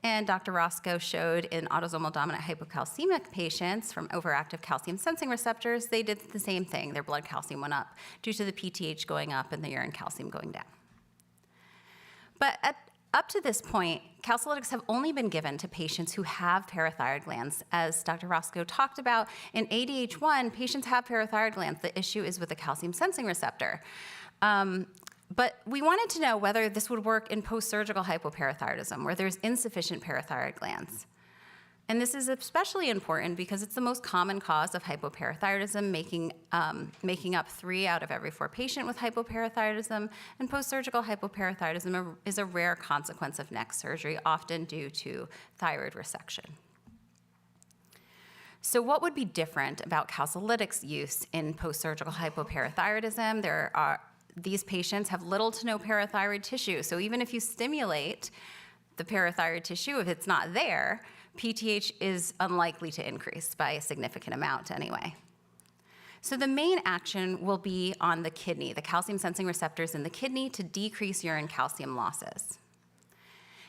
And Dr. Roscoe showed in autosomal dominant hypocalcemic patients from overactive calcium sensing receptors, they did the same thing. Their blood calcium went up due to the PTH going up and the urine calcium going down. But up to this point, calcilytics have only been given to patients who have parathyroid glands. As Dr. Roscoe talked about, in ADH1, patients have parathyroid glands. The issue is with the calcium sensing receptor. But we wanted to know whether this would work in postsurgical hypoparathyroidism, where there's insufficient parathyroid glands. And this is especially important because it's the most common cause of hypoparathyroidism, making up 3 out of every 4 patients with hypoparathyroidism. And postsurgical hypoparathyroidism is a rare consequence of neck surgery, often due to thyroid resection. So what would be different about calcilytics use in post-surgical hypoparathyroidism? These patients have little to no parathyroid tissue, so even if you stimulate the parathyroid tissue, if it's not there, PTH is unlikely to increase by a significant amount anyway. So the main action will be on the kidney, the calcium sensing receptors in the kidney, to decrease urine calcium losses.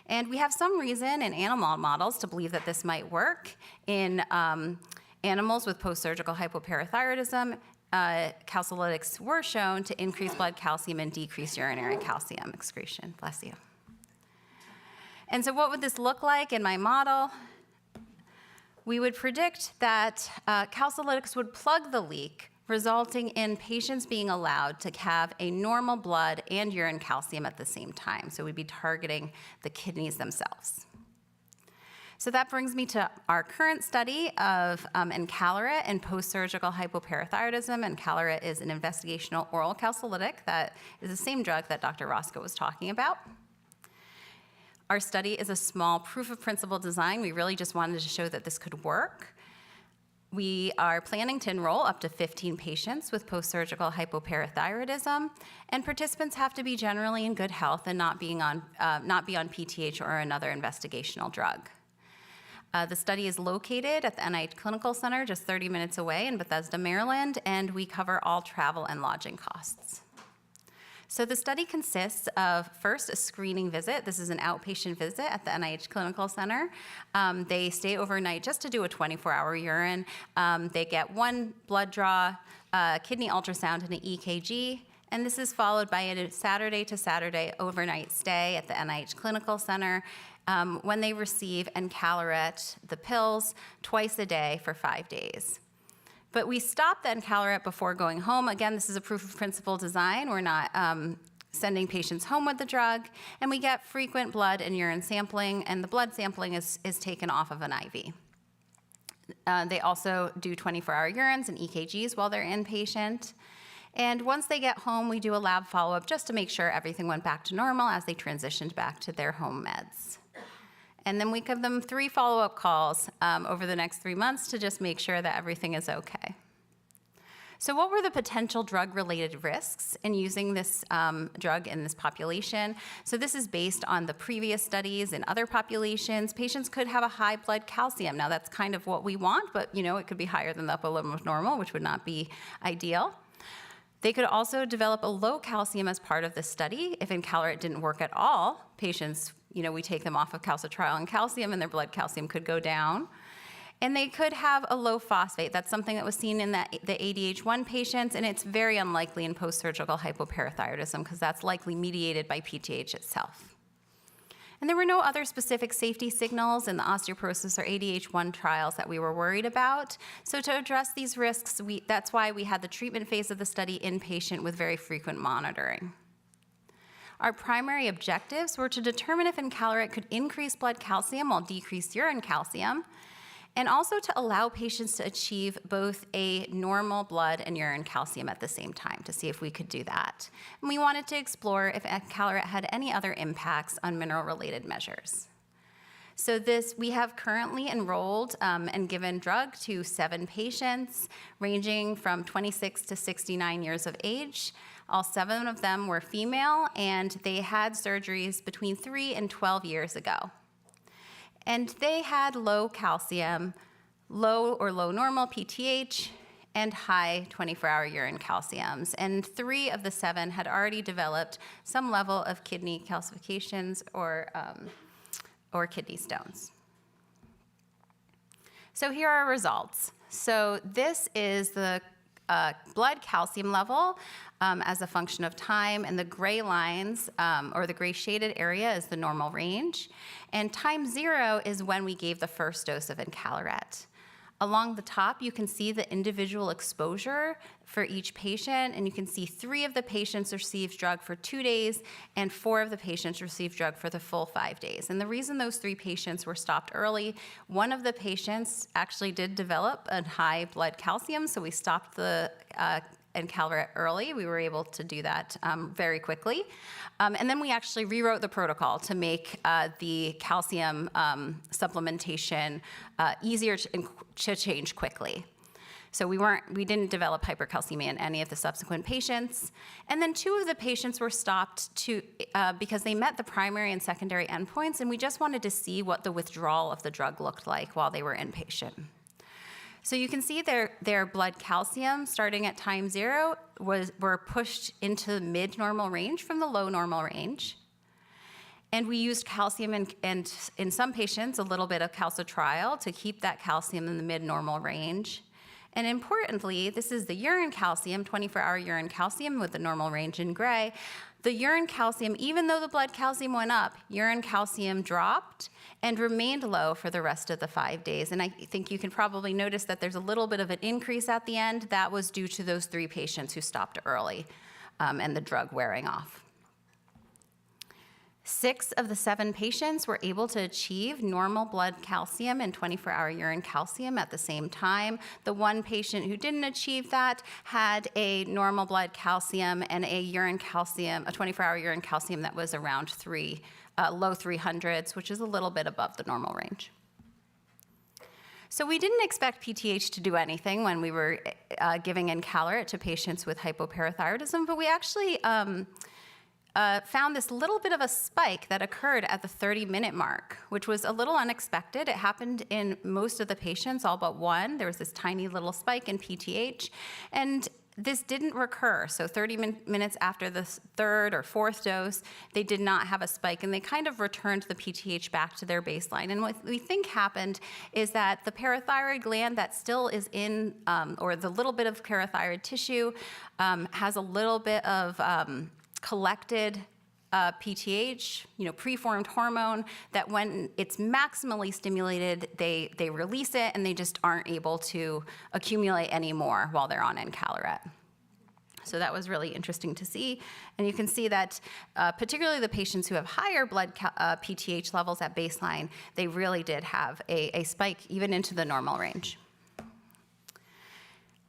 And we have some reason in animal models to believe that this might work. In animals with post-surgical hypoparathyroidism, calcilytics were shown to increase blood calcium and decrease urinary calcium excretion. Bless you. And so what would this look like in my model? We would predict that calcilytics would plug the leak, resulting in patients being allowed to have a normal blood and urine calcium at the same time. So we'd be targeting the kidneys themselves. So that brings me to our current study of encaleret and post-surgical hypoparathyroidism. Encaleret is an investigational oral calcilytic that is the same drug that Dr. Roscoe was talking about. Our study is a small proof of principle design. We really just wanted to show that this could work. We are planning to enroll up to 15 patients with post-surgical hypoparathyroidism, and participants have to be generally in good health and not be on PTH or another investigational drug. The study is located at the NIH Clinical Center, just 30 minutes away in Bethesda, Maryland, and we cover all travel and lodging costs. So the study consists of, first, a screening visit. This is an outpatient visit at the NIH Clinical Center. They stay overnight just to do a 24-hour urine. They get one blood draw, kidney ultrasound, and an EKG. And this is followed by a Saturday to Saturday overnight stay at the NIH Clinical Center when they receive encaleret, the pills, twice a day for 5 days. But we stop the encaleret before going home. Again, this is a proof of principle design. We're not sending patients home with the drug. And we get frequent blood and urine sampling, and the blood sampling is taken off of an IV. They also do 24-hour urines and EKGs while they're inpatient. And once they get home, we do a lab follow-up just to make sure everything went back to normal as they transitioned back to their home meds. And then we give them 3 follow-up calls over the next 3 months to just make sure that everything is okay. So what were the potential drug-related risks in using this drug in this population? So this is based on the previous studies in other populations. Patients could have a high blood calcium. Now that's kind of what we want, but it could be higher than the upper limit of normal, which would not be ideal. They could also develop a low calcium as part of the study. If encaleret didn't work at all, patients, we take them off of calcitriol and calcium and their blood calcium could go down. And they could have a low phosphate. That's something that was seen in the ADH1 patients, and it's very unlikely in post-surgical hypoparathyroidism because that's likely mediated by PTH itself. And there were no other specific safety signals in the osteoporosis or ADH1 trials that we were worried about. So to address these risks, that's why we had the treatment phase of the study inpatient with very frequent monitoring. Our primary objectives were to determine if encaleret could increase blood calcium while decrease urine calcium, and also to allow patients to achieve both a normal blood and urine calcium at the same time to see if we could do that. And we wanted to explore if encaleret had any other impacts on mineral-related measures. So we have currently enrolled and given drug to 7 patients ranging from 26 to 69 years of age. All 7 of them were female, and they had surgeries between 3 and 12 years ago. And they had low calcium, low or low normal PTH, and high 24-hour urine calciums. And 3 of the 7 had already developed some level of kidney calcifications or kidney stones. So here are our results. So this is the blood calcium level as a function of time, and the gray lines, or the gray shaded area, is the normal range. And time 0 is when we gave the first dose of encaleret. Along the top, you can see the individual exposure for each patient, and you can see 3 of the patients received drug for 2 days, and 4 of the patients received drug for the full 5 days. And the reason those 3 patients were stopped early, one of the patients actually did develop a high blood calcium, so we stopped the encaleret early. We were able to do that very quickly. And then we actually rewrote the protocol to make the calcium supplementation easier to change quickly. So we didn't develop hypercalcemia in any of the subsequent patients. And then 2 of the patients were stopped because they met the primary and secondary endpoints, and we just wanted to see what the withdrawal of the drug looked like while they were inpatient. So you can see their blood calcium starting at time 0 were pushed into the mid-normal range from the low normal range. And we used calcium and in some patients, a little bit of calcitriol to keep that calcium in the mid-normal range. And importantly, this is the urine calcium, 24-hour urine calcium with the normal range in gray. The urine calcium, even though the blood calcium went up, urine calcium dropped and remained low for the rest of the 5 days. And I think you can probably notice that there's a little bit of an increase at the end. That was due to those 3 patients who stopped early and the drug wearing off. 6 of the 7 patients were able to achieve normal blood calcium and 24-hour urine calcium at the same time. The 1 patient who didn't achieve that had a normal blood calcium and a urine calcium, a 24-hour urine calcium that was around low 300s, which is a little bit above the normal range. So we didn't expect PTH to do anything when we were giving encaleret to patients with hypoparathyroidism, but we actually found this little bit of a spike that occurred at the 30-minute mark, which was a little unexpected. It happened in most of the patients, all but 1. There was this tiny little spike in PTH, and this didn't recur. So 30 minutes after the 3rd or 4th dose, they did not have a spike, and they kind of returned the PTH back to their baseline. And what we think happened is that the parathyroid gland that still is in, or the little bit of parathyroid tissue, has a little bit of collected PTH, preformed hormone, that when it's maximally stimulated, they release it and they just aren't able to accumulate anymore while they're on encaleret. So that was really interesting to see. And you can see that particularly the patients who have higher blood PTH levels at baseline, they really did have a spike even into the normal range.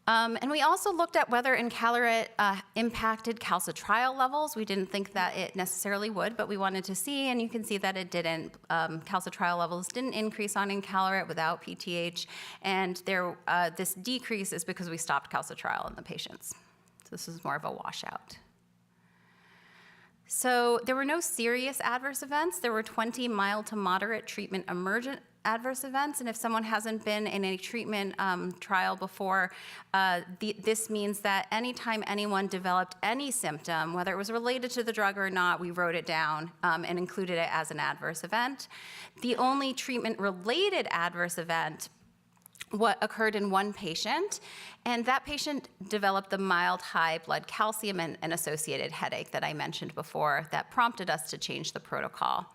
And we also looked at whether encaleret impacted calcitriol levels. We didn't think that it necessarily would, but we wanted to see, and you can see that it didn't. Calcitriol levels didn't increase on encaleret without PTH, and this decrease is because we stopped calcitriol in the patients. So this is more of a washout. So there were no serious adverse events. There were 20 mild to moderate treatment emergent adverse events, and if someone hasn't been in a treatment trial before, this means that anytime anyone developed any symptom, whether it was related to the drug or not, we wrote it down and included it as an adverse event. The only treatment-related adverse event occurred in 1 patient, and that patient developed the mild high blood calcium and associated headache that I mentioned before that prompted us to change the protocol.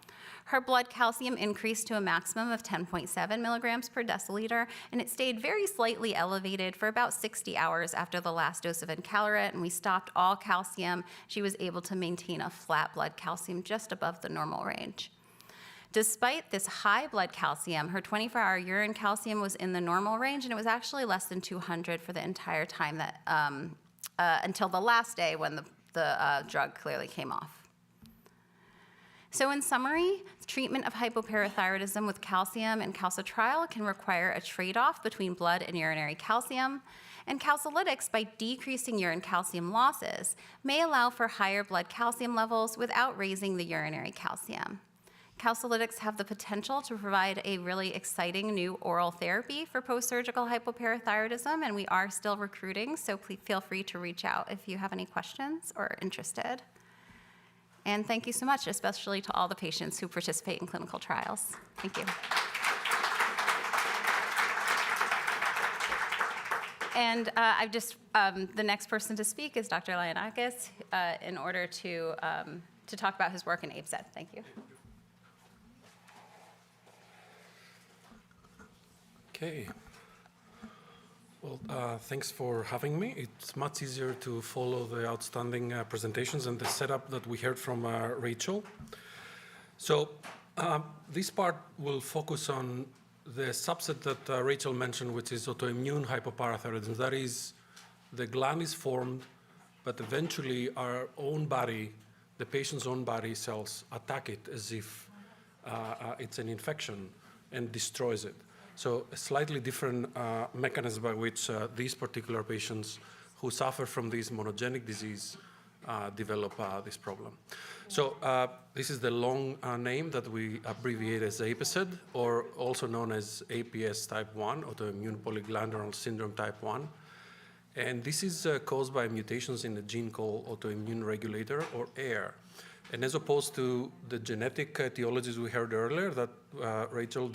Her blood calcium increased to a maximum of 10.7 milligrams per deciliter, and it stayed very slightly elevated for about 60 hours after the last dose of encaleret, and we stopped all calcium. She was able to maintain a flat blood calcium just above the normal range. Despite this high blood calcium, her 24-hour urine calcium was in the normal range, and it was actually less than 200 for the entire time until the last day when the drug clearly came off. So in summary, treatment of hypoparathyroidism with calcium and calcitriol can require a trade-off between blood and urinary calcium, and Calcilytics, by decreasing urine calcium losses, may allow for higher blood calcium levels without raising the urinary calcium. Calcilytics have the potential to provide a really exciting new oral therapy for post-surgical hypoparathyroidism, and we are still recruiting, so please feel free to reach out if you have any questions or are interested. And thank you so much, especially to all the patients who participate in clinical trials. Thank you. And the next person to speak is Dr. Lionakis in order to talk about his work in APESED. Thank you. Okay. Well, thanks for having me. It's much easier to follow the outstanding presentations and the setup that we heard from Rachel. So this part will focus on the subset that Rachel mentioned, which is autoimmune hypoparathyroidism. That is the gland is formed, but eventually our own body, the patient's own body cells attack it as if it's an infection and destroys it. So a slightly different mechanism by which these particular patients who suffer from this monogenic disease develop this problem. So this is the long name that we abbreviate as APASED, or also known as APS type 1, Autoimmune Polyglandular Syndrome type 1. And this is caused by mutations in a gene called autoimmune regulator, or AIR. And as opposed to the genetic etiologies we heard earlier that Rachel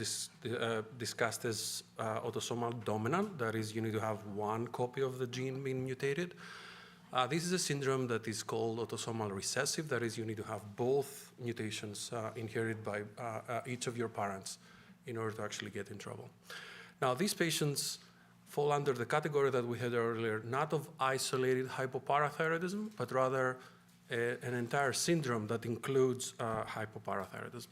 discussed as autosomal dominant, that is, you need to have one copy of the gene being mutated. This is a syndrome that is called autosomal recessive, that is, you need to have both mutations inherited by each of your parents in order to actually get in trouble. Now, these patients fall under the category that we had earlier, not of isolated hypoparathyroidism, but rather an entire syndrome that includes hypoparathyroidism.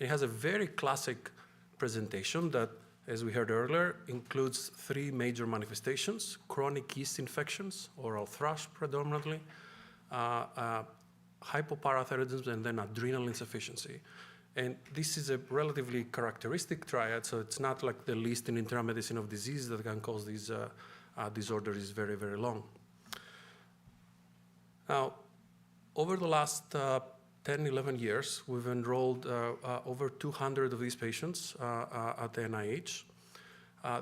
It has a very classic presentation that, as we heard earlier, includes three major manifestations: chronic yeast infections, oral thrush predominantly, hypoparathyroidism, and then adrenal insufficiency. And this is a relatively characteristic triad, so it's not like the list in internal medicine of diseases that can cause these disorders is very, very long. Now, over the last 10, 11 years, we've enrolled over 200 of these patients at the NIH.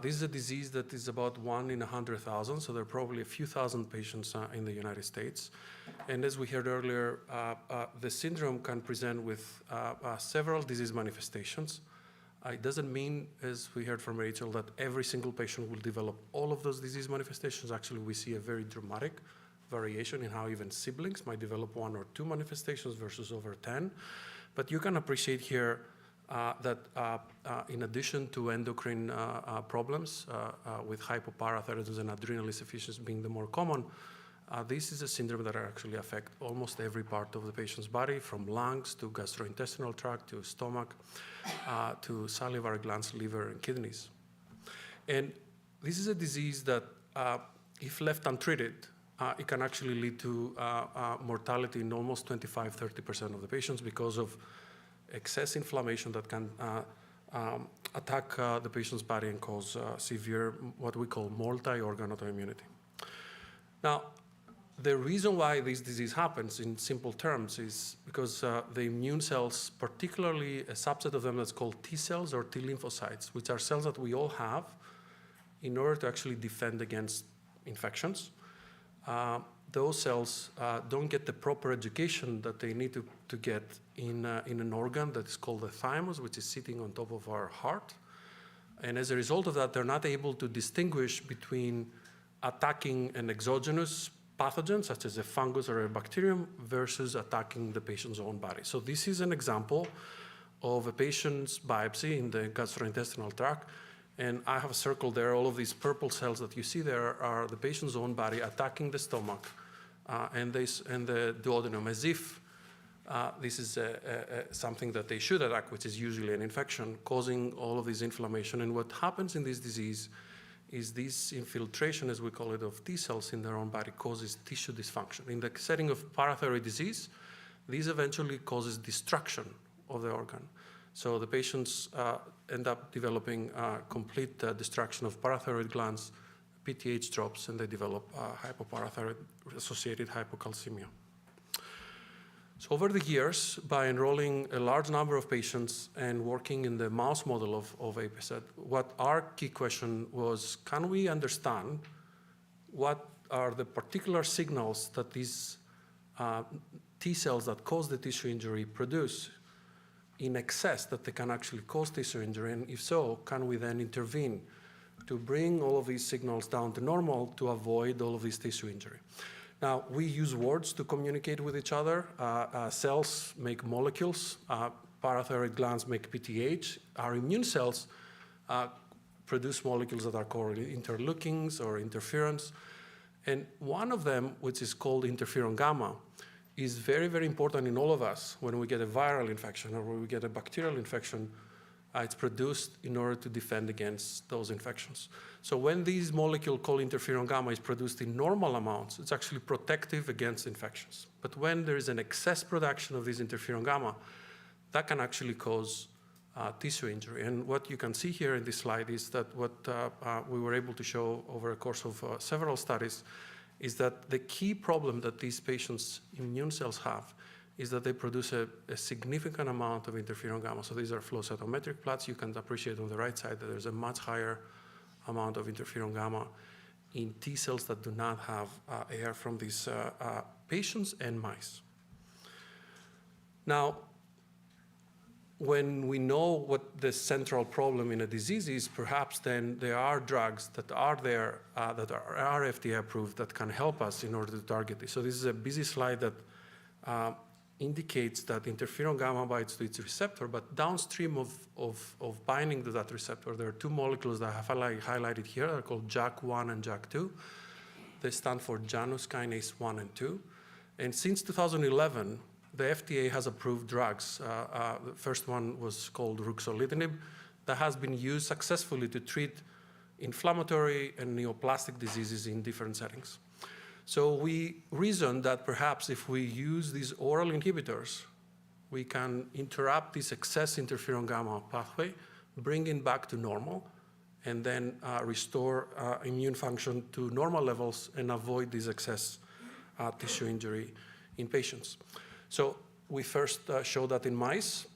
This is a disease that is about 1 in 100,000, so there are probably a few thousand patients in the United States. And as we heard earlier, the syndrome can present with several disease manifestations. It doesn't mean, as we heard from Rachel, that every single patient will develop all of those disease manifestations. Actually, we see a very dramatic variation in how even siblings might develop 1 or 2 manifestations versus over 10. But you can appreciate here that in addition to endocrine problems with hypoparathyroidism and adrenal insufficiency being the more common, this is a syndrome that actually affects almost every part of the patient's body, from lungs to gastrointestinal tract to stomach to salivary glands, liver, and kidneys. And this is a disease that, if left untreated, it can actually lead to mortality in almost 25–30% of the patients because of excess inflammation that can attack the patient's body and cause severe, what we call multi-organ autoimmunity. Now, the reason why this disease happens, in simple terms, is because the immune cells, particularly a subset of them that's called T cells or T lymphocytes, which are cells that we all have in order to actually defend against infections, those cells don't get the proper education that they need to get in an organ that is called the thymus, which is sitting on top of our heart. And as a result of that, they're not able to distinguish between attacking an exogenous pathogen, such as a fungus or a bacterium, versus attacking the patient's own body. So this is an example of a patient's biopsy in the gastrointestinal tract. And I have circled there all of these purple cells that you see there are the patient's own body attacking the stomach and the duodenum, as if this is something that they should attack, which is usually an infection, causing all of this inflammation. And what happens in this disease is this infiltration, as we call it, of T cells in their own body causes tissue dysfunction. In the setting of parathyroid disease, this eventually causes destruction of the organ. So the patients end up developing complete destruction of parathyroid glands, PTH drops, and they develop hypoparathyroid-associated hypocalcemia. So over the years, by enrolling a large number of patients and working in the mouse model of APASED, what our key question was, can we understand what are the particular signals that these T cells that cause the tissue injury produce in excess that they can actually cause tissue injury? And if so, can we then intervene to bring all of these signals down to normal to avoid all of this tissue injury? Now, we use words to communicate with each other. Cells make molecules. Parathyroid glands make PTH. Our immune cells produce molecules that are called interleukins or interferons. And one of them, which is called interferon gamma, is very, very important in all of us when we get a viral infection or when we get a bacterial infection. It's produced in order to defend against those infections. So when this molecule called interferon gamma is produced in normal amounts, it's actually protective against infections. But when there is an excess production of this interferon gamma, that can actually cause tissue injury. And what you can see here in this slide is that what we were able to show over a course of several studies is that the key problem that these patients' immune cells have is that they produce a significant amount of interferon gamma. So these are flow cytometric plots. You can appreciate on the right side that there's a much higher amount of interferon gamma in T cells that do not have air from these patients and mice. Now, when we know what the central problem in a disease is, perhaps then there are drugs that are there that are FDA approved that can help us in order to target this. So this is a busy slide that indicates that interferon gamma binds to its receptor, but downstream of binding to that receptor, there are two molecules that I have highlighted here. They're called JAK1 and JAK2. They stand for Janus kinase 1 and 2. And since 2011, the FDA has approved drugs. The first one was called ruxolitinib that has been used successfully to treat inflammatory and neoplastic diseases in different settings. So we reasoned that perhaps if we use these oral inhibitors, we can interrupt this excess interferon gamma pathway, bring it back to normal, and then restore immune function to normal levels and avoid this excess tissue injury in patients. So we first showed that in mice.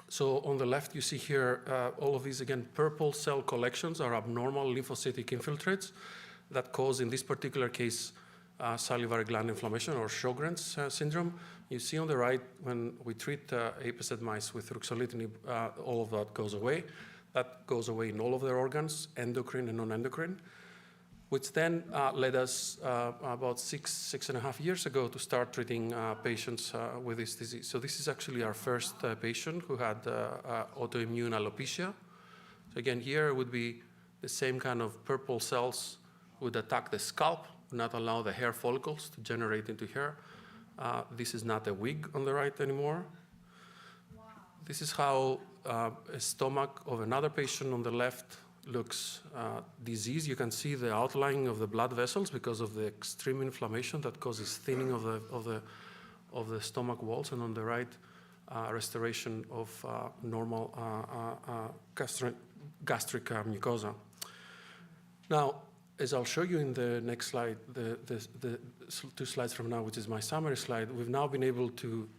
So on the left, you see here all of these, again, purple cell collections are abnormal lymphocytic infiltrates that cause, in this particular case, salivary gland inflammation or Sjogren's syndrome. You see on the right, when we treat APOC mice with ruxolitinib, all of that goes away. That goes away in all of their organs, endocrine and non-endocrine, which then led us about six and a half years ago to start treating patients with this disease. So this is actually our first patient who had autoimmune alopecia. So again, here would be the same kind of purple cells would attack the scalp, not allow the hair follicles to generate into hair. This is not a wig on the right anymore. Wow. This is how a stomach of another patient on the left looks diseased. You can see the outlining of the blood vessels because of the extreme inflammation that causes thinning of the stomach walls, and on the right, restoration of normal gastric mucosa. Now, as I'll show you in the next slide, the two slides from now, which is my summary slide, we've now been able to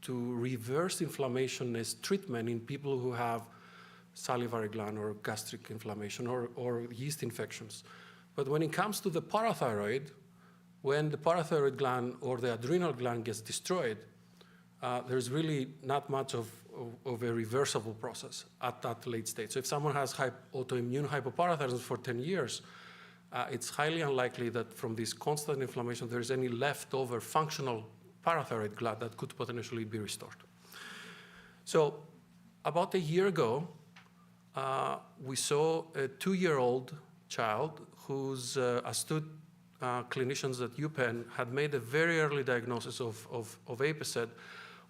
reverse inflammation as treatment in people who have salivary gland or gastric inflammation or yeast infections. But when it comes to the parathyroid, when the parathyroid gland or the adrenal gland gets destroyed, there's really not much of a reversible process at that late stage. So if someone has autoimmune hypoparathyroidism for 10 years, it's highly unlikely that from this constant inflammation there's any leftover functional parathyroid gland that could potentially be restored. So about a year ago, we saw a 2-year-old child whose astute clinicians at UPenn had made a very early diagnosis of APOC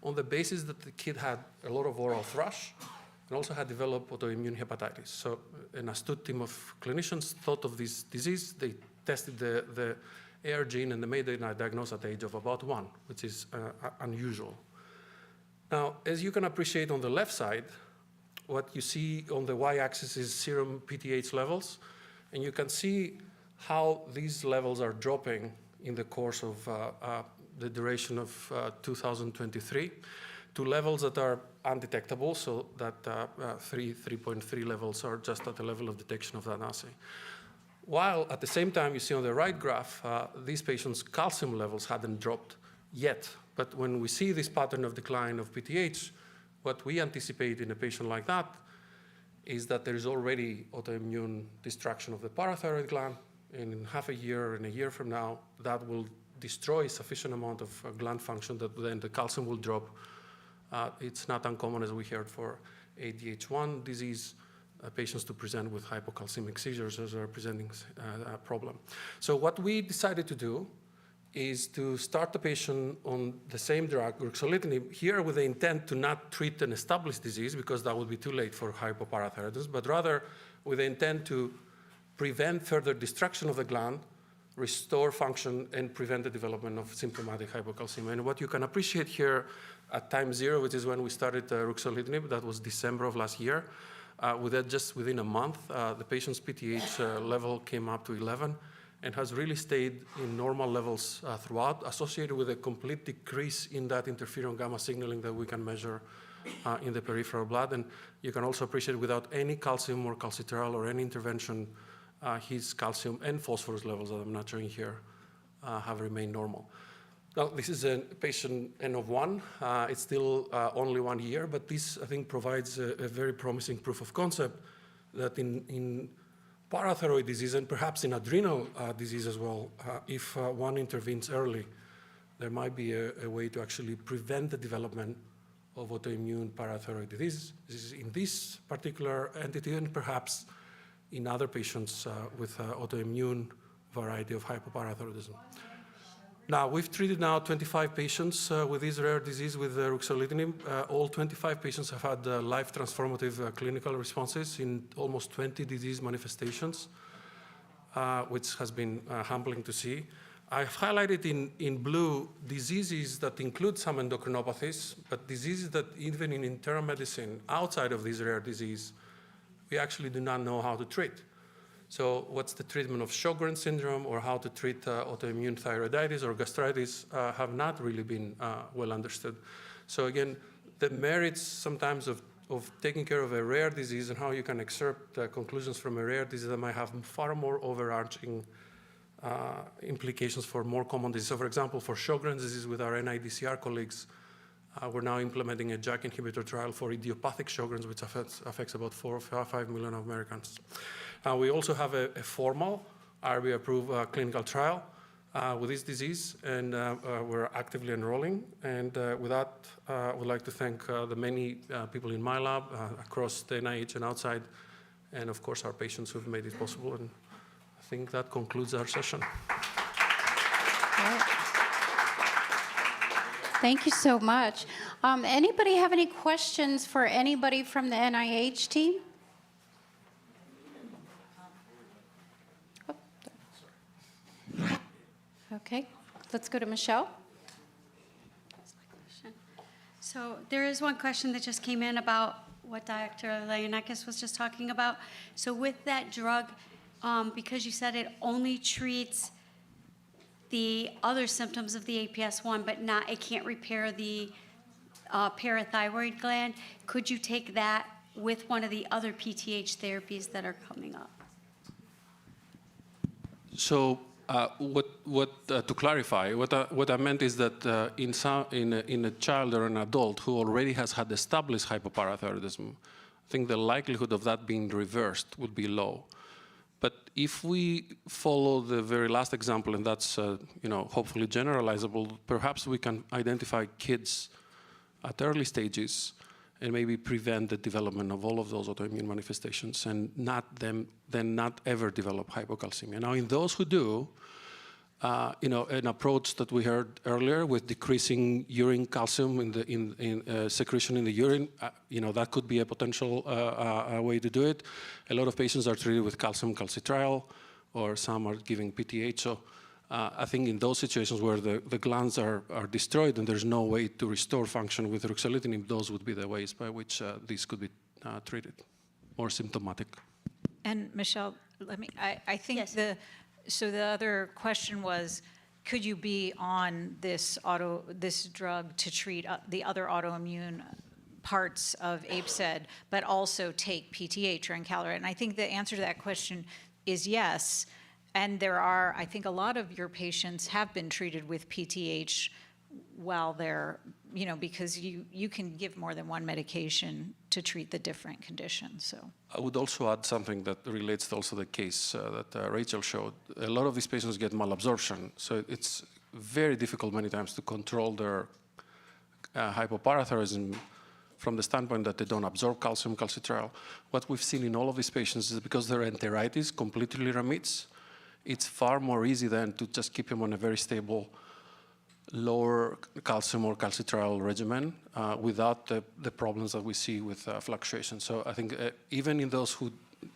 on the basis that the kid had a lot of oral thrush and also had developed autoimmune hepatitis. So an astute team of clinicians thought of this disease. They tested the AR gene and they made a diagnosis at the age of about 1, which is unusual. Now, as you can appreciate on the left side, what you see on the y-axis is serum PTH levels, and you can see how these levels are dropping in the course of the duration of 2023 to levels that are undetectable, so that 3.3 levels are just at the level of detection of that assay. While at the same time, you see on the right graph, these patients' calcium levels hadn't dropped yet. But when we see this pattern of decline of PTH, what we anticipate in a patient like that is that there is already autoimmune destruction of the parathyroid gland, and in half a year and a year from now, that will destroy sufficient amount of gland function that then the calcium will drop. It's not uncommon, as we heard, for ADH1 disease patients to present with hypocalcemic seizures as a presenting problem. So what we decided to do is to start the patient on the same drug, ruxolitinib, here with the intent to not treat an established disease, because that would be too late for hypoparathyroidism, but rather with the intent to prevent further destruction of the gland, restore function, and prevent the development of symptomatic hypocalcemia. And what you can appreciate here at time 0, which is when we started ruxolitinib, that was December of last year, with that just within a month, the patient's PTH level came up to 11 and has really stayed in normal levels throughout, associated with a complete decrease in that interferon gamma signaling that we can measure in the peripheral blood. And you can also appreciate without any calcium or calcitriol or any intervention, his calcium and phosphorus levels that I'm not showing here have remained normal. Now, this is a patient N of 1. It's still only 1 year, but this, I think, provides a very promising proof of concept that in parathyroid disease and perhaps in adrenal disease as well, if one intervenes early, there might be a way to actually prevent the development of autoimmune parathyroid disease. This is in this particular entity and perhaps in other patients with autoimmune variety of hypoparathyroidism. Now, we've treated now 25 patients with this rare disease with ruxolitinib. All 25 patients have had life-transformative clinical responses in almost 20 disease manifestations, which has been humbling to see. I've highlighted in blue diseases that include some endocrinopathies, but diseases that even in internal medicine, outside of this rare disease, we actually do not know how to treat. So what's the treatment of Sjogren's syndrome or how to treat autoimmune thyroiditis or gastritis have not really been well understood. So again, the merits sometimes of taking care of a rare disease and how you can excerpt conclusions from a rare disease that might have far more overarching implications for more common diseases. So for example, for Sjogren's disease with our NIDCR colleagues, we're now implementing a JAK inhibitor trial for idiopathic Sjogren's, which affects about 4 or 5 million Americans. We also have a formal IRB-approved clinical trial with this disease, and we're actively enrolling. And with that, I would like to thank the many people in my lab across the NIH and outside, and of course our patients who've made it possible. And I think that concludes our session. Thank you so much. Anybody have any questions for anybody from the NIH team? Okay, let's go to Michelle. So there is one question that just came in about what Dr. Leonakis was just talking about. So with that drug, because you said it only treats the other symptoms of the APS1, but it can't repair the parathyroid gland, could you take that with one of the other PTH therapies that are coming up? So to clarify, what I meant is that in a child or an adult who already has had established hypoparathyroidism, I think the likelihood of that being reversed would be low. But if we follow the very last example, and that's hopefully generalizable, perhaps we can identify kids at early stages and maybe prevent the development of all of those autoimmune manifestations and not ever develop hypocalcemia. Now, in those who do, an approach that we heard earlier with decreasing urine calcium in secretion in the urine, that could be a potential way to do it. A lot of patients are treated with calcium calcitriol, or some are giving PTH. So I think in those situations where the glands are destroyed and there's no way to restore function with ruxolitinib, those would be the ways by which these could be treated, or symptomatic. And Michelle, I think so the other question was, could you be on this drug to treat the other autoimmune parts of APSED, but also take PTH or encaleret? And I think the answer to that question is yes. And I think a lot of your patients have been treated with PTH while they're, because you can give more than one medication to treat the different conditions. So I would also add something that relates to also the case that Rachel showed. A lot of these patients get malabsorption, so it's very difficult many times to control their hypoparathyroidism from the standpoint that they don't absorb calcium calcitriol. What we've seen in all of these patients is because their enteritis completely remits, it's far more easy then to just keep him on a very stable lower calcium or calcitriol regimen without the problems that we see with fluctuation. So I think even in those who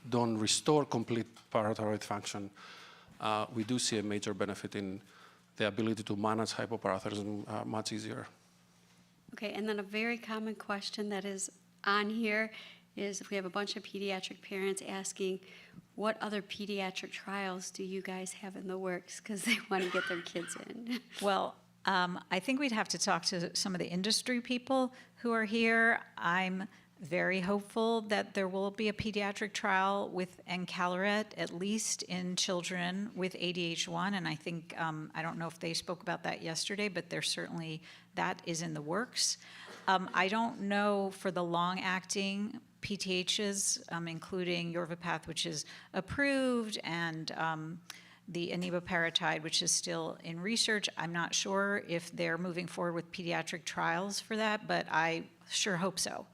don't restore complete parathyroid function, we do see a major benefit in the ability to manage hypoparathyroidism much easier. Okay, and then a very common question that is on here is we have a bunch of pediatric parents asking, what other pediatric trials do you guys have in the works? Because they want to get their kids in. Well, I think we'd have to talk to some of the industry people who are here. I'm very hopeful that there will be a pediatric trial with encaleret, at least in children with ADH1. And I think, I don't know if they spoke about that yesterday, but there's certainly, that is in the works. I don't know for the long-acting PTHs, including Yorvipath, which is approved, and the eneboparatide, which is still in research. I'm not sure if they're moving forward with pediatric trials for that, but I sure hope so.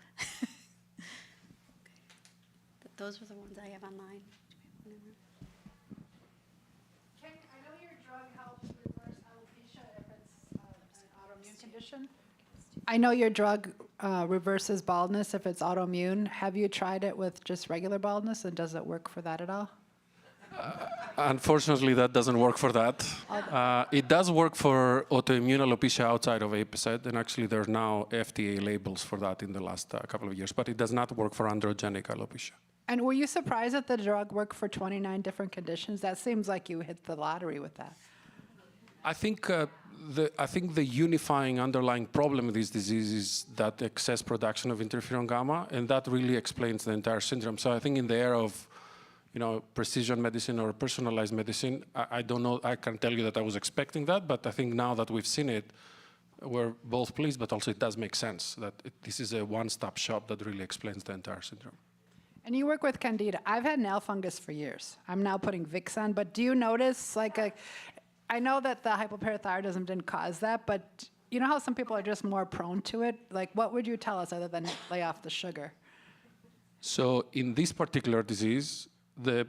Those are the ones I have online. I know your drug helps reverse alopecia if it's an autoimmune condition. I know your drug reverses baldness if it's autoimmune. Have you tried it with just regular baldness, and does it work for that at all? Unfortunately, that doesn't work for that. It does work for autoimmune alopecia outside of APESET, and actually there are now FDA labels for that in the last couple of years, but it does not work for androgenic alopecia. And were you surprised that the drug worked for 29 different conditions? That seems like you hit the lottery with that. I think the unifying underlying problem with this disease is that excess production of interferon gamma, and that really explains the entire syndrome. So I think in the era of precision medicine or personalized medicine, I don't know, I can tell you that I was expecting that, but I think now that we've seen it, we're both pleased, but also it does make sense that this is a one-stop shop that really explains the entire syndrome. And you work with Candida. I've had nail fungus for years. I'm now putting Vicks on, but do you notice, I know that the hypoparathyroidism didn't cause that, but you know how some people are just more prone to it? Like, what would you tell us other than lay off the sugar? So in this particular disease, the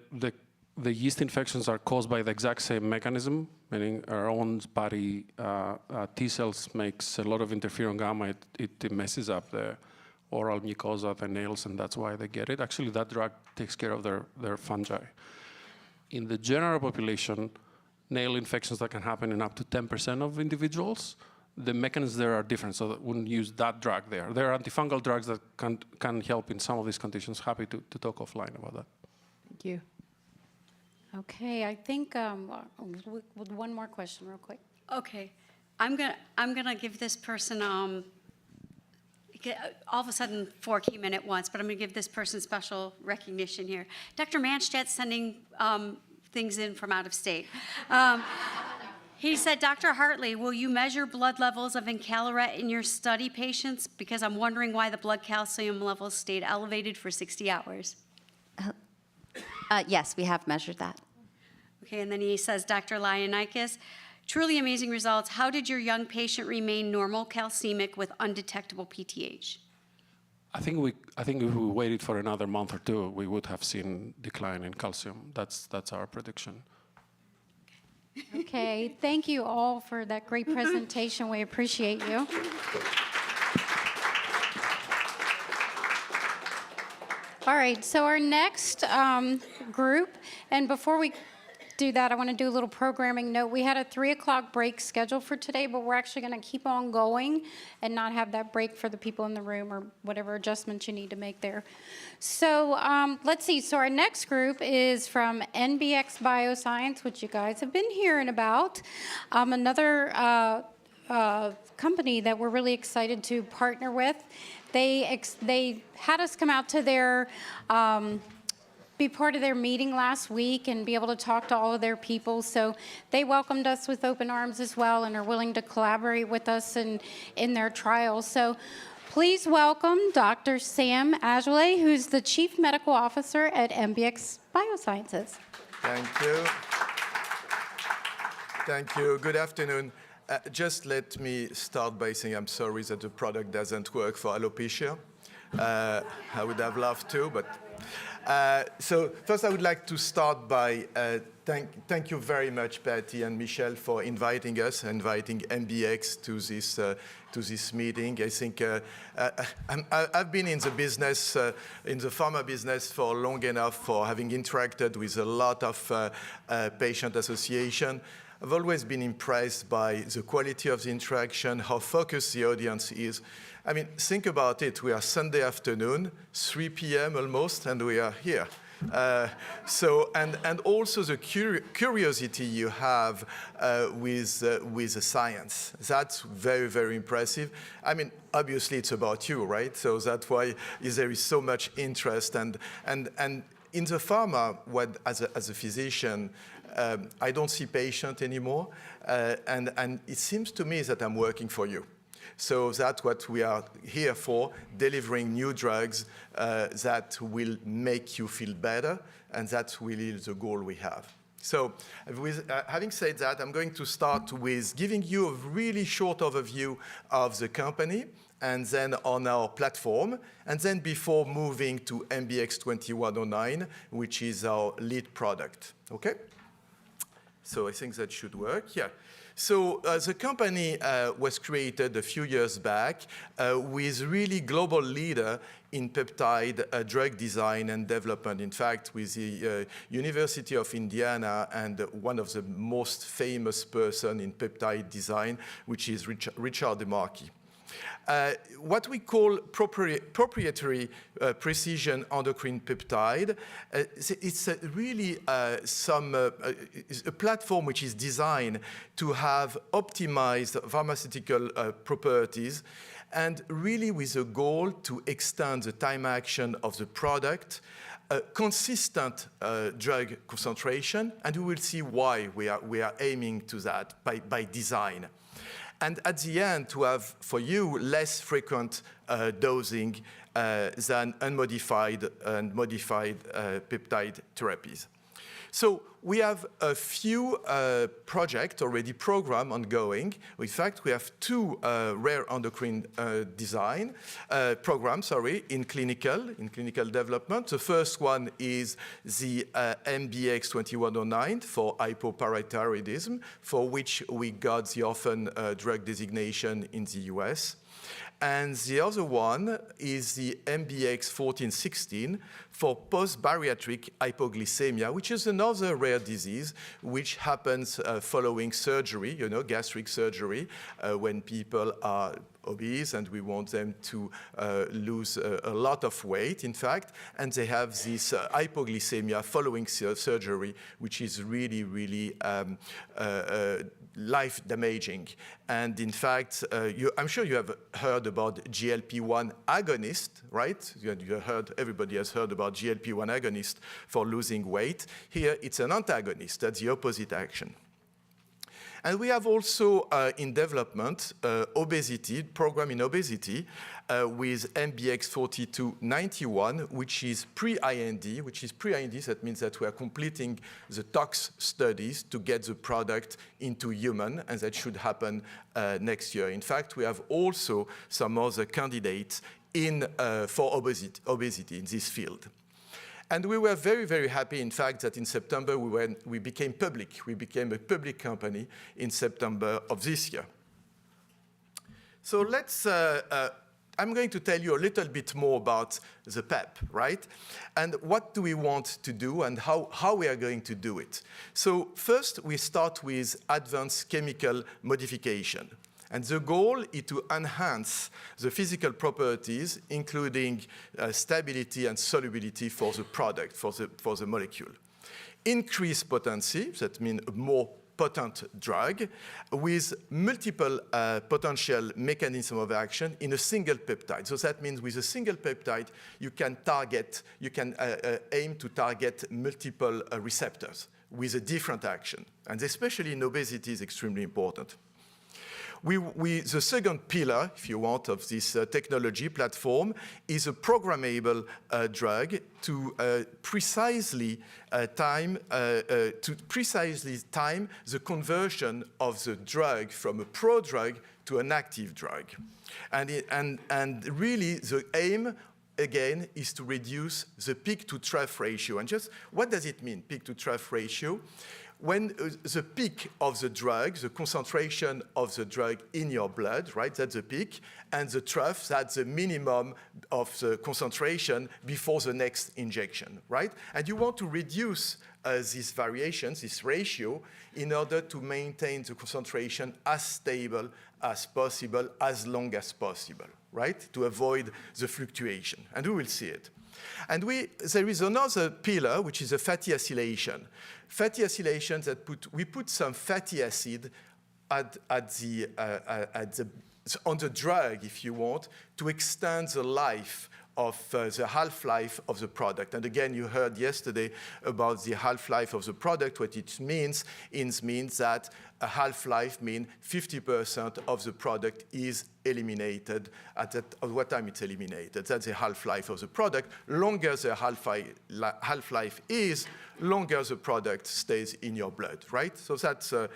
yeast infections are caused by the exact same mechanism, meaning our own body T cells makes a lot of interferon gamma. It messes up the oral mucosa, the nails, and that's why they get it. Actually, that drug takes care of their fungi. In the general population, nail infections that can happen in up to 10% of individuals, the mechanisms there are different, so that wouldn't use that drug there. There are antifungal drugs that can help in some of these conditions. Happy to talk offline about that. Thank you. Okay, I think with one more question real quick. Okay, I'm gonna give this person, all of a sudden 4 came in at once, but I'm gonna give this person special recognition here. Dr. Manstadt's sending things in from out of state. He said, Dr. Hartley, will you measure blood levels of encaleret in your study patients? Because I'm wondering why the blood calcium levels stayed elevated for 60 hours. Yes, we have measured that. Okay, and then he says, Dr. Lionikis, truly amazing results. How did your young patient remain normal calcemic with undetectable PTH? I think if we waited for another month or two, we would have seen decline in calcium. That's our prediction. Okay, thank you all for that great presentation. We appreciate you. All right, so our next group, and before we do that, I want to do a little programming note. We had a 3 o'clock break scheduled for today, but we're actually going to keep on going and not have that break for the people in the room or whatever adjustments you need to make there. So let's see. So our next group is from NBX Bioscience, which you guys have been hearing about. Another company that we're really excited to partner with. They had us come out to their be part of their meeting last week and be able to talk to all of their people. So they welcomed us with open arms as well and are willing to collaborate with us in their trials. So please welcome Dr. Sam Azoulay, who's the Chief Medical Officer at MBX Biosciences. Thank you. Thank you. Good afternoon. Just let me start by saying I'm sorry that the product doesn't work for alopecia. I would have loved to, but So first I would like to start by thank you very much, Patty and Michelle, for inviting us, inviting MBX to this meeting. I think I've been in the business, in the pharma business for long enough for having interacted with a lot of patient association. I've always been impressed by the quality of the interaction, how focused the audience is. I mean, think about it. We are Sunday afternoon, 3 p.m. almost, and we are here. And also the curiosity you have with the science. That's very, very impressive. I mean, obviously it's about you, right? So that's why there is so much interest. And in the pharma, as a physician, I don't see patient anymore, and it seems to me that I'm working for you. So that's what we are here for, delivering new drugs that will make you feel better, and that's really the goal we have. So having said that, I'm going to start with giving you a really short overview of the company, and then on our platform, and then before moving to MBX 2109, which is our lead product, okay? So I think that should work, yeah. So the company was created a few years back with really global leader in peptide drug design and development. In fact, with the University of Indiana and one of the most famous person in peptide design, which is Richard DeMarchi. What we call proprietary precision endocrine peptide, it's really a platform which is designed to have optimized pharmaceutical properties, and really with a goal to extend the time action of the product, consistent drug concentration, and we will see why we are aiming to that by design. And at the end, to have, for you, less frequent dosing than unmodified and modified peptide therapies. So we have a few projects already programmed ongoing. In fact, we have two rare endocrine design programs, in clinical development. The first one is the MBX 2109 for hypoparathyroidism, for which we got the orphan drug designation in the US. And the other one is the MBX 1416 for post-bariatric hypoglycemia, which is another rare disease which happens following surgery, gastric surgery, when people are obese and we want them to lose a lot of weight, in fact, and they have this hypoglycemia following surgery, which is really, really life-damaging. And in fact, I'm sure you have heard about GLP-1 agonist, right? Everybody has heard about GLP-1 agonist for losing weight. Here, it's an antagonist. That's the opposite action. And we have also in development obesity, program in obesity with MBX 4291, which is pre-IND, that means that we are completing the tox studies to get the product into human, and that should happen next year. In fact, we have also some other candidates for obesity in this field. And we were very, very happy, in fact, that in September we became public. We became a public company in September of this year. So I'm going to tell you a little bit more about the PEP, right? And what do we want to do and how we are going to do it. So first, we start with advanced chemical modification. And the goal is to enhance the physical properties, including stability and solubility for the product, for the molecule. Increase potency, that means a more potent drug, with multiple potential mechanism of action in a single peptide. So that means with a single peptide, you can aim to target multiple receptors with a different action. And especially in obesity is extremely important. The second pillar, if you want, of this technology platform is a programmable drug to precisely time the conversion of the drug from a prodrug to an active drug. And really the aim again, is to reduce the peak to trough ratio. And just what does it mean, peak to trough ratio? When the peak of the drug, the concentration of the drug in your blood, right, that's the peak, and the trough, that's the minimum of the concentration before the next injection, right? And you want to reduce these variations, this ratio, in order to maintain the concentration as stable as possible, as long as possible, right, to avoid the fluctuation. And we will see it. And there is another pillar, which is a fatty acylation. Fatty acylations that we put some fatty acid on the drug, if you want, to extend the life of the half-life of the product. And again, you heard yesterday about the half-life of the product. What it means that a half-life means 50% of the product is eliminated at what time it's eliminated. That's the half-life of the product. Longer the half-life is, longer the product stays in your blood, right? So that's the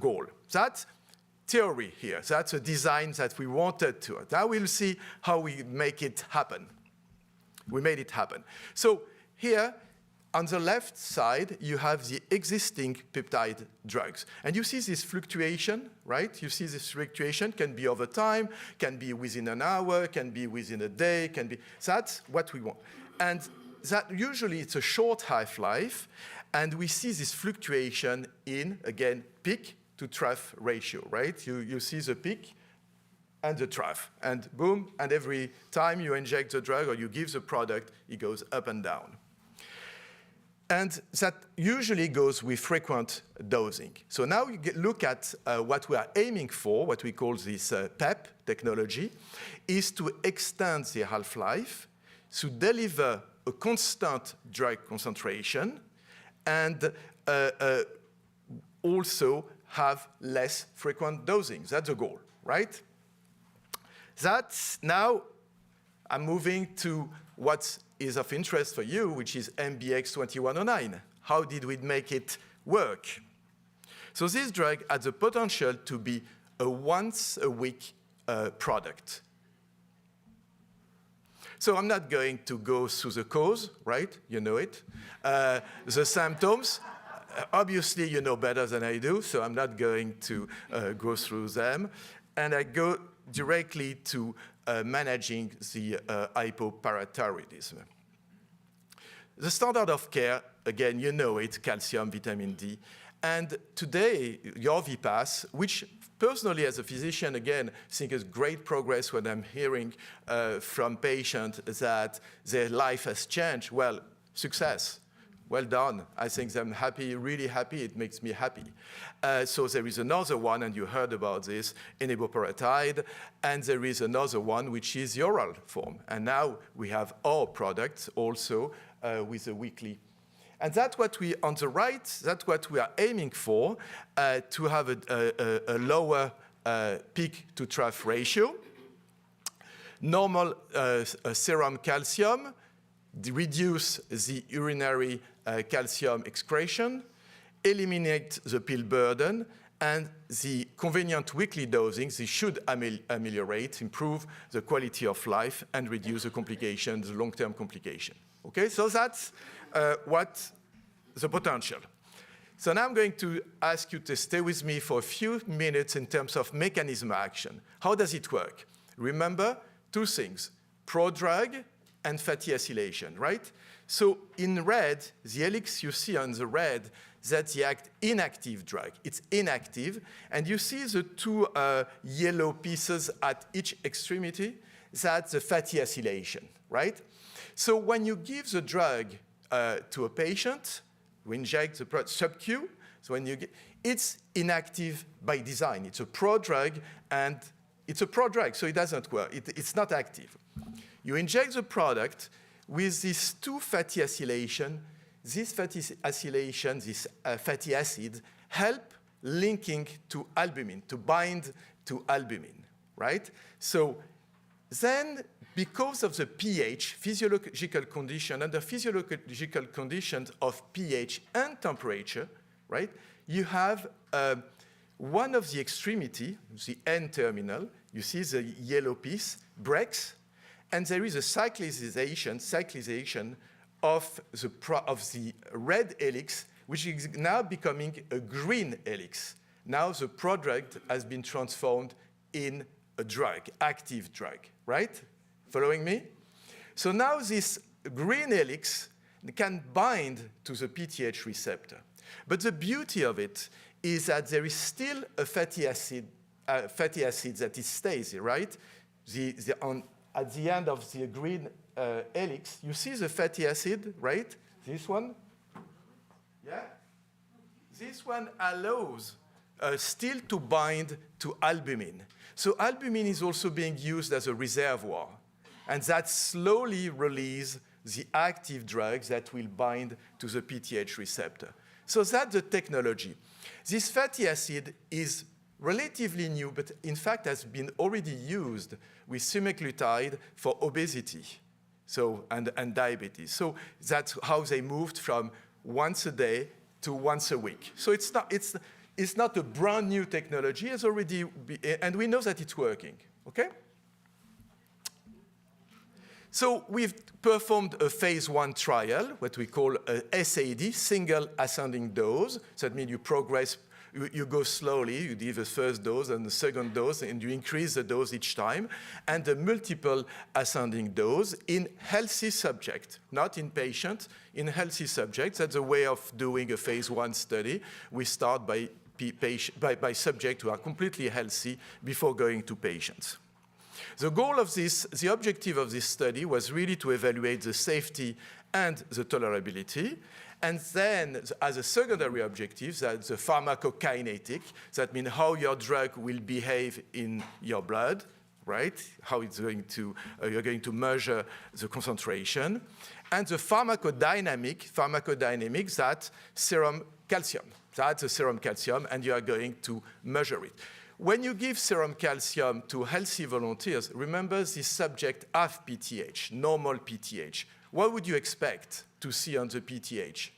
goal. That's theory here. That's a design that we wanted to. Now we'll see how we make it happen. We made it happen. So here, on the left side, you have the existing peptide drugs. And you see this fluctuation, right? You see this fluctuation can be over time, can be within an hour, can be within a day, can be. That's what we want. And that usually it's a short half-life, and we see this fluctuation in, again, peak to trough ratio, right? You see the peak and the trough, and boom, and every time you inject the drug or you give the product, it goes up and down. And that usually goes with frequent dosing. So now you look at what we are aiming for, what we call this PEP technology, is to extend the half-life, to deliver a constant drug concentration, and also have less frequent dosing. That's the goal, right? That's now, I'm moving to what is of interest for you, which is MBX 2109. How did we make it work? So this drug has the potential to be a once-a-week product. So I'm not going to go through the cause, right? You know it. The symptoms. Obviously, you know better than I do, so I'm not going to go through them. And I go directly to managing the hypoparathyroidism. The standard of care, again, you know it, calcium, vitamin D. And today, Yorvipath, which personally as a physician, again, think is great progress when I'm hearing from patients that their life has changed. Well, success. Well done. I think I'm happy, really happy. It makes me happy. So there is another one, and you heard about this, eneboparatide, and there is another one, which is the oral form. And now we have our products also with a weekly. And that's what we, on the right, that's what we are aiming for, to have a lower peak to trough ratio, normal serum calcium, reduce the urinary calcium excretion, eliminate the pill burden, and the convenient weekly dosing, this should ameliorate, improve the quality of life, and reduce the complications, the long-term complication. Okay, so that's what the potential. So now I'm going to ask you to stay with me for a few minutes in terms of mechanism of action. How does it work? Remember, two things, prodrug and fatty acylation, right? So in red, the helix you see on the red, that's the inactive drug. It's inactive, and you see the two yellow pieces at each extremity, that's the fatty acylation, right? So when you give the drug to a patient, we inject the sub-Q, so when you get, it's inactive by design. It's a prodrug, and it's a prodrug, so it doesn't work. It's not active. You inject the product with these two fatty acylation. This fatty acylation, this fatty acid, help linking to albumin, to bind to albumin, right? So then, because of the pH, physiological condition, under physiological conditions of pH and temperature, right, you have one of the extremity, the N terminal, you see the yellow piece, breaks, and there is a cyclization of the red helix, which is now becoming a green helix. Now the product has been transformed in a drug, active drug, right? Following me? So now this green helix can bind to the PTH receptor. But the beauty of it is that there is still a fatty acid that it stays, right? At the end of the green helix, you see the fatty acid, right? This one? Yeah? This one allows still to bind to albumin. So albumin is also being used as a reservoir, and that slowly releases the active drugs that will bind to the PTH receptor. So that's the technology. This fatty acid is relatively new, but in fact has been already used with semaglutide for obesity and diabetes. So that's how they moved from once a day to once a week. So it's not a brand new technology, it's already, and we know that it's working, okay? So we've performed a phase 1 trial, what we call a SAD, single ascending dose. So that means you progress, you go slowly, you give the first dose and the second dose, and you increase the dose each time, and a multiple ascending dose in healthy subjects, not in patients, in healthy subjects. That's a way of doing a phase 1 study. We start by subjects who are completely healthy before going to patients. The objective of this study was really to evaluate the safety and the tolerability. And then, as a secondary objective, that's the pharmacokinetic. That means how your drug will behave in your blood, right? How it's going to, you're going to measure the concentration. And the pharmacodynamics, that serum calcium. That's the serum calcium, and you are going to measure it. When you give serum calcium to healthy volunteers, remember this subject have PTH, normal PTH. What would you expect to see on the PTH?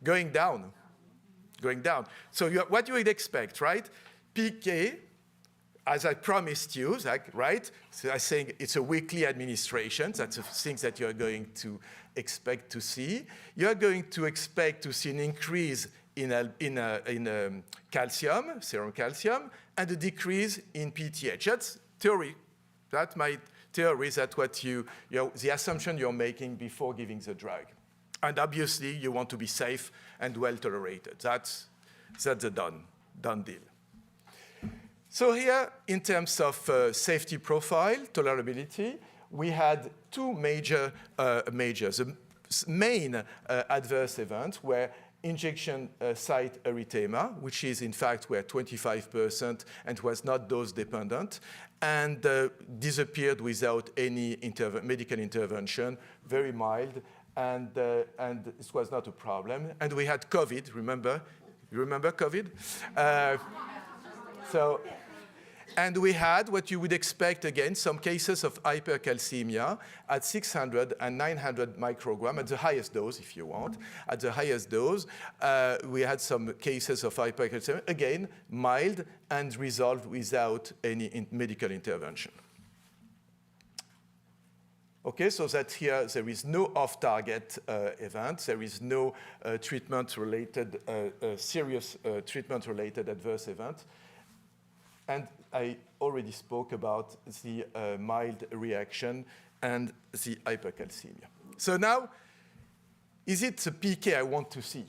Going down. Going down. So what you would expect, right? PK, as I promised you, right? So I think it's a weekly administration. That's the things that you're going to expect to see. You're going to expect to see an increase in calcium, serum calcium, and a decrease in PTH. That's theory. That's my theory. That's what the assumption you're making before giving the drug. And obviously, you want to be safe and well tolerated. That's a done deal. So here, in terms of safety profile, tolerability, we had two majors. The main adverse events were injection site erythema, which is in fact were 25% and was not dose dependent, and disappeared without any medical intervention, very mild, and this was not a problem. And we had COVID, remember? You remember COVID? And we had what you would expect, again, some cases of hypercalcemia at 600 and 900 microgram at the highest dose, if you want. At the highest dose, we had some cases of hypercalcemia, again, mild and resolved without any medical intervention. Okay, so that here there is no off-target event. There is no treatment-related, serious treatment-related adverse event. And I already spoke about the mild reaction and the hypercalcemia. So now, is it the PK I want to see?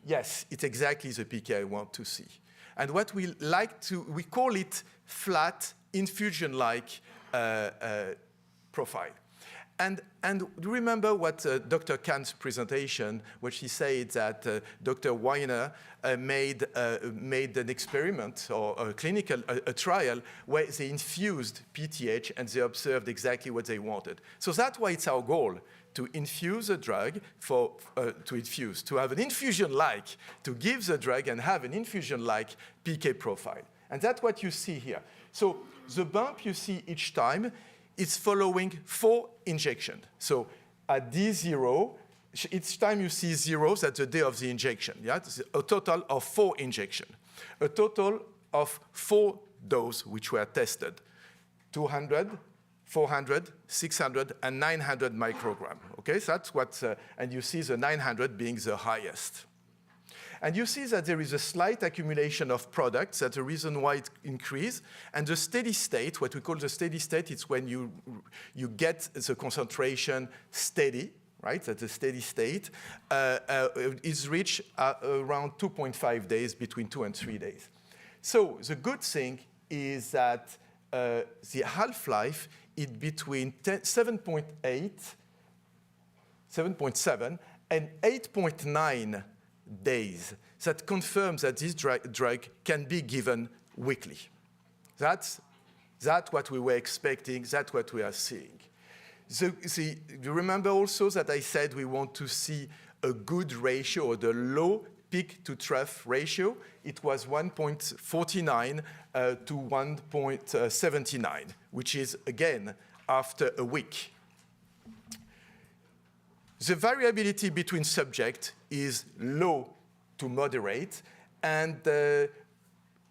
Yes, it's exactly the PK I want to see. And what we call it flat infusion-like profile. And remember what Dr. Kahn's presentation, where she said that Dr. Weiner made an experiment or a trial where they infused PTH and they observed exactly what they wanted. So that's why it's our goal, to infuse a drug to have an infusion-like, to give the drug and have an infusion-like PK profile. And that's what you see here. So the bump you see each time, it's following 4 injections. So at D0, each time you see 0, that's the day of the injection. Yeah? It's a total of 4 injections. A total of 4 doses which were tested. 200, 400, 600, and 900 microgram. Okay, so that's what, and you see the 900 being the highest. And you see that there is a slight accumulation of products. That's the reason why it increased. And the steady state, what we call the steady state, it's when you get the concentration steady, right? That's a steady state, is reached around 2.5 days, between 2 and 3 days. So the good thing is that the half-life is between 7.8, 7.7, and 8.9 days. That confirms that this drug can be given weekly. That's what we were expecting. That's what we are seeing. So, you remember also that I said we want to see a good ratio, or the low peak to trough ratio. It was 1.49 to 1.79, which is, again, after a week. The variability between subjects is low to moderate, and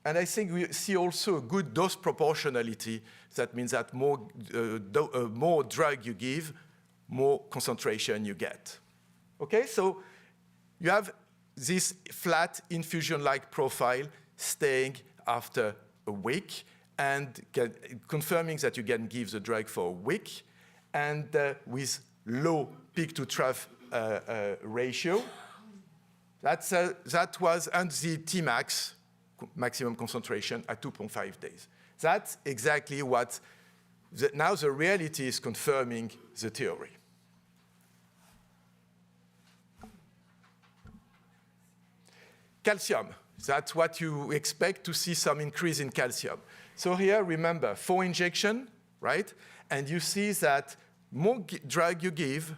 I think we see also a good dose proportionality. That means that more drug you give, more concentration you get. Okay, so you have this flat infusion-like profile staying after a week and confirming that you can give the drug for a week, and with low peak to trough ratio. That was, and the Tmax, maximum concentration, at 2.5 days. That's exactly what, now the reality is confirming the theory. Calcium, that's what you expect to see, some increase in calcium. So here, remember, 4 injections, right? And you see that more drug you give,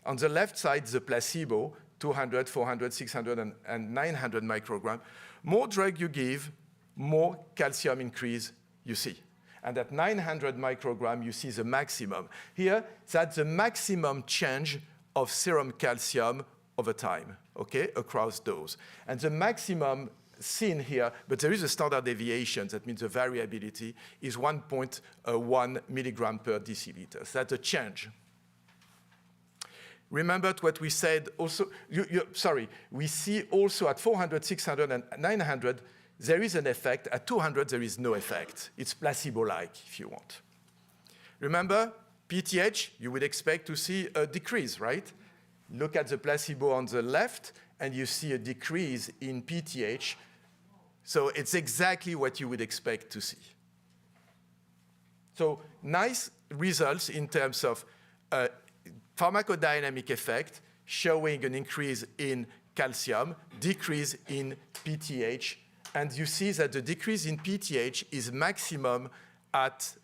on the left side, the placebo, 200, 400, 600, and 900 microgram. More drug you give, more calcium increase you see. And at 900 microgram, you see the maximum. Here, that's the maximum change of serum calcium over time, okay, across dose. And the maximum seen here, but there is a standard deviation, that means the variability, is 1.1 milligram per deciliter. So that's a change. Remember what we said also, we see also at 400, 600, and 900, there is an effect. At 200, there is no effect. It's placebo-like, if you want. Remember, PTH, you would expect to see a decrease, right? Look at the placebo on the left, and you see a decrease in PTH. So it's exactly what you would expect to see. So nice results in terms of pharmacodynamic effect, showing an increase in calcium, decrease in PTH, and you see that the decrease in PTH is maximum at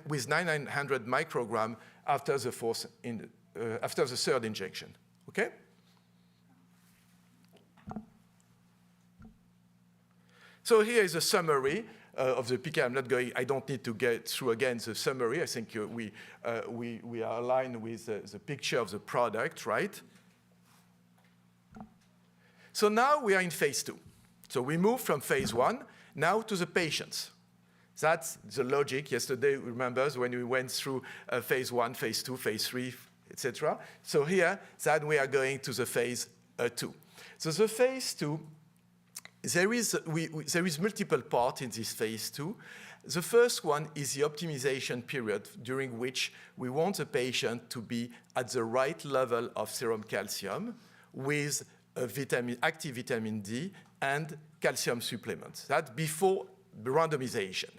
with 900 microgram after the third injection. Okay? So here is a summary of the PK. I don't need to get through again the summary. I think we are aligned with the picture of the product, right? So now we are in phase 2. So we move from phase 1 now to the patients. That's the logic. Yesterday, remember, when we went through phase 1, phase 2, phase 3, etc. So here, then we are going to the phase 2. So the phase 2, there is multiple parts in this phase 2. The first one is the optimization period, during which we want the patient to be at the right level of serum calcium with active vitamin D and calcium supplements. That's before the randomization.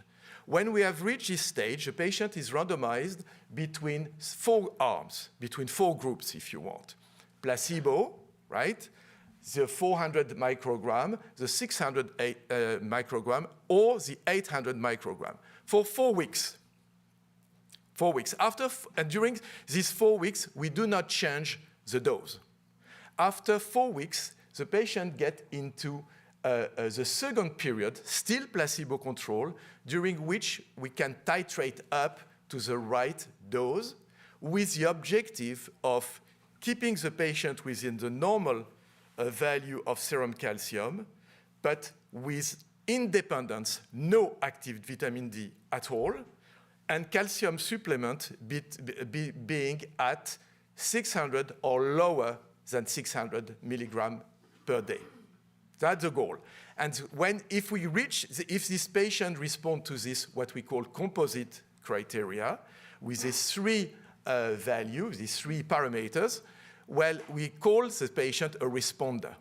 When we have reached this stage, the patient is randomized between 4 arms, between 4 groups, if you want. Placebo, right? The 400 microgram, the 600 microgram, or the 800 microgram for 4 weeks. 4 weeks. And during these 4 weeks, we do not change the dose. After 4 weeks, the patient gets into the second period, still placebo control, during which we can titrate up to the right dose with the objective of keeping the patient within the normal value of serum calcium, but with independence, no active vitamin D at all, and calcium supplement being at 600 or lower than 600 milligram per day. That's the goal. And if this patient respond to this, what we call composite criteria, with these three values, these three parameters, well, we call the patient a responder.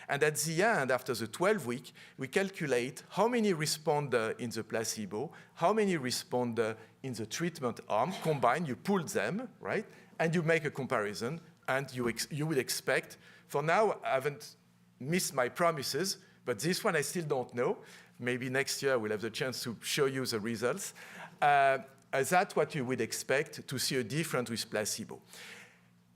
And at the end, after the 12-week, we calculate how many responder in the placebo, how many responder in the treatment arm, combine, you pool them, right? And you make a comparison, and you would expect, for now, I haven't missed my promises, but this one I still don't know. Maybe next year we'll have the chance to show you the results. That's what you would expect to see a difference with placebo.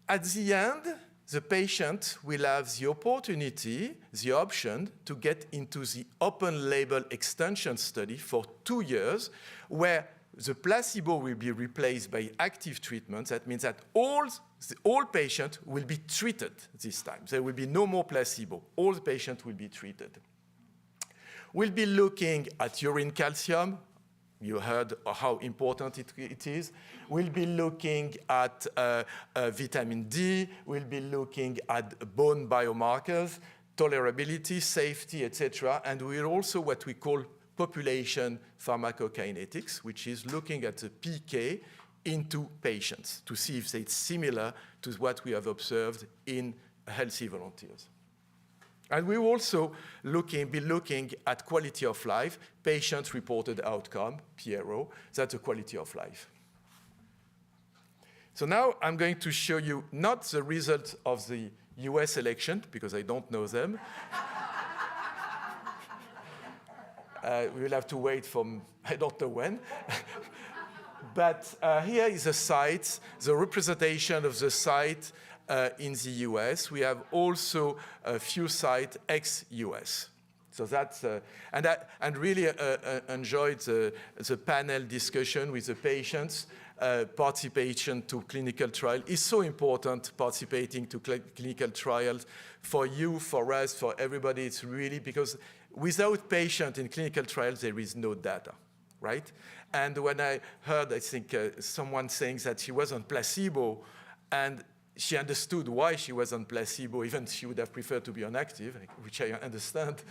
At the end, the patient will have the opportunity, the option to get into the open label extension study for 2 years, where the placebo will be replaced by active treatment. That means that all patients will be treated this time. There will be no more placebo. All the patients will be treated. We'll be looking at urine calcium. You heard how important it is. We'll be looking at vitamin D. We'll be looking at bone biomarkers, tolerability, safety, etc. And we're also what we call population pharmacokinetics, which is looking at the PK into patients to see if it's similar to what we have observed in healthy volunteers. And we will also be looking at quality of life, patient-reported outcome, PRO. That's a quality of life. So now I'm going to show you not the results of the US election, because I don't know them. We will have to wait from, I don't know when. But here is the site, the representation of the site in the US. We have also a few sites ex-US. So that's, and really enjoyed the panel discussion with the patients. Participation to clinical trial is so important, participating to clinical trials for you, for us, for everybody. It's really because without patient in clinical trials, there is no data, right? And when I heard, I think, someone saying that she was on placebo, and she understood why she was on placebo, even she would have preferred to be on active, which I understand.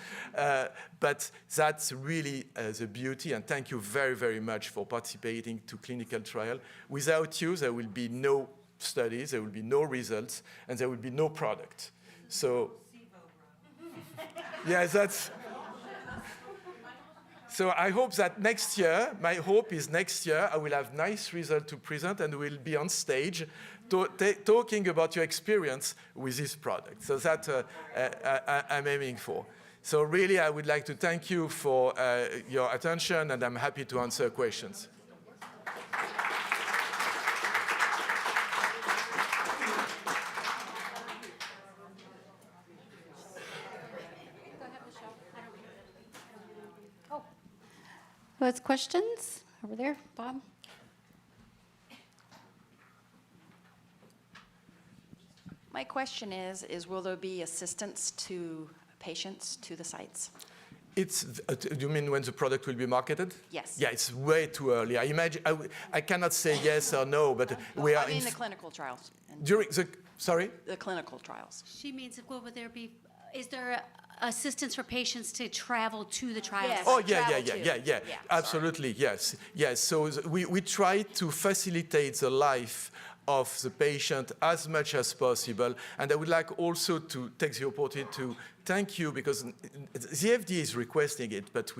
But that's really the beauty, and thank you very, very much for participating to clinical trial. Without you, there will be no studies, there will be no results, and there will be no product. So, yeah, that's... So I hope that next year, my hope is next year, I will have nice results to present and we'll be on stage talking about your experience with this product. So that I'm aiming for. So really, I would like to thank you for your attention, and I'm happy to answer questions. Who has questions? Over there, Bob. My question is will there be assistance to patients to the sites? It's, you mean when the product will be marketed? Yes. Yeah, it's way too early. I imagine, I cannot say yes or no, but we are I mean the clinical trials. During the, sorry? The clinical trials. She means, would there be, is there assistance for patients to travel to the trials? Yes. Oh, yeah. Absolutely, yes. Yes, so we try to facilitate the life of the patient as much as possible. And I would like also to take the opportunity to thank you, because the FDA is requesting it, but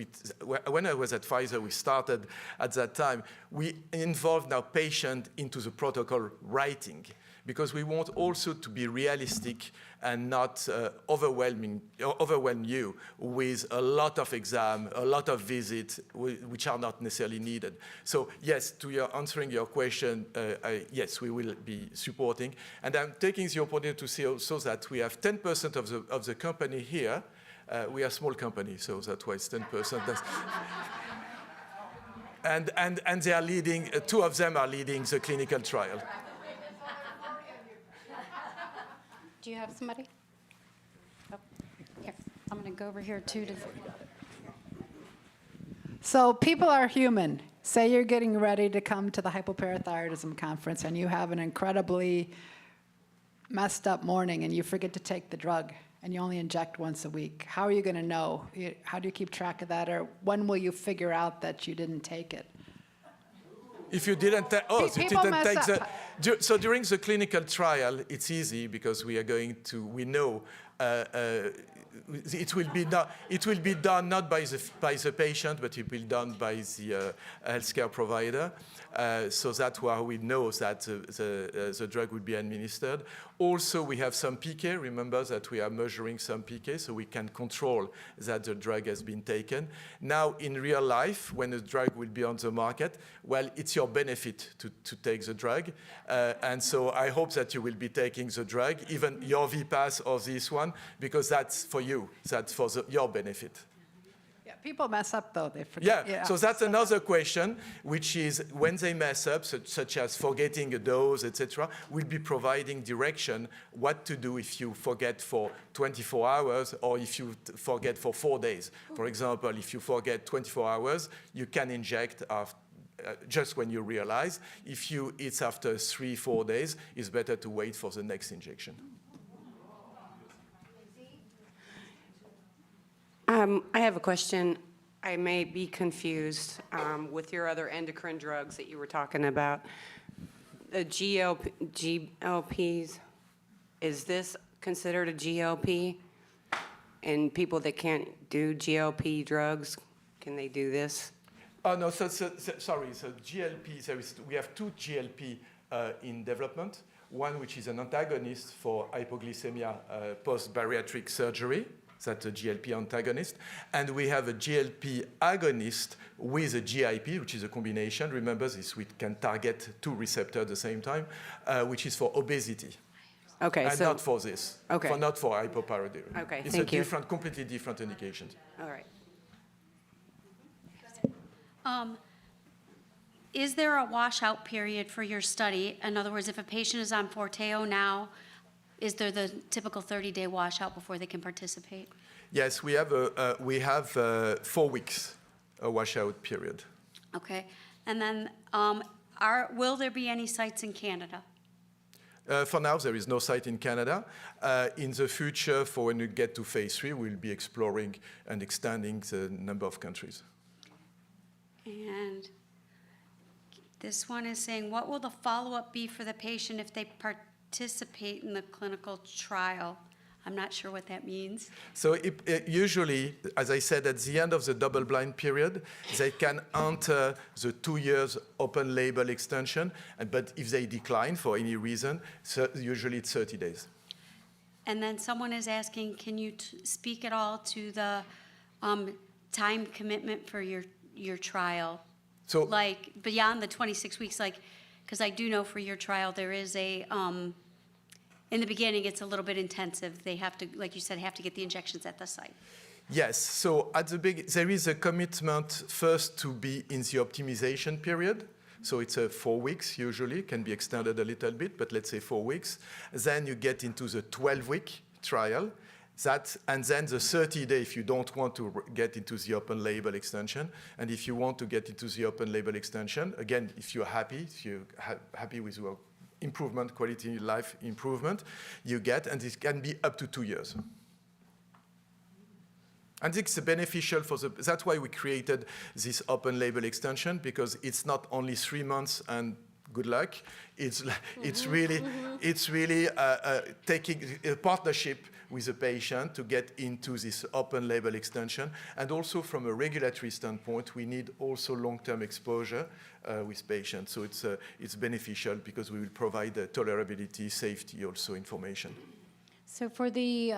when I was at Pfizer, we started at that time, we involved now patient into the protocol writing, because we want also to be realistic and not overwhelm you with a lot of exam, a lot of visits, which are not necessarily needed. So yes, answering your question, yes, we will be supporting. And I'm taking the opportunity to say also that we have 10% of the company here. We are a small company, so that's why it's 10%. And they are leading, two of them are leading the clinical trial. Do you have somebody? Oh, here. I'm going to go over here too. So people are human, say you're getting ready to come to the hypoparathyroidism conference and you have an incredibly messed up morning and you forget to take the drug and you only inject once a week. How are you going to know? How do you keep track of that? Or when will you figure out that you didn't take it? If you didn't take, People mess up. so during the clinical trial, it's easy because we are going to, we know it will be done not by the patient, but it will be done by the healthcare provider. So that's why we know that the drug will be administered. Also, we have some PK. Remember that we are measuring some PK, so we can control that the drug has been taken. Now, in real life, when a drug will be on the market, well, it's your benefit to take the drug. And so I hope that you will be taking the drug, even your VPAS or this one, because that's for you. That's for your benefit. Yeah, people mess up, though. They forget. Yeah, so that's another question, which is when they mess up, such as forgetting a dose, etc., we'll be providing direction what to do if you forget for 24 hours or if you forget for 4 days. For example, if you forget 24 hours, you can inject after, just when you realize. If it's after 3-4 days, it's better to wait for the next injection. I have a question. I may be confused with your other endocrine drugs that you were talking about. The GLPs, is this considered a GLP? And people that can't do GLP drugs, can they do this? Oh, no, sorry. So GLP, we have 2 GLP in development. One which is an antagonist for hypoglycemia post-bariatric surgery. That's a GLP antagonist. And we have a GLP agonist with a GIP, which is a combination. Remember this, we can target 2 receptors at the same time, which is for obesity. Okay, and not for this. Okay. Not for hypoparathyroidism. Okay, it's thank you. Completely different indication. All right. Is there a washout period for your study? In other words, if a patient is on Forteo now, is there the typical 30-day washout before they can participate? Yes, we have 4 weeks a washout period. Okay, and then will there be any sites in Canada? For now, there is no site in Canada. In the future, for when we get to phase 3, we'll be exploring and extending the number of countries. And this one is saying, what will the follow-up be for the patient if they participate in the clinical trial? I'm not sure what that means. So usually, as I said, at the end of the double-blind period, they can enter the 2 years open label extension, but if they decline for any reason, so usually it's 30 days. And then someone is asking, can you speak at all to the time commitment for your trial? So, like beyond the 26 weeks, like, because I do know for your trial there is a, in the beginning it's a little bit intensive. They have to, like you said, have to get the injections at the site. Yes, so at the beginning there is a commitment first to be in the optimization period. So it's 4 weeks usually, it can be extended a little bit, but let's say 4 weeks. Then you get into the 12-week trial. And then the 30-day if you don't want to get into the open label extension. And if you want to get into the open label extension, again, if you're happy with your improvement, quality of life improvement, you get, and it can be up to 2 years. And it's beneficial that's why we created this open label extension, because it's not only 3 months and good luck. It's really taking a partnership with the patient to get into this open label extension. And also from a regulatory standpoint, we need also long-term exposure with patients. So it's beneficial because we will provide tolerability, safety, also information. So for the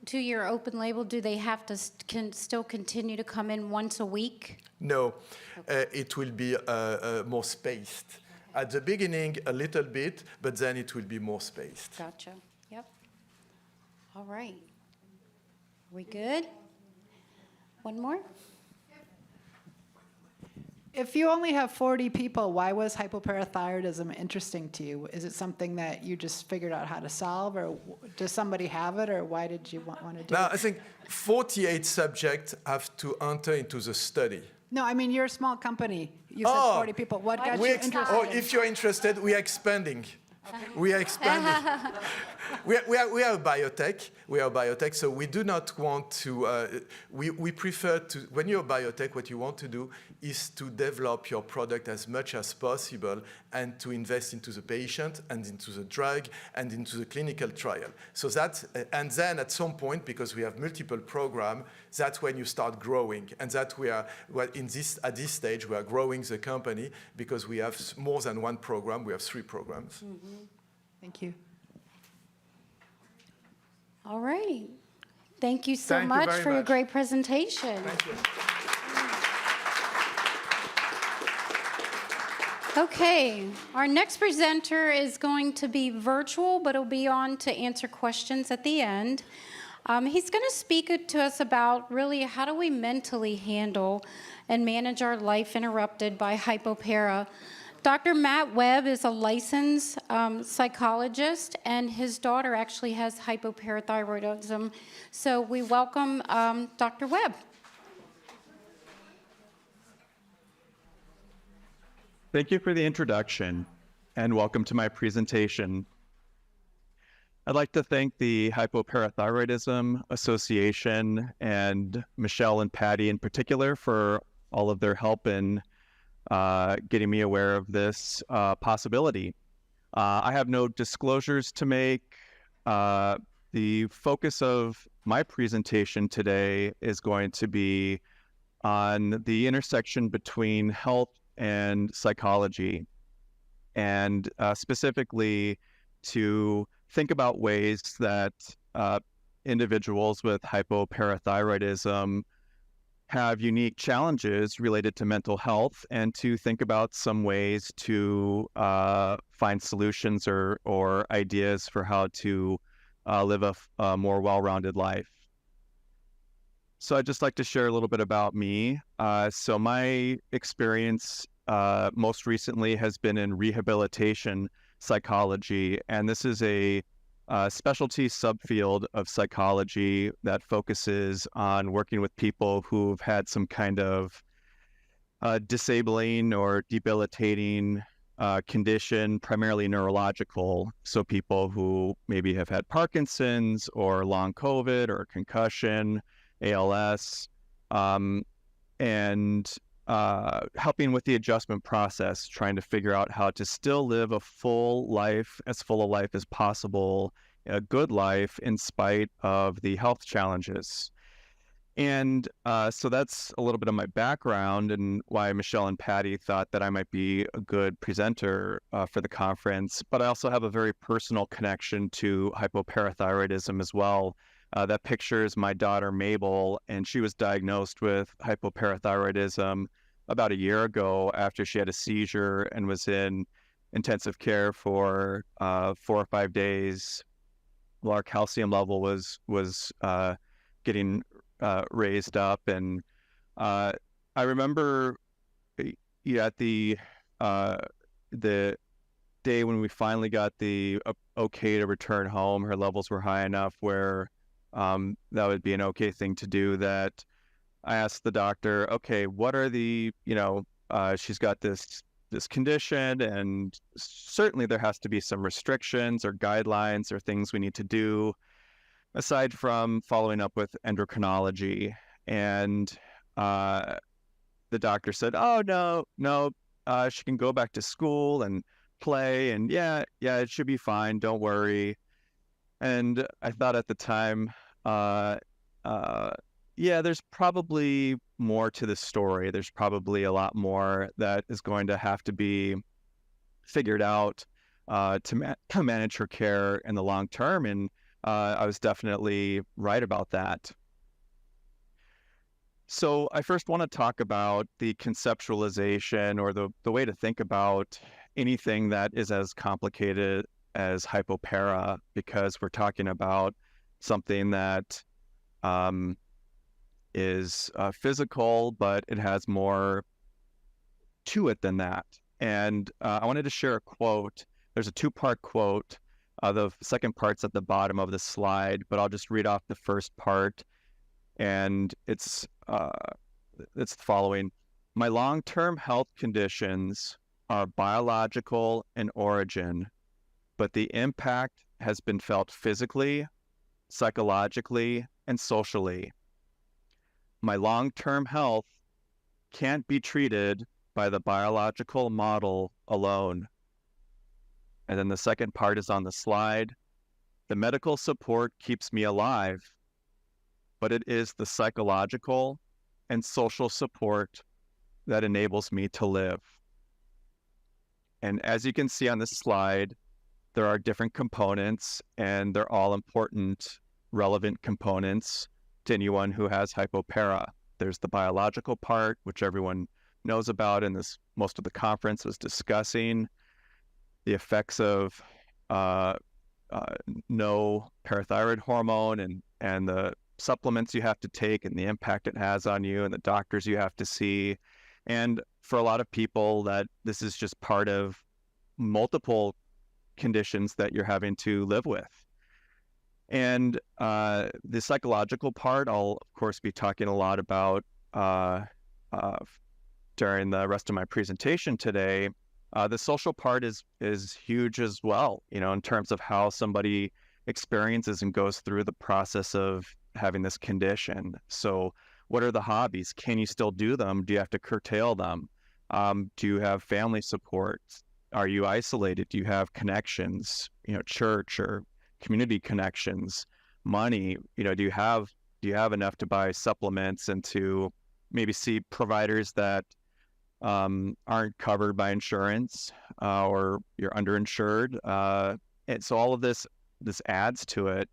two-year open label, do they have to still continue to come in once a week? No, it will be more spaced. At the beginning, a little bit, but then it will be more spaced. Gotcha. Yep. All right. We good? One more? If you only have 40 people, why was hypoparathyroidism interesting to you? Is it something that you just figured out how to solve, or does somebody have it, or why did you want to do it? Now, I think 48 subjects have to enter into the study. No, I mean, you're a small company. You said 40 people. What got you interested? Oh, if you're interested, we are expanding. We are expanding. we are a biotech. We are a biotech, so we do not want to. We prefer to. When you're a biotech, what you want to do is to develop your product as much as possible and to invest into the patient and into the drug and into the clinical trial. So that, and then at some point, because we have multiple programs, that's when you start growing. And that we are, well, at this stage, we are growing the company because we have more than one program. We have 3 programs. Mm-hmm. Thank you. All right. Thank you so much for your great presentation. Thank you. Okay, our next presenter is going to be virtual, but he'll be on to answer questions at the end. He's going to speak to us about really how do we mentally handle and manage our life interrupted by hypopara. Dr. Matt Webb is a licensed psychologist, and his daughter actually has hypoparathyroidism. So we welcome Dr. Webb. Thank you for the introduction, and welcome to my presentation. I'd like to thank the Hypoparathyroidism Association and Michelle and Patty in particular for all of their help in getting me aware of this possibility. I have no disclosures to make. The focus of my presentation today is going to be on the intersection between health and psychology, and specifically to think about ways that individuals with hypoparathyroidism have unique challenges related to mental health, and to think about some ways to find solutions or ideas for how to live a more well-rounded life. So I'd just like to share a little bit about me. So my experience most recently has been in rehabilitation psychology, and this is a specialty subfield of psychology that focuses on working with people who've had some kind of disabling or debilitating condition, primarily neurological. So people who maybe have had Parkinson's or long COVID or concussion, ALS, and helping with the adjustment process, trying to figure out how to still live a full life, as full a life as possible, a good life in spite of the health challenges. And so that's a little bit of my background and why Michelle and Patty thought that I might be a good presenter for the conference. But I also have a very personal connection to hypoparathyroidism as well. That picture is my daughter Mabel, and she was diagnosed with hypoparathyroidism about a year ago after she had a seizure and was in intensive care for 4 or 5 days. Well, our calcium level was getting raised up, and I remember at the day when we finally got the okay to return home, her levels were high enough where that would be an okay thing to do, that I asked the doctor, okay, what are the, she's got this condition, and certainly there has to be some restrictions or guidelines or things we need to do aside from following up with endocrinology. And the doctor said, oh, no, she can go back to school and play, and yeah, it should be fine, don't worry. And I thought at the time, yeah, there's probably more to the story. There's probably a lot more that is going to have to be figured out to manage her care in the long term. And I was definitely right about that. So I first want to talk about the conceptualization, or the way to think about anything that is as complicated as hypopara, because we're talking about something that is physical, but it has more to it than that. And I wanted to share a quote. There's a 2-part quote. The second part's at the bottom of the slide, but I'll just read off the first part. And it's the following. My long-term health conditions are biological in origin, but the impact has been felt physically, psychologically, and socially. My long-term health can't be treated by the biological model alone. And then the second part is on the slide. The medical support keeps me alive, but it is the psychological and social support that enables me to live. And as you can see on this slide, there are different components, and they're all important, relevant components to anyone who has hypopara. There's the biological part, which everyone knows about, and this most of the conference is discussing the effects of no parathyroid hormone and the supplements you have to take and the impact it has on you and the doctors you have to see. And for a lot of people, that this is just part of multiple conditions that you're having to live with. And the psychological part, I'll of course be talking a lot about during the rest of my presentation today. The social part is huge as well, you know, in terms of how somebody experiences and goes through the process of having this condition. So what are the hobbies? Can you still do them? Do you have to curtail them? Do you have family support? Are you isolated? Do you have connections, you know, church or community connections, money? You know, do you have enough to buy supplements and to maybe see providers that aren't covered by insurance or you're underinsured? And so all of this adds to it.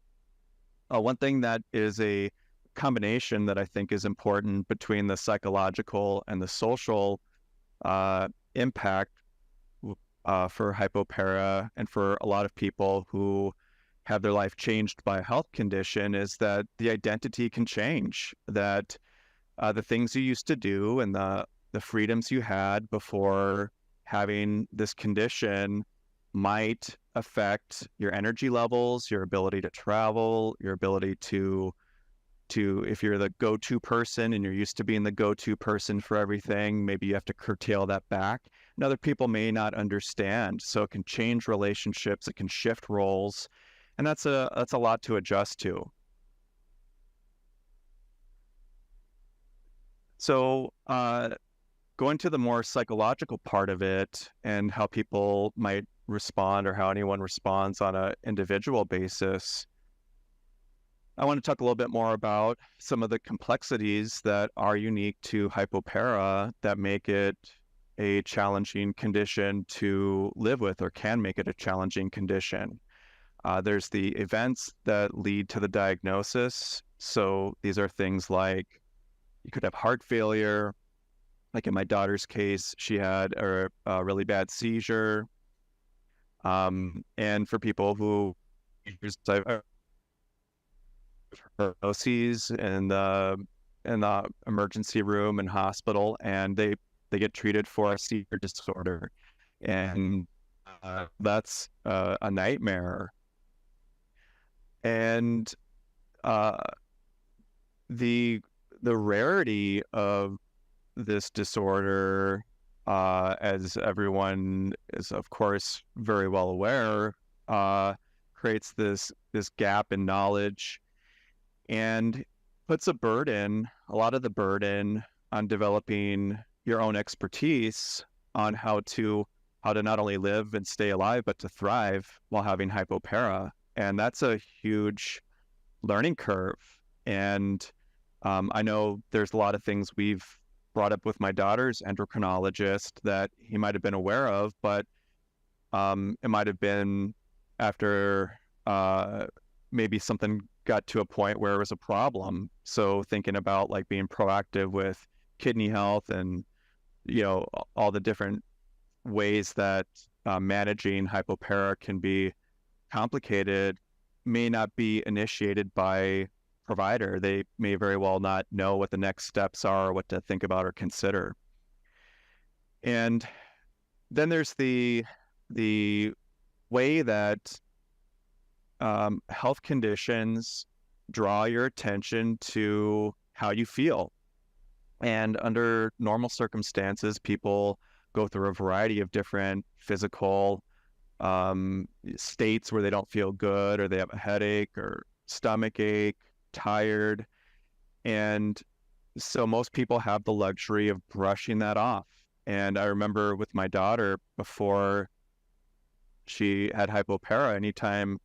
One thing that is a combination that I think is important between the psychological and the social impact for hypopara and for a lot of people who have their life changed by a health condition is that the identity can change, that the things you used to do and the freedoms you had before having this condition might affect your energy levels, your ability to travel, your ability to if you're the go-to person and you're used to being the go-to person for everything, maybe you have to curtail that back. And other people may not understand. So it can change relationships, it can shift roles, and that's a lot to adjust to. So going to the more psychological part of it and how people might respond or how anyone responds on an individual basis, I want to talk a little bit more about some of the complexities that are unique to hypopara that make it a challenging condition to live with or can make it a challenging condition. There's the events that lead to the diagnosis. So these are things like you could have heart failure. Like in my daughter's case, she had a really bad seizure. And for people who diagnoses in the emergency room and hospital, and they get treated for a seizure disorder, and that's a nightmare. And the rarity of this disorder, as everyone is of course very well aware, creates this gap in knowledge and puts a lot of the burden on developing your own expertise on how to not only live and stay alive, but to thrive while having hypopara. And that's a huge learning curve. And I know there's a lot of things we've brought up with my daughter's endocrinologist that he might have been aware of, but it might have been after maybe something got to a point where it was a problem. So thinking about like being proactive with kidney health and, you know, all the different ways that managing hypopara can be complicated may not be initiated by provider. They may very well not know what the next steps are, what to think about or consider. And then there's the way that health conditions draw your attention to how you feel. And under normal circumstances, people go through a variety of different physical states where they don't feel good, or they have a headache or stomach ache, tired. And so most people have the luxury of brushing that off. And I remember with my daughter, before she had hypopara, anytime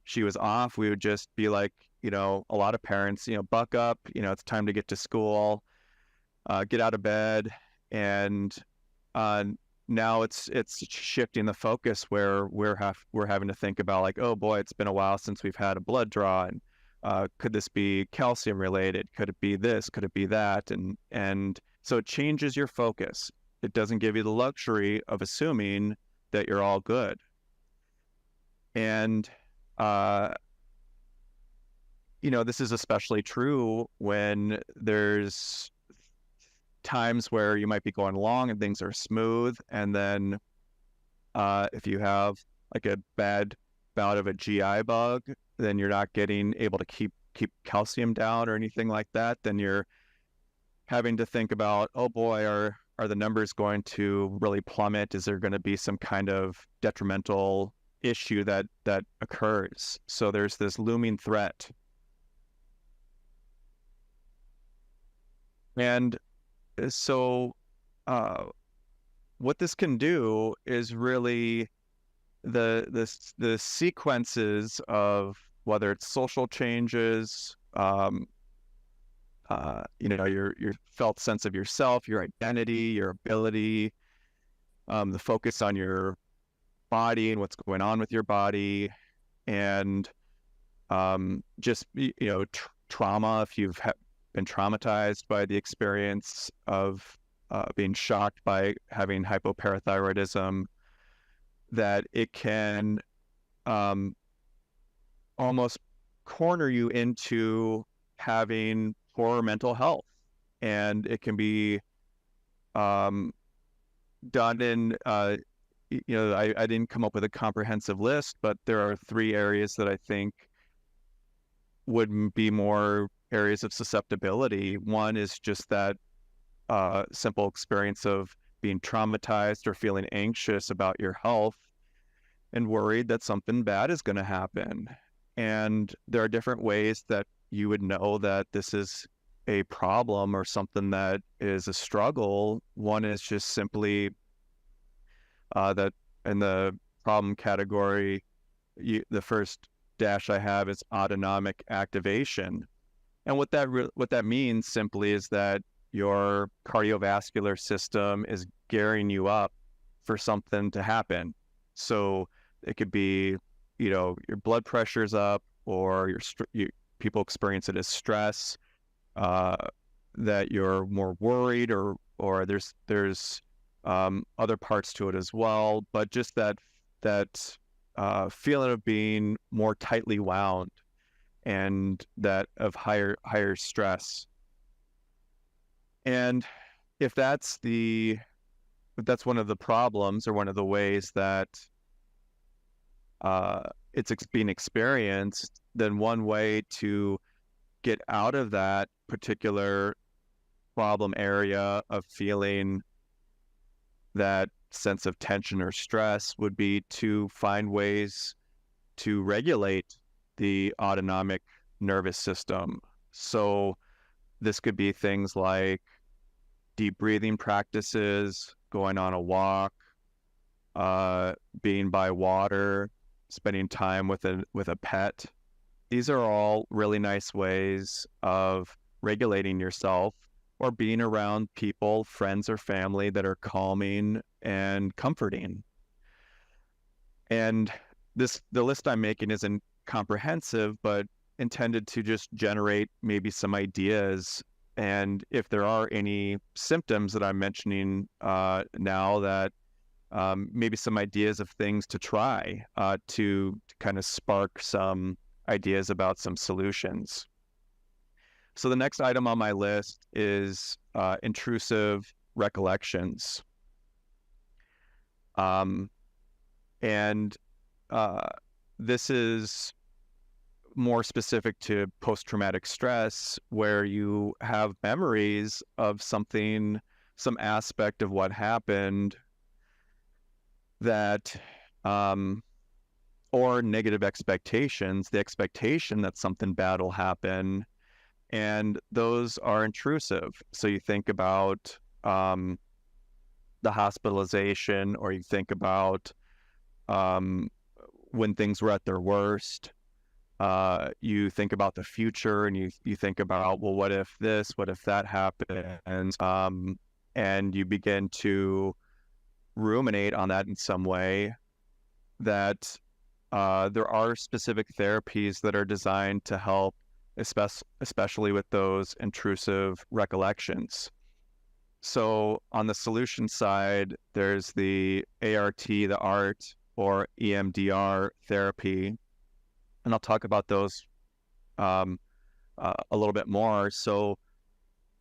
she was off, we would just be like, you know, a lot of parents, you know, buck up, you know, it's time to get to school, get out of bed. And now it's shifting the focus where we're having to think about, like, oh boy, it's been a while since we've had a blood draw, and could this be calcium related? Could it be this? Could it be that? And so it changes your focus. It doesn't give you the luxury of assuming that you're all good. And you know, this is especially true when there's times where you might be going along and things are smooth, and then if you have like a bad bout of a GI bug, then you're not able to keep calcium down or anything like that, then you're having to think about, oh boy, are the numbers going to really plummet? Is there going to be some kind of detrimental issue that occurs? So there's this looming threat. And so what this can do is really the sequences of whether it's social changes, you know, your felt sense of yourself, your identity, your ability, the focus on your body and what's going on with your body, and just, you know, trauma, if you've been traumatized by the experience of being shocked by having hypoparathyroidism, that it can almost corner you into having poor mental health. And it can be done in, you know, I didn't come up with a comprehensive list, but there are 3 areas that I think would be more areas of susceptibility. One is just that simple experience of being traumatized or feeling anxious about your health and worried that something bad is going to happen. And there are different ways that you would know that this is a problem or something that is a struggle. One is just simply that in the problem category, the first dash I have is autonomic activation. And what that means simply is that your cardiovascular system is gearing you up for something to happen. So it could be, you know, your blood pressure's up, or people experience it as stress, that you're more worried, or there's other parts to it as well. But just that feeling of being more tightly wound, and that of higher stress. And if that's one of the problems, or one of the ways that it's being experienced, then one way to get out of that particular problem area of feeling that sense of tension or stress would be to find ways to regulate the autonomic nervous system. So this could be things like deep breathing practices, going on a walk, being by water, spending time with a pet. These are all really nice ways of regulating yourself, or being around people, friends or family, that are calming and comforting. And the list I'm making isn't comprehensive, but intended to just generate maybe some ideas. And if there are any symptoms that I'm mentioning now, that maybe some ideas of things to try to kind of spark some ideas about some solutions. So the next item on my list is intrusive recollections. And this is more specific to post-traumatic stress, where you have memories of something, some aspect of what happened that, or negative expectations, the expectation that something bad will happen, and those are intrusive. So you think about the hospitalization, or you think about when things were at their worst. You think about the future, and you think about, well, what if this, what if that happens? And you begin to ruminate on that in some way, that there are specific therapies that are designed to help, especially with those intrusive recollections. So on the solution side, there's the ART, the ART, or EMDR therapy, and I'll talk about those a little bit more. So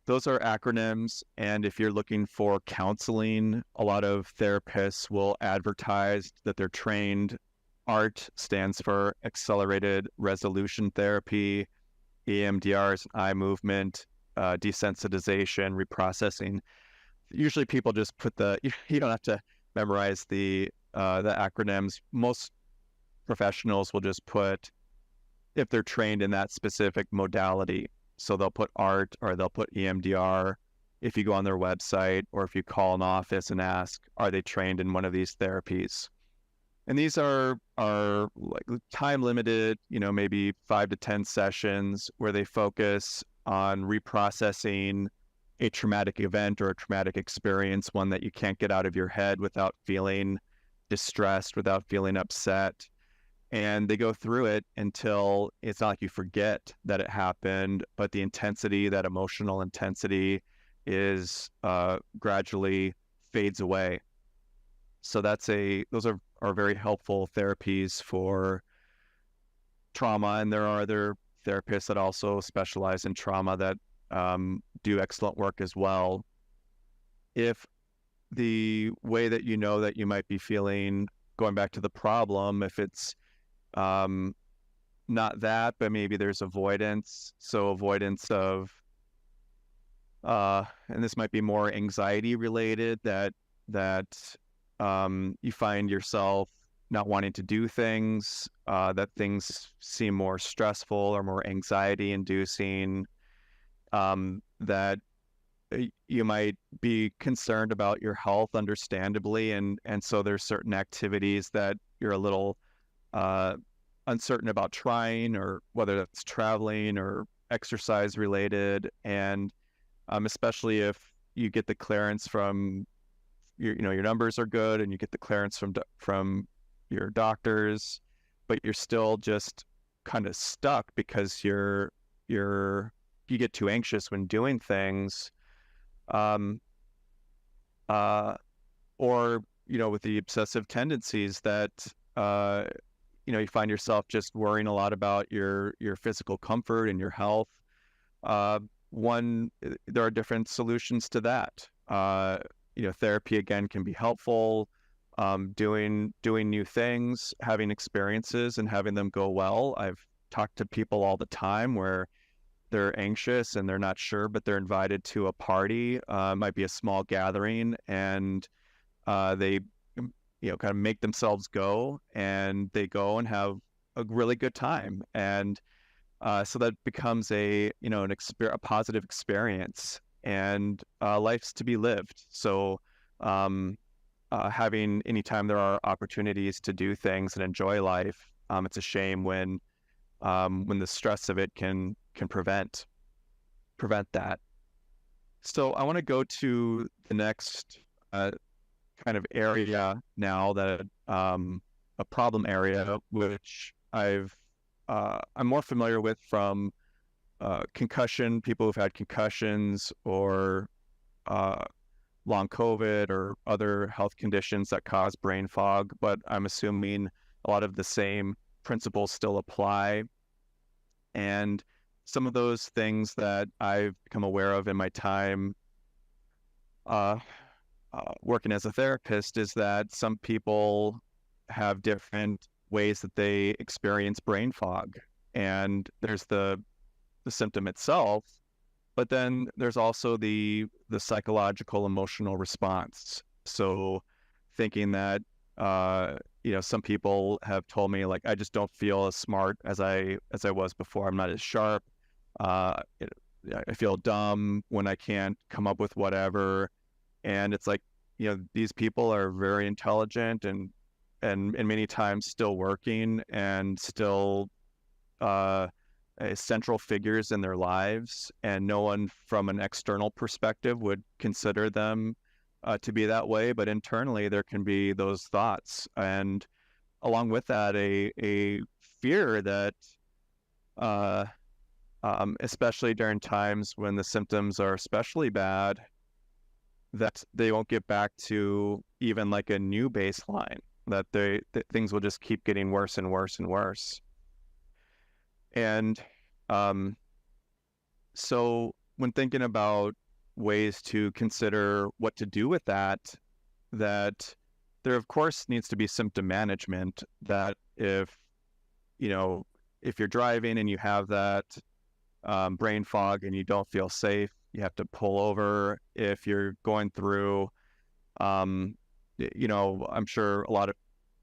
those are acronyms, and if you're looking for counseling, a lot of therapists will advertise that they're trained. ART stands for Accelerated Resolution Therapy. EMDR is eye movement, desensitization, reprocessing. Usually people just put you don't have to memorize the acronyms. Most professionals will just put, if they're trained in that specific modality. So they'll put ART or they'll put EMDR. If you go on their website, or if you call an office and ask, are they trained in one of these therapies? And these are like time limited, maybe 5 to 10 sessions, where they focus on reprocessing a traumatic event or a traumatic experience, one that you can't get out of your head without feeling distressed, without feeling upset. And they go through it until it's not like you forget that it happened, but the intensity, that emotional intensity, is gradually fades away. So those are very helpful therapies for trauma, and there are other therapists that also specialize in trauma that do excellent work as well. If the way that that you might be feeling, going back to the problem, if it's not that, but maybe there's avoidance. So avoidance of, and this might be more anxiety related, that you find yourself not wanting to do things, that things seem more stressful or more anxiety inducing, that you might be concerned about your health, understandably, and so there's certain activities that you're a little uncertain about trying, or whether that's traveling or exercise related, and especially if you get the clearance from your numbers are good, and you get the clearance from your doctors, but you're still just kind of stuck because you get too anxious when doing things, or with the obsessive tendencies that you find yourself just worrying a lot about your physical comfort and your health. There are different solutions to that. Therapy again can be helpful. Doing new things, having experiences and having them go well. I've talked to people all the time where they're anxious and they're not sure, but they're invited to a party, might be a small gathering, and they kind of make themselves go, and they go and have a really good time, and so that becomes a positive experience, and life's to be lived. So having, anytime there are opportunities to do things and enjoy life, it's a shame when the stress of it can prevent that. So I want to go to the next kind of area now, that a problem area, which I'm more familiar with from concussion, people who've had concussions, or long COVID, or other health conditions that cause brain fog, but I'm assuming a lot of the same principles still apply. And some of those things that I've become aware of in my time working as a therapist is that some people have different ways that they experience brain fog. and there's the symptom itself, but then there's also the psychological emotional response. So thinking that some people have told me, like, I just don't feel as smart as I was before. I'm not as sharp. I feel dumb when I can't come up with whatever. And it's like, these people are very intelligent and many times still working and still central figures in their lives, and no one from an external perspective would consider them to be that way, but internally there can be those thoughts, and along with that a fear that especially during times when the symptoms are especially bad, that they won't get back to even like a new baseline, that things will just keep getting worse and worse and worse. And so when thinking about ways to consider what to do with that there of course needs to be symptom management, that if you're driving and you have that brain fog and you don't feel safe, you have to pull over. If you're going through, I'm sure a lot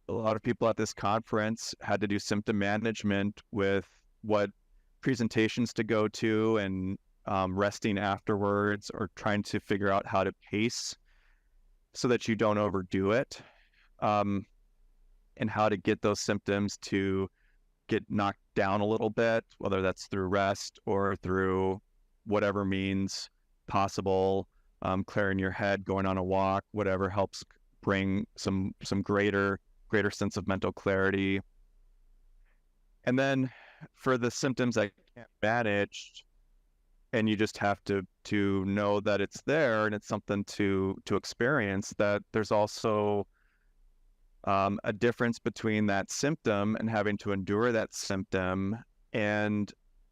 of people at this conference had to do symptom management with what presentations to go to and resting afterwards, or trying to figure out how to pace so that you don't overdo it, and how to get those symptoms to get knocked down a little bit, whether that's through rest or through whatever means possible, clearing your head, going on a walk, whatever helps bring some greater sense of mental clarity. And then for the symptoms that can't be managed, and you just have to know that it's there and it's something to experience, that there's also a difference between that symptom and having to endure that symptom and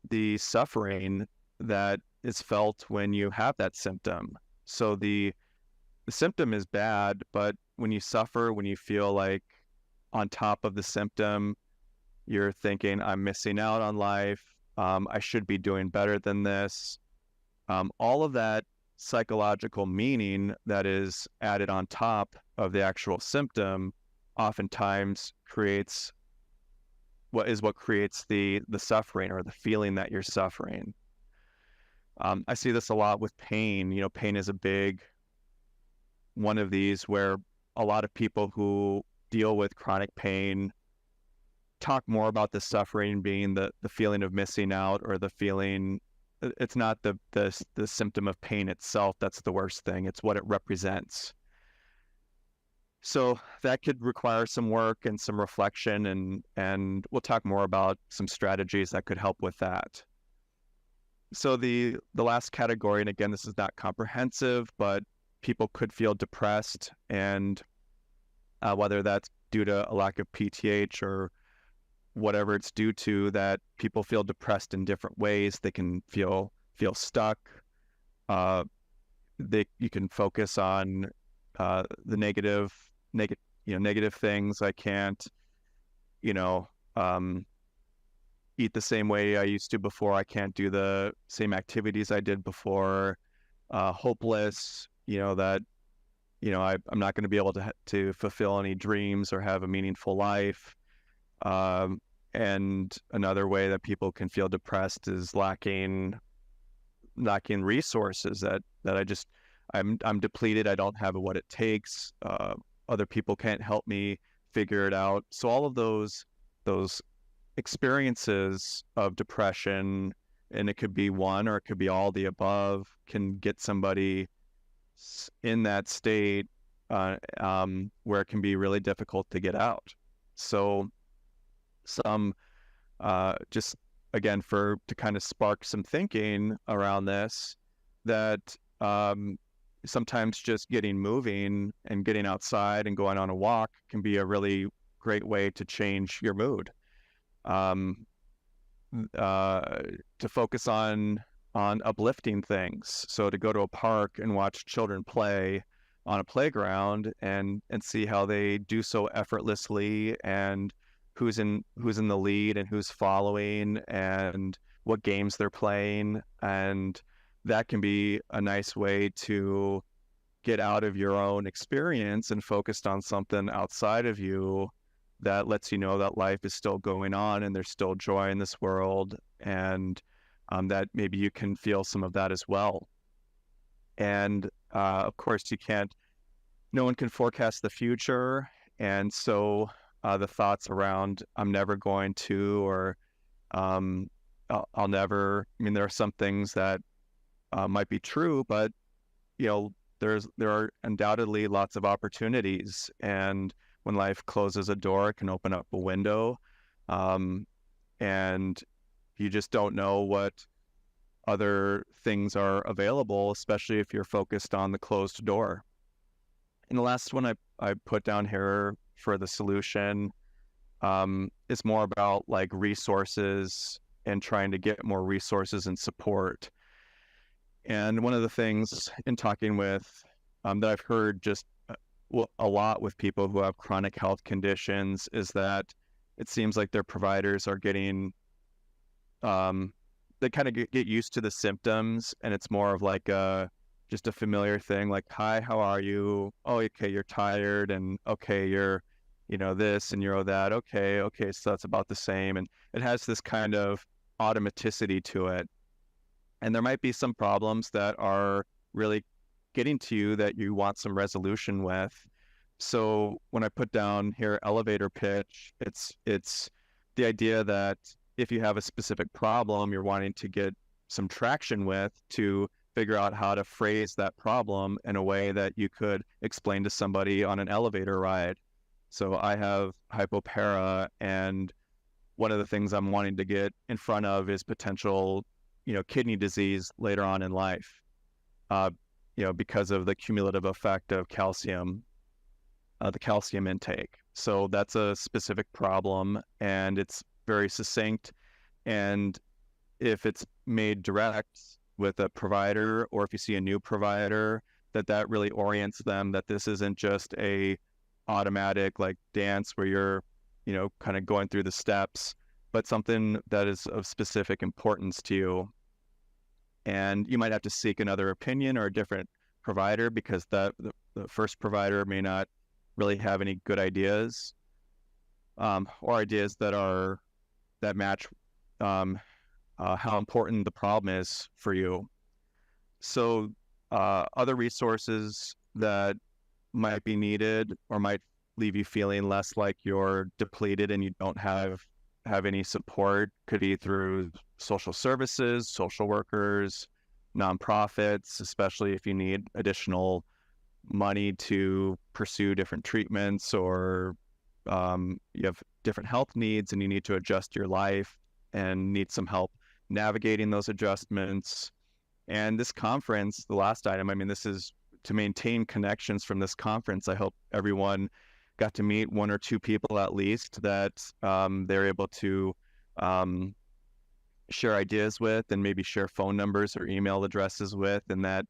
the suffering that is felt when you have that symptom. So the symptom is bad, but when you suffer, when you feel like on top of the symptom, you're thinking, I'm missing out on life, I should be doing better than this. All of that psychological meaning that is added on top of the actual symptom oftentimes creates what creates the suffering, or the feeling that you're suffering. I see this a lot with pain. Pain is a big one of these, where a lot of people who deal with chronic pain talk more about the suffering being the feeling of missing out, or the feeling, it's not the symptom of pain itself that's the worst thing, it's what it represents. So that could require some work and some reflection, and we'll talk more about some strategies that could help with that. So the last category, and again, this is not comprehensive, but people could feel depressed, and whether that's due to a lack of PTH or whatever it's due to, that people feel depressed in different ways. They can feel stuck. You can focus on the negative things. I can't, eat the same way I used to before. I can't do the same activities I did before. Hopeless, that I'm not going to be able to fulfill any dreams or have a meaningful life. And another way that people can feel depressed is lacking resources, that I'm depleted. I don't have what it takes. Other people can't help me figure it out. So all of those experiences of depression, and it could be one or it could be all the above, can get somebody in that state where it can be really difficult to get out. So some just again to kind of spark some thinking around this, that sometimes just getting moving and getting outside and going on a walk can be a really great way to change your mood. To focus on uplifting things. So to go to a park and watch children play on a playground and see how they do so effortlessly, and who's in the lead and who's following and what games they're playing. And that can be a nice way to get out of your own experience and focused on something outside of you that lets you know that life is still going on and there's still joy in this world, and that maybe you can feel some of that as well. And of course, no one can forecast the future. And so the thoughts around I'm never going to, or I'll never, I mean, there are some things that might be true, but there are undoubtedly lots of opportunities. And when life closes a door, it can open up a window. And you just don't know what other things are available, especially if you're focused on the closed door. And the last one I put down here for the solution is more about like resources and trying to get more resources and support. And one of the things in talking with that I've heard just a lot with people who have chronic health conditions is that it seems like their providers are getting, they kind of get used to the symptoms, and it's more of like just a familiar thing, like, hi, how are you? Oh, okay, you're tired, and okay, you're, this and you're that. Okay, so that's about the same. And it has this kind of automaticity to it. And there might be some problems that are really getting to you that you want some resolution with. So when I put down here elevator pitch, it's the idea that if you have a specific problem you're wanting to get some traction with, to figure out how to phrase that problem in a way that you could explain to somebody on an elevator ride. So I have hypopara, and one of the things I'm wanting to get in front of is potential, kidney disease later on in life, because of the cumulative effect of calcium, the calcium intake. So that's a specific problem, and it's very succinct. And if it's made direct with a provider, or if you see a new provider, that really orients them that this isn't just a automatic like dance where you're, kind of going through the steps, but something that is of specific importance to you. And you might have to seek another opinion or a different provider, because the first provider may not really have any good ideas, or ideas that match how important the problem is for you. So other resources that might be needed or might leave you feeling less like you're depleted and you don't have any support could be through social services, social workers, nonprofits, especially if you need additional money to pursue different treatments, or you have different health needs and you need to adjust your life and need some help navigating those adjustments. And this conference, the last item, I mean, this is to maintain connections from this conference. I hope everyone got to meet one or two people at least that they're able to share ideas with, and maybe share phone numbers or email addresses with, and that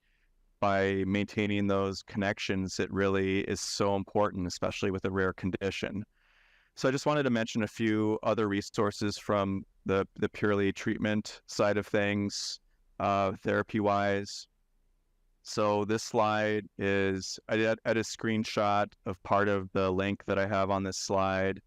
by maintaining those connections, it really is so important, especially with a rare condition. So I just wanted to mention a few other resources from the purely treatment side of things, therapy-wise. So this slide is, I did a screenshot of part of the link that I have on this slide.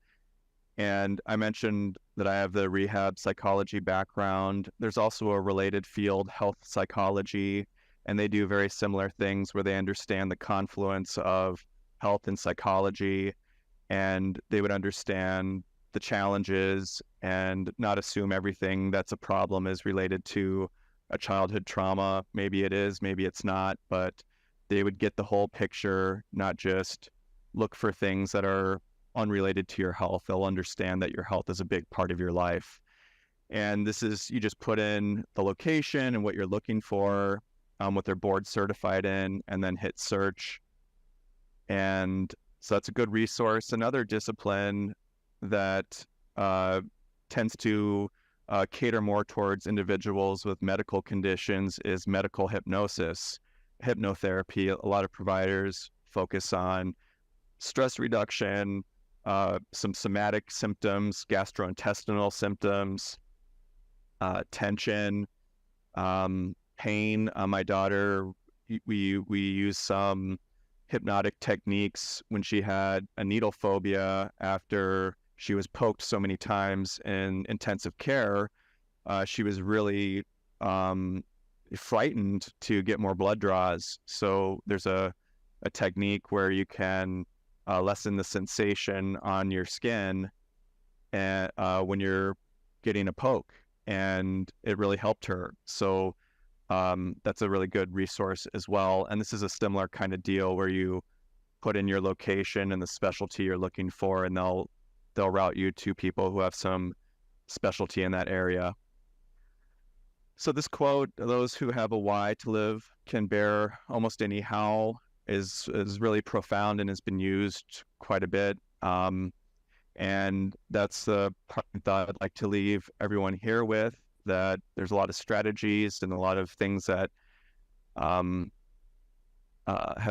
And I mentioned that I have the rehab psychology background. There's also a related field, health psychology, and they do very similar things where they understand the confluence of health and psychology, and they would understand the challenges and not assume everything that's a problem is related to a childhood trauma. Maybe it is, maybe it's not, but they would get the whole picture, not just look for things that are unrelated to your health. They'll understand that your health is a big part of your life. And this is, you just put in the location and what you're looking for, what they're board certified in, and then hit search. And so that's a good resource. Another discipline that tends to cater more towards individuals with medical conditions is medical hypnosis, hypnotherapy. A lot of providers focus on stress reduction, some somatic symptoms, gastrointestinal symptoms, tension, pain. My daughter, we used some hypnotic techniques when she had a needle phobia after she was poked so many times in intensive care. She was really frightened to get more blood draws. So there's a technique where you can lessen the sensation on your skin and when you're getting a poke, and it really helped her. So that's a really good resource as well. And this is a similar kind of deal where you put in your location and the specialty you're looking for, and they'll route you to people who have some specialty in that area. So this quote, "Those who have a why to live can bear almost any how," is really profound and has been used quite a bit. And that's the part that I'd like to leave everyone here with, that there's a lot of strategies and a lot of things that have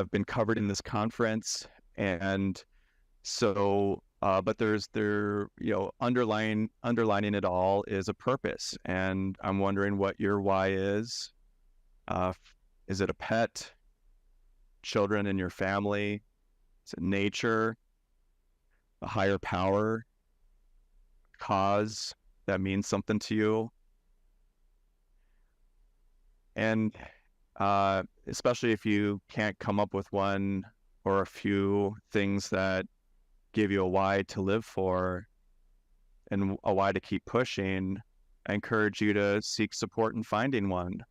been covered in this conference. And so, but underlining it all is a purpose. And I'm wondering what your why is. Is it a pet, children in your family? Is it nature, a higher power, cause that means something to you? And especially if you can't come up with one or a few things that give you a why to live for and a why to keep pushing, I encourage you to seek support in finding one.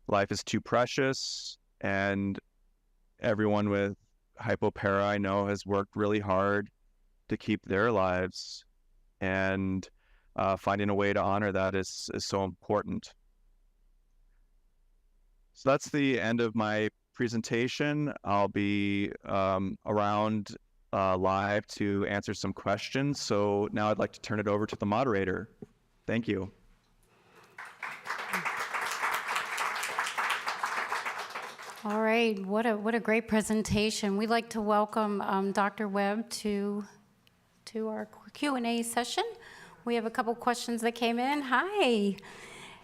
Life is too precious, and everyone with hypopara I know has worked really hard to keep their lives, and finding a way to honor that is so important. So that's the end of my presentation. I'll be around live to answer some questions. So now I'd like to turn it over to the moderator. Thank you. All right, what a great presentation. We'd like to welcome Dr. Webb to our Q&A session. We have a couple questions that came in. Hi.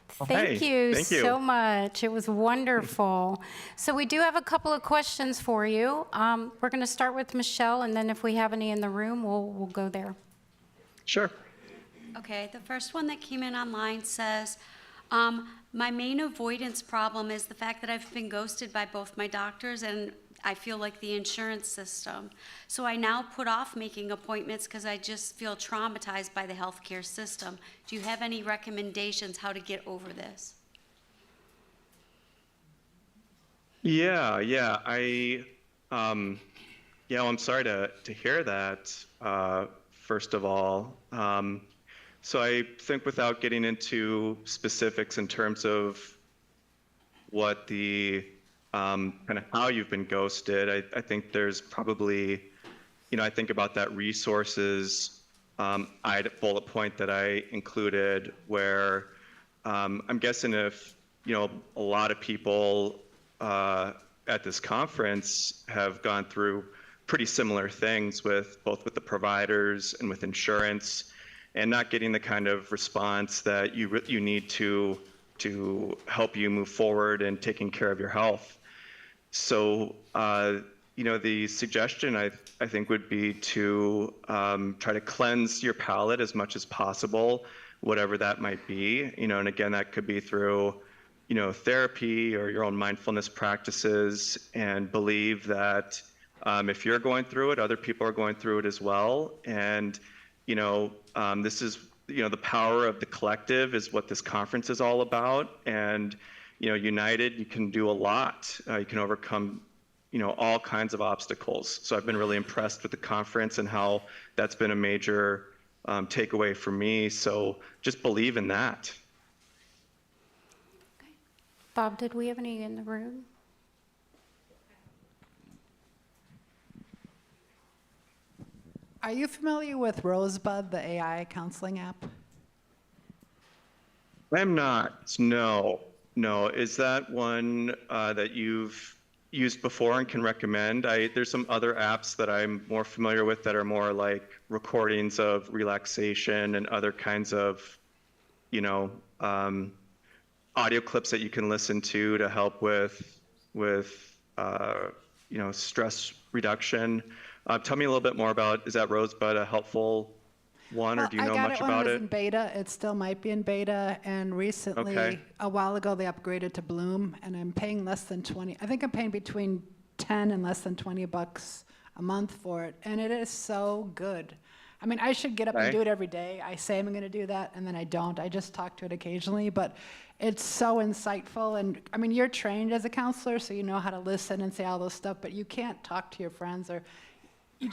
Thank you so much. It was wonderful. So we do have a couple of questions for you. We're going to start with Michelle, and then if we have any in the room, we'll go there. Sure. Okay, the first one that came in online says, my main avoidance problem is the fact that I've been ghosted by both my doctors and I feel like the insurance system. So I now put off making appointments because I just feel traumatized by the healthcare system. Do you have any recommendations how to get over this? Yeah. I'm sorry to hear that, first of all. So I think, without getting into specifics in terms of what the kind of how you've been ghosted, I think there's probably, I think about that resources bullet point that I included, where I'm guessing if, a lot of people at this conference have gone through pretty similar things with both with the providers and with insurance, and not getting the kind of response that you need to help you move forward and taking care of your health. So, the suggestion I think would be to try to cleanse your palate as much as possible, whatever that might be. And again, that could be through, therapy or your own mindfulness practices, and believe that if you're going through it, other people are going through it as well. And this is, the power of the collective is what this conference is all about. And, united, you can do a lot. You can overcome, all kinds of obstacles. So I've been really impressed with the conference and how that's been a major takeaway for me. So just believe in that. Okay. Bob, did we have any in the room? Are you familiar with Rosebud, the AI counseling app? I'm not. No. Is that one that you've used before and can recommend. There's some other apps that I'm more familiar with that are more like recordings of relaxation and other kinds of, audio clips that you can listen to help with stress reduction. Tell me a little bit more about, is that Rosebud a helpful one, or do you know much about I got it when it was it? in beta. It still might be in beta. And recently, Okay. a while ago, they upgraded to Bloom, and I'm paying less than 20. I think I'm paying between 10 and less than $20 a month for it, and it is so good. I mean, I should get up and Okay. do it every day. I say I'm going to do that, and then I don't. I just talk to it occasionally, but it's so insightful. And I mean, you're trained as a counselor, so you know how to listen and say all those stuff, but you can't talk to your friends, or you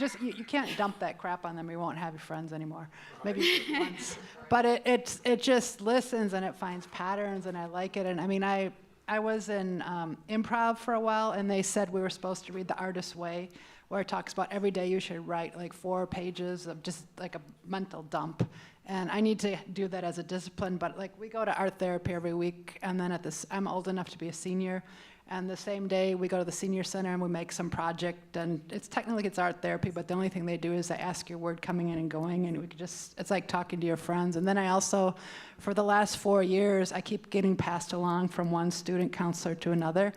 can't dump that crap on them. You won't have your friends anymore. Maybe once, but it just listens and it finds patterns, and I like it. And I mean, I was in improv for a while, and they said we were supposed to read The Artist's Way, where it talks about every day you should write like 4 pages of just like a mental dump. And I need to do that as a discipline, but like we go to art therapy every week, and then I'm old enough to be a senior, and the same day we go to the senior center and we make some project, and it's art therapy, but the only thing they do is they ask your word coming in and going, and it's like talking to your friends. And then I also, for the last 4 years, I keep getting passed along from one student counselor to another.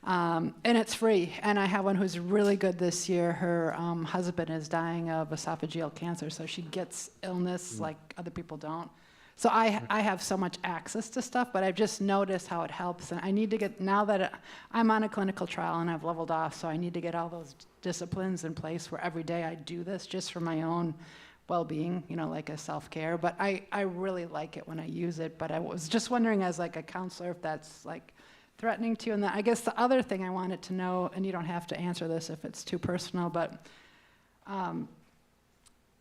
And it's free. And I have one who's really good this year. Her husband is dying of esophageal cancer, so she gets illness like other people don't. So I have so much access to stuff, but I've just noticed how it helps. And I need to get, now that I'm on a clinical trial and I've leveled off, so I need to get all those disciplines in place where every day I do this just for my own well-being, like a self-care. But I really like it when I use it. But I was just wondering, as like a counselor, if that's like threatening to you. And then I guess the other thing I wanted to know, and you don't have to answer this if it's too personal, but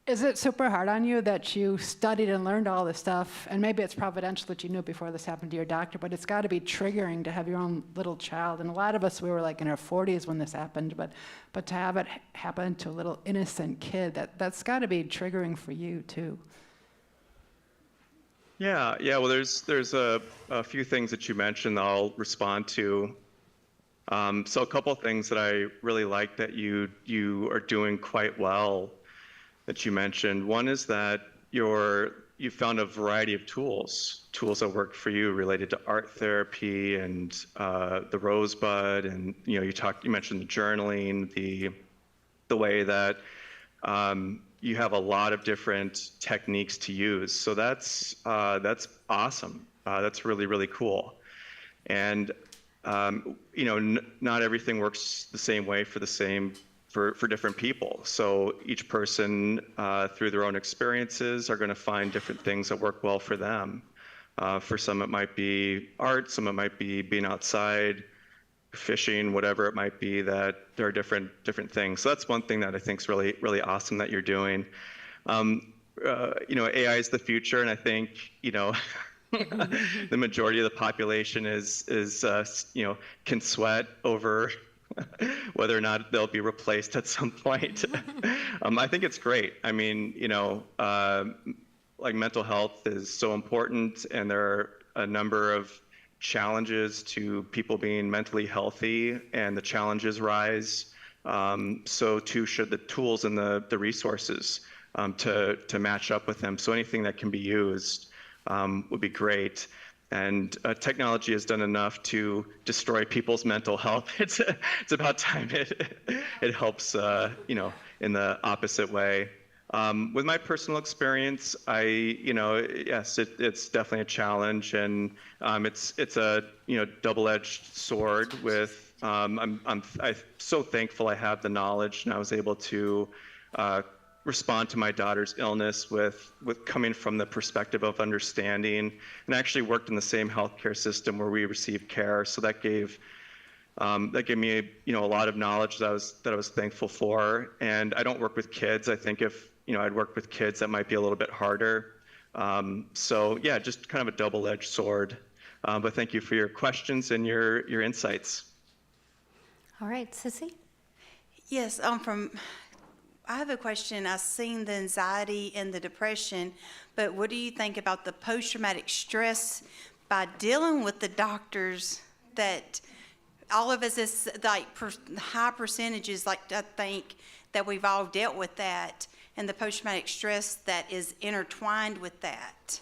is it super hard on you that you studied and learned all this stuff, and maybe it's providential that you knew before this happened to your doctor, but it's got to be triggering to have your own little child. And a lot of us, we were like in our 40s when this happened, but to have it happen to a little innocent kid, that's got to be triggering for you too. Yeah. Well, there's a few things that you mentioned that I'll respond to. So a couple of things that I really like that you are doing quite well that you mentioned. One is that you found a variety of tools that work for you related to art therapy and the Rosebud, and you mentioned the journaling, the way that you have a lot of different techniques to use. So that's awesome. That's really, really cool. And not everything works the same way for different people. So each person, through their own experiences, are going to find different things that work well for them. For some, it might be art. Some, it might be being outside, fishing, whatever it might be. That there are different things. So that's one thing that I think is really, really awesome that you're doing. AI is the future, and I think the majority of the population can sweat over whether or not they'll be replaced at some point. I think it's great. I mean, like mental health is so important, and there are a number of challenges to people being mentally healthy, and the challenges rise. So too should the tools and the resources to match up with them. So anything that can be used would be great. And technology has done enough to destroy people's mental health. It's about time it helps, in the opposite way. With my personal experience, yes, it's definitely a challenge, and it's a double-edged sword. With I'm so thankful I have the knowledge, and I was able to respond to my daughter's illness with coming from the perspective of understanding, and I actually worked in the same healthcare system where we received care, so that gave me a lot of knowledge that I was thankful for. And I don't work with kids. I think if I'd worked with kids, that might be a little bit harder. So yeah, just kind of a double-edged sword. But thank you for your questions and your insights. All right, Sissy? Yes, I have a question. I've seen the anxiety and the depression, but what do you think about the post-traumatic stress by dealing with the doctors that all of us is like high percentages, like I think that we've all dealt with that, and the post-traumatic stress that is intertwined with that.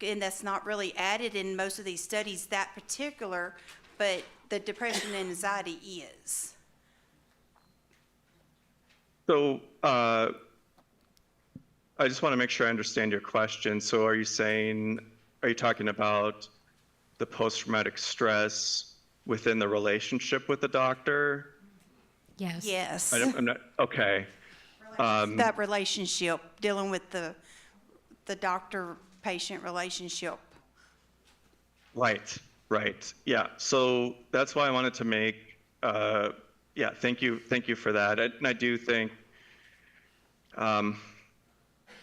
And that's not really added in most of these studies, that particular, but the depression and anxiety is. So I just want to make sure I understand your question. So are you talking about the post-traumatic stress within the relationship with the doctor? Yes. Yes. I'm not, okay. That relationship, dealing with the doctor-patient relationship. Right. Yeah. So that's why I wanted to make, yeah, thank you for that. And I do think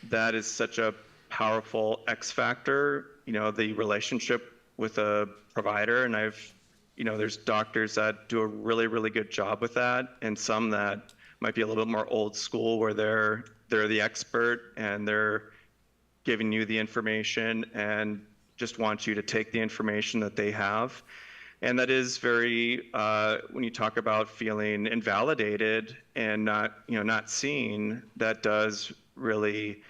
that is such a powerful X factor, the relationship with a provider. And there's doctors that do a really, really good job with that, and some that might be a little bit more old school, where they're the expert and they're giving you the information and just want you to take the information that they have. And that is very, when you talk about feeling invalidated and not seen, that does really,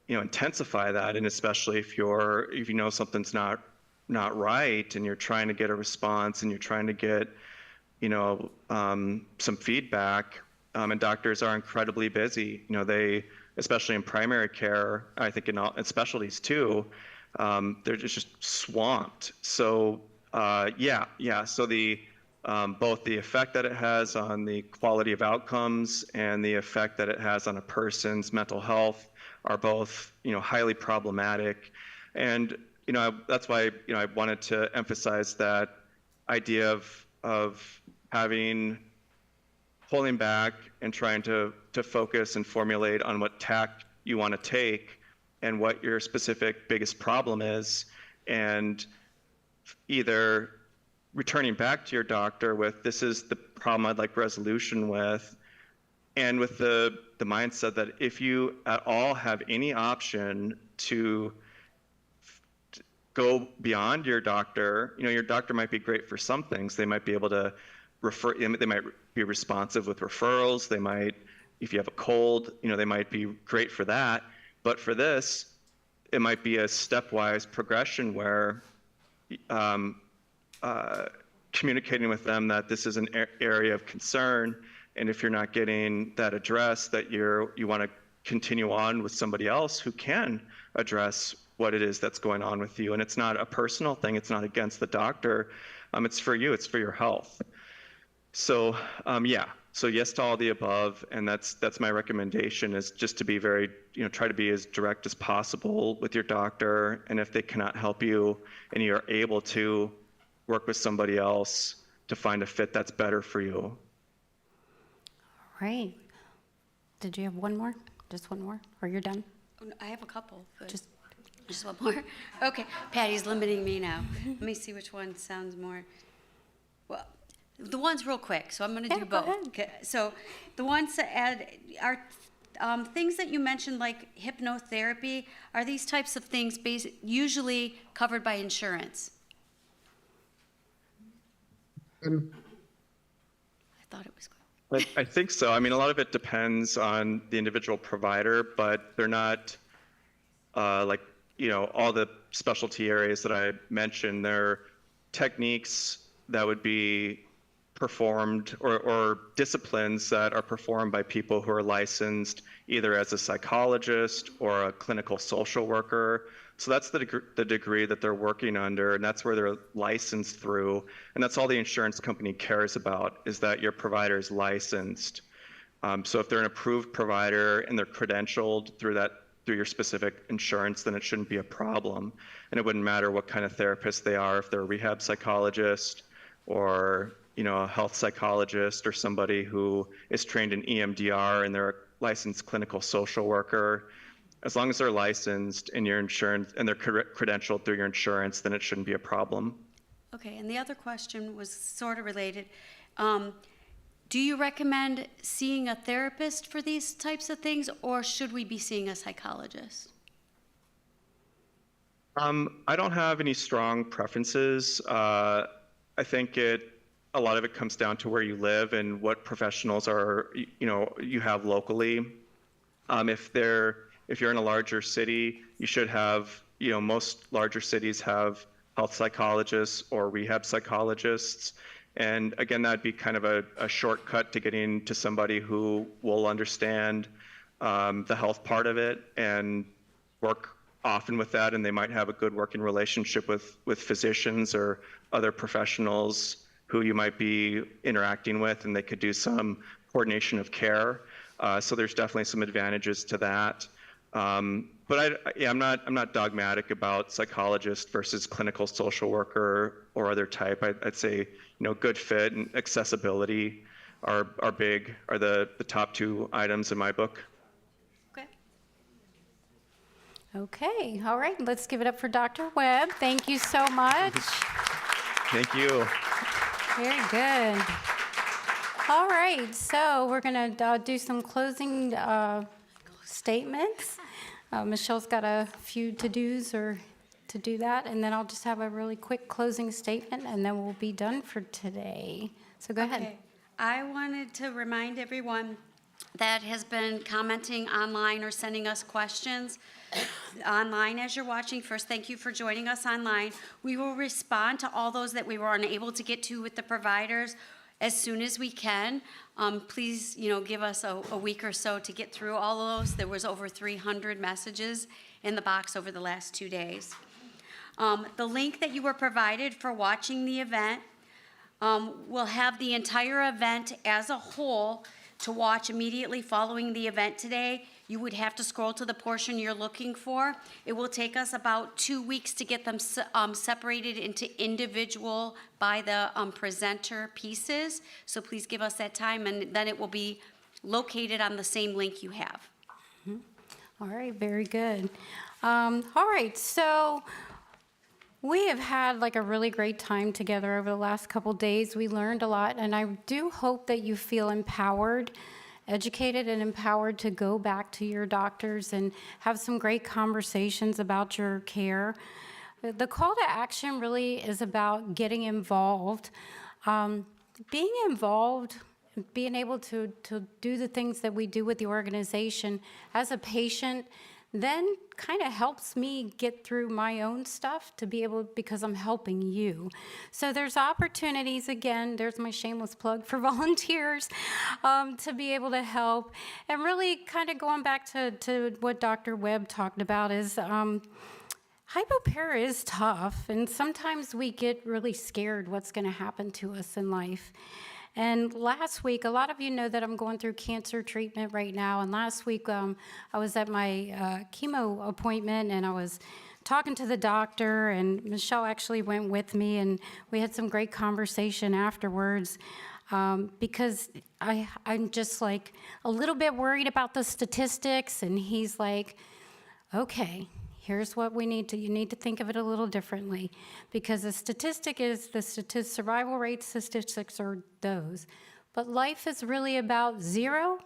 intensify that. And especially if you know something's not right and you're trying to get a response and you're trying to get, some feedback, and doctors are incredibly busy. They, especially in primary care, I think in specialties too, they're just swamped. So so the both the effect that it has on the quality of outcomes and the effect that it has on a person's mental health are both highly problematic. And that's why I wanted to emphasize that idea of pulling back and trying to focus and formulate on what tack you want to take and what your specific biggest problem is, and either returning back to your doctor with, this is the problem I'd like resolution with, and with the mindset that if you at all have any option to go beyond your doctor, your doctor might be great for some things. They might be able to refer, they might be responsive with referrals. They might, if you have a cold, they might be great for that. But for this, it might be a stepwise progression where communicating with them that this is an area of concern, and if you're not getting that addressed, that you want to continue on with somebody else who can address what it is that's going on with you. And it's not a personal thing. It's not against the doctor. It's for you. It's for your health. So so yes to all the above, and that's my recommendation, is just to be very, try to be as direct as possible with your doctor, and if they cannot help you and you're able to, work with somebody else to find a fit that's better for you. All right. Did you have one more? Just one more? Or you're done? Oh, no, I have a couple. Just one more? Okay, Patty's limiting me now. Let me see which one sounds more, well, the one's real quick, so I'm going to do both. Okay, so the ones that are things that you mentioned, like hypnotherapy. Are these types of things usually covered by insurance? I thought it was good. I think so. I mean, a lot of it depends on the individual provider, but they're not all the specialty areas that I mentioned. They're techniques that would be performed, or disciplines that are performed by people who are licensed either as a psychologist or a clinical social worker. So that's the degree that they're working under, and that's where they're licensed through. And that's all the insurance company cares about, is that your provider is licensed. So if they're an approved provider and they're credentialed through your specific insurance, then it shouldn't be a problem. And it wouldn't matter what kind of therapist they are, if they're a rehab psychologist or a health psychologist, or somebody who is trained in EMDR and they're a licensed clinical social worker. As long as they're licensed and your insurance and they're credentialed through your insurance, then it shouldn't be a problem. Okay, and the other question was sort of related. Do you recommend seeing a therapist for these types of things, or should we be seeing a psychologist? I don't have any strong preferences. I think a lot of it comes down to where you live and what professionals you have locally. If you're in a larger city, you should have, most larger cities have health psychologists or rehab psychologists. And again, that'd be kind of a shortcut to getting to somebody who will understand the health part of it and work often with that, and they might have a good working relationship with physicians or other professionals who you might be interacting with, and they could do some coordination of care. So there's definitely some advantages to that. But I'm not dogmatic about psychologist versus clinical social worker or other type. I'd say good fit and accessibility are the top two items in my book. Okay, all right, let's give it up for Dr. Webb. Thank you so much. Thank you. Very good. All right, so we're going to do some closing statements. Michelle's got a few to-dos to do that, and then I'll just have a really quick closing statement, and then we'll be done for today. So go ahead. I wanted to remind everyone that has been commenting online or sending us questions online as you're watching. First, thank you for joining us online. We will respond to all those that we were unable to get to with the providers as soon as we can. Please, give us a week or so to get through all of those. There was over 300 messages in the box over the last 2 days. The link that you were provided for watching the event will have the entire event as a whole to watch immediately following the event today. You would have to scroll to the portion you're looking for. It will take us about 2 weeks to get them separated into individual by the presenter pieces. So please give us that time, and then it will be located on the same link you have. All right, very good. All right, so we have had a really great time together over the last couple days. We learned a lot, and I do hope that you feel empowered, educated and empowered to go back to your doctors and have some great conversations about your care. The call to action really is about getting involved. Being involved, being able to do the things that we do with the organization as a patient, then kind of helps me get through my own stuff to be able, because I'm helping you. So there's opportunities, again, there's my shameless plug for volunteers, to be able to help. And really kind of going back to what Dr. Webb talked about is hypopara is tough, and sometimes we get really scared what's going to happen to us in life. And last week, a lot of you know that I'm going through cancer treatment right now. And last week, I was at my chemo appointment, and I was talking to the doctor, and Michelle actually went with me, and we had some great conversation afterwards, because I'm just a little bit worried about the statistics. And he's like, okay, here's what you need to think of it a little differently, because the statistic is survival rate statistics are those, but life is really about 0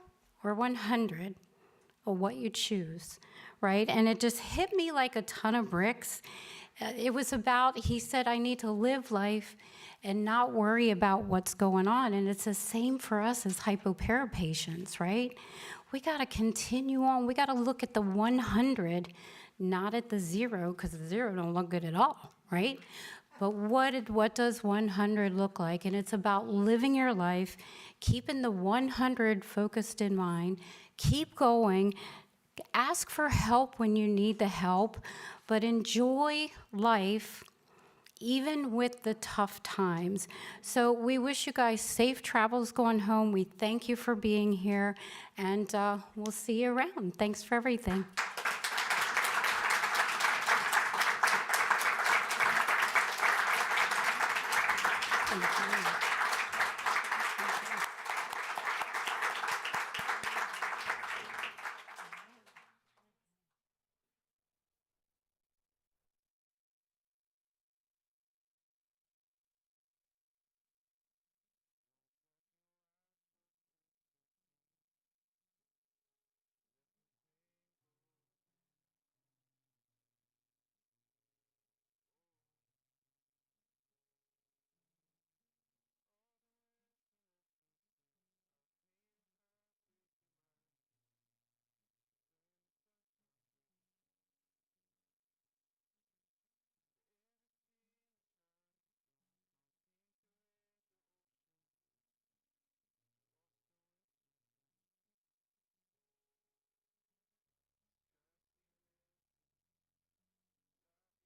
or 100, or what you choose, right? And it just hit me like a ton of bricks. It was about, he said, I need to live life and not worry about what's going on. And it's the same for us as hypopara patients, right? We got to continue on. We got to look at the 100, not at the 0, because the 0 don't look good at all, right? But what does 100 look like? And it's about living your life, keeping the 100 focused in mind, keep going, ask for help when you need the help, but enjoy life even with the tough times. So we wish you guys safe travels going home. We thank you for being here, and we'll see you around. Thanks for everything. Thank you.